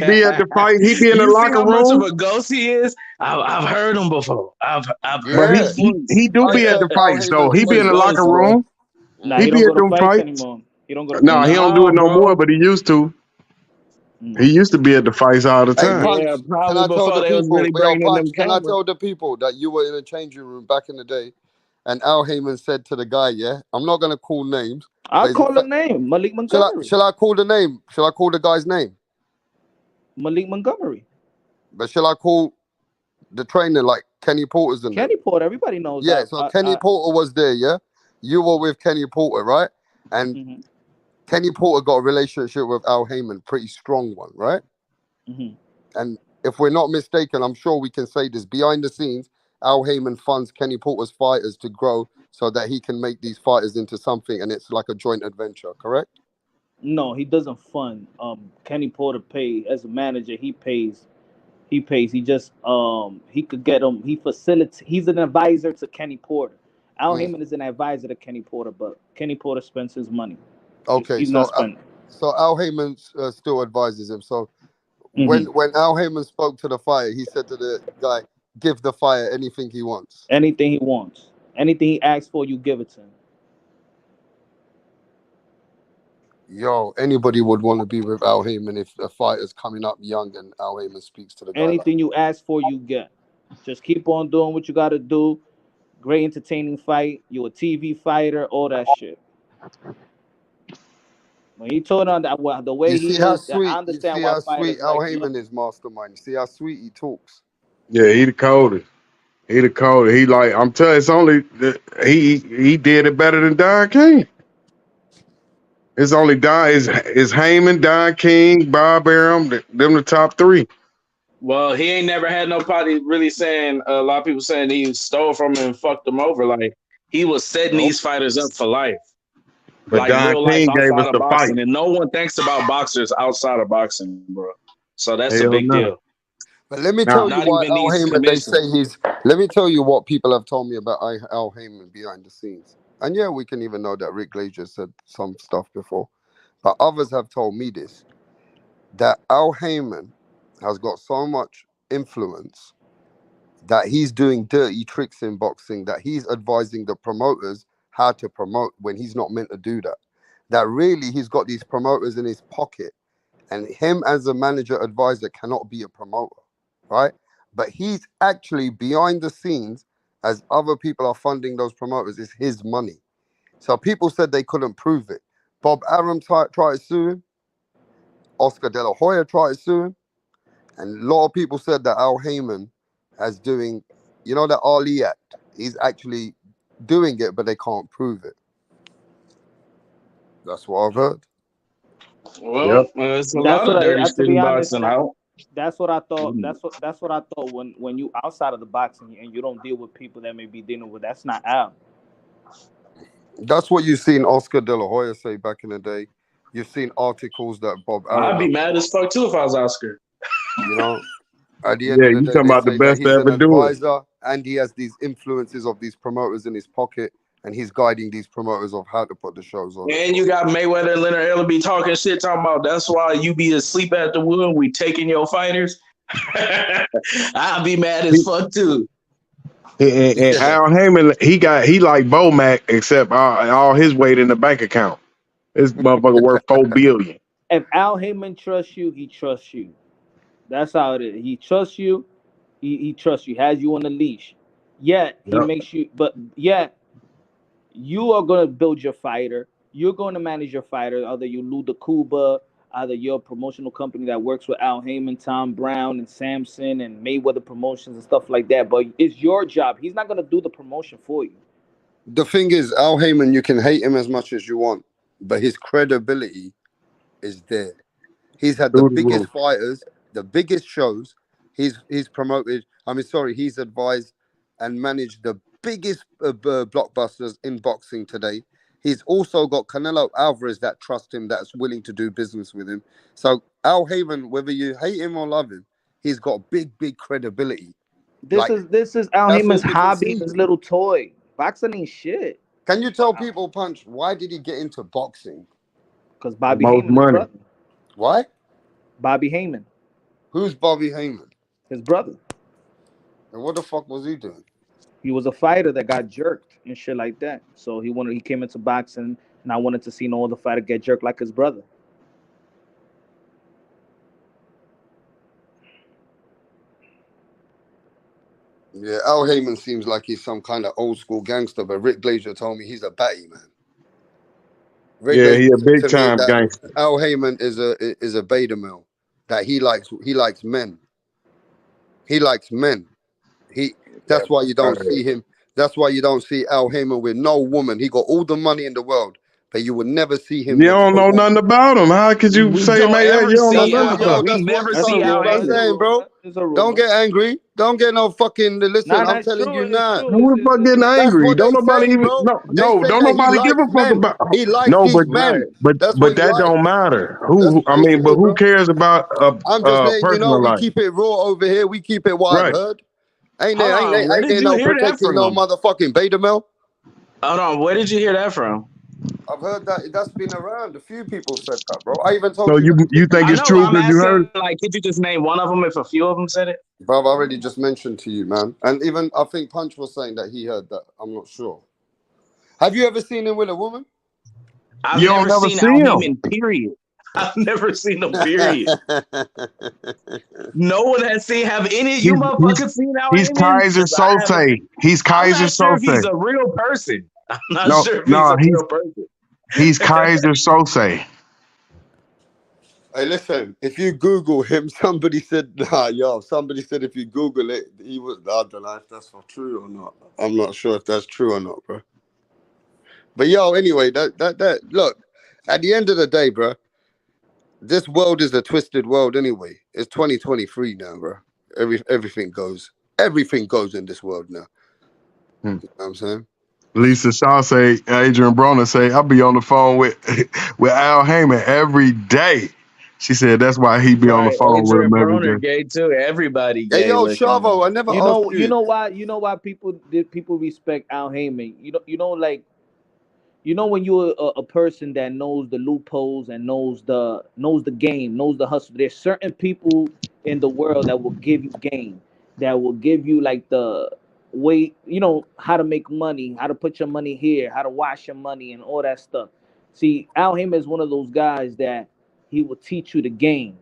be at the fight. He be in the You see locker how much of room. a ghost he is? I've heard him before. I've But heard Yeah, his voice. he do I be at heard the Al fights though. Heyman's He be voice in the His on the locker voice, phone. bro. room. Nah, He he Mhm. don't be go at to them fights fights. anymore. He don't go to No, fights. he don't do Nah, it no more, bro. but he used to. Mm. He used to be at the fights all the Hey, time. Yeah, Punch, can probably I tell before the they was people, really yo, bringing in them Punch, can I cameras. tell the people that you were in a changing room back in the day and Al Heyman said to the guy, yeah, I'm not going to call names, I'll but call a name. Malik Montgomery. shall I call the name? Shall I call the guy's name? Malik Montgomery. But shall I call the trainer like Kenny Porter's in them? Kenny Porter. Everybody knows Yeah, that. so Kenny Porter was there, yeah? You were with Kenny Porter, right? And Mhm. Kenny Porter got a relationship with Al Heyman, pretty strong one, right? Mhm. And if we're not mistaken, I'm sure we can say this behind the scenes, Al Heyman funds Kenny Porter's fighters to grow so that he can make these fighters into something and it's like a joint adventure, correct? No, he doesn't fund. Kenny Porter pay as a manager. He pays. He pays. He just he could get him. He facilitates. He's an advisor to Kenny Porter. Al Mm. Heyman is an advisor to Kenny Porter, but Kenny Porter spends his money. Okay, He's not spending. so Al Heyman still advises him. So Hmm. when Al Heyman spoke to the fighter, he said to the guy, "Give the fighter anything he wants." Anything he wants, anything he asks for, you give it to him. Yo, anybody would want to be with Al Heyman if a fighter's coming up young and Al Heyman speaks to the guy like. Anything you ask for, you get. Just keep on doing what you got to do. Great entertaining fight. You a TV fighter, all that shit. When he told on that, well, the You way he see how is, I sweet, you understand see why how sweet fighters Al like look. Heyman is, mastermind. You see how sweet he talks. Yeah, he the coldest. He the coldest. He like I'm telling. It's only he did it better than Don King. It's only Don is Heyman, Don King, Bob Arum. Them the top three. Well, he ain't never had nobody really saying. A lot of people saying he stole from him and fucked him over. Like he was setting Nope. these fighters up for life, But like Don real life King gave us outside of the fight. boxing. And no one thinks about boxers outside of boxing, bro. So that's a Hell big no. deal. But let me Now, tell you Not why even Al these Heyman, they say commissions. let me tell you what people have told me about Al Heyman behind the scenes. And yeah, we can even know that Rick Glazer said some stuff before. But others have told me this, that Al Heyman has got so much influence that he's doing dirty tricks in boxing, that he's advising the promoters how to promote when he's not meant to do that. That really he's got these promoters in his pocket, and him as a manager advisor cannot be a promoter, right? But he's actually behind the scenes, as other people are funding those promoters, it's his money. So people said they couldn't prove it. Bob Arum tried to sue him. Oscar De La Hoya tried to sue him. And a lot of people said that Al Heyman is doing, you know, that Ali Act. He's actually doing it, but they can't prove it. That's what I've heard. Well, yep. it's a That's lot what of dirty to shit be in honest. boxing. Out. That's what I thought. Mm. That's what I thought when you outside of the boxing and you don't deal with people that may be dealing with. That's not Al. That's what you've seen Oscar De La Hoya say back in the day. You've seen articles that Bob I'd Arum be have mad wrote. as fuck too if I was Oscar. You know, at the end Yeah, of the you day, talking they about the say that best to he's an ever do it. advisor and he has these influences of these promoters in his pocket, and he's guiding these promoters of how to put the shows on. And you got Mayweather and Leonard Ellerbe talking shit, talking about that's why you be asleep at the wheel. We taking your fighters. I'll be mad as fuck too. And Al Heyman, he like Bomac, except all his weight in the bank account. This motherfucker worth $4 billion. If Al Heyman trusts you, he trusts you. That's how it is. He trusts you. He trusts you. Has you on the leash. Yet he makes you. But yet you are gonna build your fighter. You're going to manage your fighter. Either you Luda Kuba, either you're a promotional company that works with Al Heyman, Tom Brown, and Samson, and Mayweather Promotions and stuff like that. But it's your job. He's not gonna do the promotion for you. The thing is, Al Heyman, you can hate him as much as you want, but his credibility is there. He's had the biggest fighters, the biggest shows. He's promoted. He's advised and managed the biggest blockbusters in boxing today. He's also got Canelo Alvarez that trust him, that's willing to do business with him. So Al Heyman, whether you hate him or love him, he's got big credibility. This is Al Heyman's hobby, his little toy. Boxing ain't shit. Can you tell people, Punch, why did he get into boxing? Because Bobby Heyman's brother. Why? Bobby Heyman. Who's Bobby Heyman? His brother. And what the fuck was he doing? He was a fighter that got jerked and shit like that. So he came into boxing, and I wanted to see no other fighter get jerked like his brother. Yeah, Al Heyman seems like he's some kind of old school gangster, but Rick Glaser told me he's a batty man. He's a big time gangster. Al Heyman is a beta male. That he likes men. He likes men. That's why you don't see him. That's why you don't see Al Heyman with no woman. He got all the money in the world, but you would never see him. You don't know nothing about him. How could you say, man? You don't know nothing about him. We never see Al Heyman, bro. Don't get angry. Don't get no fucking. Listen, I'm telling you now. Who the fuck getting angry? Don't nobody even. No, don't nobody give a fuck about. He likes these men. But that don't matter. But who cares about I'm just letting you know. We keep it raw over here. We keep it wild herd. Ain't there no protecting no motherfucking beta male? Hold on, where did you hear that from? I've heard that's been around. A few people said that, bro. I even told you. So you think it's true because you heard? Like, did you just name one of them if a few of them said it? Bro, I already just mentioned to you, man. And even I think Punch was saying that he heard that. I'm not sure. Have you ever seen him with a woman? I've never seen him. Period. I've never seen him. Period. No one has seen. Have any of you motherfuckers seen Al Heyman? He's Kaiser Soze. He's Kaiser Soze. He's a real person. I'm not sure if he's a real person. He's Kaiser Soze. Hey, listen, if you Google him, somebody said if you Google it, he was. I don't know if that's true or not. I'm not sure if that's true or not, bro. But anyway, that look, at the end of the day, bro, this world is a twisted world anyway. It's 2023 now, bro. Everything goes in this world now. You know what I'm saying? Lisa Shaw say, Adrian Broner say, I'll be on the phone with Al Heyman every day. She said that's why he be on the phone with him every day. Gay too. Everybody gay. Hey, yo, Chavo, I never asked you. You know why people respect Al Heyman? When you're a person that knows the loopholes and knows the game, knows the hustle. There's certain people in the world that will give you game, that will give you like the way, how to make money, how to put your money here, how to wash your money and all that stuff. See, Al Heyman is one of those guys that he will teach you the game.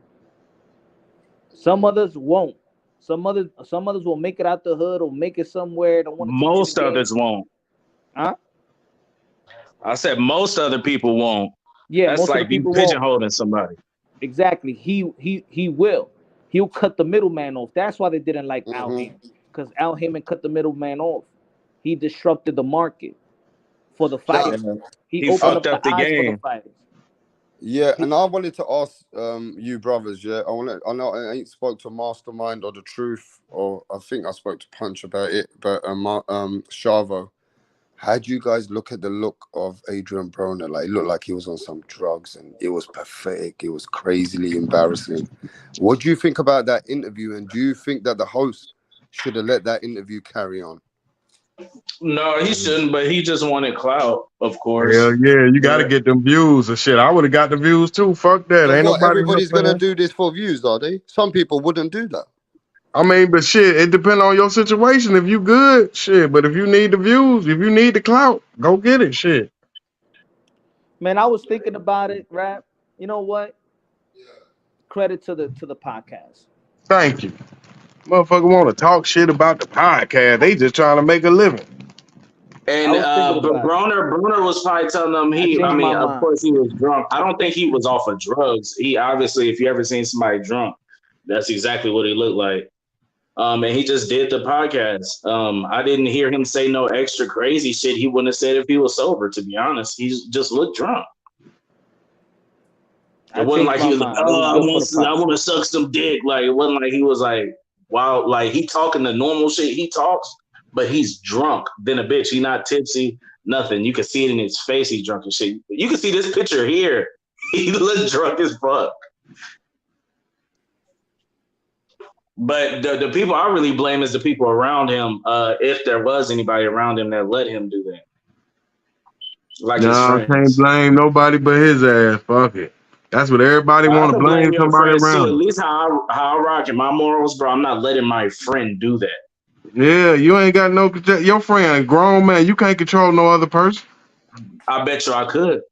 Some others won't. Some others will make it out the hood or make it somewhere. Most others won't. Huh? I said most other people won't. Yeah, that's most like you pigeonholing somebody. Exactly. He will. He'll cut the middleman off. That's why they didn't like Al Heyman, because Al Heyman cut the middleman off. He disrupted the market for the fighters. He opened up the game. For the fighters. Yeah, and I wanted to ask you brothers. Yeah, I know I ain't spoke to Mastermind or The Truth, or I think I spoke to Punch about it, but Chavo. How'd you guys look at the look of Adrian Broner? Like, it looked like he was on some drugs and it was pathetic. It was crazily embarrassing. What do you think about that interview? And do you think that the host should have let that interview carry on? No, he shouldn't, but he just wanted clout, of course. Hell yeah, you got to get them views and shit. I would have got the views too. Fuck that. Ain't nobody. Everybody's going to do this for views, are they? Some people wouldn't do that. I mean, but shit, it depends on your situation. If you good, shit. But if you need the views, if you need the clout, go get it, shit. Man, I was thinking about it, rap. You know what? Credit to the podcast. Thank you. Motherfucker want to talk shit about the podcast. They just trying to make a living. And I was thinking but about it. Bruner was probably telling them I changed my of mind. course he was drunk. I don't think he was off of drugs. He obviously, if you ever seen somebody drunk, that's exactly what he looked like. And he just did the podcast. I didn't hear him say no extra crazy shit he wouldn't have said if he was sober, to be honest. He just looked drunk. It wasn't like he was like, oh, I want to suck some dick. Like, it wasn't like he was like, wow, like he talking the normal shit he talks, but he's drunk than a bitch. He not tipsy, nothing. You can see it in his face. He's drunk and shit. You can see this picture here. He looked drunk as fuck. But the people I really blame is the people around him. If there was anybody around him that let him do that, like his I friends. can't blame nobody but his ass. Fuck it. That's what everybody want to blame somebody around. At least how I rock in my morals, bro. I'm not letting my friend do that. Yeah, you ain't got no. Your friend, a grown man, you can't control no other person. I bet you I could.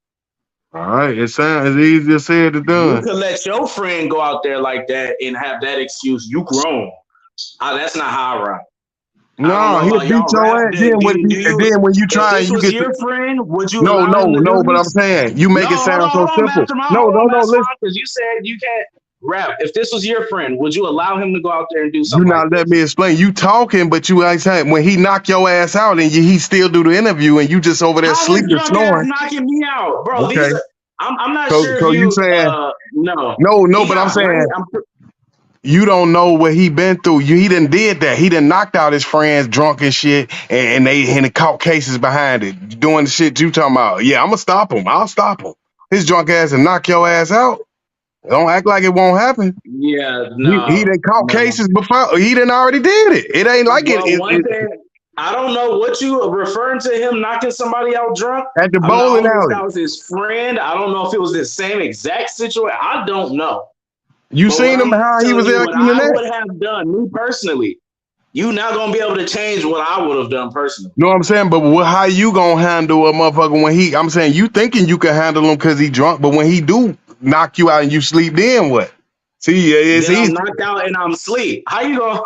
All right, it sounds easier said than done. You could let your friend go out there like that and have that excuse. You grown. That's not how I rock. No, he'll beat your ass. Then when you try, if this you was get your friend. Would you? No. But I'm saying you make it sound so simple. No. Listen, because you said you can't rap. If this was your friend, would you allow him to go out there and do something? You not let me explain. You talking, but you ain't saying when he knock your ass out and he still do the interview and you just over there sleeping snoring. Knocking me out, bro. Okay. I'm not sure. So you saying no? But I'm saying. You don't know what he been through. He done did that. He done knocked out his friends drunk and shit, and they caught cases behind it, doing the shit you talking about. Yeah, I'm gonna stop him. I'll stop him. His drunk ass and knock your ass out. Don't act like it won't happen. Yeah, no. He done caught cases before. He done already did it. It ain't like it. I don't know what you are referring to him knocking somebody out drunk. At the bowling alley. That was his friend. I don't know if it was the same exact situation. I don't know. You seen him how he was acting in that? I would have done, me personally. You not gonna be able to change what I would have done personally. No, I'm saying, but how you gonna handle a motherfucker when I'm saying you thinking you can handle him because he drunk, but when he do knock you out and you sleep, then what? See, it's then easy. I'm knocked out and I'm asleep. How you gonna?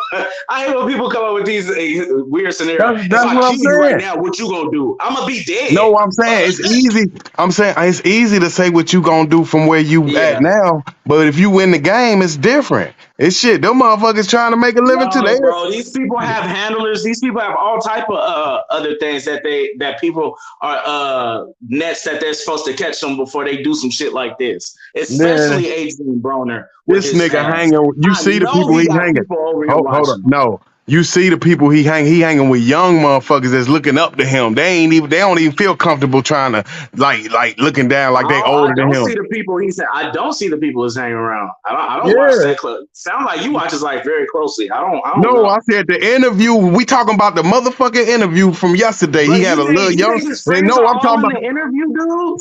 I ain't gonna people come up with these weird scenarios. That's if I what I'm kill saying. you right now, what you gonna do? I'm gonna be dead. No, I'm saying it's easy. I'm saying it's easy to say what you gonna do from where you at now, but if you win the game, it's different. It's shit. Them motherfuckers trying to make a living today. Bro, these people have handlers. These people have all type of other things that people are nets that they're supposed to catch them before they do some shit like this. Especially Adrian Broner. This nigga hanging. You see the people he hanging. Hold up. No. You see the people he hanging with young motherfuckers that's looking up to him. They don't even feel comfortable trying to like looking down like they older than him. I don't see the people he said. I don't see the people he's hanging around. I don't watch that close. Sound like you watch his life very closely. I don't know. I said the interview. We talking about the motherfucking interview from yesterday. But he had a little young. They know I'm talking about the interview, dude.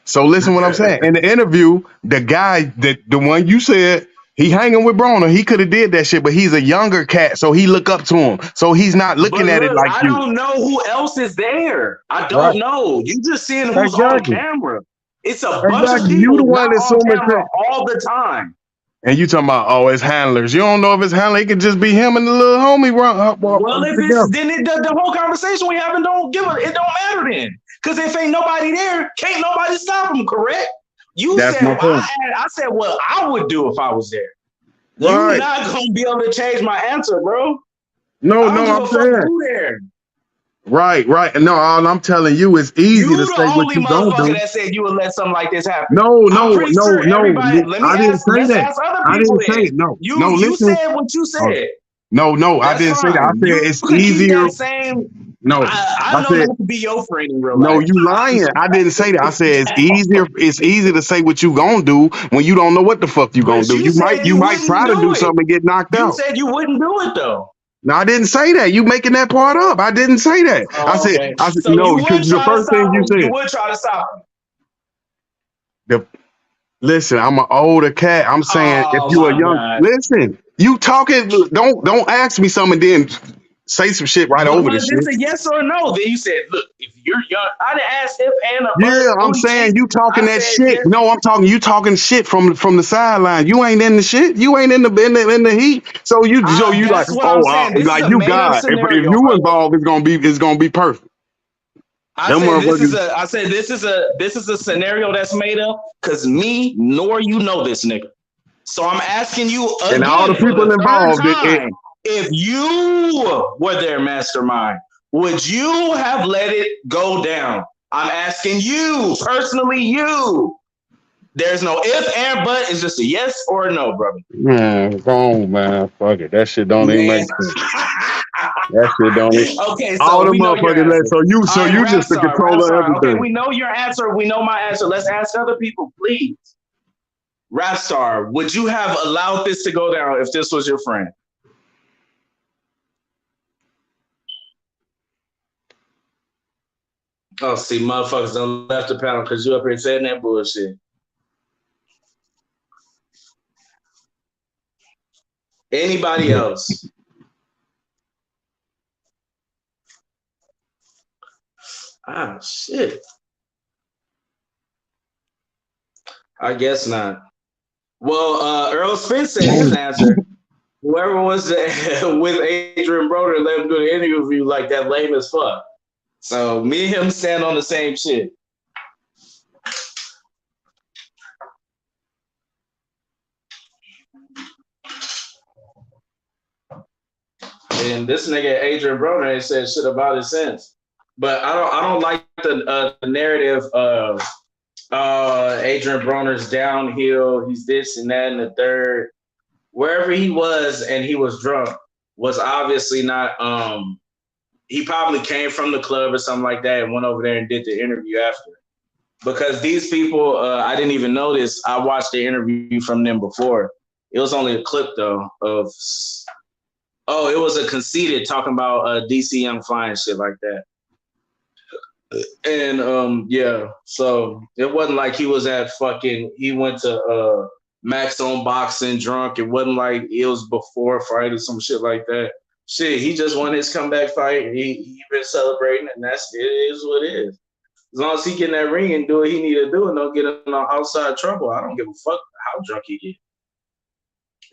So listen what I'm saying. In the interview, the guy the one you said. He hanging with Broner. He could have did that shit, but he's a younger cat, so he look up to him. So he's not looking at it like I you. don't know who else is there. I don't know. You just seeing who's on camera. It's a bunch of people you the one that's on camera all the time. And you talking about, it's handlers. You don't know if it's handler. It could just be him and the little homie. Well, if it's then the whole conversation we having it don't matter then. Because if ain't nobody there, can't nobody stop him, correct? That's said, I said what I would do if I was there. Right. You're not gonna be able to change my answer, bro. No, I'm saying. Right. No, all I'm telling you is easy to say what you don't do. That said you would let something like this happen. No. I didn't say that. I didn't say it. No. You said what you said. No, I didn't say that. I said it's easier. No, I know not to be your friend in real life. No, you lying. I didn't say that. I said it's easier. It's easy to say what you gonna do when you don't know what the fuck you gonna do. You might try to do something and get knocked out. You said you wouldn't do it though. No, I didn't say that. You making that part up. I didn't say that. I said so no. Because the first thing you said, you would try to stop him. Listen, I'm an older cat. I'm saying if you are young, listen. You talking? Don't ask me something, then say some shit right But over the was shit. this a yes or a no? Then you said, look, if you're young, I didn't ask if and a Yeah, I'm booty saying cheek. you talking I that said shit. yes. No, I'm talking you talking shit from the sideline. You ain't in the shit. You ain't in the heat. So you like That's what I'm saying. This is like a you made up God. If scenario, you brother. involved, it's gonna be perfect. I Them said motherfuckers. this is a scenario that's made up because me nor you know this nigga. So I'm asking you And all the again for people the third involved, time. If you were their mastermind, would you have let it go down? I'm asking you, personally, you. There's no if and but. It's just a yes or a no, brother. man, go on, man. Fuck it. That shit don't even Man. make sense. That shit don't even. Okay, All so the we know your motherfuckers answer. so All right, you just the Rapstar, controller of Rapstar. Okay, everything. we know your answer. We know my answer. Let's ask other people, please. Rapstar, would you have allowed this to go down if this was your friend? Oh, see, motherfuckers done left the panel because you up here saying that bullshit. Anybody else? Ah, shit. I guess not. Well, Earl Spence said his answer. Whoever was with Adrian Broder let him do the interview like that lame as fuck. So me and him stand on the same shit. And this nigga Adrian Broner ain't said shit about it since. But I don't like the narrative of Adrian Broner's downhill. He's this and that and the third. Wherever he was and he was drunk was obviously not. He probably came from the club or something like that and went over there and did the interview after. Because these people, I didn't even notice. I watched the interview from them before. It was only a clip though of. Oh, it was a conceited talking about DC Young Fly and shit like that. And yeah, so it wasn't like he was at fucking. He went to Max on Boxing drunk. It wasn't like it was before fight or some shit like that. Shit, he just won his comeback fight. He been celebrating, and that's it is what it is. As long as he get in that ring and do what he need to do and don't get in no outside trouble, I don't give a fuck how drunk he get.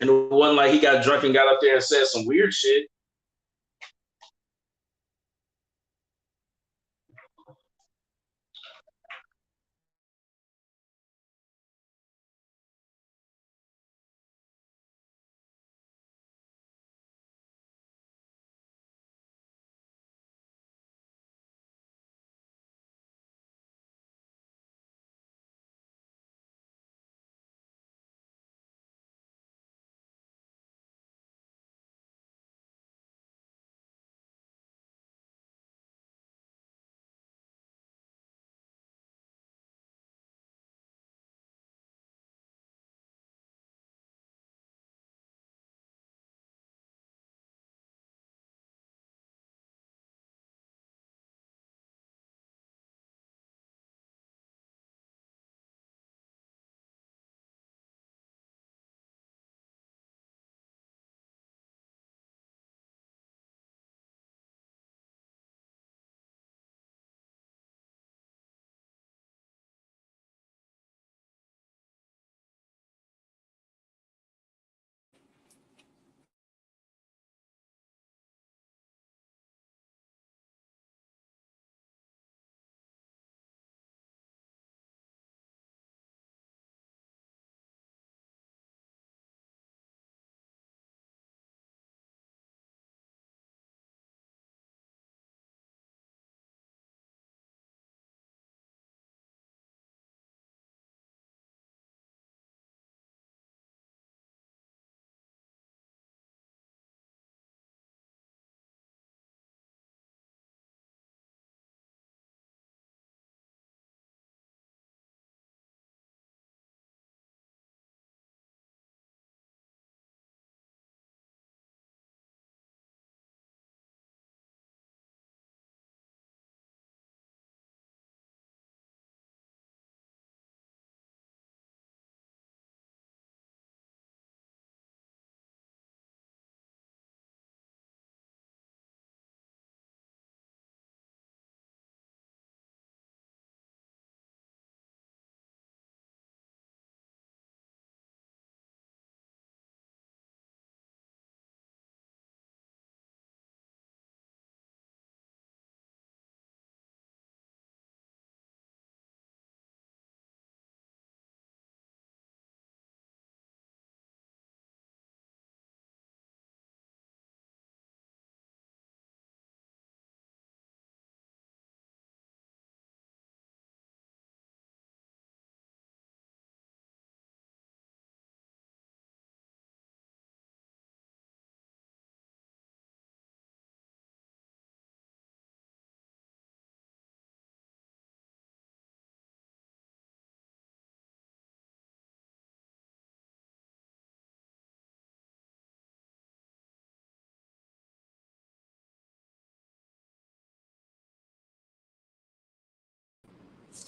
And it wasn't like he got drunk and got up there and said some weird shit.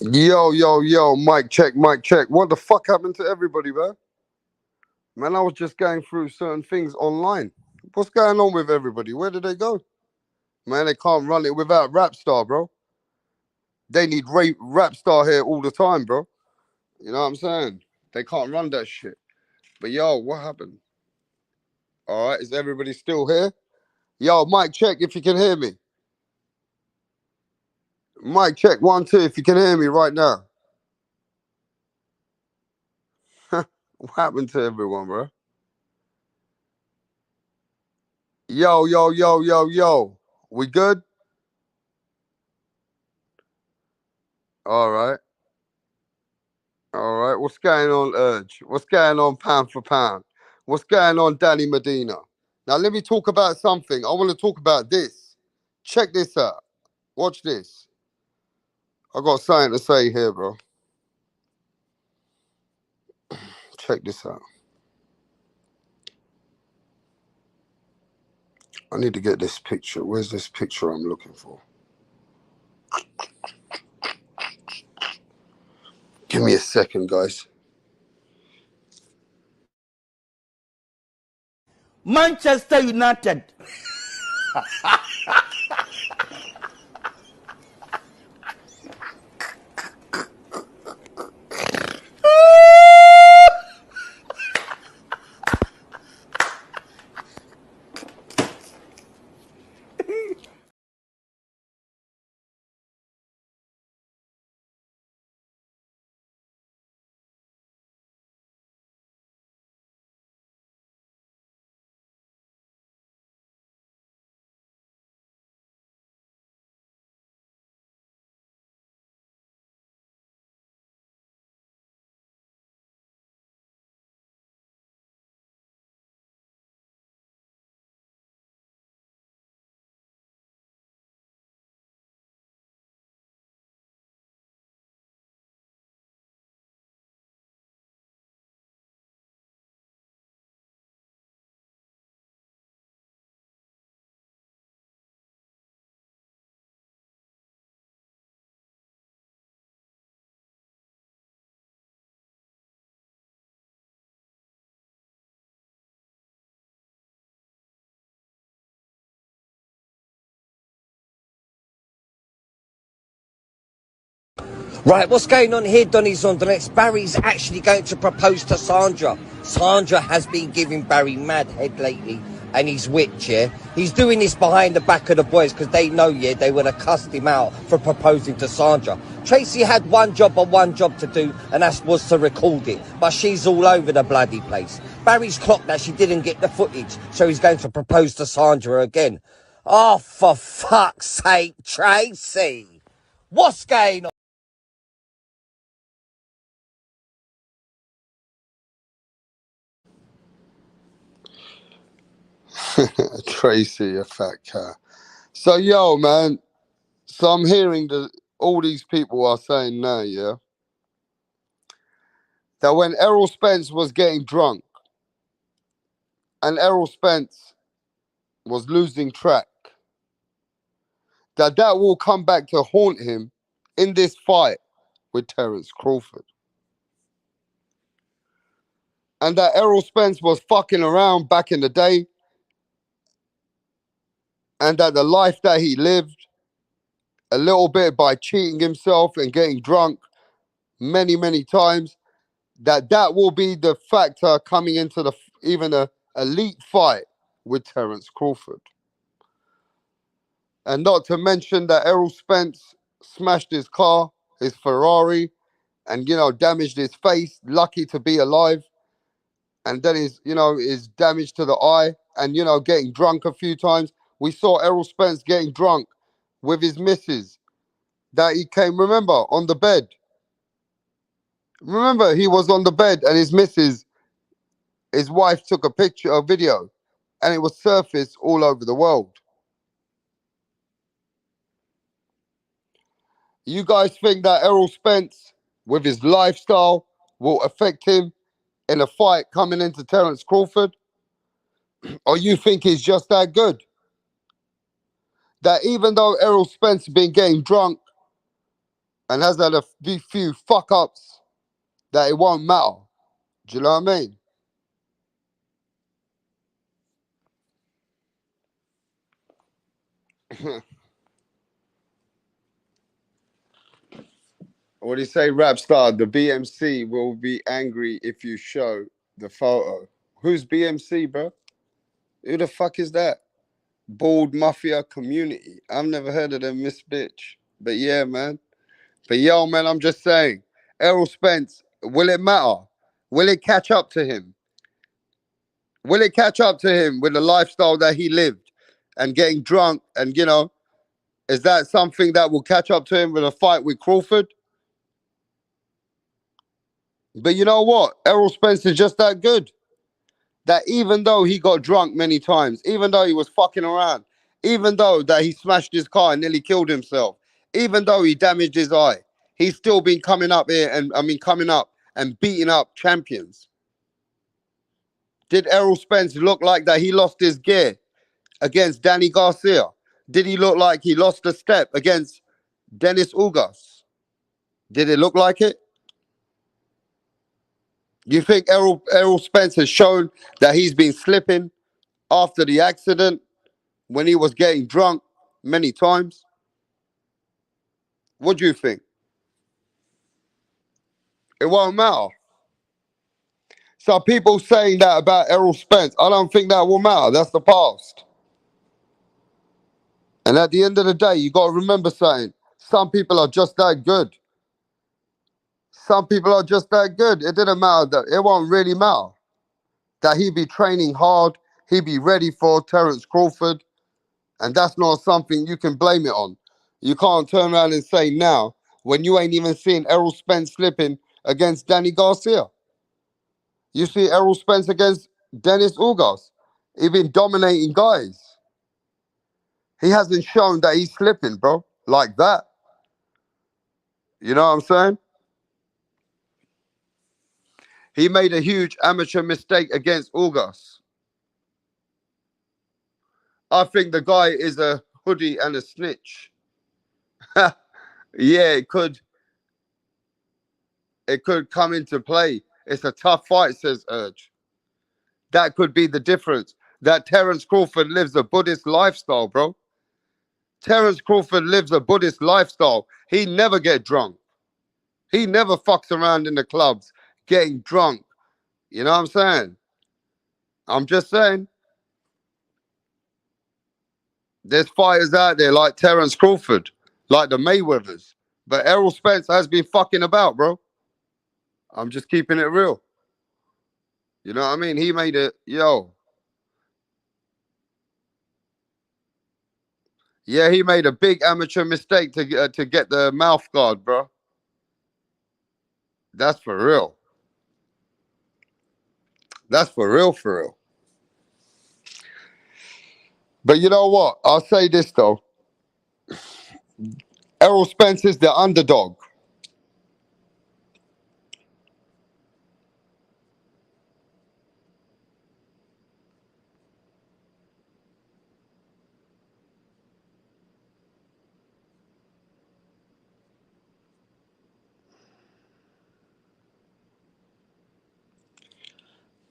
Yo, mic check, mic check. What the fuck happened to everybody, man? Man, I was just going through certain things online. What's going on with everybody? Where did they go? Man, they can't run it without Rapstar, bro. They need Rapstar here all the time, bro. You know what I'm saying? They can't run that shit. But yo, what happened? All right, is everybody still here? Yo, mic check if you can hear me. Mic check 1, 2 if you can hear me right now. What happened to everyone, bro? Yo. We good? All right. All right. What's going on, Urge? What's going on, pound for pound? What's going on, Danny Medina? Now, let me talk about something. I want to talk about this. Check this out. Watch this. I got something to say here, bro. Check this out. I need to get this picture. Where's this picture I'm looking for? Give me a second, guys. Manchester United. Right, what's going on here, Donny's on the next? Barry's actually going to propose to Sandra. Sandra has been giving Barry mad head lately, and he's witch, yeah? He's doing this behind the back of the boys because they know, yeah, they would have cussed him out for proposing to Sandra. Tracy had one job to do, and that was to record it. But she's all over the bloody place. Barry's clocked that she didn't get the footage, so he's going to propose to Sandra again. Oh, for fuck's sake, Tracy! What's going on? Tracy, a fat cat. So, yo, man. So I'm hearing that all these people are saying now, yeah, that when Errol Spence was getting drunk and Errol Spence was losing track, that will come back to haunt him in this fight with Terence Crawford. And that Errol Spence was fucking around back in the day, and that the life that he lived, a little bit by cheating himself and getting drunk many times, that will be the factor coming into the even a elite fight with Terence Crawford. And not to mention that Errol Spence smashed his car, his Ferrari, and damaged his face, lucky to be alive. And then his damage to the eye, and getting drunk a few times. We saw Errol Spence getting drunk with his missus that he came, remember, on the bed. Remember, he was on the bed and his missus, his wife, took a picture, a video, and it was surfaced all over the world. You guys think that Errol Spence, with his lifestyle, will affect him in a fight coming into Terence Crawford? Or you think he's just that good? That even though Errol Spence has been getting drunk and has had a few fuck ups that it won't matter. Do you know what I mean? What do you say, rap star? The BMC will be angry if you show the photo. Who's BMC, bro? Who the fuck is that? Bald Mafia Community. I've never heard of them, Miss Bitch. But yeah, man. But yo, man, I'm just saying, Errol Spence, will it matter? Will it catch up to him? Will it catch up to him with the lifestyle that he lived and getting drunk? And, is that something that will catch up to him with a fight with Crawford? But you know what? Errol Spence is just that good. That even though he got drunk many times, even though he was fucking around, even though that he smashed his car and nearly killed himself, even though he damaged his eye, he's still been coming up here and coming up and beating up champions. Did Errol Spence look like that he lost his gear against Danny Garcia? Did he look like he lost a step against Dennis Ugas? Did it look like it? You think Errol Spence has shown that he's been slipping after the accident when he was getting drunk many times? What do you think? It won't matter. So people saying that about Errol Spence, I don't think that will matter. That's the past. And at the end of the day, you got to remember something. Some people are just that good. Some people are just that good. It didn't matter. It won't really matter. That he be training hard. He be ready for Terence Crawford. And that's not something you can blame it on. You can't turn around and say now, when you ain't even seen Errol Spence slipping against Danny Garcia. You see Errol Spence against Dennis Ugas. He been dominating guys. He hasn't shown that he's slipping, bro, like that. You know what I'm saying? He made a huge amateur mistake against Ugas. I think the guy is a hoodie and a snitch. Yeah, it could come into play. It's a tough fight, says Urge. That could be the difference. That Terence Crawford lives a Buddhist lifestyle, bro. Terence Crawford lives a Buddhist lifestyle. He never get drunk. He never fucks around in the clubs getting drunk. You know what I'm saying? I'm just saying. There's fighters out there like Terence Crawford, like the Mayweathers. But Errol Spence has been fucking about, bro. I'm just keeping it real. You know what I mean? He made it, Yeah, he made a big amateur mistake to get the mouth guard, bro. That's for real. That's for real, for real. But you know what? I'll say this, though. Errol Spence is the underdog.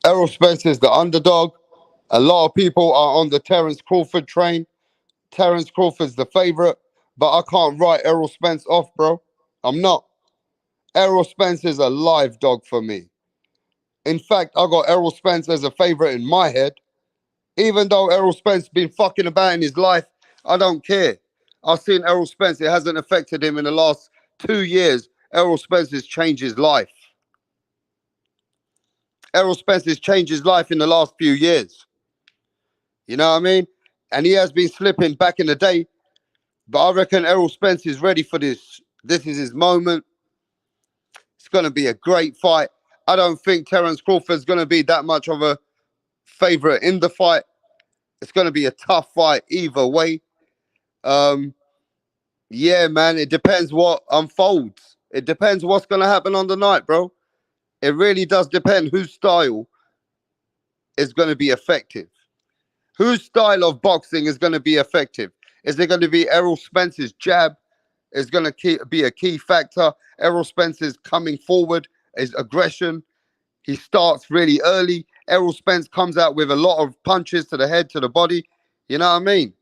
Errol Spence is the underdog. A lot of people are on the Terence Crawford train. Terence Crawford's the favorite, but I can't write Errol Spence off, bro. I'm not. Errol Spence is a live dog for me. In fact, I got Errol Spence as a favorite in my head. Even though Errol Spence been fucking about in his life, I don't care. I've seen Errol Spence. It hasn't affected him in the last 2 years. Errol Spence has changed his life. Errol Spence has changed his life in the last few years. You know what I mean? And he has been slipping back in the day. But I reckon Errol Spence is ready for this. This is his moment. It's going to be a great fight. I don't think Terence Crawford's going to be that much of a favorite in the fight. It's going to be a tough fight either way. Yeah, man, it depends what unfolds. It depends what's going to happen on the night, bro. It really does depend whose style is going to be effective. Whose style of boxing is going to be effective? Is it going to be Errol Spence's jab? is going to be a key factor. Errol Spence is coming forward, his aggression. He starts really early. Errol Spence comes out with a lot of punches to the head, to the body. You know what I mean?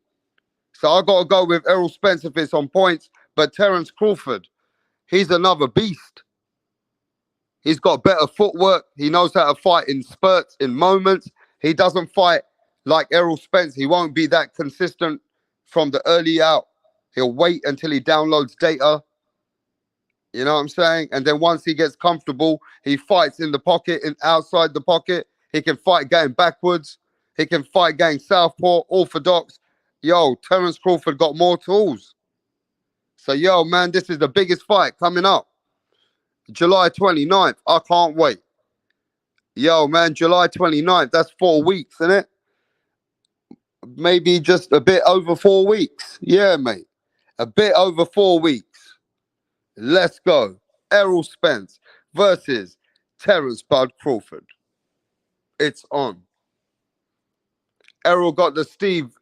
So I got to go with Errol Spence if it's on points. But Terence Crawford, he's another beast. He's got better footwork. He knows how to fight in spurts, in moments. He doesn't fight like Errol Spence. He won't be that consistent from the early out. He'll wait until he downloads data. You know what I'm saying? And then once he gets comfortable, he fights in the pocket and outside the pocket. He can fight going backwards. He can fight going southpaw, orthodox. Yo, Terence Crawford got more tools. So, yo, man, this is the biggest fight coming up. July 29th. I can't wait. Yo, man, July 29th. That's 4 weeks, isn't it? Maybe just a bit over 4 weeks. Yeah, mate. A bit over 4 weeks. Let's go. Errol Spence versus Terence Bud Crawford. It's on. Errol got the Steve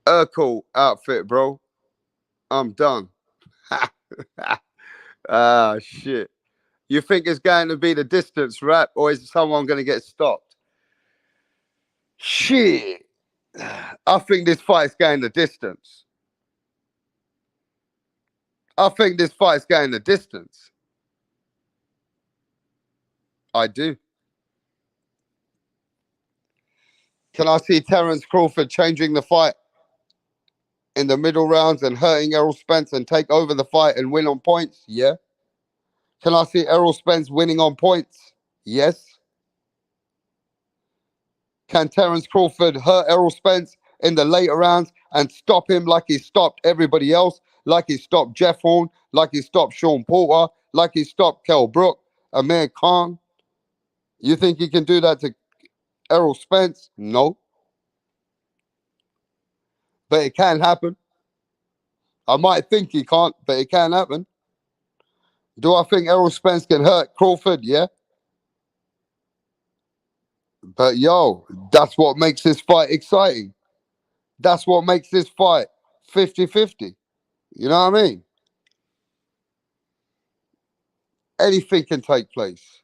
Urkel outfit, bro. I'm done. Ah, shit. You think it's going to be the distance wrap, or is someone going to get stopped? Shit. I think this fight's going the distance. I think this fight's going the distance. I do. Can I see Terence Crawford changing the fight in the middle rounds and hurting Errol Spence and take over the fight and win on points? Yeah. Can I see Errol Spence winning on points? Yes. Can Terence Crawford hurt Errol Spence in the later rounds and stop him like he stopped everybody else, like he stopped Jeff Horn, like he stopped Sean Porter, like he stopped Kell Brook, Amir Khan? You think he can do that to Errol Spence? No. But it can happen. I might think he can't, but it can happen. Do I think Errol Spence can hurt Crawford? Yeah. But yo, that's what makes this fight exciting. That's what makes this fight 50-50. You know what I mean? Anything can take place.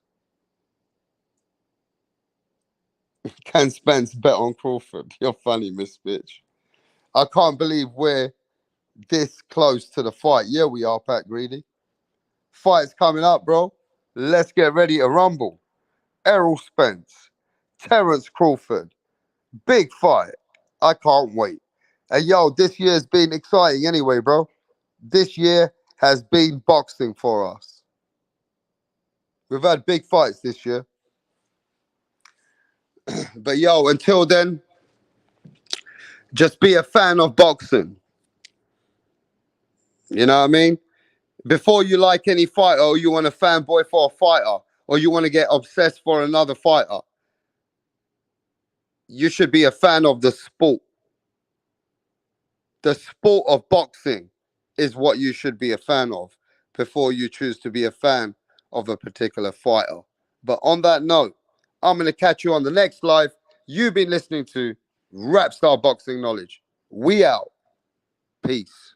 Can Spence bet on Crawford? You're funny, Miss Bitch. I can't believe we're this close to the fight. Yeah, we are, Pat Greedy. Fight's coming up, bro. Let's get ready to rumble. Errol Spence, Terence Crawford. Big fight. I can't wait. And yo, this year's been exciting anyway, bro. This year has been boxing for us. We've had big fights this year. But yo, until then, just be a fan of boxing. You know what I mean? Before you like any fighter, or you want a fanboy for a fighter, or you want to get obsessed for another fighter, you should be a fan of the sport. The sport of boxing is what you should be a fan of before you choose to be a fan of a particular fighter. But on that note, I'm going to catch you on the next live. You've been listening to Rap Star Boxing Knowledge. We out. Peace.